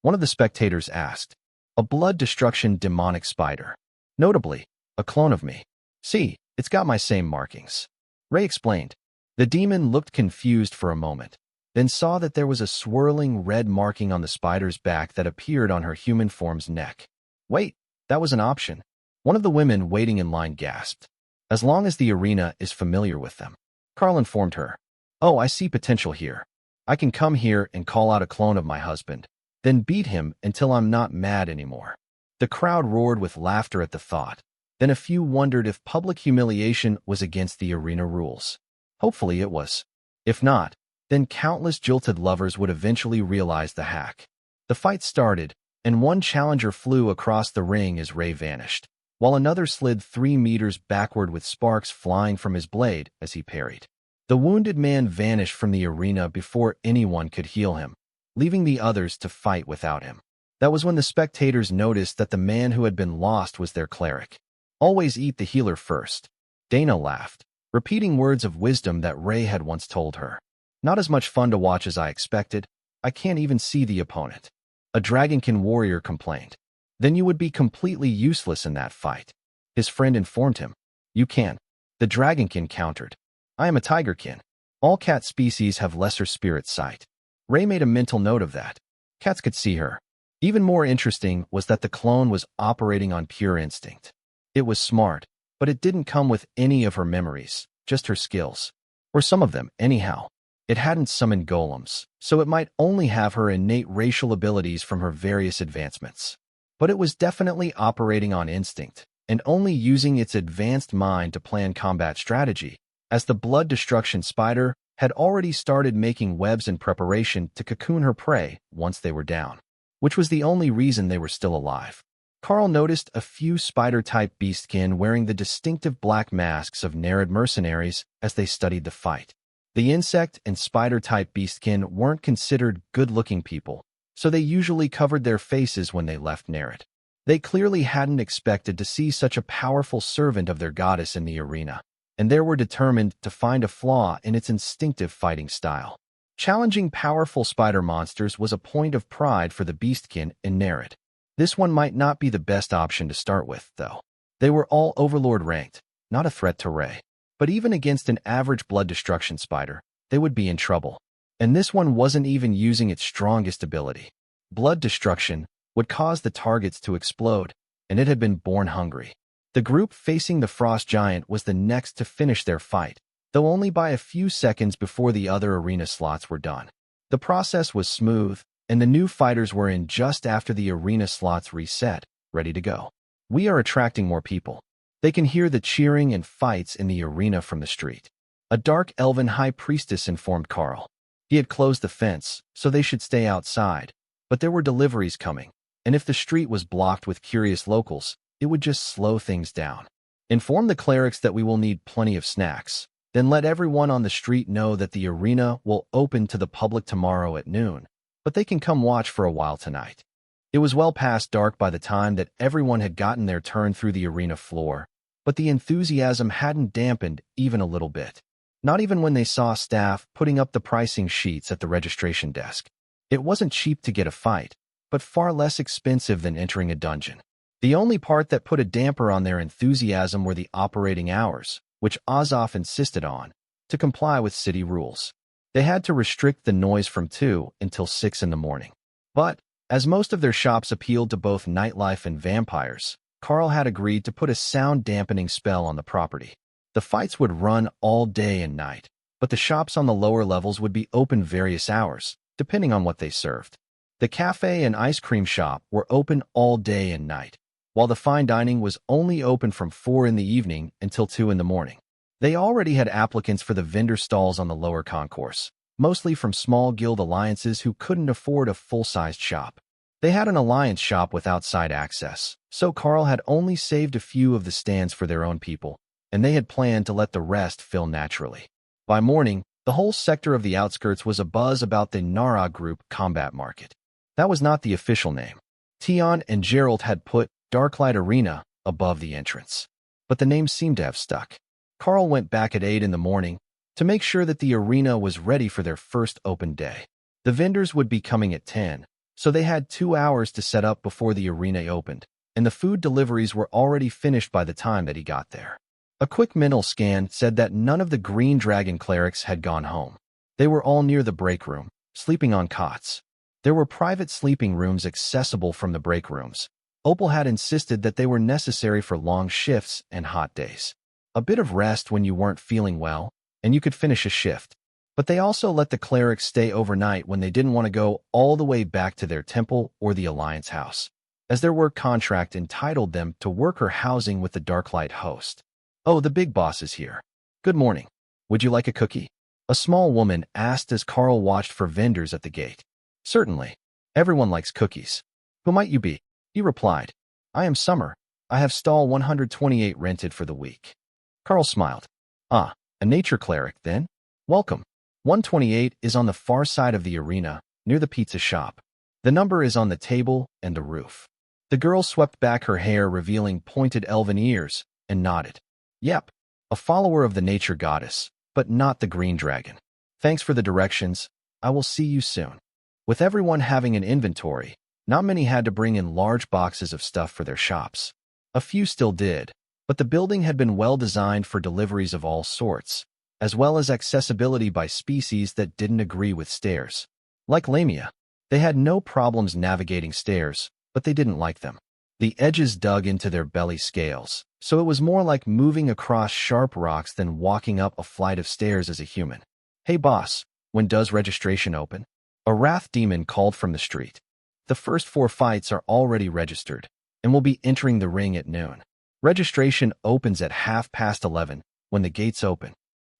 One of the spectators asked. A blood destruction demonic spider. Notably, a clone of me. See, it's got my same markings. Ray explained. The demon looked confused for a moment, then saw that there was a swirling red marking on the spider's back that appeared on her human form's neck. Wait, that was an option. One of the women waiting in line gasped. As long as the arena is familiar with them. Karl informed her. Oh, I see potential here. I can come here and call out a clone of my husband, then beat him until I'm not mad anymore. The crowd roared with laughter at the thought. Then a few wondered if public humiliation was against the arena rules. Hopefully it was. If not, then countless jilted lovers would eventually realize the hack. The fight started, and one challenger flew across the ring as Ray vanished, while another slid 3 meters backward with sparks flying from his blade as he parried. The wounded man vanished from the arena before anyone could heal him, leaving the others to fight without him. That was when the spectators noticed that the man who had been lost was their cleric. Always eat the healer first. Dana laughed, repeating words of wisdom that Ray had once told her. Not as much fun to watch as I expected. I can't even see the opponent. A Dragonkin warrior complained. Then you would be completely useless in that fight. His friend informed him. You can. The Dragonkin countered. I am a Tigerkin. All cat species have lesser spirit sight. Ray made a mental note of that. Cats could see her. Even more interesting was that the clone was operating on pure instinct. It was smart, but it didn't come with any of her memories, just her skills. Or some of them, anyhow. It hadn't summoned golems, so it might only have her innate racial abilities from her various advancements. But it was definitely operating on instinct, and only using its advanced mind to plan combat strategy, as the blood destruction spider had already started making webs in preparation to cocoon her prey once they were down, which was the only reason they were still alive. Karl noticed a few spider-type beastkin wearing the distinctive black masks of Nereid mercenaries as they studied the fight. The insect and spider-type beastkin weren't considered good-looking people, so they usually covered their faces when they left Nereid. They clearly hadn't expected to see such a powerful servant of their goddess in the arena, and they were determined to find a flaw in its instinctive fighting style. Challenging powerful spider monsters was a point of pride for the beastkin in Nereid. This one might not be the best option to start with, though. They were all Overlord ranked, not a threat to Ray. But even against an average blood destruction spider, they would be in trouble. And this one wasn't even using its strongest ability. Blood destruction would cause the targets to explode, and it had been born hungry. The group facing the frost giant was the next to finish their fight, though only by a few seconds before the other arena slots were done. The process was smooth, and the new fighters were in just after the arena slots reset, ready to go. We are attracting more people. They can hear the cheering and fights in the arena from the street. A dark elven high priestess informed Karl. He had closed the fence, so they should stay outside, but there were deliveries coming, and if the street was blocked with curious locals, it would just slow things down. Inform the clerics that we will need plenty of snacks, then let everyone on the street know that the arena will open to the public tomorrow at noon, but they can come watch for a while tonight. It was well past dark by the time that everyone had gotten their turn through the arena floor, but the enthusiasm hadn't dampened even a little bit. Not even when they saw staff putting up the pricing sheets at the registration desk. It wasn't cheap to get a fight, but far less expensive than entering a dungeon. The only part that put a damper on their enthusiasm were the operating hours, which Azoff insisted on, to comply with city rules. They had to restrict the noise from 2 until 6 in the morning. But, as most of their shops appealed to both nightlife and vampires, Karl had agreed to put a sound-dampening spell on the property. The fights would run all day and night, but the shops on the lower levels would be open various hours, depending on what they served. The cafe and ice cream shop were open all day and night, while the fine dining was only open from 4 in the evening until 2 in the morning. They already had applicants for the vendor stalls on the lower concourse, mostly from small guild alliances who couldn't afford a full-sized shop. They had an alliance shop with outside access, so Karl had only saved a few of the stands for their own people, and they had planned to let the rest fill naturally. By morning, the whole sector of the outskirts was abuzz about the Nara Group Combat Market. That was not the official name. Tion and Gerald had put Darklight Arena above the entrance, but the name seemed to have stuck. Karl went back at 8 in the morning to make sure that the arena was ready for their first open day. The vendors would be coming at 10, so they had 2 hours to set up before the arena opened, and the food deliveries were already finished by the time that he got there. A quick mental scan said that none of the Green Dragon clerics had gone home. They were all near the break room, sleeping on cots. There were private sleeping rooms accessible from the break rooms. Opal had insisted that they were necessary for long shifts and hot days. A bit of rest when you weren't feeling well, and you could finish a shift. But they also let the clerics stay overnight when they didn't want to go all the way back to their temple or the Alliance house, as their work contract entitled them to worker housing with the Darklight host. "Oh, the big boss is here. Good morning. Would you like a cookie?" A small woman asked as Karl watched for vendors at the gate. "Certainly. Everyone likes cookies. Who might you be?" He replied. "I am Summer. I have stall 128 rented for the week." Karl smiled. "Ah, a nature cleric, then? Welcome. 128 is on the far side of the arena, near the pizza shop. The number is on the table and the roof." The girl swept back her hair, revealing pointed elven ears, and nodded. "Yep, a follower of the nature goddess, but not the green dragon. Thanks for the directions. I will see you soon." With everyone having an inventory, not many had to bring in large boxes of stuff for their shops. A few still did, but the building had been well designed for deliveries of all sorts, as well as accessibility by species that didn't agree with stairs. Like Lamia, they had no problems navigating stairs, but they didn't like them. The edges dug into their belly scales, so it was more like moving across sharp rocks than walking up a flight of stairs as a human. "Hey boss, when does registration open?" A wrath demon called from the street. "The first 4 fights are already registered, and will be entering the ring at noon. Registration opens at 11:30 when the gates open."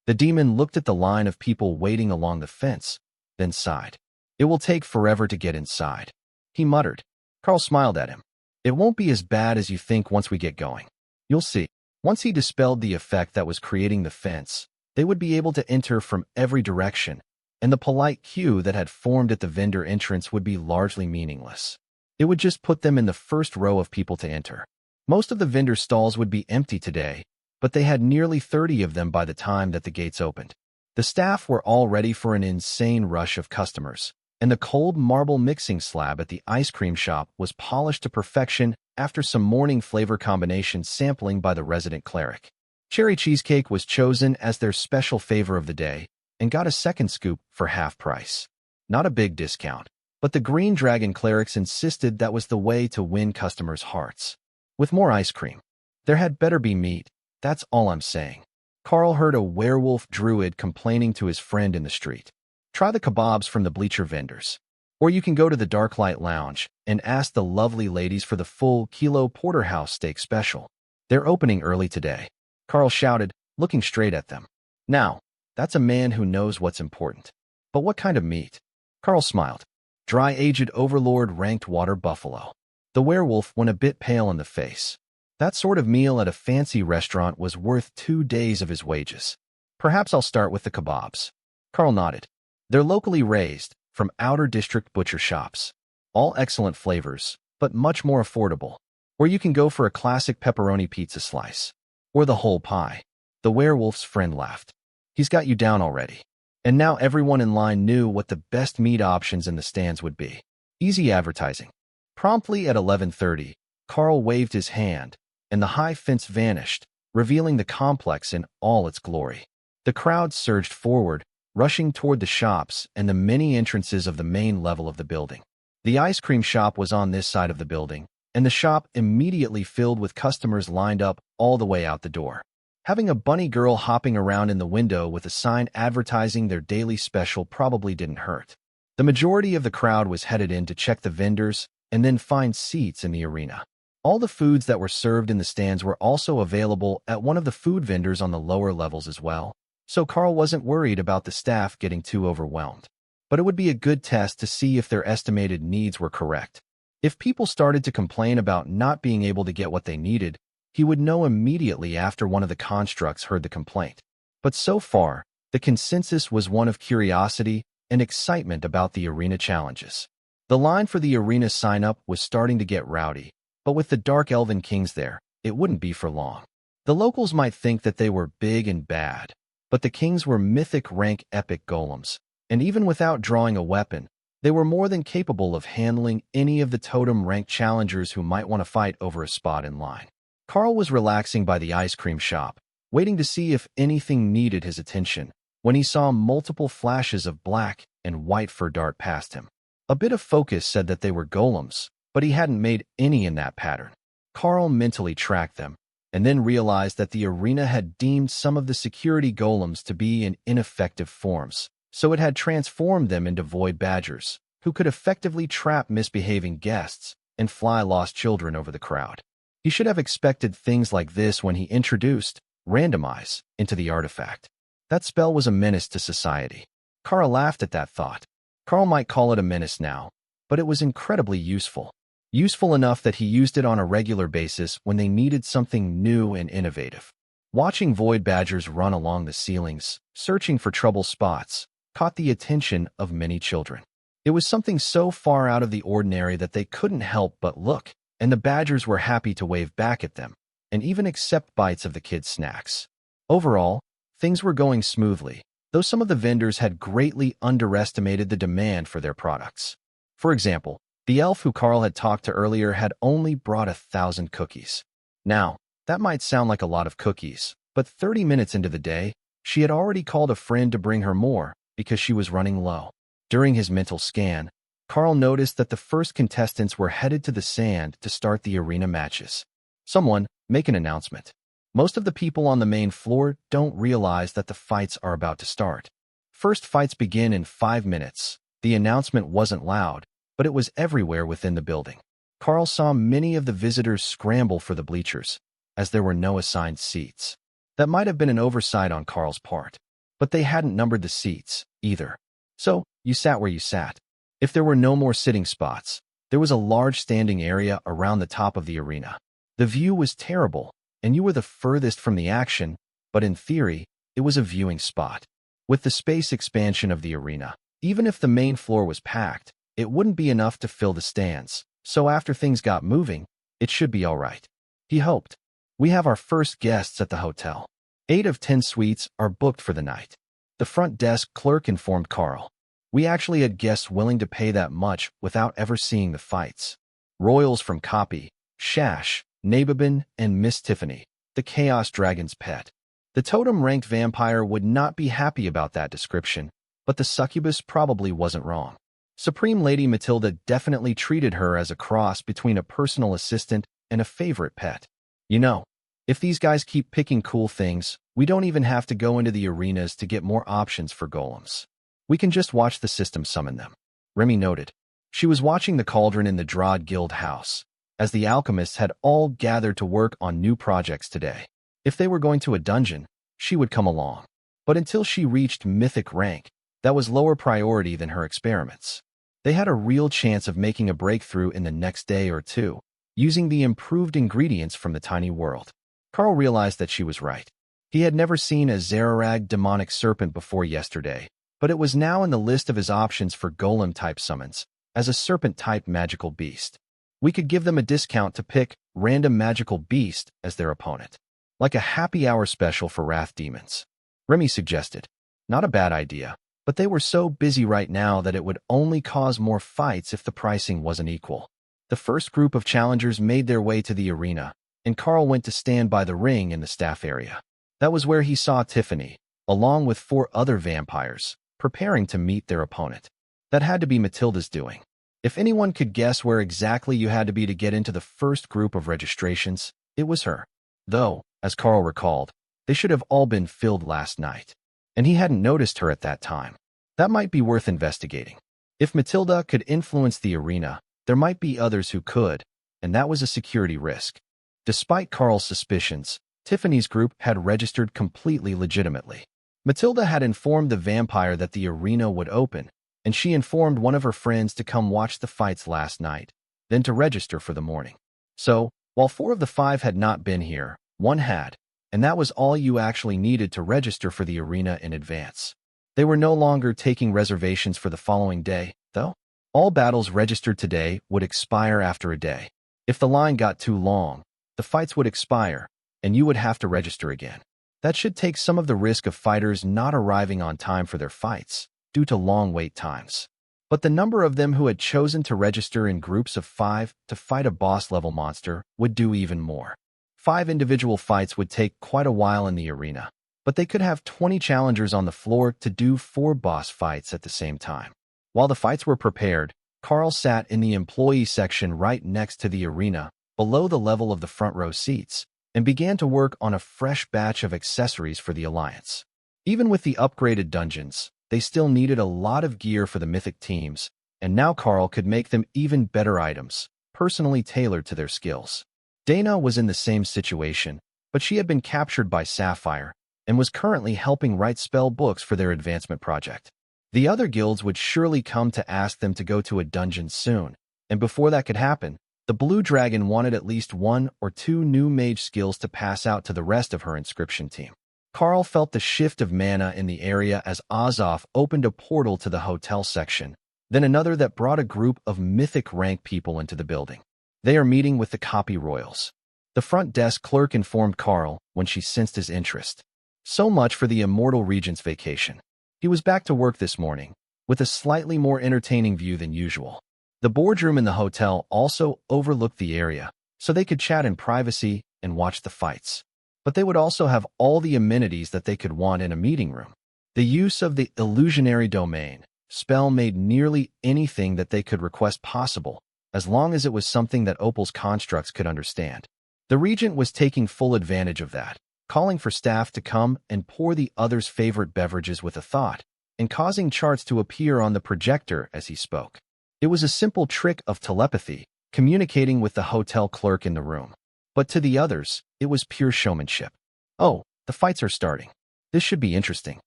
The demon looked at the line of people waiting along the fence, then sighed. "It will take forever to get inside," he muttered. Karl smiled at him. It won't be as bad as you think once we get going. You'll see. Once he dispelled the effect that was creating the fence, they would be able to enter from every direction, and the polite queue that had formed at the vendor entrance would be largely meaningless. It would just put them in the first row of people to enter. Most of the vendor stalls would be empty today, but they had nearly 30 of them by the time that the gates opened. The staff were all ready for an insane rush of customers, and the cold marble mixing slab at the ice cream shop was polished to perfection after some morning flavor combination sampling by the resident cleric. Cherry cheesecake was chosen as their special favor of the day and got a second scoop for half price. Not a big discount, but the Green Dragon clerics insisted that was the way to win customers' hearts. With more ice cream. There had better be meat, that's all I'm saying. Karl heard a werewolf druid complaining to his friend in the street. Try the kebabs from the bleacher vendors. Or you can go to the Darklight Lounge and ask the lovely ladies for the full kilo porterhouse steak special. They're opening early today. Karl shouted, looking straight at them. Now, that's a man who knows what's important. But what kind of meat? Karl smiled. Dry-aged overlord ranked water buffalo. The werewolf went a bit pale in the face. That sort of meal at a fancy restaurant was worth 2 days of his wages. Perhaps I'll start with the kebabs. Karl nodded. They're locally raised, from outer district butcher shops. All excellent flavors, but much more affordable. Or you can go for a classic pepperoni pizza slice. Or the whole pie. The werewolf's friend laughed. He's got you down already. And now everyone in line knew what the best meat options in the stands would be. Easy advertising. Promptly at 11:30, Karl waved his hand, and the high fence vanished, revealing the complex in all its glory. The crowd surged forward, rushing toward the shops and the many entrances of the main level of the building. The ice cream shop was on this side of the building, and the shop immediately filled with customers lined up all the way out the door. Having a bunny girl hopping around in the window with a sign advertising their daily special probably didn't hurt. The majority of the crowd was headed in to check the vendors and then find seats in the arena. All the foods that were served in the stands were also available at one of the food vendors on the lower levels as well, so Karl wasn't worried about the staff getting too overwhelmed. But it would be a good test to see if their estimated needs were correct. If people started to complain about not being able to get what they needed, he would know immediately after one of the constructs heard the complaint. But so far, the consensus was one of curiosity and excitement about the arena challenges. The line for the arena sign-up was starting to get rowdy, but with the Dark Elven Kings there, it wouldn't be for long. The locals might think that they were big and bad, but the Kings were mythic rank epic golems, and even without drawing a weapon, they were more than capable of handling any of the totem rank challengers who might want to fight over a spot in line. Karl was relaxing by the ice cream shop, waiting to see if anything needed his attention, when he saw multiple flashes of black and white fur dart past him. A bit of focus said that they were golems, but he hadn't made any in that pattern. Karl mentally tracked them, and then realized that the arena had deemed some of the security golems to be in ineffective forms, so it had transformed them into void badgers, who could effectively trap misbehaving guests and fly lost children over the crowd. He should have expected things like this when he introduced randomize into the artifact. That spell was a menace to society. Karl laughed at that thought. Karl might call it a menace now, but it was incredibly useful. Useful enough that he used it on a regular basis when they needed something new and innovative. Watching void badgers run along the ceilings, searching for trouble spots, caught the attention of many children. It was something so far out of the ordinary that they couldn't help but look, and the badgers were happy to wave back at them, and even accept bites of the kids' snacks. Overall, things were going smoothly, though some of the vendors had greatly underestimated the demand for their products. For example, the elf who Karl had talked to earlier had only brought 1,000 cookies. Now, that might sound like a lot of cookies, but 30 minutes into the day, she had already called a friend to bring her more because she was running low. During his mental scan, Karl noticed that the first contestants were headed to the sand to start the arena matches. Someone, make an announcement. Most of the people on the main floor don't realize that the fights are about to start. First fights begin in 5 minutes. The announcement wasn't loud, but it was everywhere within the building. Karl saw many of the visitors scramble for the bleachers, as there were no assigned seats. That might have been an oversight on Karl's part, but they hadn't numbered the seats, either. So, you sat where you sat. If there were no more sitting spots, There was a large standing area around the top of the arena. The view was terrible, and you were the furthest from the action, but in theory, it was a viewing spot. With the space expansion of the arena, even if the main floor was packed, it wouldn't be enough to fill the stands, so after things got moving, it should be all right. He hoped. We have our first guests at the hotel. 8 of 10 suites are booked for the night. The front desk clerk informed Karl. We actually had guests willing to pay that much without ever seeing the fights. Royals from Copy, Shash, Nababin, and Miss Tiffany, the Chaos Dragon's pet. The totem-ranked vampire would not be happy about that description, but the succubus probably wasn't wrong. Supreme Lady Matilda definitely treated her as a cross between a personal assistant and a favorite pet. You know, if these guys keep picking cool things, we don't even have to go into the arenas to get more options for golems. We can just watch the system summon them. Remy noted. She was watching the cauldron in the Drod Guild house, as the alchemists had all gathered to work on new projects today. If they were going to a dungeon, she would come along. But until she reached mythic rank, that was lower priority than her experiments. They had a real chance of making a breakthrough in the next day or two, using the improved ingredients from the tiny world. Karl realized that she was right. He had never seen a Zararag demonic serpent before yesterday, but it was now in the list of his options for golem-type summons, as a serpent-type magical beast. We could give them a discount to pick random magical beast as their opponent. Like a happy hour special for wrath demons. Remy suggested. Not a bad idea, but they were so busy right now that it would only cause more fights if the pricing wasn't equal. The first group of challengers made their way to the arena, and Karl went to stand by the ring in the staff area. That was where he saw Tiffany, along with 4 other vampires, preparing to meet their opponent. That had to be Matilda's doing. If anyone could guess where exactly you had to be to get into the first group of registrations, it was her. Though, as Karl recalled, they should have all been filled last night, and he hadn't noticed her at that time. That might be worth investigating. If Matilda could influence the arena, there might be others who could, and that was a security risk. Despite Karl's suspicions, Tiffany's group had registered completely legitimately. Matilda had informed the vampire that the arena would open, and she informed one of her friends to come watch the fights last night, then to register for the morning. So, while 4 of the 5 had not been here, 1 had, and that was all you actually needed to register for the arena in advance. They were no longer taking reservations for the following day, though. All battles registered today would expire after a day. If the line got too long, the fights would expire, and you would have to register again. That should take some of the risk of fighters not arriving on time for their fights, due to long wait times. But the number of them who had chosen to register in groups of 5 to fight a boss-level monster would do even more. 5 individual fights would take quite a while in the arena, but they could have 20 challengers on the floor to do 4 boss fights at the same time. While the fights were prepared, Karl sat in the employee section right next to the arena, below the level of the front row seats, and began to work on a fresh batch of accessories for the Alliance. Even with the upgraded dungeons, they still needed a lot of gear for the mythic teams, and now Karl could make them even better items, personally tailored to their skills. Dana was in the same situation, but she had been captured by Sapphire, and was currently helping write spell books for their advancement project. The other guilds would surely come to ask them to go to a dungeon soon, and before that could happen, the Blue Dragon wanted at least 1 or 2 new mage skills to pass out to the rest of her inscription team. Karl felt the shift of mana in the area as Azoth opened a portal to the hotel section, then another that brought a group of mythic rank people into the building. They are meeting with the Copy Royals. The front desk clerk informed Karl when she sensed his interest. So much for the Immortal Regent's vacation. He was back to work this morning, with a slightly more entertaining view than usual. The boardroom in the hotel also overlooked the area, so they could chat in privacy and watch the fights. But they would also have all the amenities that they could want in a meeting room. The use of the illusionary domain spell made nearly anything that they could request possible, as long as it was something that Opal's constructs could understand. The regent was taking full advantage of that, calling for staff to come and pour the others' favorite beverages with a thought, and causing charts to appear on the projector as he spoke. It was a simple trick of telepathy, communicating with the hotel clerk in the room. But to the others, it was pure showmanship. Oh, the fights are starting. This should be interesting.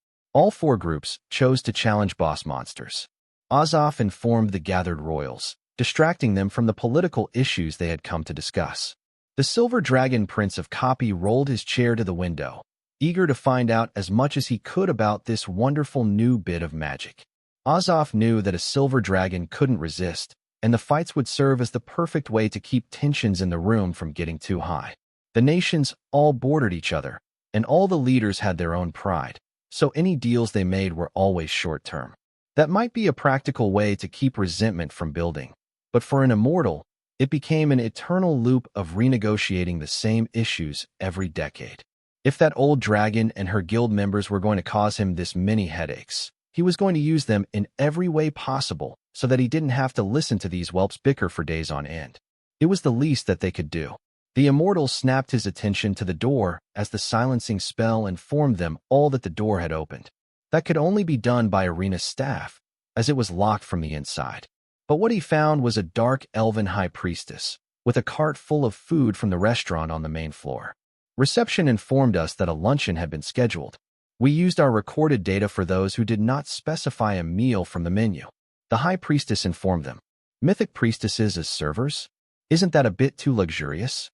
All 4 groups chose to challenge boss monsters. Azoth informed the gathered royals. distracting them from the political issues they had come to discuss. The Silver Dragon Prince of Copy rolled his chair to the window, eager to find out as much as he could about this wonderful new bit of magic. Azof knew that a silver dragon couldn't resist, and the fights would serve as the perfect way to keep tensions in the room from getting too high. The nations all bordered each other, and all the leaders had their own pride, so any deals they made were always short-term. That might be a practical way to keep resentment from building, but for an immortal, it became an eternal loop of renegotiating the same issues every decade. If that old dragon and her guild members were going to cause him this many headaches, he was going to use them in every way possible so that he didn't have to listen to these whelps bicker for days on end. It was the least that they could do. The immortal snapped his attention to the door as the silencing spell informed them all that the door had opened. That could only be done by Arena's staff, as it was locked from the inside. But what he found was a dark elven high priestess, with a cart full of food from the restaurant on the main floor. Reception informed us that a luncheon had been scheduled. We used our recorded data for those who did not specify a meal from the menu. The high priestess informed them. Mythic priestesses as servers? Isn't that a bit too luxurious?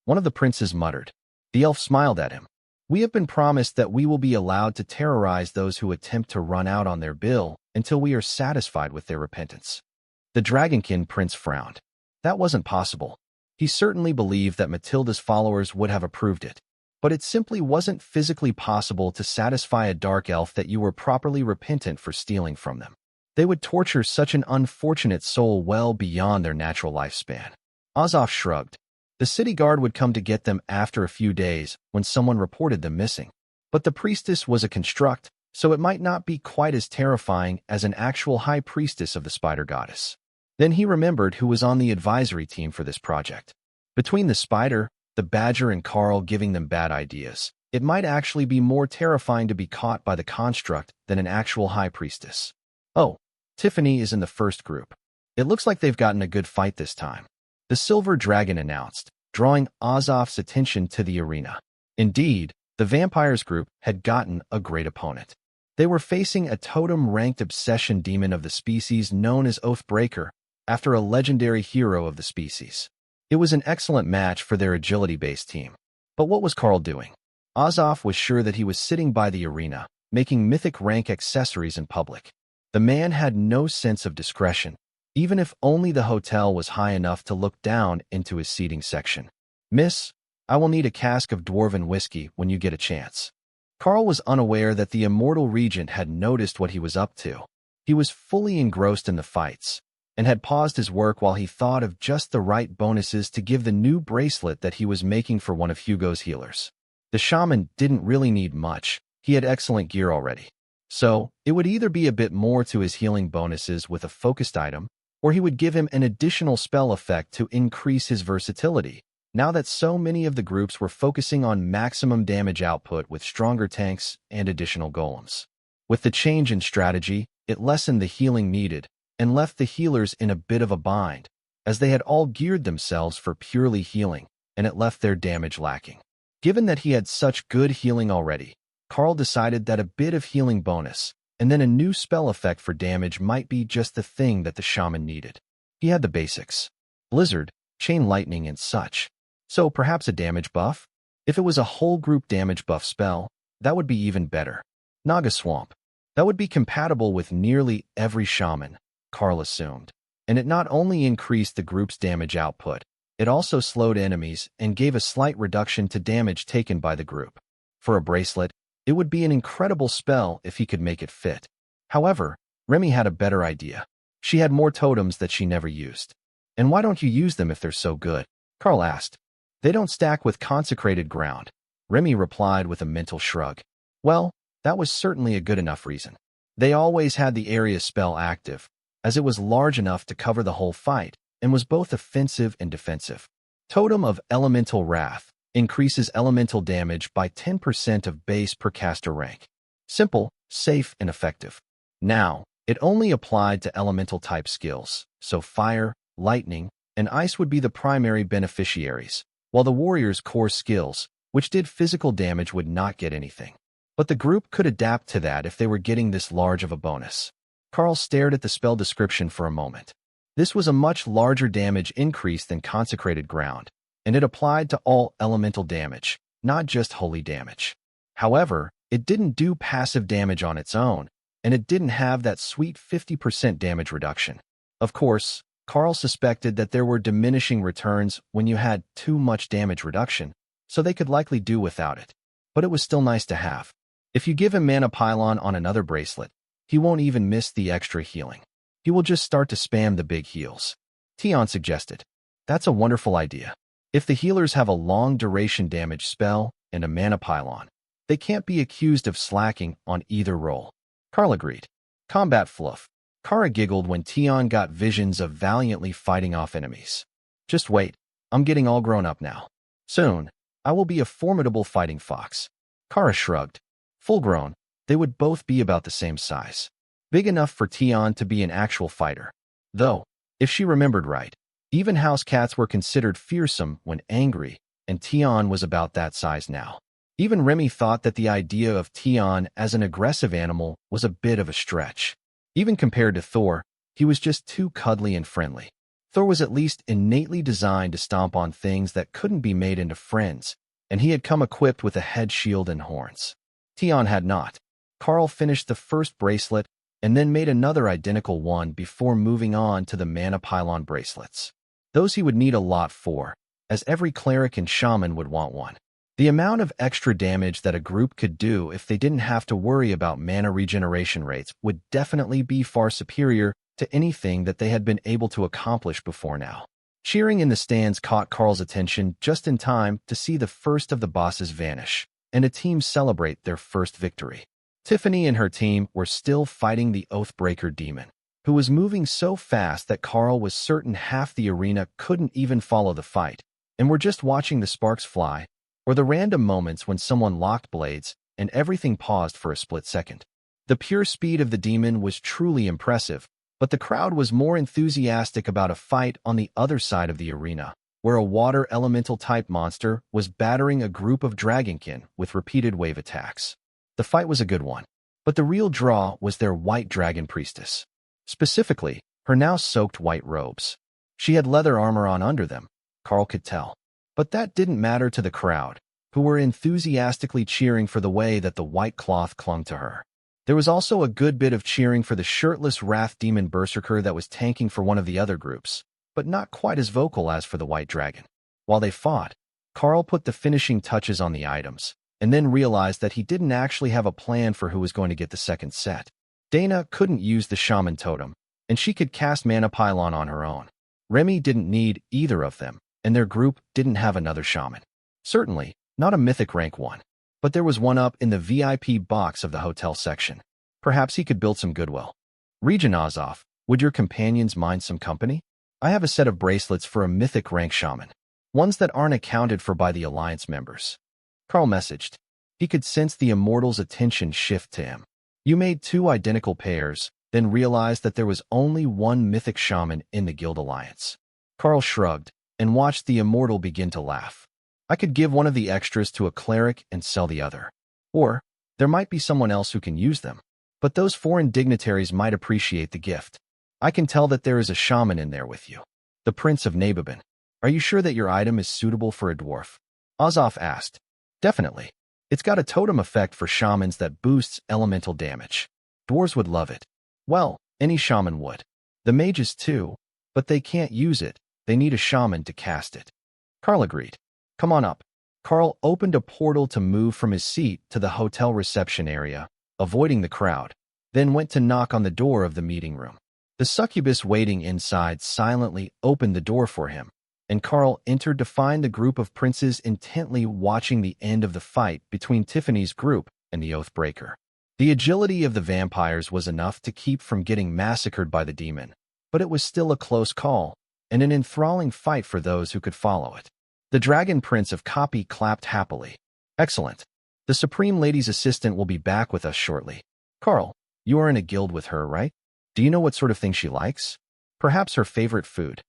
One of the princes muttered. The elf smiled at him. We have been promised that we will be allowed to terrorize those who attempt to run out on their bill until we are satisfied with their repentance. The Dragonkin prince frowned. That wasn't possible. He certainly believed that Matilda's followers would have approved it, but it simply wasn't physically possible to satisfy a dark elf that you were properly repentant for stealing from them. They would torture such an unfortunate soul well beyond their natural lifespan. Azof shrugged. The city guard would come to get them after a few days when someone reported them missing. But the priestess was a construct, so it might not be quite as terrifying as an actual high priestess of the spider goddess. Then he remembered who was on the advisory team for this project. Between the spider, the badger, and Karl giving them bad ideas, it might actually be more terrifying to be caught by the construct than an actual high priestess. Oh, Tiffany is in the first group. It looks like they've gotten a good fight this time. The Silver Dragon announced, drawing Azof's attention to the arena. Indeed, the vampires group had gotten a great opponent. They were facing a totem-ranked obsession demon of the species known as Oathbreaker, after a legendary hero of the species. It was an excellent match for their agility-based team. But what was Karl doing? Azof was sure that he was sitting by the arena, making mythic rank accessories in public. The man had no sense of discretion, even if only the hotel was high enough to look down into his seating section. Miss, I will need a cask of dwarven whiskey when you get a chance. Karl was unaware that the immortal regent had noticed what he was up to. He was fully engrossed in the fights, and had paused his work while he thought of just the right bonuses to give the new bracelet that he was making for one of Hugo's healers. The shaman didn't really need much. He had excellent gear already. So, it would either be a bit more to his healing bonuses with a focused item, or he would give him an additional spell effect to increase his versatility, now that so many of the groups were focusing on maximum damage output with stronger tanks and additional golems. With the change in strategy, it lessened the healing needed, and left the healers in a bit of a bind, as they had all geared themselves for purely healing, and it left their damage lacking. Given that he had such good healing already, Karl decided that a bit of healing bonus, and then a new spell effect for damage might be just the thing that the shaman needed. He had the basics: blizzard, chain lightning, and such. So perhaps a damage buff? If it was a whole group damage buff spell, that would be even better. Naga Swamp. That would be compatible with nearly every shaman, Karl assumed. And it not only increased the group's damage output, it also slowed enemies and gave a slight reduction to damage taken by the group. For a bracelet, it would be an incredible spell if he could make it fit. However, Remy had a better idea. She had more totems that she never used. And why don't you use them if they're so good? Karl asked. They don't stack with consecrated ground. Remy replied with a mental shrug. Well, that was certainly a good enough reason. They always had the area spell active, as it was large enough to cover the whole fight, and was both offensive and defensive. Totem of Elemental Wrath increases elemental damage by 10% of base per caster rank. Simple, safe, and effective. Now, it only applied to elemental type skills, so fire, lightning, and ice would be the primary beneficiaries, while the warrior's core skills, which did physical damage, would not get anything. But the group could adapt to that if they were getting this large of a bonus. Karl stared at the spell description for a moment. This was a much larger damage increase than consecrated ground, and it applied to all elemental damage, not just holy damage. However, it didn't do passive damage on its own, and it didn't have that sweet 50% damage reduction. Of course, Karl suspected that there were diminishing returns when you had too much damage reduction, so they could likely do without it. But it was still nice to have. If you give him mana pylon on another bracelet, he won't even miss the extra healing. He will just start to spam the big heals. Tion suggested. That's a wonderful idea. If the healers have a long duration damage spell and a mana pylon, they can't be accused of slacking on either role. Karl agreed. Combat fluff. Kara giggled when Tion got visions of valiantly fighting off enemies. Just wait, I'm getting all grown up now. Soon, I will be a formidable fighting fox. Kara shrugged. Full grown, they would both be about the same size. Big enough for Tion to be an actual fighter. Though, if she remembered right, even house cats were considered fearsome when angry, and Tion was about that size now. Even Remy thought that the idea of Tion as an aggressive animal was a bit of a stretch. Even compared to Thor, he was just too cuddly and friendly. Thor was at least innately designed to stomp on things that couldn't be made into friends, and he had come equipped with a head shield and horns. Tion had not. Karl finished the first bracelet and then made another identical one before moving on to the mana pylon bracelets. Those he would need a lot for, as every cleric and shaman would want one. The amount of extra damage that a group could do if they didn't have to worry about mana regeneration rates would definitely be far superior to anything that they had been able to accomplish before now. Cheering in the stands caught Karl's attention just in time to see the first of the bosses vanish, and a team celebrate their first victory. Tiffany and her team were still fighting the Oathbreaker demon, who was moving so fast that Karl was certain half the arena couldn't even follow the fight, and were just watching the sparks fly, or the random moments when someone locked blades and everything paused for a split second. The pure speed of the demon was truly impressive, but the crowd was more enthusiastic about a fight on the other side of the arena, where a water elemental-type monster was battering a group of dragonkin with repeated wave attacks. The fight was a good one, but the real draw was their white dragon priestess. Specifically, her now soaked white robes. She had leather armor on under them, Karl could tell. But that didn't matter to the crowd, who were enthusiastically cheering for the way that the white cloth clung to her. There was also a good bit of cheering for the shirtless wrath demon berserker that was tanking for one of the other groups, but not quite as vocal as for the white dragon. While they fought, Karl put the finishing touches on the items, and then realized that he didn't actually have a plan for who was going to get the second set. Dana couldn't use the shaman totem, and she could cast mana pylon on her own. Remy didn't need either of them, and their group didn't have another shaman. Certainly, not a mythic rank one, but there was one up in the VIP box of the hotel section. Perhaps he could build some goodwill. Regent Azoff, would your companions mind some company? I have a set of bracelets for a mythic rank shaman, ones that aren't accounted for by the Alliance members. Karl messaged. He could sense the immortal's attention shift to him. You made 2 identical pairs, then realized that there was only one mythic shaman in the Guild Alliance. Karl shrugged and watched the immortal begin to laugh. I could give one of the extras to a cleric and sell the other. Or, there might be someone else who can use them. But those foreign dignitaries might appreciate the gift. I can tell that there is a shaman in there with you. The Prince of Nababin. Are you sure that your item is suitable for a dwarf? Azoff asked. Definitely. It's got a totem effect for shamans that boosts elemental damage. Dwarves would love it. Well, any shaman would. The mages too, but they can't use it. They need a shaman to cast it. Karl agreed. Come on up. Karl opened a portal to move from his seat to the hotel reception area, avoiding the crowd, then went to knock on the door of the meeting room. The succubus waiting inside silently opened the door for him, and Karl entered to find the group of princes intently watching the end of the fight between Tiffany's group and the Oathbreaker. The agility of the vampires was enough to keep from getting massacred by the demon, but it was still a close call, and an enthralling fight for those who could follow it. The Dragon Prince of Copy clapped happily. Excellent. The Supreme Lady's assistant will be back with us shortly. Karl, you are in a guild with her, right? Do you know what sort of thing she likes? Perhaps her favorite food.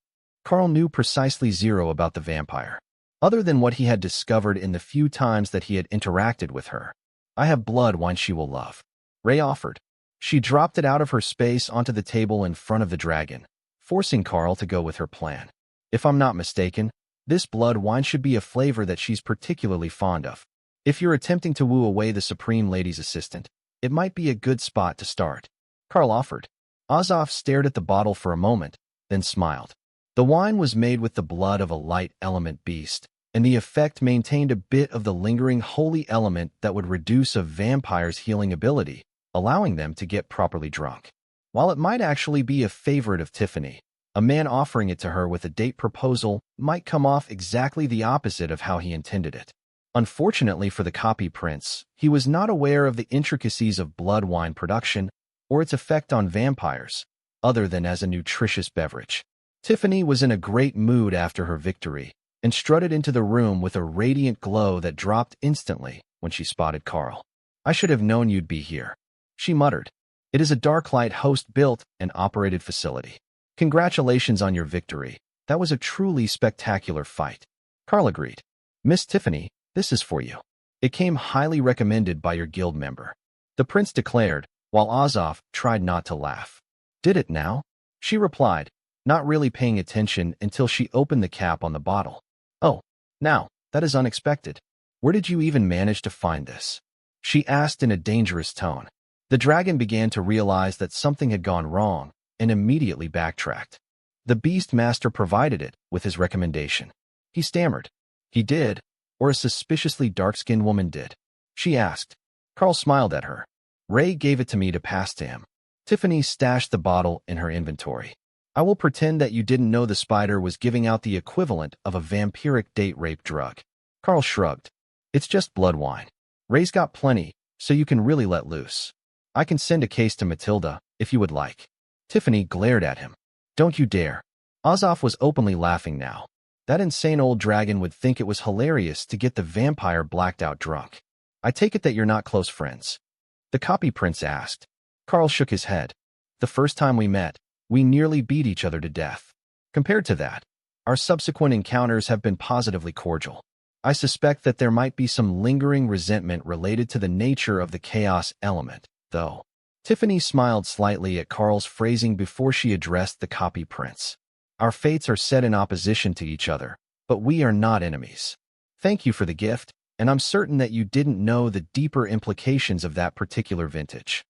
Karl knew precisely 0 about the vampire, other than what he had discovered in the few times that he had interacted with her. I have blood wine she will love. Ray offered. She dropped it out of her space onto the table in front of the dragon, forcing Karl to go with her plan. If I'm not mistaken, this blood wine should be a flavor that she's particularly fond of. If you're attempting to woo away the Supreme Lady's assistant, it might be a good spot to start, Karl offered. Azov stared at the bottle for a moment, then smiled. The wine was made with the blood of a light element beast, and the effect maintained a bit of the lingering holy element that would reduce a vampire's healing ability, allowing them to get properly drunk. While it might actually be a favorite of Tiffany, a man offering it to her with a date proposal might come off exactly the opposite of how he intended it. Unfortunately for the copy prince, he was not aware of the intricacies of blood wine production or its effect on vampires, other than as a nutritious beverage. Tiffany was in a great mood after her victory and strutted into the room with a radiant glow that dropped instantly when she spotted Karl. "I should have known you'd be here," she muttered. "It is a Darklight host-built and operated facility. Congratulations on your victory. That was a truly spectacular fight." Karl agreed. "Miss Tiffany, this is for you. It came highly recommended by your guild member," the prince declared, while Azov tried not to laugh. "Did it now?" she replied, not really paying attention until she opened the cap on the bottle. "Oh, now, that is unexpected. Where did you even manage to find this?" she asked in a dangerous tone. The dragon began to realize that something had gone wrong and immediately backtracked. The beast master provided it with his recommendation. He stammered. "He did, or a suspiciously dark-skinned woman did?" she asked. Karl smiled at her. "Ray gave it to me to pass to him." Tiffany stashed the bottle in her inventory. "I will pretend that you didn't know the spider was giving out the equivalent of a vampiric date rape drug." Karl shrugged. "It's just blood wine. Ray's got plenty, so you can really let loose. I can send a case to Matilda, if you would like." Tiffany glared at him. "Don't you dare." Azov was openly laughing now. That insane old dragon would think it was hilarious to get the vampire blacked out drunk. "I take it that you're not close friends?" the copy prince asked. Karl shook his head. "The first time we met, we nearly beat each other to death. Compared to that, our subsequent encounters have been positively cordial. I suspect that there might be some lingering resentment related to the nature of the chaos element, though." Tiffany smiled slightly at Karl's phrasing before she addressed the copy prince. "Our fates are set in opposition to each other, but we are not enemies. Thank you for the gift, and I'm certain that you didn't know the deeper implications of that particular vintage."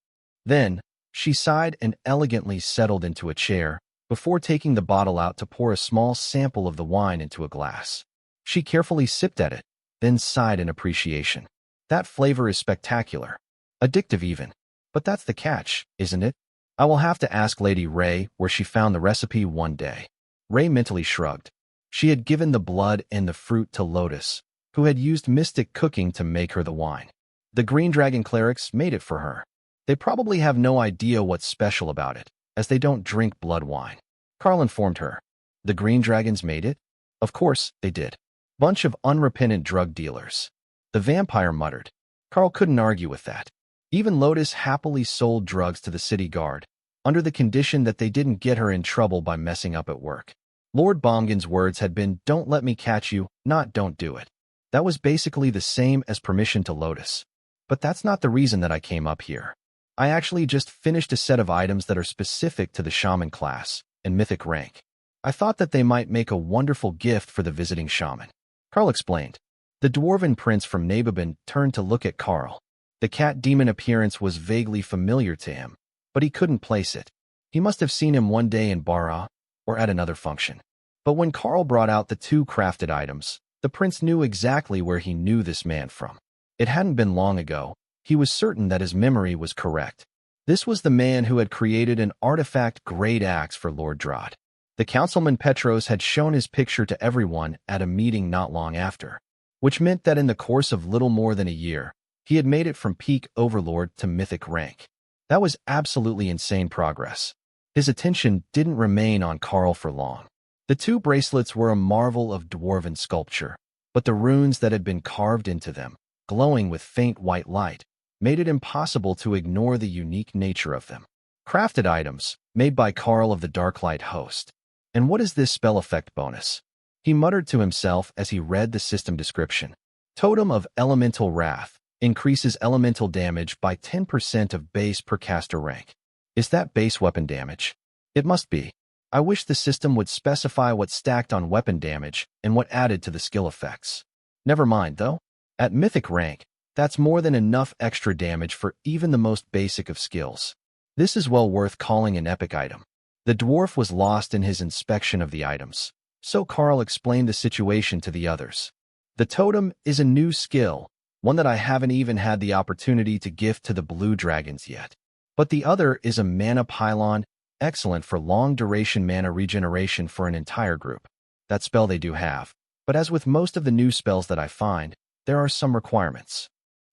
Then, she sighed and elegantly settled into a chair before taking the bottle out to pour a small sample of the wine into a glass. She carefully sipped at it, then sighed in appreciation. "That flavor is spectacular. Addictive even. But that's the catch, isn't it? I will have to ask Lady Ray where she found the recipe one day." Ray mentally shrugged. She had given the blood and the fruit to Lotus, who had used mystic cooking to make her the wine. The Green Dragon clerics made it for her. They probably have no idea what's special about it, as they don't drink blood wine. Karl informed her. "The Green Dragons made it?" "Of course, they did. Bunch of unrepentant drug dealers." The vampire muttered. Karl couldn't argue with that. Even Lotus happily sold drugs to the city guard, under the condition that they didn't get her in trouble by messing up at work. Lord Bomgan's words had been, "Don't let me catch you, not don't do it." That was basically the same as permission to Lotus. But that's not the reason that I came up here. I actually just finished a set of items that are specific to the shaman class and mythic rank. I thought that they might make a wonderful gift for the visiting shaman. Karl explained. The dwarven prince from Nabobin turned to look at Karl. The cat demon appearance was vaguely familiar to him, but he couldn't place it. He must have seen him one day in Bara or at another function. But when Karl brought out the two crafted items, the prince knew exactly where he knew this man from. It hadn't been long ago. He was certain that his memory was correct. This was the man who had created an artifact-grade axe for Lord Drod. The councilman Petros had shown his picture to everyone at a meeting not long after, which meant that in the course of little more than a year, he had made it from peak overlord to mythic rank. That was absolutely insane progress. His attention didn't remain on Karl for long. The two bracelets were a marvel of dwarven sculpture, but the runes that had been carved into them, glowing with faint white light, made it impossible to ignore the unique nature of them. Crafted items, made by Karl of the Darklight host. And what is this spell effect bonus? He muttered to himself as he read the system description. Totem of Elemental Wrath. Increases elemental damage by 10% of base per caster rank. Is that base weapon damage? It must be. I wish the system would specify what stacked on weapon damage and what added to the skill effects. Never mind, though. At mythic rank, that's more than enough extra damage for even the most basic of skills. This is well worth calling an epic item. The dwarf was lost in his inspection of the items, so Karl explained the situation to the others. The totem is a new skill, one that I haven't even had the opportunity to gift to the blue dragons yet. But the other is a mana pylon, excellent for long-duration mana regeneration for an entire group. That spell they do have, but as with most of the new spells that I find, there are some requirements.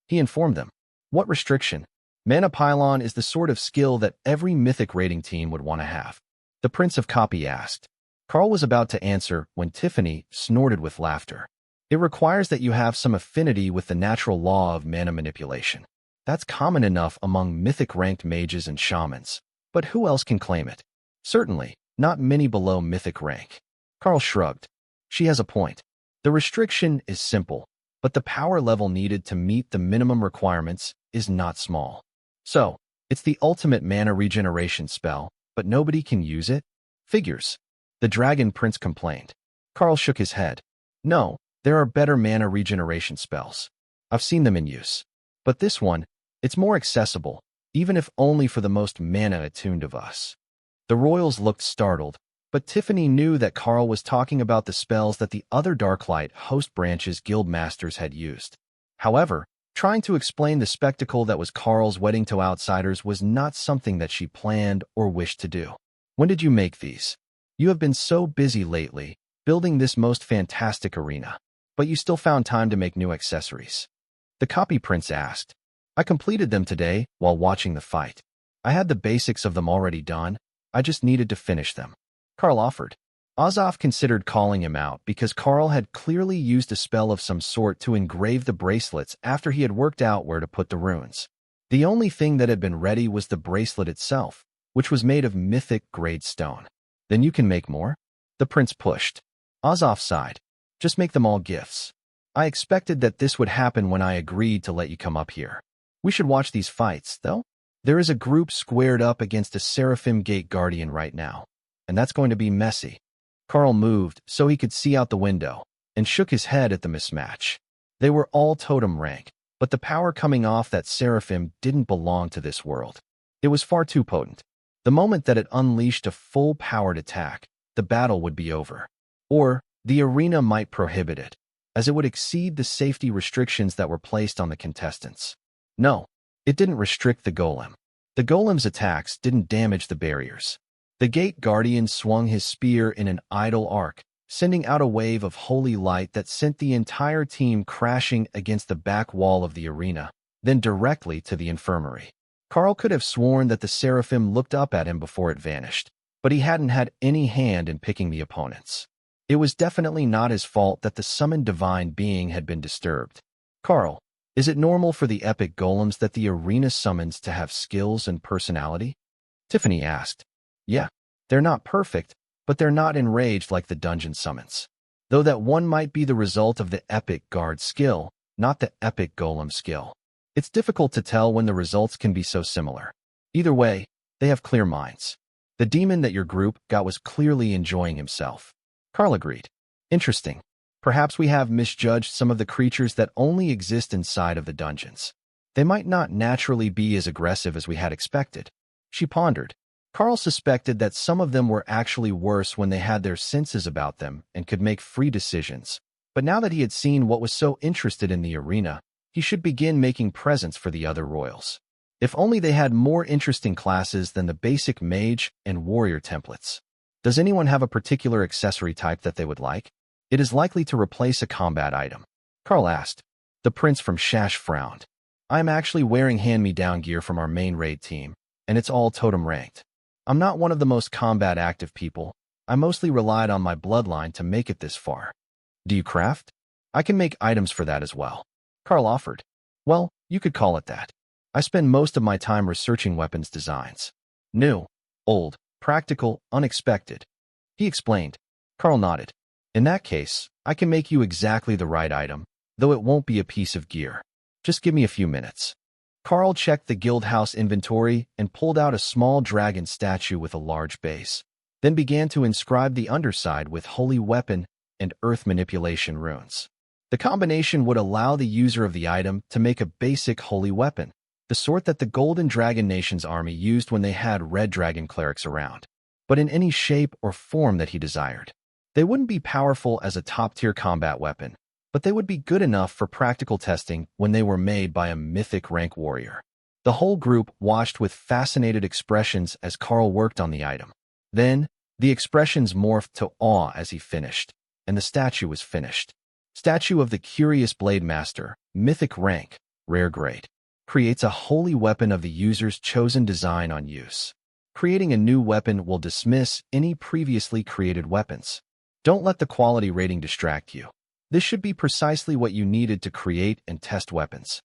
He informed them. What restriction? Mana pylon is the sort of skill that every mythic raiding team would want to have. The Prince of Copy asked. Karl was about to answer when Tiffany snorted with laughter. It requires that you have some affinity with the natural law of mana manipulation. That's common enough among mythic-ranked mages and shamans. But who else can claim it? Certainly, not many below mythic rank. Karl shrugged. She has a point. The restriction is simple, but the power level needed to meet the minimum requirements is not small. So, it's the ultimate mana regeneration spell, but nobody can use it? Figures. The Dragon Prince complained. Karl shook his head. No, there are better mana regeneration spells. I've seen them in use. But this one, it's more accessible, even if only for the most mana-attuned of us. The royals looked startled, but Tiffany knew that Karl was talking about the spells that the other Darklight host branches guild masters had used. However, trying to explain the spectacle that was Karl's wedding to outsiders was not something that she planned or wished to do. When did you make these? You have been so busy lately, building this most fantastic arena, but you still found time to make new accessories. The Copy Prince asked. I completed them today while watching the fight. I had the basics of them already done, I just needed to finish them. Karl offered. Azov considered calling him out because Karl had clearly used a spell of some sort to engrave the bracelets after he had worked out where to put the runes. The only thing that had been ready was the bracelet itself, which was made of mythic-grade stone. Then you can make more? The prince pushed. Azov sighed. Just make them all gifts. I expected that this would happen when I agreed to let you come up here. We should watch these fights, though. There is a group squared up against a Seraphim Gate Guardian right now, and that's going to be messy. Karl moved so he could see out the window and shook his head at the mismatch. They were all totem rank, but the power coming off that Seraphim didn't belong to this world. It was far too potent. The moment that it unleashed a full-powered attack, the battle would be over. Or the arena might prohibit it, as it would exceed the safety restrictions that were placed on the contestants. No, it didn't restrict the golem. The golem's attacks didn't damage the barriers. The Gate Guardian swung his spear in an idle arc, sending out a wave of holy light that sent the entire team crashing against the back wall of the arena, then directly to the infirmary. Karl could have sworn that the Seraphim looked up at him before it vanished, but he hadn't had any hand in picking the opponents. It was definitely not his fault that the summoned divine being had been disturbed. Karl, is it normal for the epic golems that the arena summons to have skills and personality? Tiffany asked. Yeah, they're not perfect, but they're not enraged like the dungeon summons. Though that one might be the result of the epic guard skill, not the epic golem skill. It's difficult to tell when the results can be so similar. Either way, they have clear minds. The demon that your group got was clearly enjoying himself. Karl agreed. Interesting. Perhaps we have misjudged some of the creatures that only exist inside of the dungeons. They might not naturally be as aggressive as we had expected. She pondered. Karl suspected that some of them were actually worse when they had their senses about them and could make free decisions. But now that he had seen what was so interested in the arena, he should begin making presents for the other royals. If only they had more interesting classes than the basic mage and warrior templates. Does anyone have a particular accessory type that they would like? It is likely to replace a combat item. Karl asked. The prince from Shash frowned. I am actually wearing hand-me-down gear from our main raid team, and it's all totem ranked. I'm not one of the most combat-active people. I mostly relied on my bloodline to make it this far. Do you craft? I can make items for that as well. Karl offered. Well, you could call it that. I spend most of my time researching weapons designs. New, old, practical, unexpected. He explained. Karl nodded. In that case, I can make you exactly the right item, though it won't be a piece of gear. Just give me a few minutes. Karl checked the guild house inventory and pulled out a small dragon statue with a large base. then began to inscribe the underside with holy weapon and earth manipulation runes. The combination would allow the user of the item to make a basic holy weapon, the sort that the Golden Dragon Nation's army used when they had Red Dragon clerics around, but in any shape or form that he desired. They wouldn't be powerful as a top-tier combat weapon, but they would be good enough for practical testing when they were made by a mythic rank warrior. The whole group watched with fascinated expressions as Karl worked on the item. Then, the expressions morphed to awe as he finished, and the statue was finished. Statue of the Curious Blade Master, mythic rank, rare grade. Creates a holy weapon of the user's chosen design on use. Creating a new weapon will dismiss any previously created weapons. Don't let the quality rating distract you. This should be precisely what you needed to create and test weapons,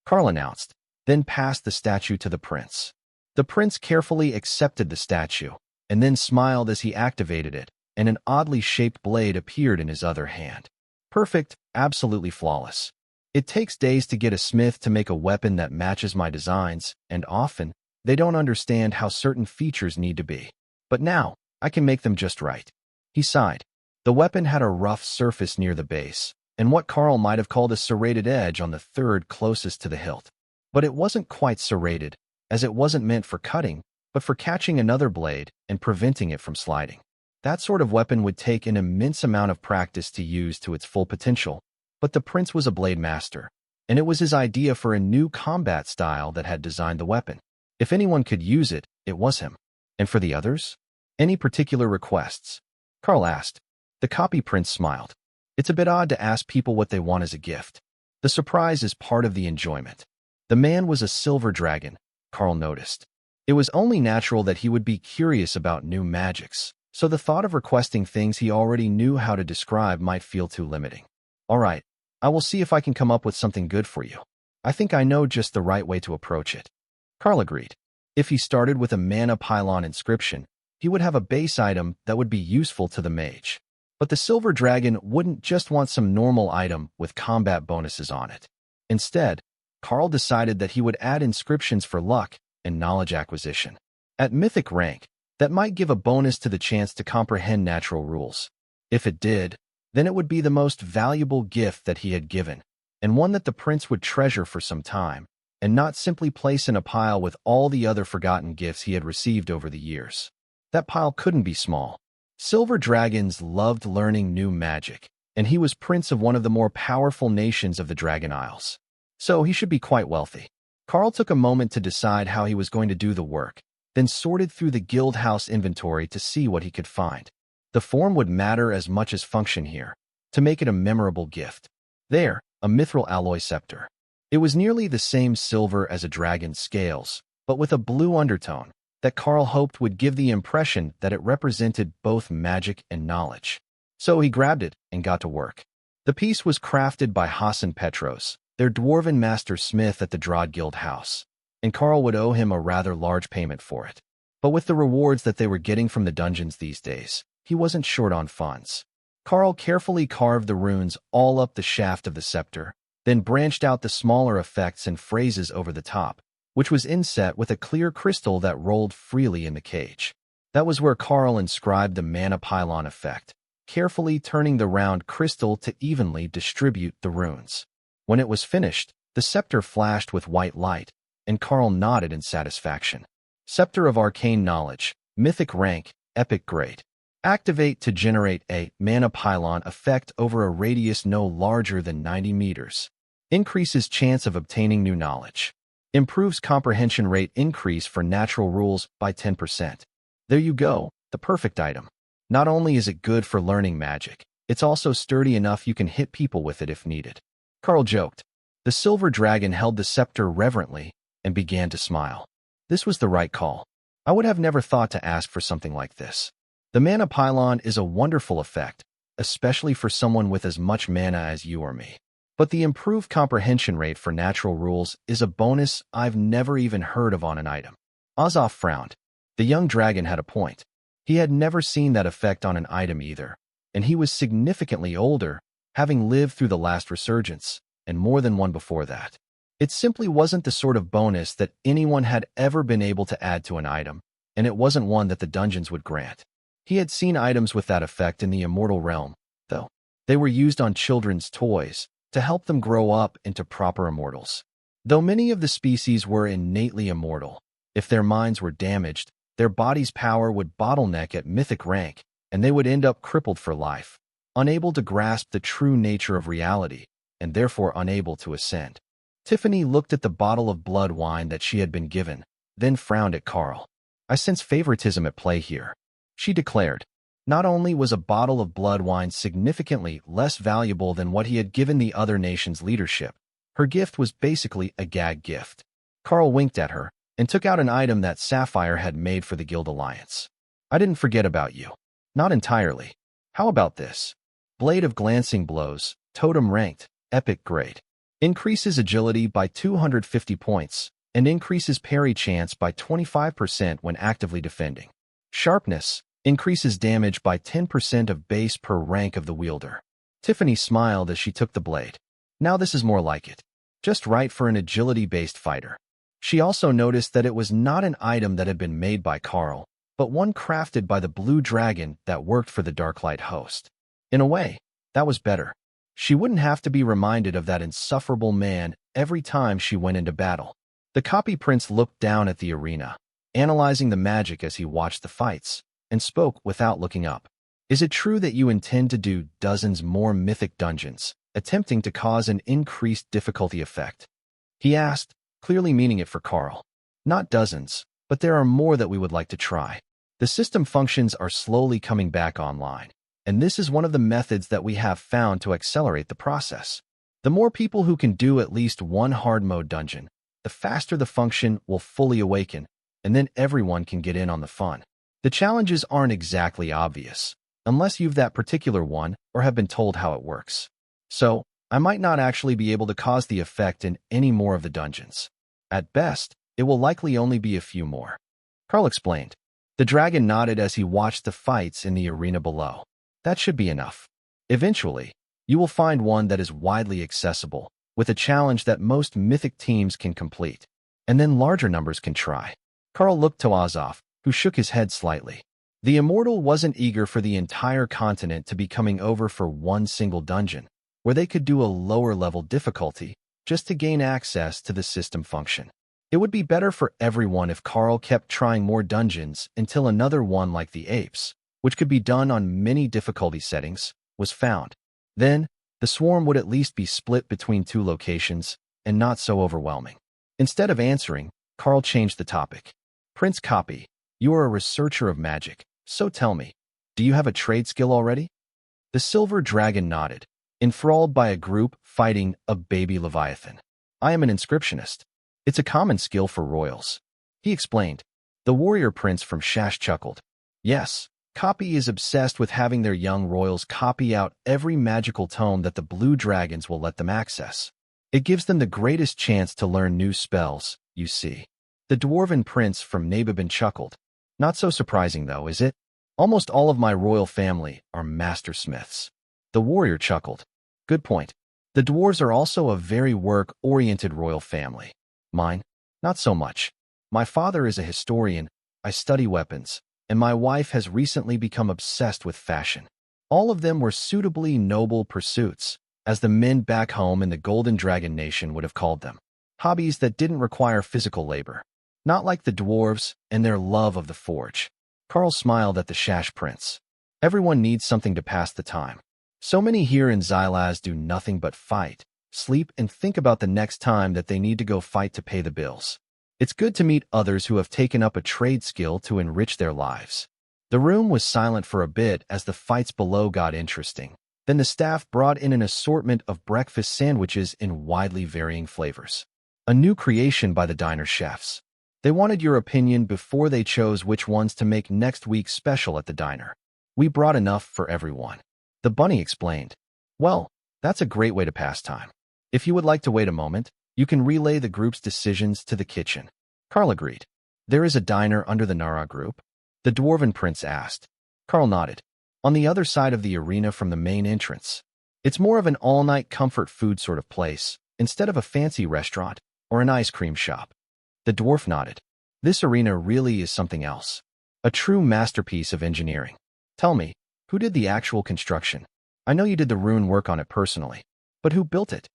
Karl announced, then passed the statue to the prince. The prince carefully accepted the statue, and then smiled as he activated it, and an oddly shaped blade appeared in his other hand. Perfect, absolutely flawless. It takes days to get a smith to make a weapon that matches my designs, and often, they don't understand how certain features need to be. But now, I can make them just right. He sighed. The weapon had a rough surface near the base, and what Karl might have called a serrated edge on the third closest to the hilt. But it wasn't quite serrated, as it wasn't meant for cutting, but for catching another blade and preventing it from sliding. That sort of weapon would take an immense amount of practice to use to its full potential, but the prince was a blade master, and it was his idea for a new combat style that had designed the weapon. If anyone could use it, it was him. And for the others? Any particular requests? Karl asked. The copy prince smiled. It's a bit odd to ask people what they want as a gift. The surprise is part of the enjoyment. The man was a silver dragon, Karl noticed. It was only natural that he would be curious about new magics, so the thought of requesting things he already knew how to describe might feel too limiting. All right, I will see if I can come up with something good for you. I think I know just the right way to approach it. Karl agreed. If he started with a mana pylon inscription, he would have a base item that would be useful to the mage. But the silver dragon wouldn't just want some normal item with combat bonuses on it. Instead, Karl decided that he would add inscriptions for luck and knowledge acquisition. At mythic rank, that might give a bonus to the chance to comprehend natural rules. If it did, then it would be the most valuable gift that he had given, and one that the prince would treasure for some time, and not simply place in a pile with all the other forgotten gifts he had received over the years. That pile couldn't be small. Silver dragons loved learning new magic, and he was prince of one of the more powerful nations of the Dragon Isles. So he should be quite wealthy. Karl took a moment to decide how he was going to do the work, then sorted through the guild house inventory to see what he could find. The form would matter as much as function here, to make it a memorable gift. There, a mithril alloy scepter. It was nearly the same silver as a dragon's scales, but with a blue undertone that Karl hoped would give the impression that it represented both magic and knowledge. So he grabbed it and got to work. The piece was crafted by Hassan Petros, their dwarven master smith at the Drod Guild House, and Karl would owe him a rather large payment for it. But with the rewards that they were getting from the dungeons these days, he wasn't short on funds. Karl carefully carved the runes all up the shaft of the scepter, then branched out the smaller effects and phrases over the top, which was inset with a clear crystal that rolled freely in the cage. That was where Karl inscribed the mana pylon effect, carefully turning the round crystal to evenly distribute the runes. When it was finished, the scepter flashed with white light, and Karl nodded in satisfaction. Scepter of Arcane Knowledge, Mythic Rank, Epic Grade. Activate to generate a mana pylon effect over a radius no larger than 90 meters. Increases chance of obtaining new knowledge. Improves comprehension rate increase for natural rules by 10%. There you go, the perfect item. Not only is it good for learning magic, it's also sturdy enough you can hit people with it if needed. Karl joked. The silver dragon held the scepter reverently and began to smile. This was the right call. I would have never thought to ask for something like this. The mana pylon is a wonderful effect, especially for someone with as much mana as you or me. But the improved comprehension rate for natural rules is a bonus I've never even heard of on an item. Azov frowned. The young dragon had a point. He had never seen that effect on an item either, and he was significantly older, having lived through the last resurgence, and more than one before that. It simply wasn't the sort of bonus that anyone had ever been able to add to an item, and it wasn't one that the dungeons would grant. He had seen items with that effect in the immortal realm, though. They were used on children's toys to help them grow up into proper immortals. Though many of the species were innately immortal, if their minds were damaged, their body's power would bottleneck at mythic rank, and they would end up crippled for life, unable to grasp the true nature of reality, and therefore unable to ascend. Tiffany looked at the bottle of blood wine that she had been given, then frowned at Karl. I sense favoritism at play here, she declared. Not only was a bottle of blood wine significantly less valuable than what he had given the other nation's leadership, her gift was basically a gag gift. Karl winked at her and took out an item that Sapphire had made for the Guild Alliance. I didn't forget about you. Not entirely. How about this? Blade of Glancing Blows, totem ranked, epic grade. Increases agility by 250 points and increases parry chance by 25% when actively defending. Sharpness increases damage by 10% of base per rank of the wielder. Tiffany smiled as she took the blade. Now this is more like it. Just right for an agility-based fighter. She also noticed that it was not an item that had been made by Karl, but one crafted by the blue dragon that worked for the Darklight host. In a way, that was better. She wouldn't have to be reminded of that insufferable man every time she went into battle. The copy prince looked down at the arena, analyzing the magic as he watched the fights, and spoke without looking up. Is it true that you intend to do dozens more mythic dungeons, attempting to cause an increased difficulty effect? He asked, clearly meaning it for Karl. Not dozens, but there are more that we would like to try. The system functions are slowly coming back online, and this is one of the methods that we have found to accelerate the process. The more people who can do at least one hard mode dungeon, the faster the function will fully awaken, and then everyone can get in on the fun. The challenges aren't exactly obvious, unless you've that particular one or have been told how it works. So, I might not actually be able to cause the effect in any more of the dungeons. At best, it will likely only be a few more. Karl explained. The dragon nodded as he watched the fights in the arena below. That should be enough. Eventually, you will find one that is widely accessible, with a challenge that most mythic teams can complete, and then larger numbers can try. Karl looked to Azov, who shook his head slightly. The immortal wasn't eager for the entire continent to be coming over for one single dungeon, where they could do a lower-level difficulty just to gain access to the system function. It would be better for everyone if Karl kept trying more dungeons until another one like the apes, which could be done on many difficulty settings, was found. Then, the swarm would at least be split between two locations and not so overwhelming. Instead of answering, Karl changed the topic. Prince Copy, you are a researcher of magic, so tell me, do you have a trade skill already? The silver dragon nodded, enthralled by a group fighting a baby leviathan. I am an inscriptionist. It's a common skill for royals. He explained. The warrior prince from Shash chuckled. Yes, Copy is obsessed with having their young royals copy out every magical tome that the blue dragons will let them access. It gives them the greatest chance to learn new spells, you see. The dwarven prince from Nabibin chuckled. Not so surprising though, is it? Almost all of my royal family are mastersmiths. The warrior chuckled. Good point. The dwarves are also a very work-oriented royal family. Mine? Not so much. My father is a historian, I study weapons, and my wife has recently become obsessed with fashion. All of them were suitably noble pursuits, as the men back home in the Golden Dragon Nation would have called them. Hobbies that didn't require physical labor. Not like the dwarves and their love of the forge. Karl smiled at the Shash prince. Everyone needs something to pass the time. So many here in Xylaz do nothing but fight, sleep, and think about the next time that they need to go fight to pay the bills. It's good to meet others who have taken up a trade skill to enrich their lives. The room was silent for a bit as the fights below got interesting. Then the staff brought in an assortment of breakfast sandwiches in widely varying flavors. A new creation by the diner chefs. They wanted your opinion before they chose which ones to make next week's special at the diner. We brought enough for everyone. The bunny explained. Well, that's a great way to pass time. If you would like to wait a moment, you can relay the group's decisions to the kitchen. Karl agreed. There is a diner under the Nara group? The dwarven prince asked. Karl nodded. On the other side of the arena from the main entrance. It's more of an all-night comfort food sort of place, instead of a fancy restaurant or an ice cream shop. The dwarf nodded. This arena really is something else. A true masterpiece of engineering. Tell me, who did the actual construction? I know you did the rune work on it personally, but who built it?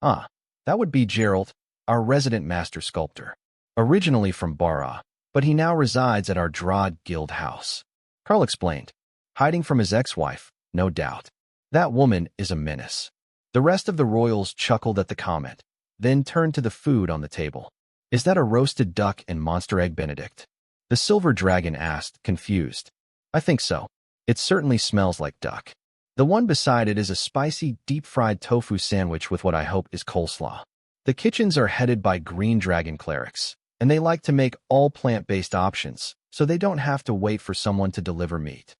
Ah, that would be Gerald, our resident master sculptor. Originally from Bara, but he now resides at our Drod Guild house. Karl explained, hiding from his ex-wife, no doubt. That woman is a menace. The rest of the royals chuckled at the comment, then turned to the food on the table. Is that a roasted duck and monster egg Benedict? The silver dragon asked, confused. I think so. It certainly smells like duck. The one beside it is a spicy, deep-fried tofu sandwich with what I hope is coleslaw. The kitchens are headed by green dragon clerics, and they like to make all plant-based options, so they don't have to wait for someone to deliver meat.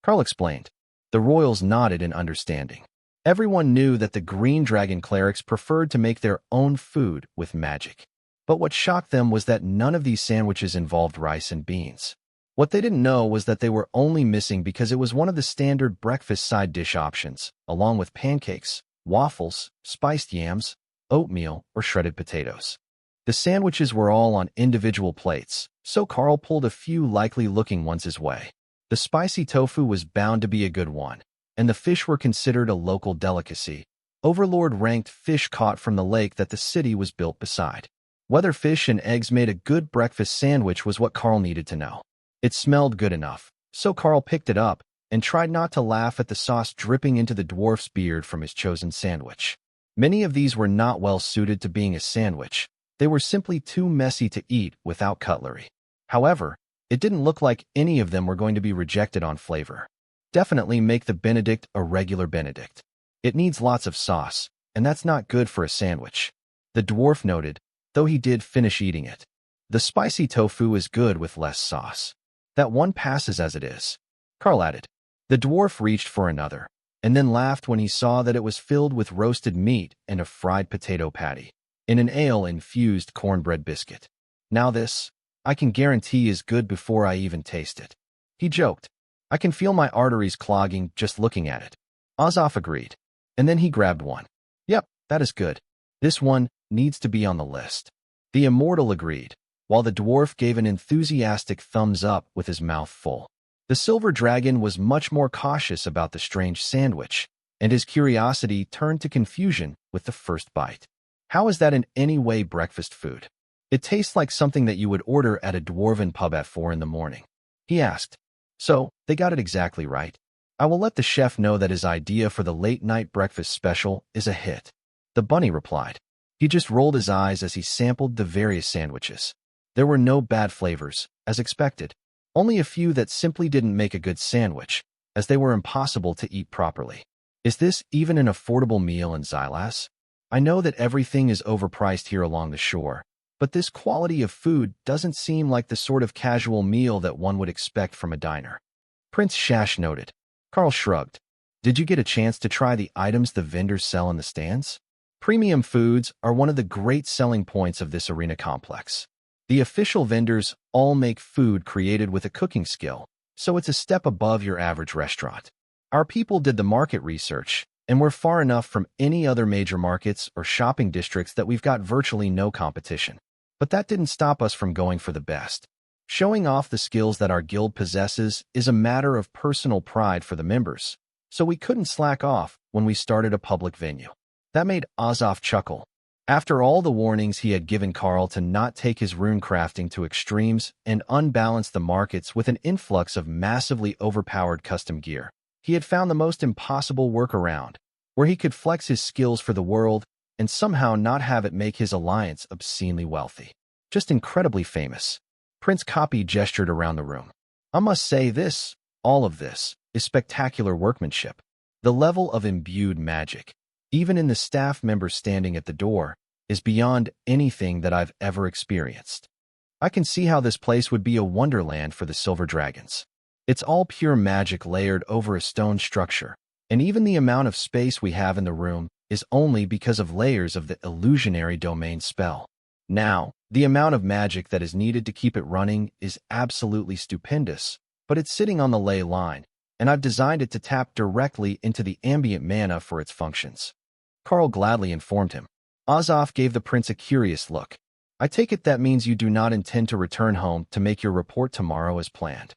Karl explained. The royals nodded in understanding. Everyone knew that the green dragon clerics preferred to make their own food with magic. But what shocked them was that none of these sandwiches involved rice and beans. What they didn't know was that they were only missing because it was one of the standard breakfast side dish options, along with pancakes, waffles, spiced yams, oatmeal, or shredded potatoes. The sandwiches were all on individual plates, so Karl pulled a few likely-looking ones his way. The spicy tofu was bound to be a good one, and the fish were considered a local delicacy. Overlord ranked fish caught from the lake that the city was built beside. Whether fish and eggs made a good breakfast sandwich was what Karl needed to know. It smelled good enough, so Karl picked it up and tried not to laugh at the sauce dripping into the dwarf's beard from his chosen sandwich. Many of these were not well suited to being a sandwich. They were simply too messy to eat without cutlery. However, it didn't look like any of them were going to be rejected on flavor. Definitely make the Benedict a regular Benedict. It needs lots of sauce, and that's not good for a sandwich. The dwarf noted, though he did finish eating it. The spicy tofu is good with less sauce. That one passes as it is. Karl added. The dwarf reached for another, and then laughed when he saw that it was filled with roasted meat and a fried potato patty, in an ale-infused cornbread biscuit. Now this, I can guarantee, is good before I even taste it. He joked. I can feel my arteries clogging just looking at it. Azov agreed, and then he grabbed one. Yep, that is good. This one needs to be on the list. The immortal agreed, while the dwarf gave an enthusiastic thumbs up with his mouth full. The silver dragon was much more cautious about the strange sandwich, and his curiosity turned to confusion with the first bite. How is that in any way breakfast food? It tastes like something that you would order at a dwarven pub at 4 in the morning. He asked. So, they got it exactly right. I will let the chef know that his idea for the late-night breakfast special is a hit. The bunny replied. He just rolled his eyes as he sampled the various sandwiches. There were no bad flavors, as expected. Only a few that simply didn't make a good sandwich, as they were impossible to eat properly. Is this even an affordable meal in Xylas? I know that everything is overpriced here along the shore, but this quality of food doesn't seem like the sort of casual meal that one would expect from a diner. Prince Shash noted. Karl shrugged. Did you get a chance to try the items the vendors sell in the stands? Premium foods are one of the great selling points of this arena complex. The official vendors all make food created with a cooking skill, so it's a step above your average restaurant. Our people did the market research, and we're far enough from any other major markets or shopping districts that we've got virtually no competition. But that didn't stop us from going for the best. Showing off the skills that our guild possesses is a matter of personal pride for the members, so we couldn't slack off when we started a public venue. That made Azov chuckle. After all the warnings he had given Karl to not take his rune crafting to extremes and unbalance the markets with an influx of massively overpowered custom gear, he had found the most impossible workaround, where he could flex his skills for the world and somehow not have it make his alliance obscenely wealthy. Just incredibly famous. Prince Copy gestured around the room. I must say this, all of this, is spectacular workmanship. The level of imbued magic, even in the staff members standing at the door, is beyond anything that I've ever experienced. I can see how this place would be a wonderland for the silver dragons. It's all pure magic layered over a stone structure, and even the amount of space we have in the room is only because of layers of the illusionary domain spell. Now, the amount of magic that is needed to keep it running is absolutely stupendous, but it's sitting on the ley line, and I've designed it to tap directly into the ambient mana for its functions. Karl gladly informed him. Azov gave the prince a curious look. I take it that means you do not intend to return home to make your report tomorrow as planned.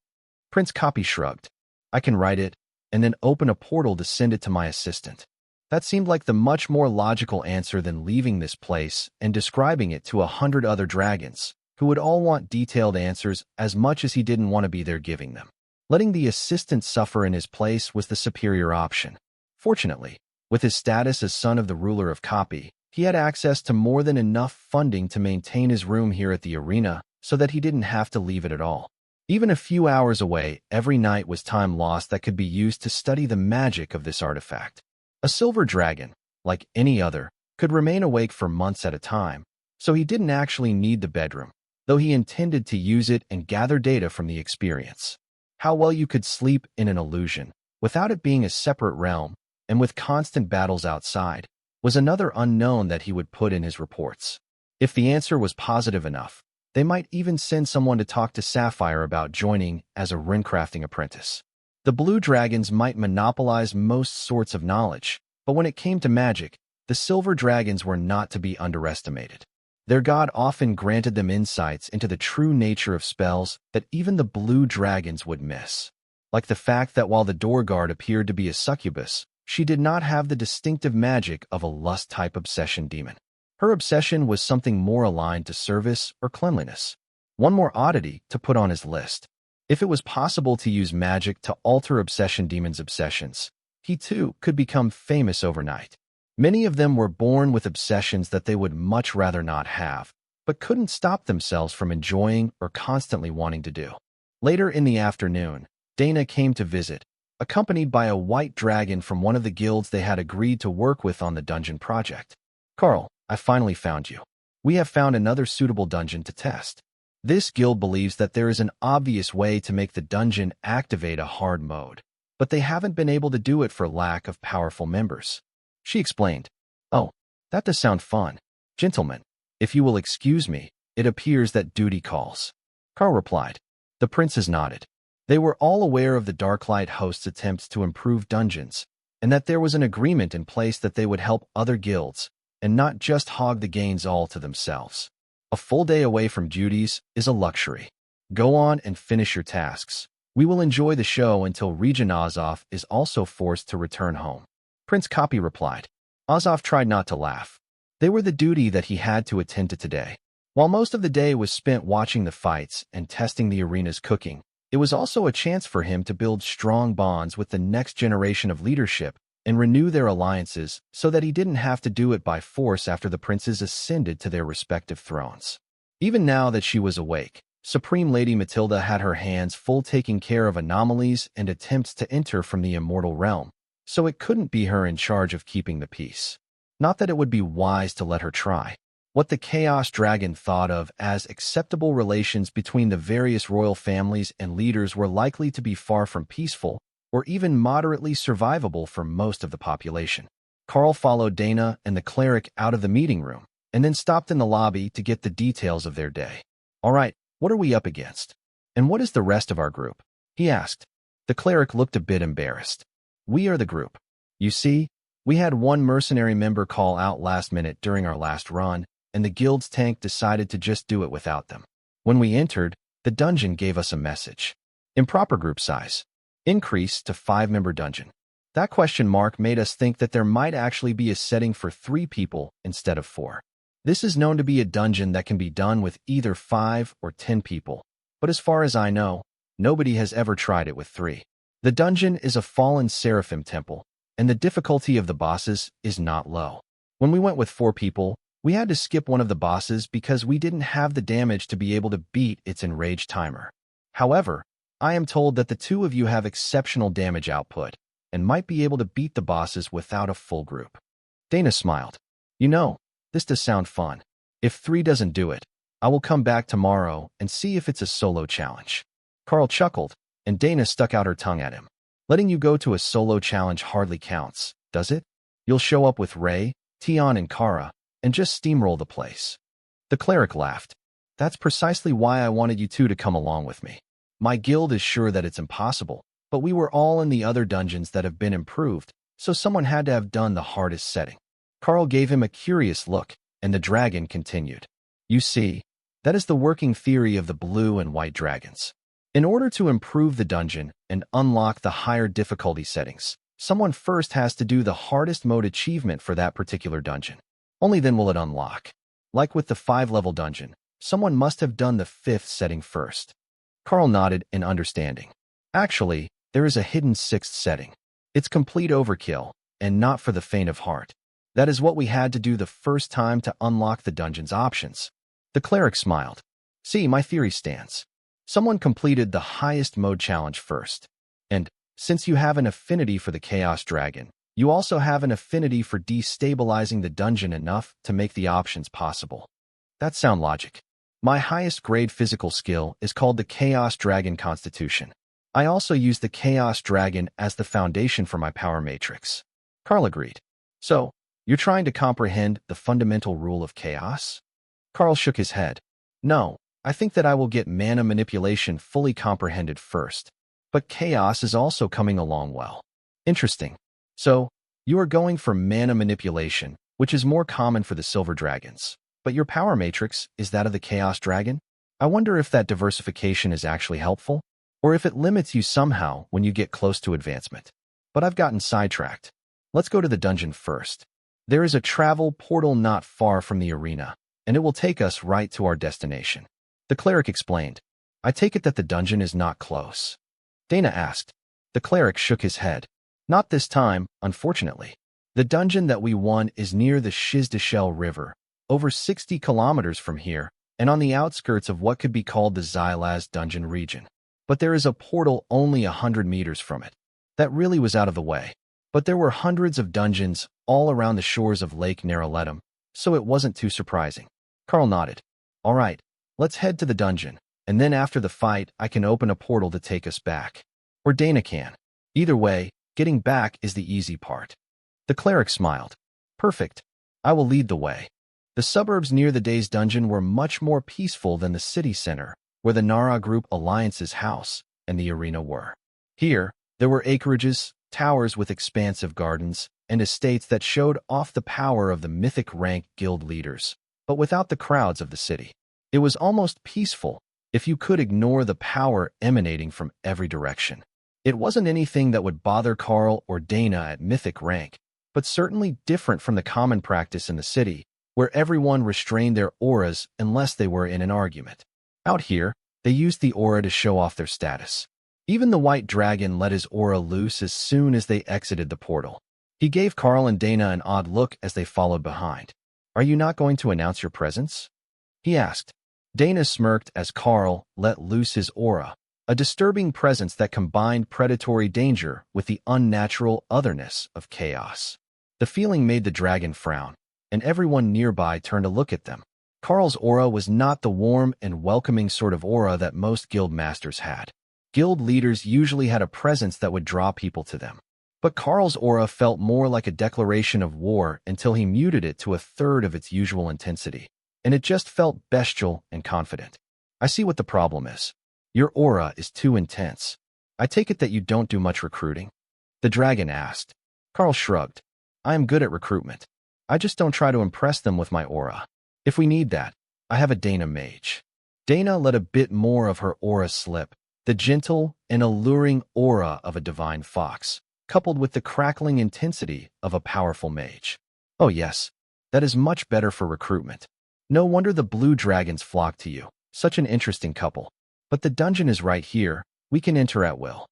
Prince Copy shrugged. I can write it, and then open a portal to send it to my assistant. That seemed like the much more logical answer than leaving this place and describing it to 100 other dragons, who would all want detailed answers as much as he didn't want to be there giving them. Letting the assistant suffer in his place was the superior option. Fortunately, with his status as son of the ruler of Copy, he had access to more than enough funding to maintain his room here at the arena so that he didn't have to leave it at all. Even a few hours away, every night was time lost that could be used to study the magic of this artifact. A silver dragon, like any other, could remain awake for months at a time, so he didn't actually need the bedroom, though he intended to use it and gather data from the experience. How well you could sleep in an illusion, without it being a separate realm, and with constant battles outside, was another unknown that he would put in his reports. If the answer was positive enough, they might even send someone to talk to Sapphire about joining as a runecrafting apprentice. The blue dragons might monopolize most sorts of knowledge, but when it came to magic, the silver dragons were not to be underestimated. Their god often granted them insights into the true nature of spells that even the blue dragons would miss. Like the fact that while the door guard appeared to be a succubus, she did not have the distinctive magic of a lust-type obsession demon. Her obsession was something more aligned to service or cleanliness. One more oddity to put on his list. If it was possible to use magic to alter obsession demons' obsessions, he too could become famous overnight. Many of them were born with obsessions that they would much rather not have, but couldn't stop themselves from enjoying or constantly wanting to do. Later in the afternoon, Dana came to visit, accompanied by a white dragon from one of the guilds they had agreed to work with on the dungeon project. Karl, I finally found you. We have found another suitable dungeon to test. This guild believes that there is an obvious way to make the dungeon activate a hard mode, but they haven't been able to do it for lack of powerful members. She explained, "Oh, that does sound fun. Gentlemen, if you will excuse me, it appears that duty calls." Karl replied. The princes nodded. They were all aware of the Darklight host's attempts to improve dungeons, and that there was an agreement in place that they would help other guilds, and not just hog the gains all to themselves. A full day away from duties is a luxury. Go on and finish your tasks. We will enjoy the show until Regent Azov is also forced to return home. Prince Copy replied. Azov tried not to laugh. They were the duty that he had to attend to today. While most of the day was spent watching the fights and testing the arena's cooking, it was also a chance for him to build strong bonds with the next generation of leadership and renew their alliances so that he didn't have to do it by force after the princes ascended to their respective thrones. Even now that she was awake, Supreme Lady Matilda had her hands full taking care of anomalies and attempts to enter from the immortal realm, so it couldn't be her in charge of keeping the peace. Not that it would be wise to let her try. What the Chaos Dragon thought of as acceptable relations between the various royal families and leaders were likely to be far from peaceful, or even moderately survivable for most of the population. Karl followed Dana and the cleric out of the meeting room, and then stopped in the lobby to get the details of their day. All right, what are we up against? And what is the rest of our group? He asked. The cleric looked a bit embarrassed. We are the group. You see, we had one mercenary member call out last minute during our last run, and the guild's tank decided to just do it without them. When we entered, the dungeon gave us a message. Improper group size. Increase to 5-member dungeon. That question mark made us think that there might actually be a setting for 3 people instead of 4. This is known to be a dungeon that can be done with either 5 or 10 people, but as far as I know, nobody has ever tried it with 3. The dungeon is a fallen seraphim temple, and the difficulty of the bosses is not low. When we went with 4 people, we had to skip one of the bosses because we didn't have the damage to be able to beat its enraged timer. However, I am told that the 2 of you have exceptional damage output and might be able to beat the bosses without a full group. Dana smiled. You know, this does sound fun. If 3 doesn't do it, I will come back tomorrow and see if it's a solo challenge. Karl chuckled, and Dana stuck out her tongue at him. Letting you go to a solo challenge hardly counts, does it? You'll show up with Ray, Tion, and Kara, and just steamroll the place. The cleric laughed. That's precisely why I wanted you 2 to come along with me. My guild is sure that it's impossible, but we were all in the other dungeons that have been improved, so someone had to have done the hardest setting. Karl gave him a curious look, and the dragon continued. You see, that is the working theory of the blue and white dragons. In order to improve the dungeon and unlock the higher difficulty settings, someone first has to do the hardest mode achievement for that particular dungeon. Only then will it unlock. Like with the 5-level dungeon, someone must have done the 5th setting first. Karl nodded in understanding. Actually, there is a hidden 6th setting. It's complete overkill, and not for the faint of heart. That is what we had to do the first time to unlock the dungeon's options. The cleric smiled. See, my theory stands. Someone completed the highest mode challenge first. And, since you have an affinity for the Chaos Dragon, you also have an affinity for destabilizing the dungeon enough to make the options possible. That's sound logic. My highest grade physical skill is called the Chaos Dragon Constitution. I also use the Chaos Dragon as the foundation for my power matrix. Karl agreed. So, you're trying to comprehend the fundamental rule of chaos? Karl shook his head. No, I think that I will get mana manipulation fully comprehended first. But chaos is also coming along well. Interesting. So, you are going for mana manipulation, which is more common for the silver dragons. But your power matrix is that of the Chaos Dragon? I wonder if that diversification is actually helpful, or if it limits you somehow when you get close to advancement. But I've gotten sidetracked. Let's go to the dungeon first. There is a travel portal not far from the arena, and it will take us right to our destination. The cleric explained. I take it that the dungeon is not close. Dana asked. The cleric shook his head. Not this time, unfortunately. The dungeon that we won is near the Shizdashell River, over 60 kilometers from here, and on the outskirts of what could be called the Xylaz dungeon region. But there is a portal only 100 meters from it. That really was out of the way. But there were hundreds of dungeons all around the shores of Lake Naraletum, so it wasn't too surprising. Karl nodded. All right, let's head to the dungeon, and then after the fight, I can open a portal to take us back. Or Dana can. Either way, getting back is the easy part. The cleric smiled. Perfect. I will lead the way. The suburbs near the day's dungeon were much more peaceful than the city center, where the Nara Group Alliance's house and the arena were. Here, there were acreages, towers with expansive gardens, and estates that showed off the power of the mythic rank guild leaders, but without the crowds of the city. It was almost peaceful, if you could ignore the power emanating from every direction. It wasn't anything that would bother Karl or Dana at mythic rank, but certainly different from the common practice in the city, where everyone restrained their auras unless they were in an argument. Out here, they used the aura to show off their status. Even the white dragon let his aura loose as soon as they exited the portal. He gave Karl and Dana an odd look as they followed behind. Are you not going to announce your presence? He asked. Dana smirked as Karl let loose his aura, a disturbing presence that combined predatory danger with the unnatural otherness of chaos. The feeling made the dragon frown, and everyone nearby turned to look at them. Karl's aura was not the warm and welcoming sort of aura that most guild masters had. Guild leaders usually had a presence that would draw people to them. But Karl's aura felt more like a declaration of war until he muted it to a third of its usual intensity, and it just felt bestial and confident. I see what the problem is. Your aura is too intense. I take it that you don't do much recruiting? The dragon asked. Karl shrugged. I am good at recruitment. I just don't try to impress them with my aura. If we need that, I have a Dana mage. Dana let a bit more of her aura slip, the gentle and alluring aura of a divine fox, coupled with the crackling intensity of a powerful mage. Oh yes, that is much better for recruitment. No wonder the blue dragons flock to you. Such an interesting couple. But the dungeon is right here. We can enter at will.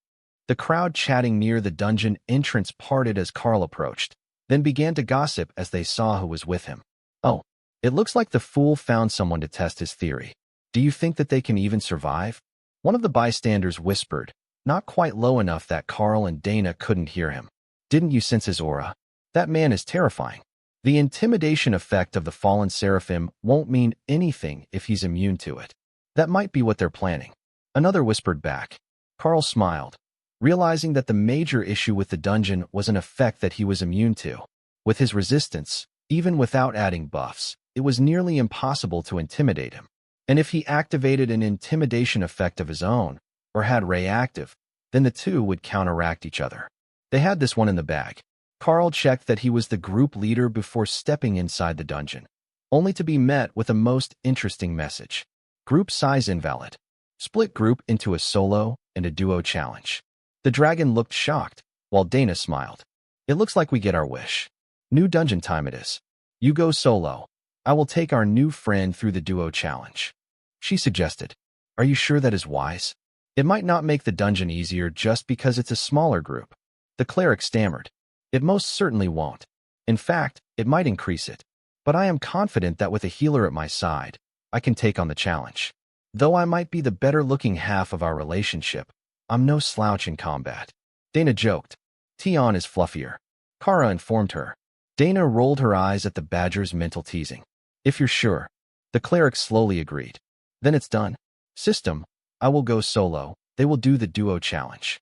The crowd chatting near the dungeon entrance parted as Karl approached, then began to gossip as they saw who was with him. Oh, it looks like the fool found someone to test his theory. Do you think that they can even survive? One of the bystanders whispered, not quite low enough that Karl and Dana couldn't hear him. Didn't you sense his aura? That man is terrifying. The intimidation effect of the fallen seraphim won't mean anything if he's immune to it. That might be what they're planning. Another whispered back. Karl smiled, realizing that the major issue with the dungeon was an effect that he was immune to. With his resistance, even without adding buffs, it was nearly impossible to intimidate him. And if he activated an intimidation effect of his own, or had reactive, then the two would counteract each other. They had this one in the bag. Karl checked that he was the group leader before stepping inside the dungeon, only to be met with a most interesting message. Group size invalid. Split group into a solo and a duo challenge. The dragon looked shocked, while Dana smiled. It looks like we get our wish. New dungeon time it is. You go solo. I will take our new friend through the duo challenge. She suggested. Are you sure that is wise? It might not make the dungeon easier just because it's a smaller group. The cleric stammered. It most certainly won't. In fact, it might increase it. But I am confident that with a healer at my side, I can take on the challenge. Though I might be the better-looking half of our relationship, I'm no slouch in combat. Dana joked. Tion is fluffier. Kara informed her. Dana rolled her eyes at the badger's mental teasing. If you're sure. The cleric slowly agreed. Then it's done. System, I will go solo. They will do the duo challenge.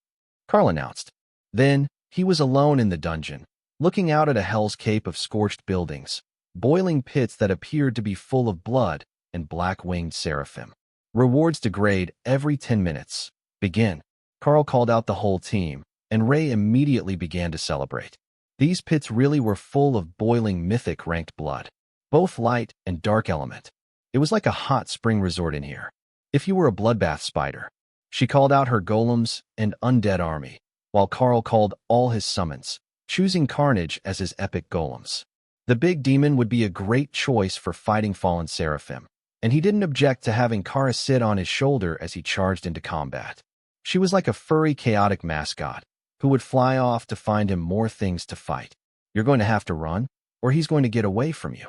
Karl announced. Then, he was alone in the dungeon, looking out at a hell's cape of scorched buildings, boiling pits that appeared to be full of blood, and black-winged seraphim. Rewards degrade every 10 minutes. Begin. Karl called out the whole team, and Ray immediately began to celebrate. These pits really were full of boiling mythic-ranked blood, both light and dark element. It was like a hot spring resort in here. If you were a bloodbath spider. She called out her golems and undead army, while Karl called all his summons, choosing Carnage as his epic golems. The big demon would be a great choice for fighting fallen seraphim, and he didn't object to having Kara sit on his shoulder as he charged into combat. She was like a furry, chaotic mascot, who would fly off to find him more things to fight. You're going to have to run, or he's going to get away from you.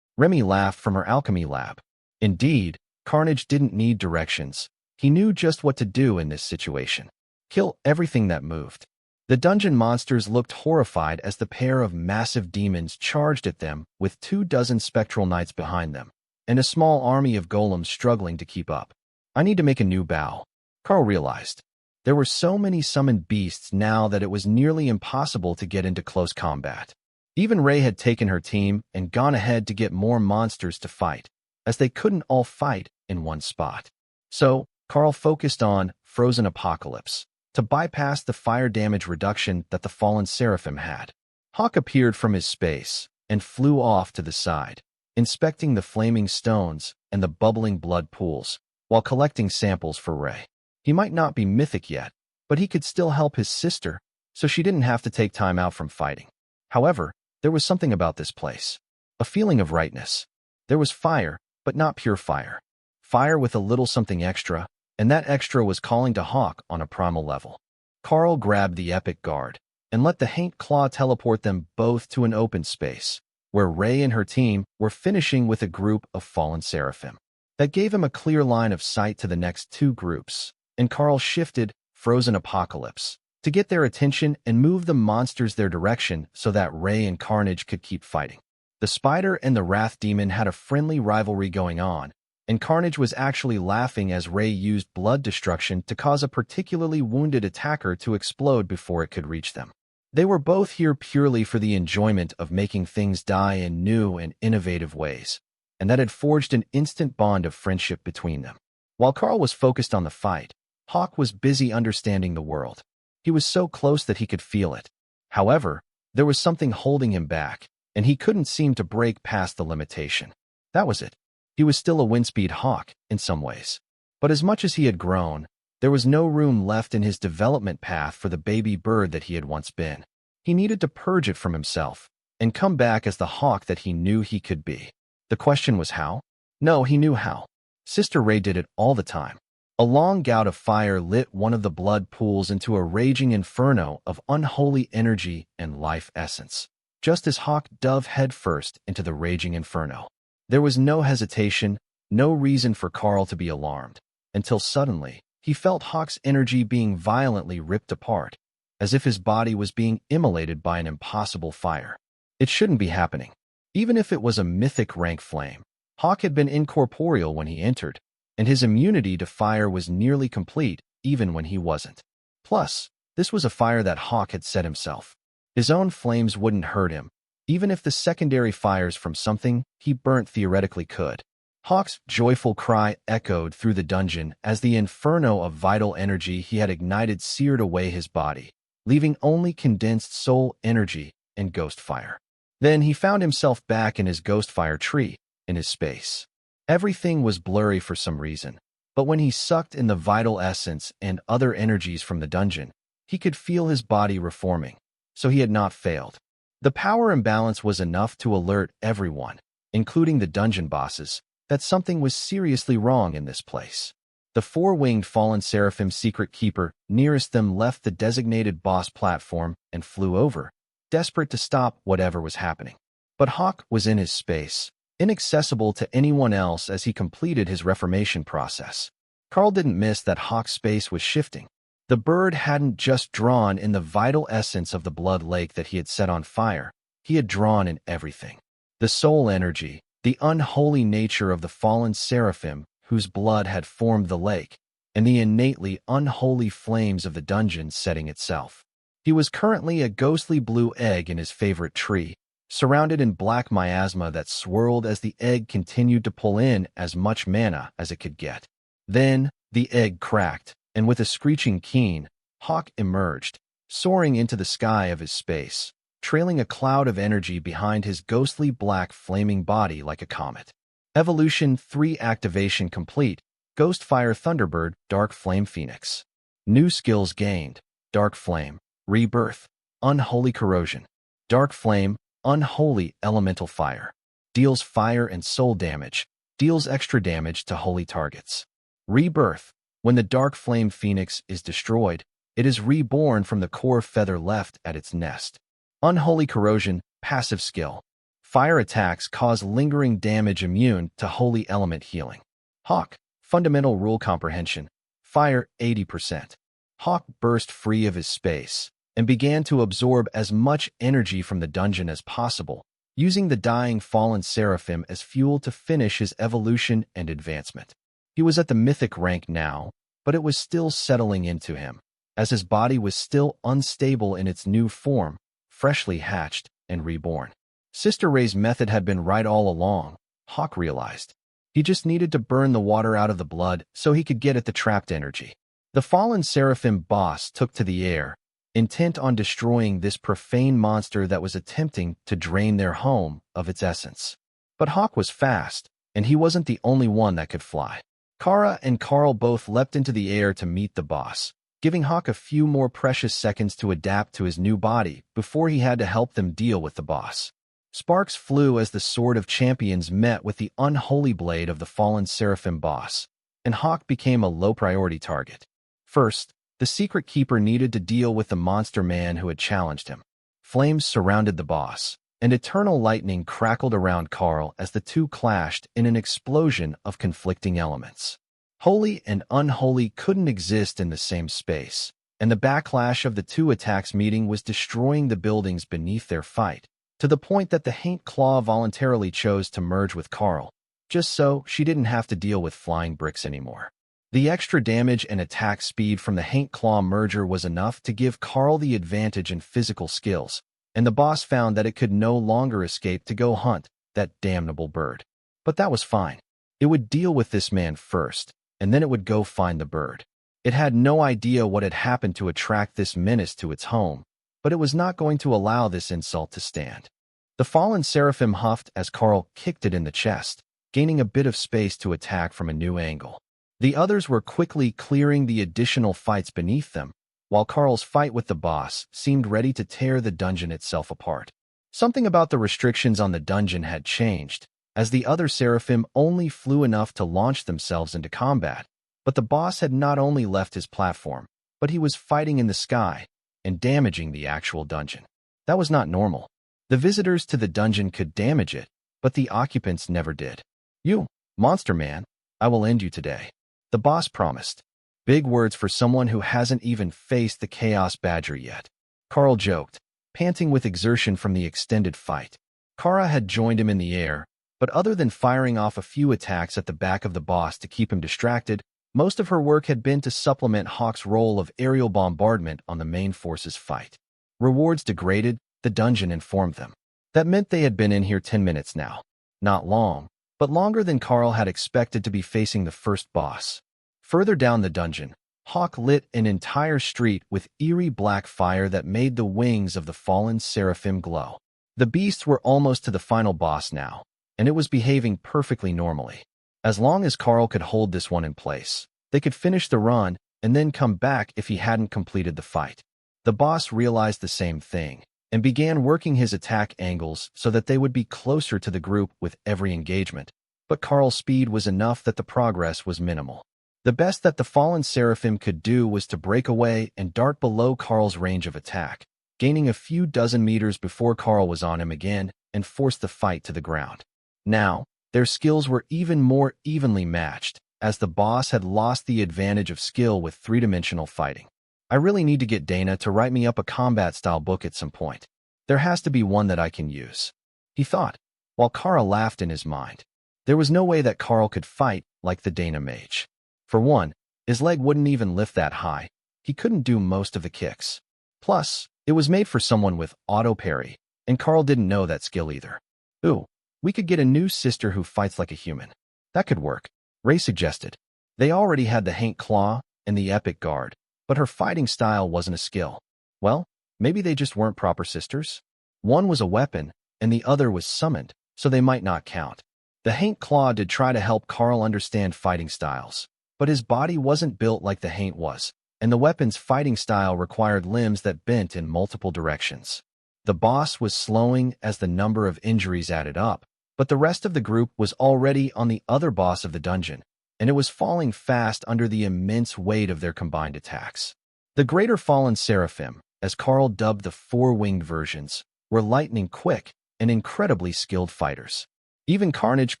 Remy laughed from her alchemy lab. Indeed, Carnage didn't need directions. He knew just what to do in this situation. Kill everything that moved. The dungeon monsters looked horrified as the pair of massive demons charged at them with 24 spectral knights behind them, and a small army of golems struggling to keep up. I need to make a new bow. Karl realized. There were so many summoned beasts now that it was nearly impossible to get into close combat. Even Ray had taken her team and gone ahead to get more monsters to fight, as they couldn't all fight in one spot. So, Karl focused on Frozen Apocalypse to bypass the fire damage reduction that the fallen seraphim had. Hawk appeared from his space and flew off to the side, inspecting the flaming stones and the bubbling blood pools, while collecting samples for Ray. He might not be mythic yet, but he could still help his sister, so she didn't have to take time out from fighting. However, there was something about this place. A feeling of rightness. There was fire, but not pure fire. Fire with a little something extra, and that extra was calling to Hawk on a primal level. Karl grabbed the epic guard and let the Haint Claw teleport them both to an open space, where Ray and her team were finishing with a group of fallen seraphim. That gave him a clear line of sight to the next two groups, and Karl shifted Frozen Apocalypse to get their attention and move the monsters their direction so that Ray and Carnage could keep fighting. The spider and the wrath demon had a friendly rivalry going on, and Carnage was actually laughing as Ray used blood destruction to cause a particularly wounded attacker to explode before it could reach them. They were both here purely for the enjoyment of making things die in new and innovative ways, and that had forged an instant bond of friendship between them. While Karl was focused on the fight, Hawk was busy understanding the world. He was so close that he could feel it. However, there was something holding him back, and he couldn't seem to break past the limitation. That was it. He was still a windspeed Hawk, in some ways. But as much as he had grown, there was no room left in his development path for the baby bird that he had once been. He needed to purge it from himself, and come back as the Hawk that he knew he could be. The question was how? No, he knew how. Sister Ray did it all the time. A long gout of fire lit one of the blood pools into a raging inferno of unholy energy and life essence, just as Hawk dove headfirst into the raging inferno. There was no hesitation, no reason for Karl to be alarmed, until suddenly, he felt Hawk's energy being violently ripped apart, as if his body was being immolated by an impossible fire. It shouldn't be happening. Even if it was a mythic rank flame, Hawk had been incorporeal when he entered, and his immunity to fire was nearly complete even when he wasn't. Plus, this was a fire that Hawk had set himself. His own flames wouldn't hurt him, even if the secondary fires from something he burnt theoretically could. Hawk's joyful cry echoed through the dungeon as the inferno of vital energy he had ignited seared away his body, leaving only condensed soul energy and ghost fire. Then he found himself back in his ghost fire tree, in his space. Everything was blurry for some reason. But when he sucked in the vital essence and other energies from the dungeon, he could feel his body reforming, so he had not failed. The power imbalance was enough to alert everyone, including the dungeon bosses, that something was seriously wrong in this place. The four-winged fallen seraphim secret keeper nearest them left the designated boss platform and flew over, desperate to stop whatever was happening. But Hawk was in his space, inaccessible to anyone else as he completed his reformation process. Karl didn't miss that Hawk's space was shifting. The bird hadn't just drawn in the vital essence of the blood lake that he had set on fire, he had drawn in everything. The soul energy, the unholy nature of the fallen seraphim whose blood had formed the lake, and the innately unholy flames of the dungeon setting itself. He was currently a ghostly blue egg in his favorite tree, surrounded in black miasma that swirled as the egg continued to pull in as much mana as it could get. Then, the egg cracked, and with a screeching keen, Hawk emerged, soaring into the sky of his space, trailing a cloud of energy behind his ghostly black flaming body like a comet. Evolution 3 activation complete. Ghostfire Thunderbird, Dark Flame Phoenix. New skills gained. Dark Flame, Rebirth, Unholy Corrosion. Dark Flame, Unholy Elemental Fire. Deals fire and soul damage. Deals extra damage to holy targets. Rebirth. When the Dark Flame Phoenix is destroyed, it is reborn from the core feather left at its nest. Unholy Corrosion, Passive Skill. Fire attacks cause lingering damage immune to holy element healing. Hawk, Fundamental Rule Comprehension. Fire 80%. Hawk burst free of his space and began to absorb as much energy from the dungeon as possible, using the dying fallen seraphim as fuel to finish his evolution and advancement. He was at the mythic rank now, but it was still settling into him, as his body was still unstable in its new form, freshly hatched and reborn. Sister Ray's method had been right all along, Hawk realized. He just needed to burn the water out of the blood so he could get at the trapped energy. The fallen seraphim boss took to the air, intent on destroying this profane monster that was attempting to drain their home of its essence. But Hawk was fast, and he wasn't the only one that could fly. Kara and Karl both leapt into the air to meet the boss, giving Hawk a few more precious seconds to adapt to his new body before he had to help them deal with the boss. Sparks flew as the Sword of Champions met with the unholy blade of the fallen seraphim boss, and Hawk became a low-priority target. First, the secret keeper needed to deal with the monster man who had challenged him. Flames surrounded the boss, and eternal lightning crackled around Karl as the two clashed in an explosion of conflicting elements. Holy and unholy couldn't exist in the same space, and the backlash of the two attacks meeting was destroying the buildings beneath their fight, to the point that the Haint Claw voluntarily chose to merge with Karl, just so she didn't have to deal with flying bricks anymore. The extra damage and attack speed from the Haint Claw merger was enough to give Karl the advantage in physical skills, and the boss found that it could no longer escape to go hunt that damnable bird. But that was fine. It would deal with this man first, and then it would go find the bird. It had no idea what had happened to attract this menace to its home, but it was not going to allow this insult to stand. The fallen seraphim huffed as Karl kicked it in the chest, gaining a bit of space to attack from a new angle. The others were quickly clearing the additional fights beneath them, while Karl's fight with the boss seemed ready to tear the dungeon itself apart. Something about the restrictions on the dungeon had changed, as the other seraphim only flew enough to launch themselves into combat, but the boss had not only left his platform, but he was fighting in the sky and damaging the actual dungeon. That was not normal. The visitors to the dungeon could damage it, but the occupants never did. "You, monster man, I will end you today," the boss promised. Big words for someone who hasn't even faced the Chaos Badger yet. Karl joked, panting with exertion from the extended fight. Kara had joined him in the air, but other than firing off a few attacks at the back of the boss to keep him distracted, most of her work had been to supplement Hawk's role of aerial bombardment on the main force's fight. Rewards degraded, the dungeon informed them. That meant they had been in here 10 minutes now. Not long, but longer than Karl had expected to be facing the first boss. Further down the dungeon, Hawk lit an entire street with eerie black fire that made the wings of the fallen seraphim glow. The beasts were almost to the final boss now, and it was behaving perfectly normally. As long as Karl could hold this one in place, they could finish the run and then come back if he hadn't completed the fight. The boss realized the same thing and began working his attack angles so that they would be closer to the group with every engagement, but Karl's speed was enough that the progress was minimal. The best that the fallen seraphim could do was to break away and dart below Karl's range of attack, gaining a few dozen meters before Karl was on him again and forced the fight to the ground. Now, their skills were even more evenly matched, as the boss had lost the advantage of skill with three-dimensional fighting. I really need to get Dana to write me up a combat-style book at some point. There has to be one that I can use, he thought, while Karl laughed in his mind. There was no way that Karl could fight like the Dana mage. For one, his leg wouldn't even lift that high. He couldn't do most of the kicks. Plus, it was made for someone with auto parry, and Karl didn't know that skill either. Ooh, we could get a new sister who fights like a human. That could work, Ray suggested. They already had the Hank Claw and the Epic Guard, but her fighting style wasn't a skill. Well, maybe they just weren't proper sisters? One was a weapon, and the other was summoned, so they might not count. The Hank Claw did try to help Karl understand fighting styles, but his body wasn't built like the Haint was, and the weapon's fighting style required limbs that bent in multiple directions. The boss was slowing as the number of injuries added up, but the rest of the group was already on the other boss of the dungeon, and it was falling fast under the immense weight of their combined attacks. The Greater Fallen Seraphim, as Karl dubbed the four-winged versions, were lightning quick and incredibly skilled fighters. Even Carnage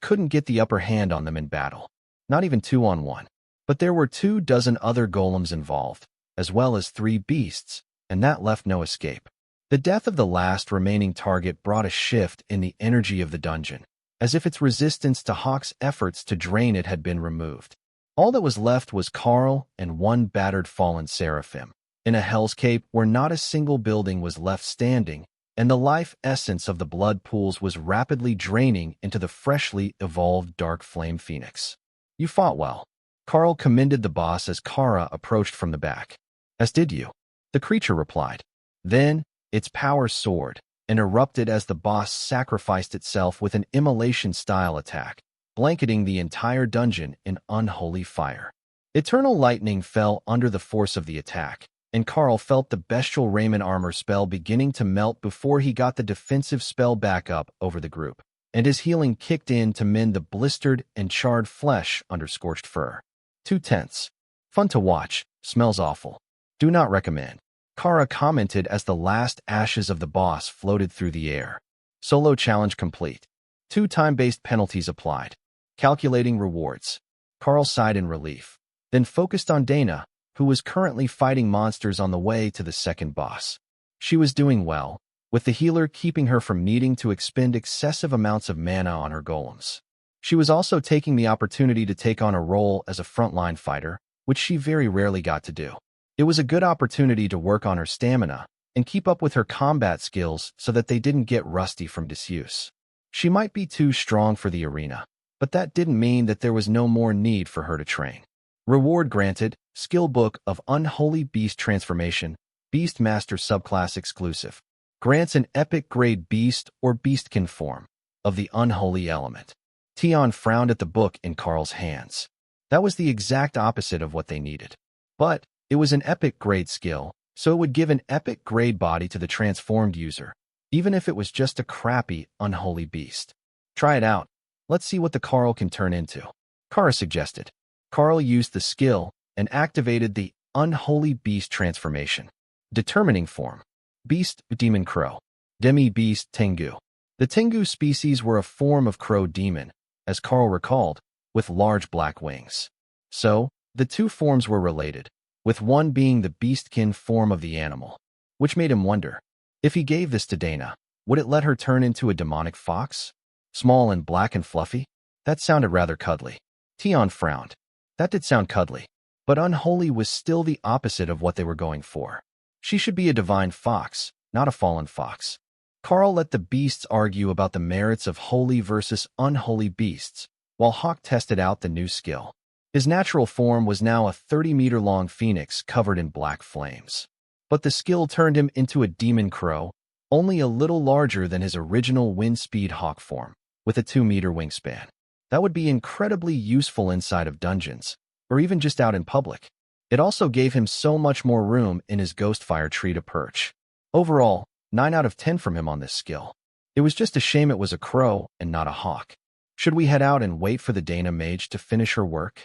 couldn't get the upper hand on them in battle, not even 2-on-1. But there were 24 other golems involved, as well as 3 beasts, and that left no escape. The death of the last remaining target brought a shift in the energy of the dungeon, as if its resistance to Hawk's efforts to drain it had been removed. All that was left was Karl and one battered fallen seraphim, in a hellscape where not a single building was left standing, and the life essence of the blood pools was rapidly draining into the freshly evolved Dark Flame Phoenix. You fought well. Karl commended the boss as Kara approached from the back. As did you, the creature replied. Then, its power soared and erupted as the boss sacrificed itself with an immolation-style attack, blanketing the entire dungeon in unholy fire. Eternal lightning fell under the force of the attack, and Karl felt the bestial Raymond armor spell beginning to melt before he got the defensive spell back up over the group, and his healing kicked in to mend the blistered and charred flesh under scorched fur. 2 tenths. Fun to watch, smells awful. Do not recommend. Kara commented as the last ashes of the boss floated through the air. Solo challenge complete. 2 time-based penalties applied. Calculating rewards. Karl sighed in relief, then focused on Dana, who was currently fighting monsters on the way to the second boss. She was doing well, with the healer keeping her from needing to expend excessive amounts of mana on her golems. She was also taking the opportunity to take on a role as a frontline fighter, which she very rarely got to do. It was a good opportunity to work on her stamina and keep up with her combat skills so that they didn't get rusty from disuse. She might be too strong for the arena, but that didn't mean that there was no more need for her to train. Reward granted, Skill Book of Unholy Beast Transformation, Beast Master Subclass Exclusive. Grants an epic grade beast or beastkin form of the unholy element. Tion frowned at the book in Karl's hands. That was the exact opposite of what they needed. But it was an epic grade skill, so it would give an epic grade body to the transformed user, even if it was just a crappy, unholy beast. Try it out. Let's see what the Karl can turn into, Kara suggested. Karl used the skill and activated the Unholy Beast Transformation. Determining form. Beast, Demon Crow. Demi-Beast, Tengu. The Tengu species were a form of crow demon, as Karl recalled, with large black wings. So, the 2 forms were related, with one being the beastkin form of the animal, which made him wonder, if he gave this to Dana, would it let her turn into a demonic fox? Small and black and fluffy? That sounded rather cuddly. Tion frowned. That did sound cuddly, but unholy was still the opposite of what they were going for. She should be a divine fox, not a fallen fox. Karl let the beasts argue about the merits of holy versus unholy beasts, while Hawk tested out the new skill. His natural form was now a 30-meter-long phoenix covered in black flames. But the skill turned him into a demon crow, only a little larger than his original wind-speed hawk form, with a 2-meter wingspan. That would be incredibly useful inside of dungeons, or even just out in public. It also gave him so much more room in his Ghostfire tree to perch. Overall, 9 out of 10 from him on this skill. It was just a shame it was a crow and not a hawk. Should we head out and wait for the Dana mage to finish her work?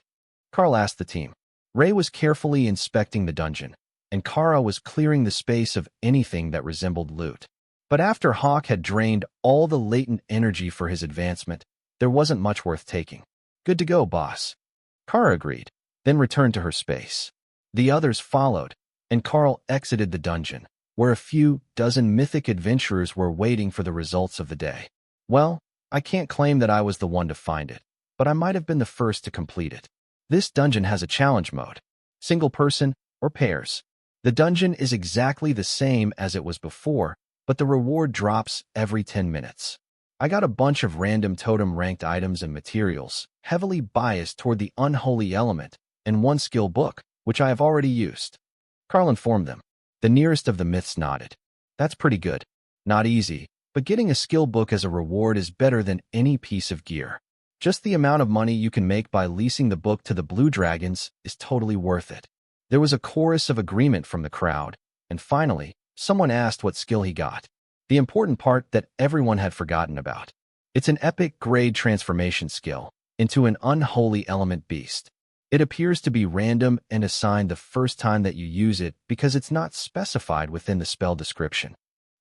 Karl asked the team. Ray was carefully inspecting the dungeon, and Kara was clearing the space of anything that resembled loot. But after Hawk had drained all the latent energy for his advancement, there wasn't much worth taking. Good to go, boss. Kara agreed, then returned to her space. The others followed, and Karl exited the dungeon, where a few dozen mythic adventurers were waiting for the results of the day. Well, I can't claim that I was the one to find it, but I might have been the first to complete it. This dungeon has a challenge mode, single person or pairs. The dungeon is exactly the same as it was before, but the reward drops every 10 minutes. I got a bunch of random totem-ranked items and materials, heavily biased toward the unholy element, and one skill book, which I have already used. Karl informed them. The nearest of the myths nodded. That's pretty good. Not easy, but getting a skill book as a reward is better than any piece of gear. Just the amount of money you can make by leasing the book to the Blue Dragons is totally worth it. There was a chorus of agreement from the crowd, and finally, someone asked what skill he got. The important part that everyone had forgotten about. It's an epic grade transformation skill into an unholy element beast. It appears to be random and assigned the first time that you use it because it's not specified within the spell description.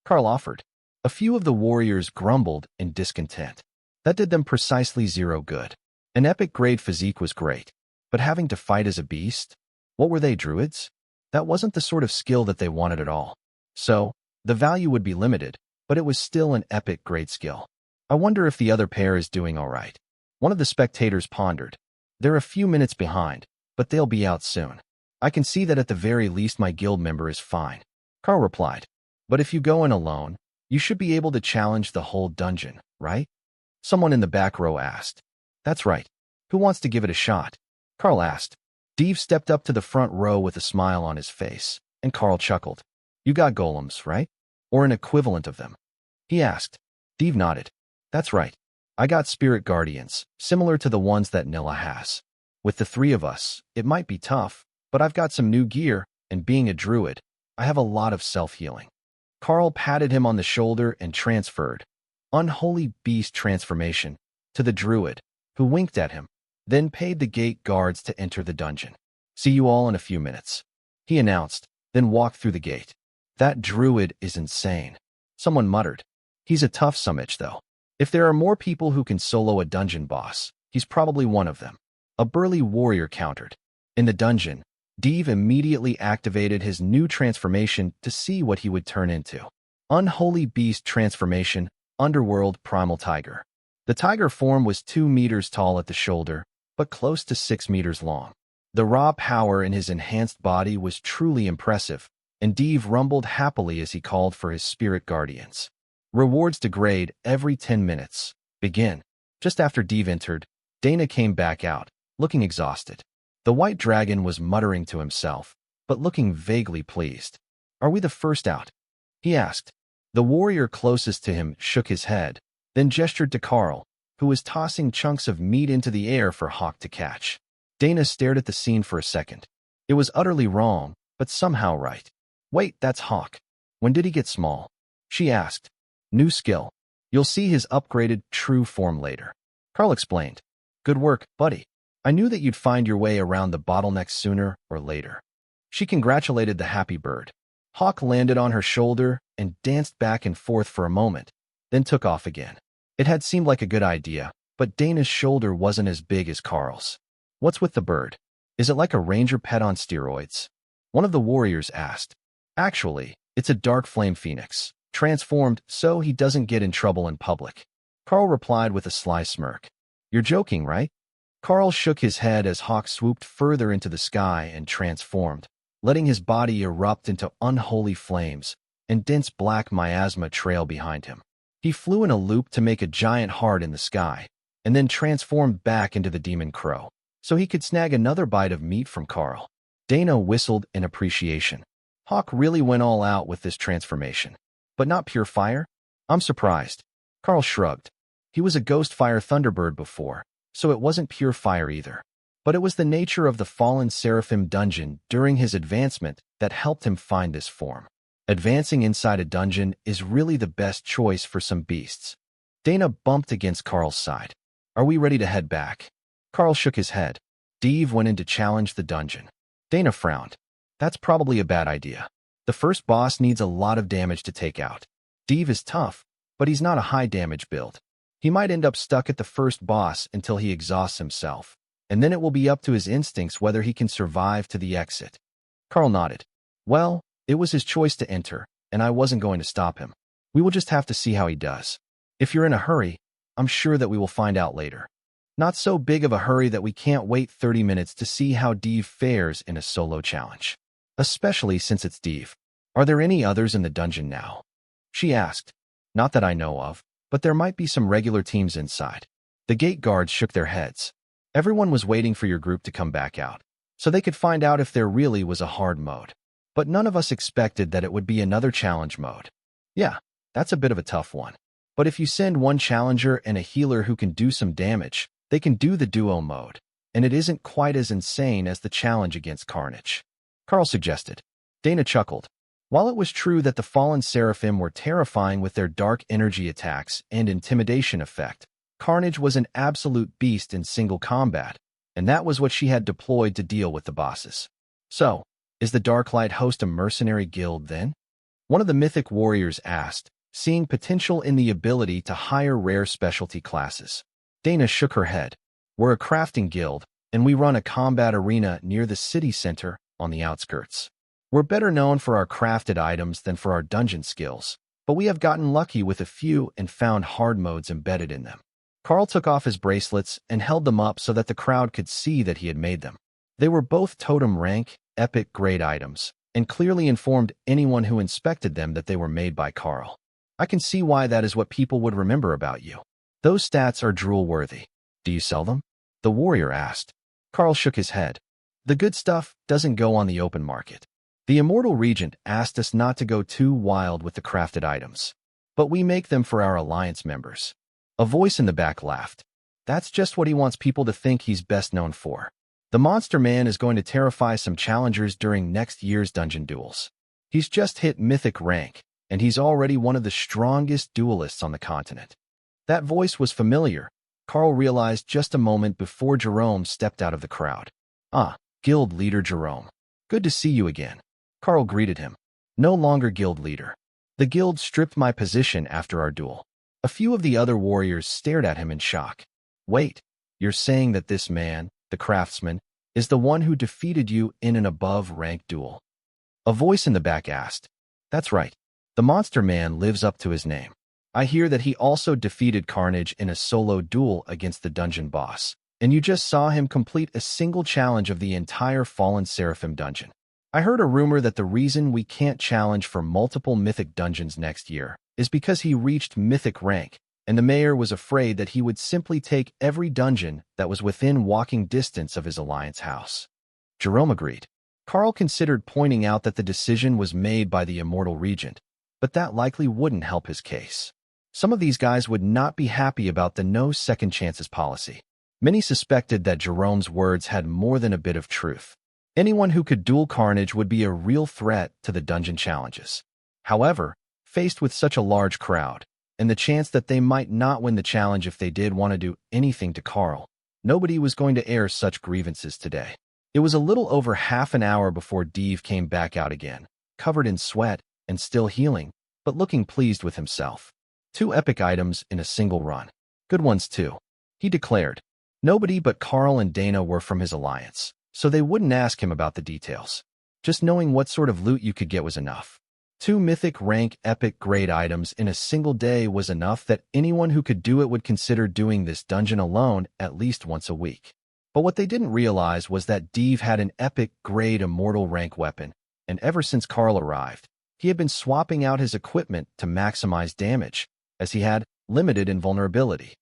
Karl offered. A few of the warriors grumbled in discontent. That did them precisely 0 good. An epic grade physique was great, but having to fight as a beast? What were they, druids? That wasn't the sort of skill that they wanted at all. So, the value would be limited, but it was still an epic grade skill. I wonder if the other pair is doing all right. One of the spectators pondered. They're a few minutes behind, but they'll be out soon. I can see that at the very least my guild member is fine. Karl replied. But if you go in alone, you should be able to challenge the whole dungeon, right? Someone in the back row asked. That's right. Who wants to give it a shot? Karl asked. Dave stepped up to the front row with a smile on his face, and Karl chuckled. You got golems, right? Or an equivalent of them? He asked. Dave nodded. That's right. I got spirit guardians, similar to the ones that Nilla has. With the 3 of us, it might be tough, but I've got some new gear, and being a druid, I have a lot of self-healing. Karl patted him on the shoulder and transferred, unholy beast transformation, to the druid, who winked at him, then paid the gate guards to enter the dungeon. See you all in a few minutes, he announced, then walked through the gate. That druid is insane, someone muttered. He's a tough summage, though. If there are more people who can solo a dungeon boss, he's probably one of them. A burly warrior countered. In the dungeon, Dave immediately activated his new transformation to see what he would turn into. Unholy Beast Transformation, Underworld Primal Tiger. The tiger form was 2 meters tall at the shoulder, but close to 6 meters long. The raw power in his enhanced body was truly impressive, and Dave rumbled happily as he called for his spirit guardians. Rewards degrade every 10 minutes. Begin. Just after Dave entered, Dana came back out, looking exhausted. The white dragon was muttering to himself, but looking vaguely pleased. Are we the first out? He asked. The warrior closest to him shook his head, then gestured to Karl, who was tossing chunks of meat into the air for Hawk to catch. Dana stared at the scene for a second. It was utterly wrong, but somehow right. Wait, that's Hawk. When did he get small? She asked. New skill. You'll see his upgraded true form later. Karl explained. Good work, buddy. I knew that you'd find your way around the bottleneck sooner or later. She congratulated the happy bird. Hawk landed on her shoulder and danced back and forth for a moment, then took off again. It had seemed like a good idea, but Dana's shoulder wasn't as big as Karl's. What's with the bird? Is it like a ranger pet on steroids? One of the warriors asked. Actually, it's a dark flame phoenix, transformed so he doesn't get in trouble in public. Karl replied with a sly smirk. You're joking, right? Karl shook his head as Hawk swooped further into the sky and transformed, letting his body erupt into unholy flames and dense black miasma trail behind him. He flew in a loop to make a giant heart in the sky, and then transformed back into the demon crow, so he could snag another bite of meat from Karl. Dana whistled in appreciation. Hawk really went all out with this transformation. But not pure fire? I'm surprised. Karl shrugged. He was a Ghostfire Thunderbird before, so it wasn't pure fire either. But it was the nature of the fallen seraphim dungeon during his advancement that helped him find this form. Advancing inside a dungeon is really the best choice for some beasts. Dana bumped against Karl's side. Are we ready to head back? Karl shook his head. Dave went in to challenge the dungeon. Dana frowned. That's probably a bad idea. The first boss needs a lot of damage to take out. Dave is tough, but he's not a high damage build. He might end up stuck at the first boss until he exhausts himself, and then it will be up to his instincts whether he can survive to the exit. Karl nodded. Well, it was his choice to enter, and I wasn't going to stop him. We will just have to see how he does. If you're in a hurry, I'm sure that we will find out later. Not so big of a hurry that we can't wait 30 minutes to see how Dave fares in a solo challenge. Especially since it's Dave. Are there any others in the dungeon now? She asked. Not that I know of, but there might be some regular teams inside. The gate guards shook their heads. Everyone was waiting for your group to come back out, so they could find out if there really was a hard mode. But none of us expected that it would be another challenge mode. Yeah, that's a bit of a tough one. But if you send one challenger and a healer who can do some damage, they can do the duo mode, and it isn't quite as insane as the challenge against Carnage. Karl suggested. Dana chuckled. While it was true that the fallen seraphim were terrifying with their dark energy attacks and intimidation effect, Carnage was an absolute beast in single combat, and that was what she had deployed to deal with the bosses. So, is the Darklight host a mercenary guild then? One of the mythic warriors asked, seeing potential in the ability to hire rare specialty classes. Dana shook her head. We're a crafting guild, and we run a combat arena near the city center on the outskirts. We're better known for our crafted items than for our dungeon skills, but we have gotten lucky with a few and found hard modes embedded in them. Karl took off his bracelets and held them up so that the crowd could see that he had made them. They were both totem rank, epic grade items, and clearly informed anyone who inspected them that they were made by Karl. I can see why that is what people would remember about you. Those stats are drool-worthy. Do you sell them? The warrior asked. Karl shook his head. The good stuff doesn't go on the open market. The Immortal Regent asked us not to go too wild with the crafted items, but we make them for our alliance members. A voice in the back laughed. That's just what he wants people to think he's best known for. The Monster Man is going to terrify some challengers during next year's dungeon duels. He's just hit mythic rank, and he's already one of the strongest duelists on the continent. That voice was familiar, Karl realized just a moment before Jerome stepped out of the crowd. Ah, guild leader Jerome. Good to see you again. Karl greeted him. No longer guild leader. The guild stripped my position after our duel. A few of the other warriors stared at him in shock. Wait, you're saying that this man, the craftsman, is the one who defeated you in an above-ranked duel? A voice in the back asked. That's right. The Monster Man lives up to his name. I hear that he also defeated Carnage in a solo duel against the dungeon boss, and you just saw him complete a single challenge of the entire Fallen Seraphim dungeon. I heard a rumor that the reason we can't challenge for multiple mythic dungeons next year is because he reached mythic rank, and the mayor was afraid that he would simply take every dungeon that was within walking distance of his alliance house. Jerome agreed. Karl considered pointing out that the decision was made by the Immortal Regent, but that likely wouldn't help his case. Some of these guys would not be happy about the no second chances policy. Many suspected that Jerome's words had more than a bit of truth. Anyone who could duel Carnage would be a real threat to the dungeon challenges. However, faced with such a large crowd, and the chance that they might not win the challenge if they did want to do anything to Karl, nobody was going to air such grievances today. It was a little over half an hour before Dave came back out again, covered in sweat and still healing, but looking pleased with himself. 2 epic items in a single run. Good ones too, he declared. Nobody but Karl and Dana were from his alliance, so they wouldn't ask him about the details. Just knowing what sort of loot you could get was enough. 2 mythic rank epic grade items in a single day was enough that anyone who could do it would consider doing this dungeon alone at least once a week. But what they didn't realize was that Dave had an epic grade immortal rank weapon, and ever since Karl arrived, he had been swapping out his equipment to maximize damage, as he had limited invulnerability.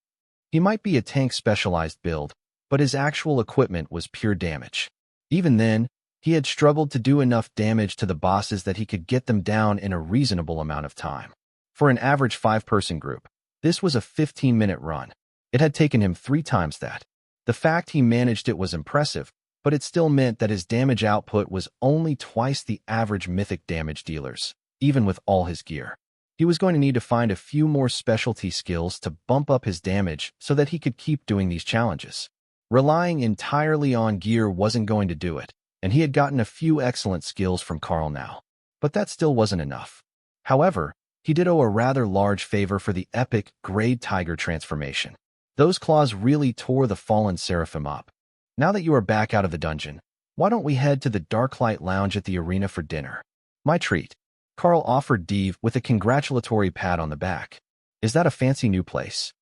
He might be a tank specialized build, but his actual equipment was pure damage. Even then, he had struggled to do enough damage to the bosses that he could get them down in a reasonable amount of time. For an average 5-person group, this was a 15-minute run. It had taken him 3 times that. The fact he managed it was impressive, but it still meant that his damage output was only twice the average mythic damage dealer's, even with all his gear. He was going to need to find a few more specialty skills to bump up his damage so that he could keep doing these challenges. Relying entirely on gear wasn't going to do it, and he had gotten a few excellent skills from Karl now. But that still wasn't enough. However, he did owe a rather large favor for the epic Grade Tiger transformation. Those claws really tore the fallen seraphim up. Now that you are back out of the dungeon, why don't we head to the Darklight Lounge at the arena for dinner? My treat. Karl offered Dave with a congratulatory pat on the back. Is that a fancy new place?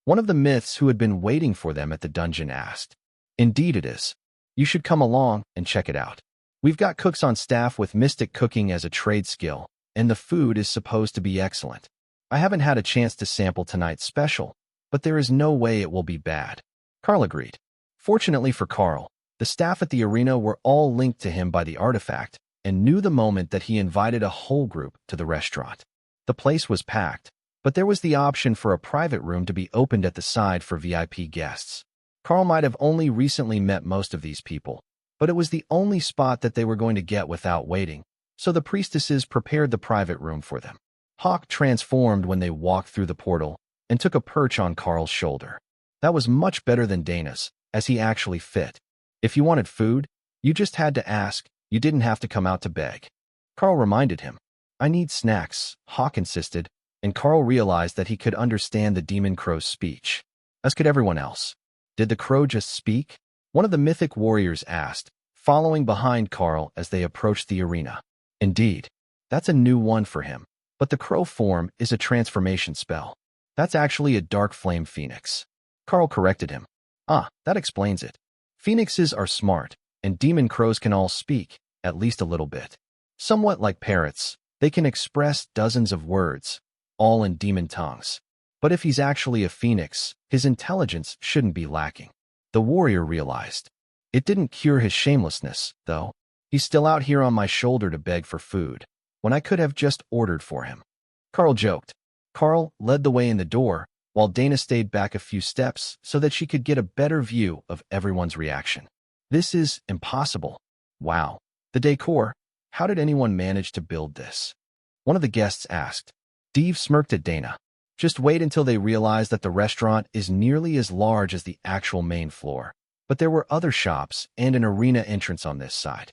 One of the myths who had been waiting for them at the dungeon asked. Indeed it is. You should come along and check it out. We've got cooks on staff with mystic cooking as a trade skill, and the food is supposed to be excellent. I haven't had a chance to sample tonight's special, but there is no way it will be bad. Karl agreed. Fortunately for Karl, the staff at the arena were all linked to him by the artifact and knew the moment that he invited a whole group to the restaurant. The place was packed, but there was the option for a private room to be opened at the side for VIP guests. Karl might have only recently met most of these people, but it was the only spot that they were going to get without waiting, so the priestesses prepared the private room for them. Hawk transformed when they walked through the portal and took a perch on Karl's shoulder. That was much better than Dana's, as he actually fit. If you wanted food, you just had to ask, you didn't have to come out to beg. Karl reminded him. I need snacks, Hawk insisted, and Karl realized that he could understand the demon crow's speech, as could everyone else. Did the crow just speak? One of the mythic warriors asked, following behind Karl as they approached the arena. Indeed, that's a new one for him, but the crow form is a transformation spell. That's actually a dark flame phoenix. Karl corrected him. Ah, that explains it. Phoenixes are smart, and demon crows can all speak, at least a little bit. Somewhat like parrots, they can express dozens of words, all in demon tongues. But if he's actually a phoenix, his intelligence shouldn't be lacking. The warrior realized. It didn't cure his shamelessness, though. He's still out here on my shoulder to beg for food, when I could have just ordered for him. Karl joked. Karl led the way in the door, while Dana stayed back a few steps so that she could get a better view of everyone's reaction. This is impossible. Wow. The decor. How did anyone manage to build this? One of the guests asked. Dave smirked at Dana. Just wait until they realize that the restaurant is nearly as large as the actual main floor. But there were other shops and an arena entrance on this side.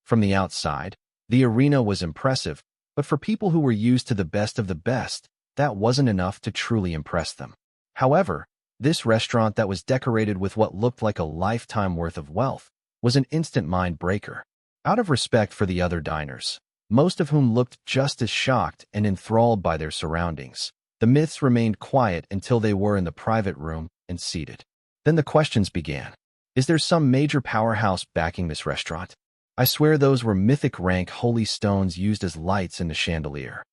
From the outside, the arena was impressive, but for people who were used to the best of the best, that wasn't enough to truly impress them. However, this restaurant that was decorated with what looked like a lifetime worth of wealth was an instant mind breaker. Out of respect for the other diners, most of whom looked just as shocked and enthralled by their surroundings, the myths remained quiet until they were in the private room and seated. Then the questions began. Is there some major powerhouse backing this restaurant? I swear those were mythic rank holy stones used as lights in the chandelier.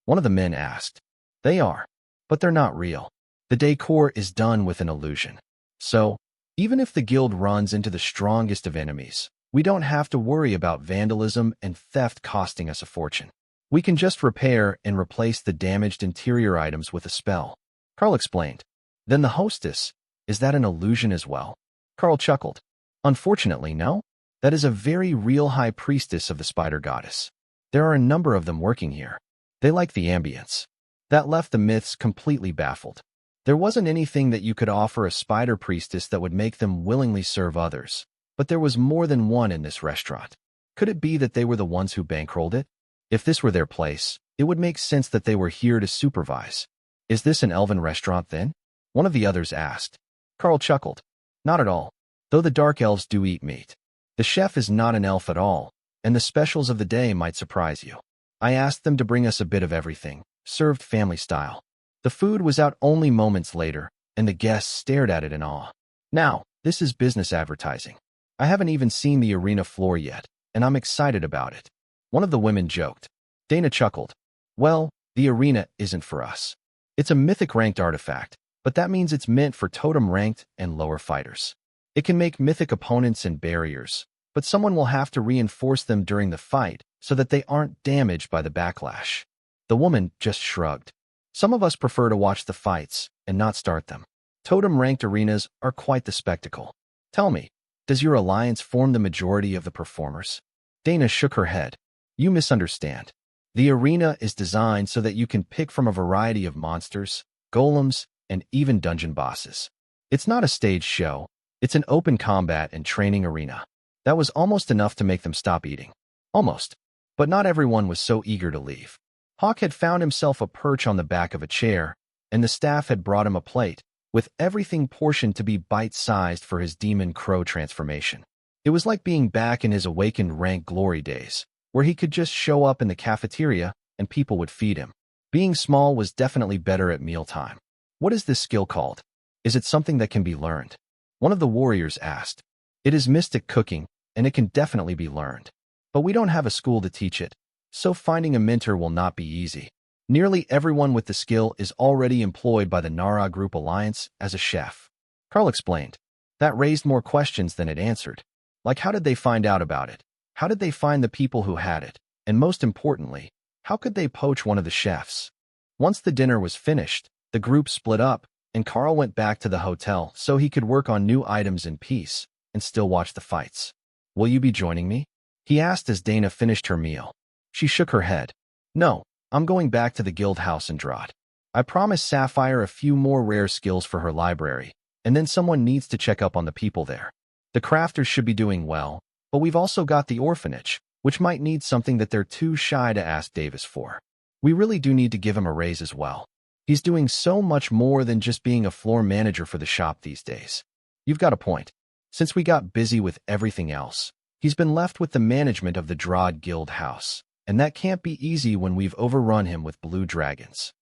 One of the men asked. They are, but they're not real. The decor is done with an illusion. So, even if the guild runs into the strongest of enemies, we don't have to worry about vandalism and theft costing us a fortune. We can just repair and replace the damaged interior items with a spell. Karl explained. Then the hostess, is that an illusion as well? Karl chuckled. Unfortunately, no. That is a very real high priestess of the spider goddess. There are a number of them working here. They like the ambience. That left the myths completely baffled. There wasn't anything that you could offer a spider priestess that would make them willingly serve others, but there was more than one in this restaurant. Could it be that they were the ones who bankrolled it? If this were their place, it would make sense that they were here to supervise. Is this an elven restaurant then? One of the others asked. Karl chuckled. Not at all, though the dark elves do eat meat. The chef is not an elf at all, and the specials of the day might surprise you. I asked them to bring us a bit of everything, served family style. The food was out only moments later, and the guests stared at it in awe. Now, this is business advertising. I haven't even seen the arena floor yet, and I'm excited about it. One of the women joked. Dana chuckled. Well, the arena isn't for us. It's a mythic-ranked artifact, but that means it's meant for totem-ranked and lower fighters. It can make mythic opponents and barriers, but someone will have to reinforce them during the fight so that they aren't damaged by the backlash. The woman just shrugged. Some of us prefer to watch the fights and not start them. Totem-ranked arenas are quite the spectacle. Tell me, does your alliance form the majority of the performers? Dana shook her head. You misunderstand. The arena is designed so that you can pick from a variety of monsters, golems, and even dungeon bosses. It's not a stage show. It's an open combat and training arena. That was almost enough to make them stop eating. Almost. But not everyone was so eager to leave. Hawk had found himself a perch on the back of a chair, and the staff had brought him a plate, with everything portioned to be bite-sized for his demon crow transformation. It was like being back in his awakened rank glory days, where he could just show up in the cafeteria and people would feed him. Being small was definitely better at mealtime. What is this skill called? Is it something that can be learned? One of the warriors asked. It is mystic cooking, and it can definitely be learned. But we don't have a school to teach it, so finding a mentor will not be easy. Nearly everyone with the skill is already employed by the Nara Group Alliance as a chef. Karl explained. That raised more questions than it answered. Like, how did they find out about it? How did they find the people who had it? And most importantly, how could they poach one of the chefs? Once the dinner was finished, the group split up, and Karl went back to the hotel so he could work on new items in peace and still watch the fights. Will you be joining me? He asked as Dana finished her meal. She shook her head. No, I'm going back to the guild house in Drought. I promised Sapphire a few more rare skills for her library, and then someone needs to check up on the people there. The crafters should be doing well, but we've also got the orphanage, which might need something that they're too shy to ask Davis for. We really do need to give him a raise as well. He's doing so much more than just being a floor manager for the shop these days. You've got a point. Since we got busy with everything else, he's been left with the management of the Drod Guild House, and that can't be easy when we've overrun him with blue dragons.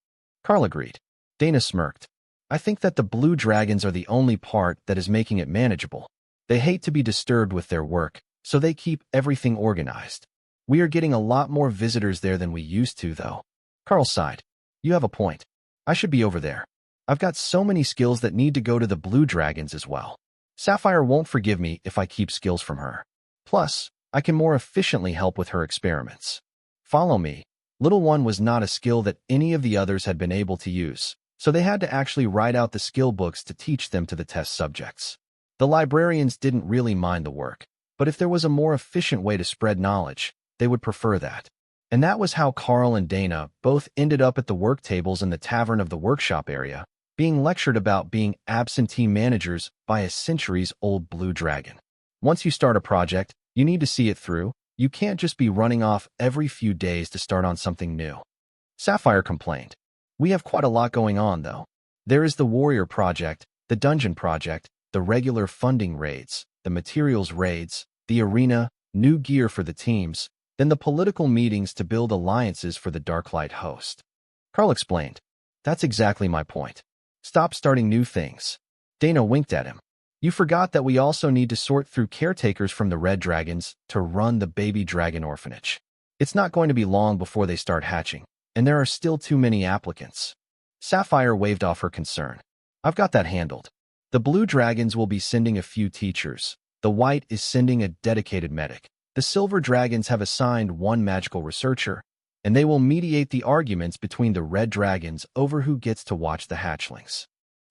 Karl agreed. Dana smirked. I think that the blue dragons are the only part that is making it manageable. They hate to be disturbed with their work, so they keep everything organized. We are getting a lot more visitors there than we used to, though. Karl sighed. You have a point. I should be over there. I've got so many skills that need to go to the blue dragons as well. Sapphire won't forgive me if I keep skills from her. Plus, I can more efficiently help with her experiments. Follow me. Little One was not a skill that any of the others had been able to use, so they had to actually write out the skill books to teach them to the test subjects. The librarians didn't really mind the work, but if there was a more efficient way to spread knowledge, they would prefer that. And that was how Karl and Dana both ended up at the work tables in the tavern of the workshop area, being lectured about being absentee managers by a centuries-old blue dragon. Once you start a project, you need to see it through. You can't just be running off every few days to start on something new. Sapphire complained. We have quite a lot going on, though. There is the warrior project, the dungeon project, the regular funding raids, the materials raids, the arena, new gear for the teams, then the political meetings to build alliances for the Darklight host. Karl explained. That's exactly my point. Stop starting new things. Dana winked at him. You forgot that we also need to sort through caretakers from the red dragons to run the baby dragon orphanage. It's not going to be long before they start hatching, and there are still too many applicants. Sapphire waved off her concern. I've got that handled. The blue dragons will be sending a few teachers. The white is sending a dedicated medic. The silver dragons have assigned one magical researcher, and they will mediate the arguments between the red dragons over who gets to watch the hatchlings.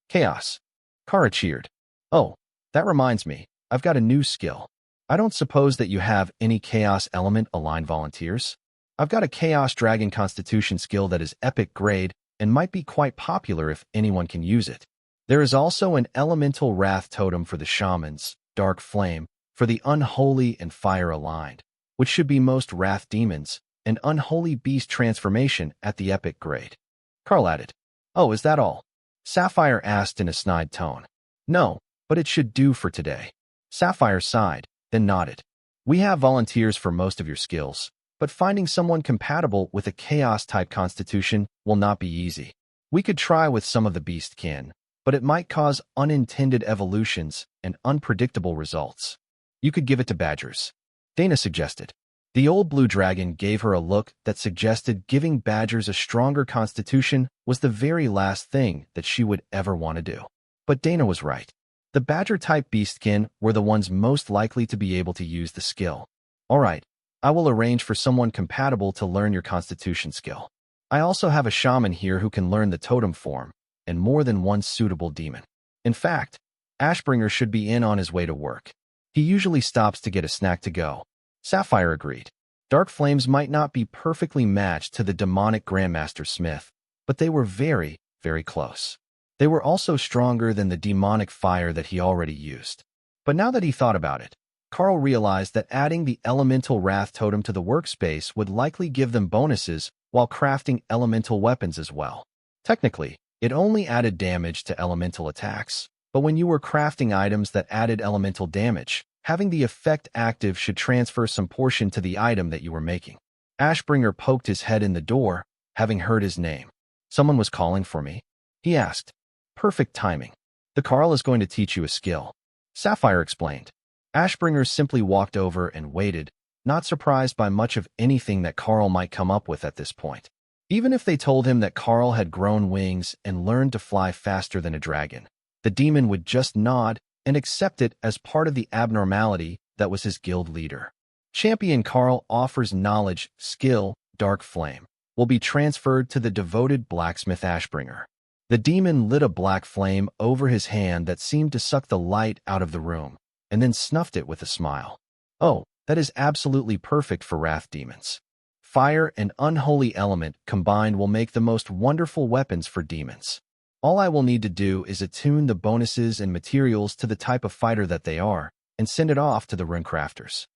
Chaos. Kara cheered. Oh, that reminds me, I've got a new skill. I don't suppose that you have any Chaos Element aligned volunteers? I've got a Chaos Dragon Constitution skill that is epic grade and might be quite popular if anyone can use it. There is also an Elemental Wrath Totem for the Shamans, Dark Flame, for the Unholy and Fire aligned, which should be most Wrath Demons, and Unholy Beast Transformation at the epic grade. Karl added. Oh, is that all? Sapphire asked in a snide tone. No, but it should do for today. Sapphire sighed, then nodded. We have volunteers for most of your skills, but finding someone compatible with a Chaos-type constitution will not be easy. We could try with some of the beast kin, but it might cause unintended evolutions and unpredictable results. You could give it to Badgers. Dana suggested. The old blue dragon gave her a look that suggested giving Badgers a stronger constitution was the very last thing that she would ever want to do. But Dana was right. The Badger-type beastkin were the ones most likely to be able to use the skill. All right, I will arrange for someone compatible to learn your constitution skill. I also have a shaman here who can learn the totem form, and more than one suitable demon. In fact, Ashbringer should be in on his way to work. He usually stops to get a snack to go. Sapphire agreed. Dark flames might not be perfectly matched to the demonic Grandmaster Smith, but they were very, very close. They were also stronger than the demonic fire that he already used. But now that he thought about it, Karl realized that adding the elemental wrath totem to the workspace would likely give them bonuses while crafting elemental weapons as well. Technically, it only added damage to elemental attacks, but when you were crafting items that added elemental damage, having the effect active should transfer some portion to the item that you were making. Ashbringer poked his head in the door, having heard his name. Someone was calling for me? He asked. Perfect timing. The Karl is going to teach you a skill. Sapphire explained. Ashbringer simply walked over and waited, not surprised by much of anything that Karl might come up with at this point. Even if they told him that Karl had grown wings and learned to fly faster than a dragon, the demon would just nod and accept it as part of the abnormality that was his guild leader. Champion Karl offers knowledge, skill, dark flame, will be transferred to the devoted blacksmith Ashbringer. The demon lit a black flame over his hand that seemed to suck the light out of the room, and then snuffed it with a smile. Oh, that is absolutely perfect for wrath demons. Fire and unholy element combined will make the most wonderful weapons for demons. All I will need to do is attune the bonuses and materials to the type of fighter that they are, and send it off to the runecrafters.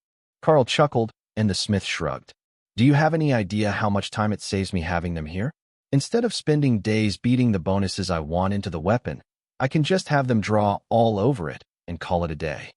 Karl chuckled, and the smith shrugged. Do you have any idea how much time it saves me having them here? Instead of spending days beating the bonuses I want into the weapon, I can just have them draw all over it and call it a day.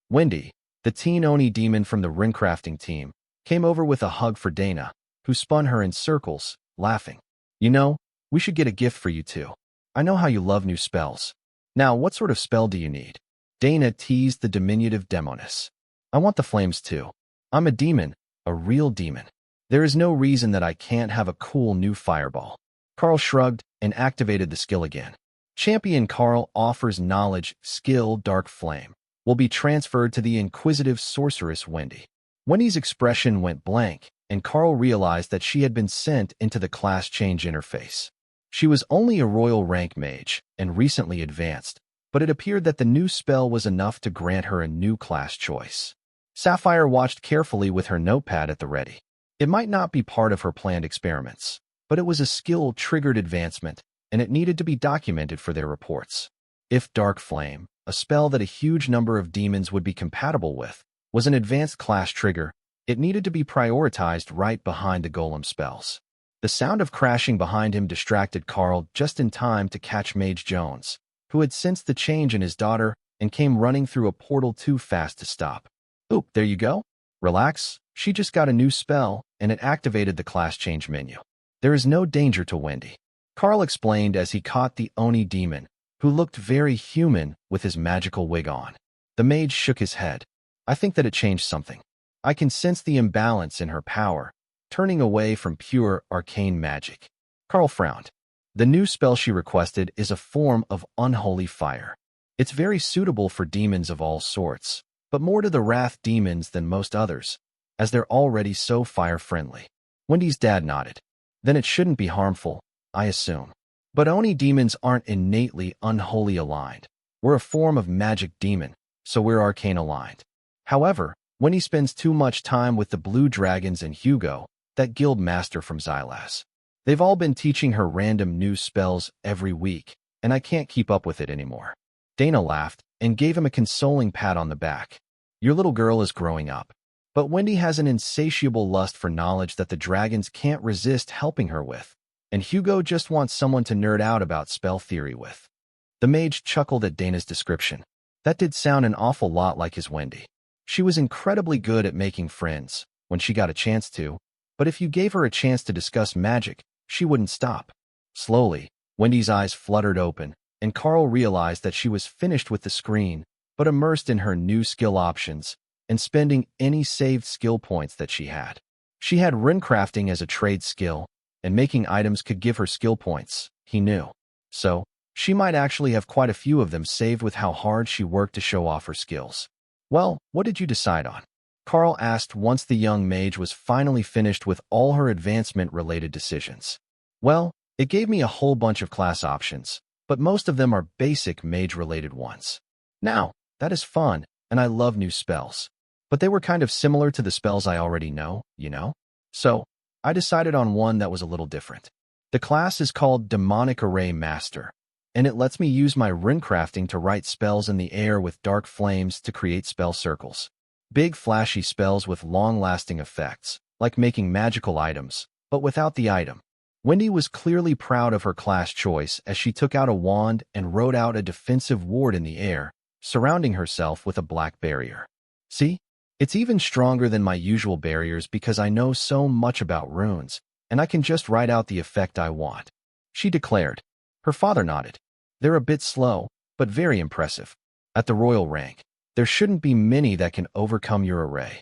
Wendy, the teen Oni demon from the runecrafting team, came over with a hug for Dana, who spun her in circles, laughing. You know, we should get a gift for you too. I know how you love new spells. Now, what sort of spell do you need? Dana teased the diminutive demoness. I want the flames too. I'm a demon, a real demon. There is no reason that I can't have a cool new fireball. Karl shrugged and activated the skill again. Champion Karl offers knowledge, skill, dark flame, will be transferred to the inquisitive sorceress Wendy. Wendy's expression went blank, and Karl realized that she had been sent into the class change interface. She was only a royal rank mage and recently advanced, but it appeared that the new spell was enough to grant her a new class choice. Sapphire watched carefully with her notepad at the ready. It might not be part of her planned experiments, but it was a skill-triggered advancement, and it needed to be documented for their reports. If Dark Flame, a spell that a huge number of demons would be compatible with, was an advanced class trigger, it needed to be prioritized right behind the golem spells. The sound of crashing behind him distracted Karl just in time to catch Mage Jones, who had sensed the change in his daughter and came running through a portal too fast to stop. Oop, there you go. Relax, she just got a new spell, and it activated the class change menu. There is no danger to Wendy. Karl explained as he caught the Oni demon, who looked very human with his magical wig on. The mage shook his head. I think that it changed something. I can sense the imbalance in her power, turning away from pure arcane magic. Karl frowned. The new spell she requested is a form of unholy fire. It's very suitable for demons of all sorts, but more to the wrath demons than most others, as they're already so fire-friendly. Wendy's dad nodded. Then it shouldn't be harmful, I assume. But Oni demons aren't innately unholy aligned. We're a form of magic demon, so we're arcane aligned. However, when he spends too much time with the Blue Dragons and Hugo, that guild master from Xylas, they've all been teaching her random new spells every week, and I can't keep up with it anymore. Dana laughed and gave him a consoling pat on the back. Your little girl is growing up. But Wendy has an insatiable lust for knowledge that the dragons can't resist helping her with, and Hugo just wants someone to nerd out about spell theory with. The mage chuckled at Dana's description. That did sound an awful lot like his Wendy. She was incredibly good at making friends, when she got a chance to, but if you gave her a chance to discuss magic, she wouldn't stop. Slowly, Wendy's eyes fluttered open, and Karl realized that she was finished with the screen, but immersed in her new skill options, and spending any saved skill points that she had. She had runecrafting as a trade skill, and making items could give her skill points, he knew. So, she might actually have quite a few of them saved with how hard she worked to show off her skills. Well, what did you decide on? Karl asked once the young mage was finally finished with all her advancement-related decisions. Well, it gave me a whole bunch of class options, but most of them are basic mage-related ones. Now, that is fun, and I love new spells. But they were kind of similar to the spells I already know, you know? So, I decided on one that was a little different. The class is called Demonic Array Master, and it lets me use my runecrafting to write spells in the air with dark flames to create spell circles. Big flashy spells with long-lasting effects, like making magical items, but without the item. Wendy was clearly proud of her class choice as she took out a wand and wrote out a defensive ward in the air, surrounding herself with a black barrier. See? It's even stronger than my usual barriers because I know so much about runes, and I can just write out the effect I want, she declared. Her father nodded. They're a bit slow, but very impressive. At the royal rank, there shouldn't be many that can overcome your array.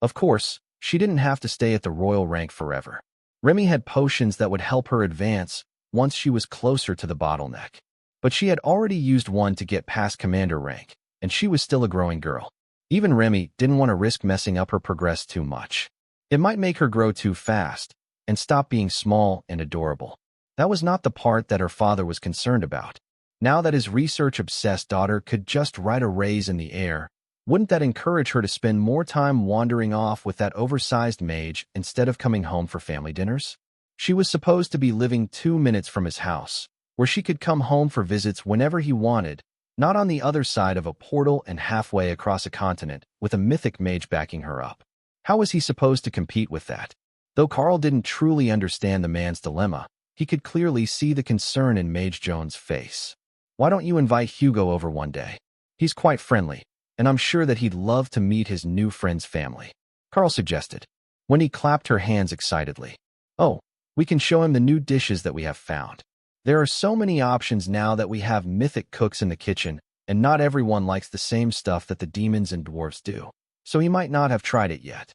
Of course, she didn't have to stay at the royal rank forever. Remy had potions that would help her advance once she was closer to the bottleneck. But she had already used one to get past commander rank, and she was still a growing girl. Even Remy didn't want to risk messing up her progress too much. It might make her grow too fast and stop being small and adorable. That was not the part that her father was concerned about. Now that his research-obsessed daughter could just write arrays in the air, wouldn't that encourage her to spend more time wandering off with that oversized mage instead of coming home for family dinners? She was supposed to be living 2 minutes from his house, where she could come home for visits whenever he wanted, not on the other side of a portal and halfway across a continent with a mythic mage backing her up. How was he supposed to compete with that? Though Karl didn't truly understand the man's dilemma, he could clearly see the concern in Mage Joan's face. Why don't you invite Hugo over one day? He's quite friendly, and I'm sure that he'd love to meet his new friend's family, Karl suggested. Wendy clapped her hands excitedly. Oh, we can show him the new dishes that we have found. There are so many options now that we have mythic cooks in the kitchen, and not everyone likes the same stuff that the demons and dwarves do, so he might not have tried it yet.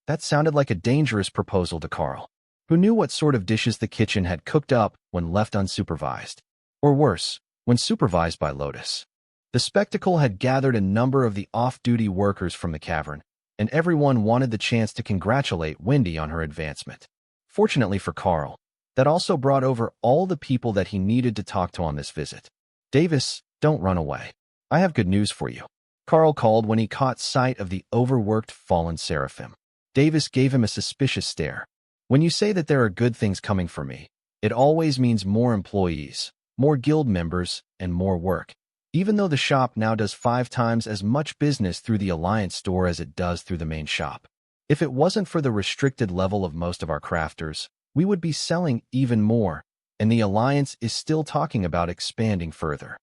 That sounded like a dangerous proposal to Karl, who knew what sort of dishes the kitchen had cooked up when left unsupervised. Or worse, when supervised by Lotus. The spectacle had gathered a number of the off-duty workers from the cavern, and everyone wanted the chance to congratulate Wendy on her advancement. Fortunately for Karl, that also brought over all the people that he needed to talk to on this visit. Davis, don't run away. I have good news for you, Karl called when he caught sight of the overworked fallen seraphim. Davis gave him a suspicious stare. When you say that there are good things coming for me, it always means more employees, more guild members, and more work. Even though the shop now does 5 times as much business through the Alliance store as it does through the main shop. If it wasn't for the restricted level of most of our crafters, we would be selling even more, and the Alliance is still talking about expanding further.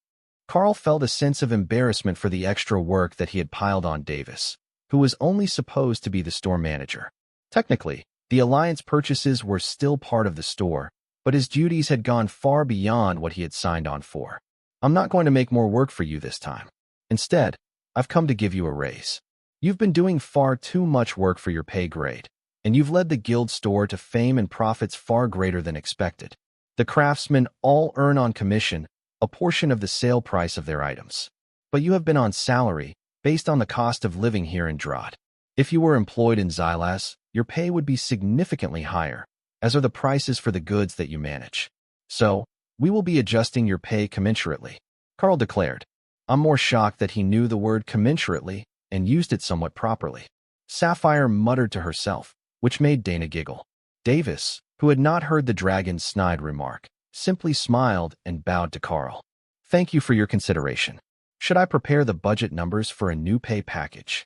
Karl felt a sense of embarrassment for the extra work that he had piled on Davis, who was only supposed to be the store manager. Technically, the Alliance purchases were still part of the store, but his duties had gone far beyond what he had signed on for. I'm not going to make more work for you this time. Instead, I've come to give you a raise. You've been doing far too much work for your pay grade, and you've led the guild store to fame and profits far greater than expected. The craftsmen all earn on commission a portion of the sale price of their items. But you have been on salary, based on the cost of living here in Drod. If you were employed in Xylas, your pay would be significantly higher, as are the prices for the goods that you manage. So, we will be adjusting your pay commensurately, Karl declared. I'm more shocked that he knew the word commensurately and used it somewhat properly. Sapphire muttered to herself, which made Dana giggle. Davis, who had not heard the dragon's snide remark, simply smiled and bowed to Karl. Thank you for your consideration. Should I prepare the budget numbers for a new pay package?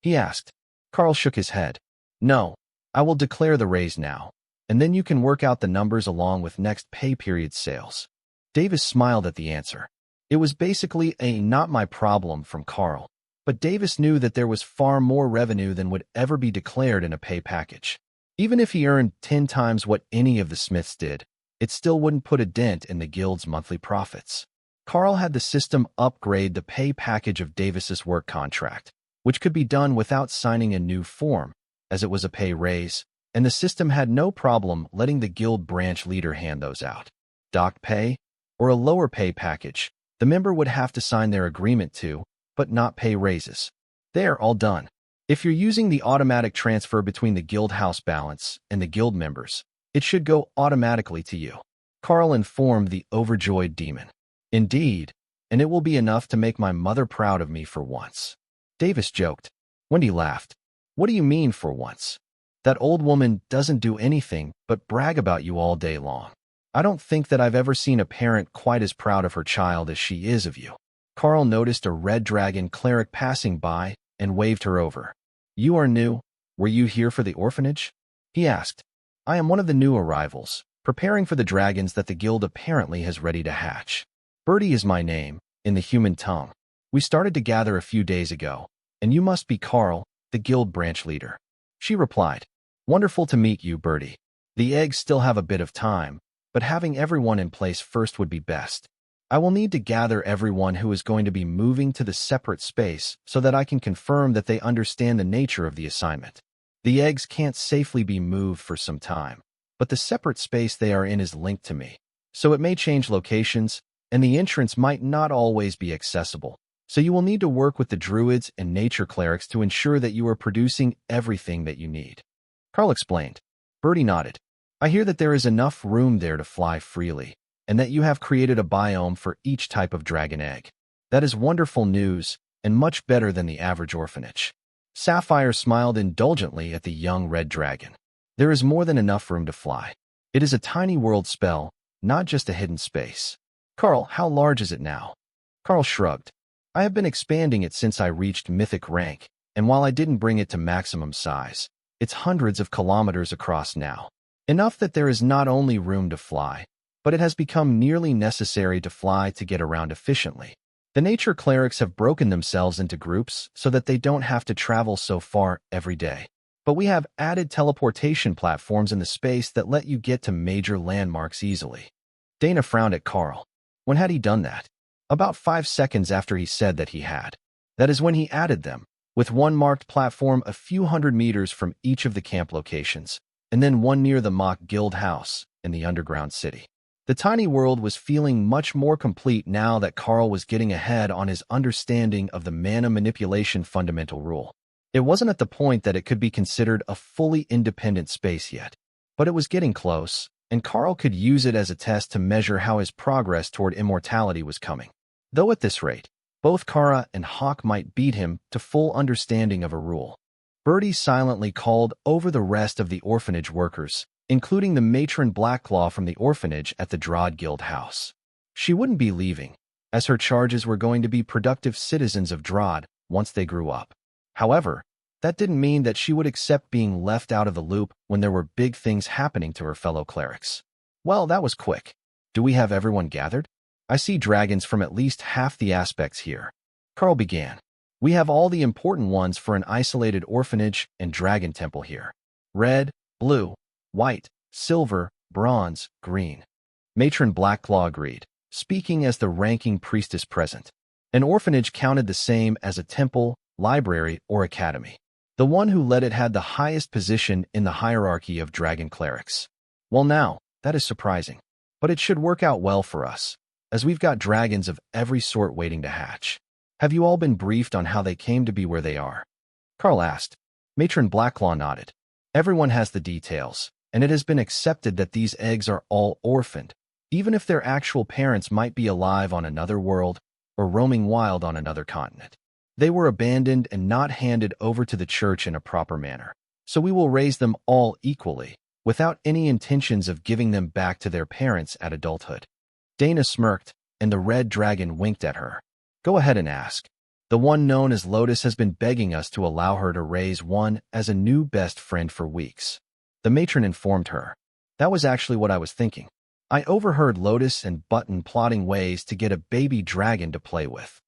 He asked. Karl shook his head. No, I will declare the raise now, and then you can work out the numbers along with next pay period sales. Davis smiled at the answer. It was basically a not my problem from Karl, but Davis knew that there was far more revenue than would ever be declared in a pay package. Even if he earned 10 times what any of the Smiths did, it still wouldn't put a dent in the guild's monthly profits. Karl had the system upgrade the pay package of Davis's work contract, which could be done without signing a new form, as it was a pay raise, and the system had no problem letting the guild branch leader hand those out. Docked pay, or a lower pay package, the member would have to sign their agreement to, but not pay raises. They're all done. If you're using the automatic transfer between the guild house balance and the guild members, it should go automatically to you, Karl informed the overjoyed demon. Indeed, and it will be enough to make my mother proud of me for once." Davis joked. Wendy laughed. "What do you mean for once? That old woman doesn't do anything but brag about you all day long. I don't think that I've ever seen a parent quite as proud of her child as she is of you." Karl noticed a red dragon cleric passing by and waved her over. "You are new. Were you here for the orphanage?" he asked. "I am one of the new arrivals, preparing for the dragons that the guild apparently has ready to hatch. Birdie is my name, in the human tongue. We started to gather a few days ago, and you must be Karl, the guild branch leader." She replied, "Wonderful to meet you, Birdie. The eggs still have a bit of time, but having everyone in place first would be best. I will need to gather everyone who is going to be moving to the separate space so that I can confirm that they understand the nature of the assignment. The eggs can't safely be moved for some time, but the separate space they are in is linked to me, so it may change locations, and the entrance might not always be accessible. So you will need to work with the druids and nature clerics to ensure that you are producing everything that you need." Karl explained. Birdie nodded. "I hear that there is enough room there to fly freely, and that you have created a biome for each type of dragon egg. That is wonderful news, and much better than the average orphanage." Sapphire smiled indulgently at the young red dragon. "There is more than enough room to fly. It is a tiny world spell, not just a hidden space." "Karl, how large is it now?" Karl shrugged. "I have been expanding it since I reached mythic rank, and while I didn't bring it to maximum size, it's hundreds of kilometers across now. Enough that there is not only room to fly, but it has become nearly necessary to fly to get around efficiently. The nature clerics have broken themselves into groups so that they don't have to travel so far every day. But we have added teleportation platforms in the space that let you get to major landmarks easily." Dana frowned at Karl. When had he done that? About 5 seconds after he said that he had. That is when he added them, with one marked platform a few hundred meters from each of the camp locations, and then one near the mock guild house in the underground city. The tiny world was feeling much more complete now that Karl was getting ahead on his understanding of the mana manipulation fundamental rule. It wasn't at the point that it could be considered a fully independent space yet, but it was getting close, and Karl could use it as a test to measure how his progress toward immortality was coming. Though at this rate, both Kara and Hawk might beat him to full understanding of a rule. Birdie silently called over the rest of the orphanage workers, including the matron Blackclaw from the orphanage at the Drod Guild house. She wouldn't be leaving, as her charges were going to be productive citizens of Drod once they grew up. However, that didn't mean that she would accept being left out of the loop when there were big things happening to her fellow clerics. "Well, that was quick. Do we have everyone gathered? I see dragons from at least half the aspects here." Karl began. "We have all the important ones for an isolated orphanage and dragon temple here. Red, blue, white, silver, bronze, green." Matron Blackclaw agreed, speaking as the ranking priestess present. An orphanage counted the same as a temple, library, or academy. The one who led it had the highest position in the hierarchy of dragon clerics. "Well now, that is surprising. But it should work out well for us, as we've got dragons of every sort waiting to hatch. Have you all been briefed on how they came to be where they are?" Karl asked. Matron Blackclaw nodded. "Everyone has the details, and it has been accepted that these eggs are all orphaned, even if their actual parents might be alive on another world or roaming wild on another continent. They were abandoned and not handed over to the church in a proper manner, so we will raise them all equally, without any intentions of giving them back to their parents at adulthood." Dana smirked, and the red dragon winked at her. "Go ahead and ask. The one known as Lotus has been begging us to allow her to raise one as a new best friend for weeks." The matron informed her. "That was actually what I was thinking. I overheard Lotus and Button plotting ways to get a baby dragon to play with."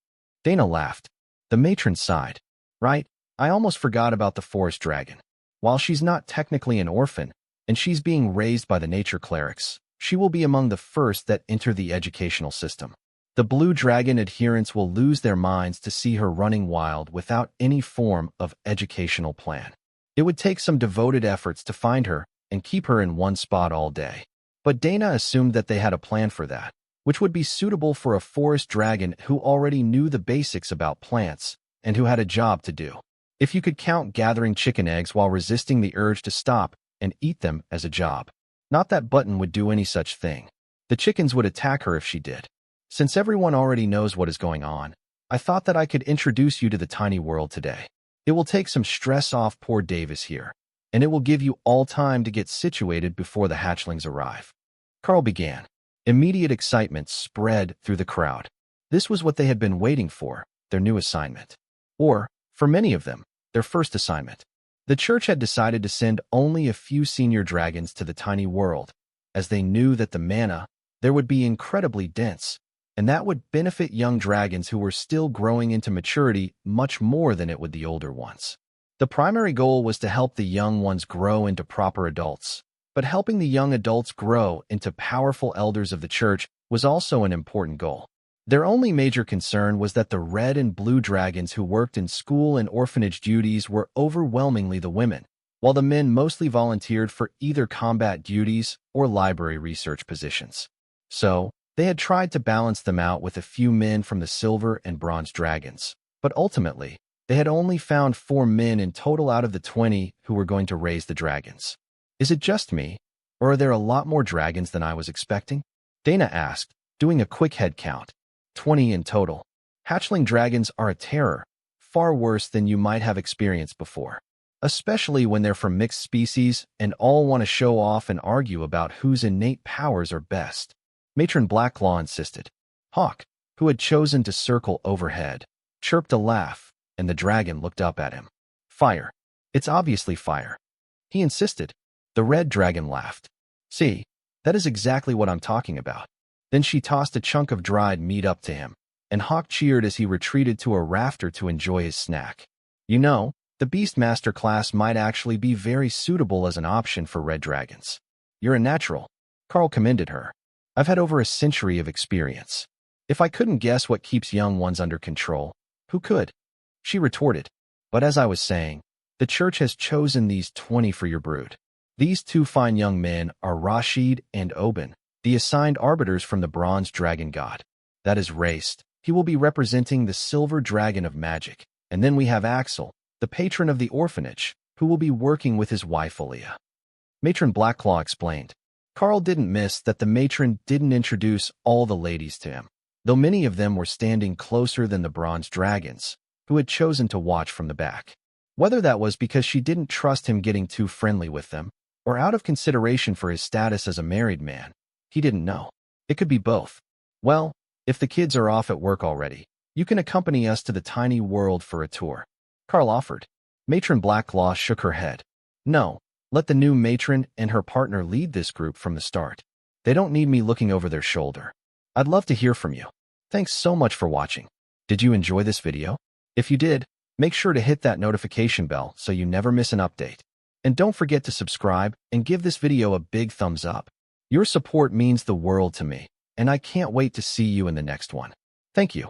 Dana laughed. The matron sighed. "Right, I almost forgot about the forest dragon. While she's not technically an orphan, and she's being raised by the nature clerics, she will be among the first that enter the educational system. The blue dragon adherents will lose their minds to see her running wild without any form of educational plan. It would take some devoted efforts to find her and keep her in one spot all day. But Dana assumed that they had a plan for that, which would be suitable for a forest dragon who already knew the basics about plants and who had a job to do. If you could count gathering chicken eggs while resisting the urge to stop and eat them as a job. Not that Button would do any such thing. The chickens would attack her if she did. Since everyone already knows what is going on, I thought that I could introduce you to the tiny world today. It will take some stress off poor Davis here, and it will give you all time to get situated before the hatchlings arrive. Karl began. Immediate excitement spread through the crowd. This was what they had been waiting for, their new assignment. Or, for many of them, their first assignment. The church had decided to send only a few senior dragons to the tiny world, as they knew that the mana there would be incredibly dense, and that would benefit young dragons who were still growing into maturity much more than it would the older ones. The primary goal was to help the young ones grow into proper adults, but helping the young adults grow into powerful elders of the church was also an important goal. Their only major concern was that the red and blue dragons who worked in school and orphanage duties were overwhelmingly the women, while the men mostly volunteered for either combat duties or library research positions. So, they had tried to balance them out with a few men from the silver and bronze dragons, but ultimately, they had only found 4 men in total out of the 20 who were going to raise the dragons. Is it just me, or are there a lot more dragons than I was expecting? Dana asked, doing a quick head count. 20 in total. Hatchling dragons are a terror, far worse than you might have experienced before, especially when they're from mixed species and all want to show off and argue about whose innate powers are best. Matron Blacklaw insisted. Hawk, who had chosen to circle overhead, chirped a laugh, and the dragon looked up at him. Fire. It's obviously fire. He insisted. The red dragon laughed. See, that is exactly what I'm talking about. Then she tossed a chunk of dried meat up to him, and Hawk cheered as he retreated to a rafter to enjoy his snack. You know, the Beastmaster class might actually be very suitable as an option for red dragons. You're a natural. Karl commended her. I've had over a century of experience. If I couldn't guess what keeps young ones under control, who could? She retorted. But as I was saying, the church has chosen these 20 for your brood. These 2 fine young men are Rashid and Oben, the assigned arbiters from the bronze dragon god. That is Raced. He will be representing the silver dragon of magic. And then we have Axel, the patron of the orphanage, who will be working with his wife Aaliyah. Matron Blacklaw explained. Karl didn't miss that the matron didn't introduce all the ladies to him, though many of them were standing closer than the bronze dragons, who had chosen to watch from the back. Whether that was because she didn't trust him getting too friendly with them, or out of consideration for his status as a married man, he didn't know. It could be both. Well, if the kids are off at work already, you can accompany us to the tiny world for a tour. Karl offered. Matron Blacklaw shook her head. No, let the new matron and her partner lead this group from the start. They don't need me looking over their shoulder. I'd love to hear from you. Thanks so much for watching. Did you enjoy this video? If you did, make sure to hit that notification bell so you never miss an update. And don't forget to subscribe and give this video a big thumbs up. Your support means the world to me, and I can't wait to see you in the next one. Thank you.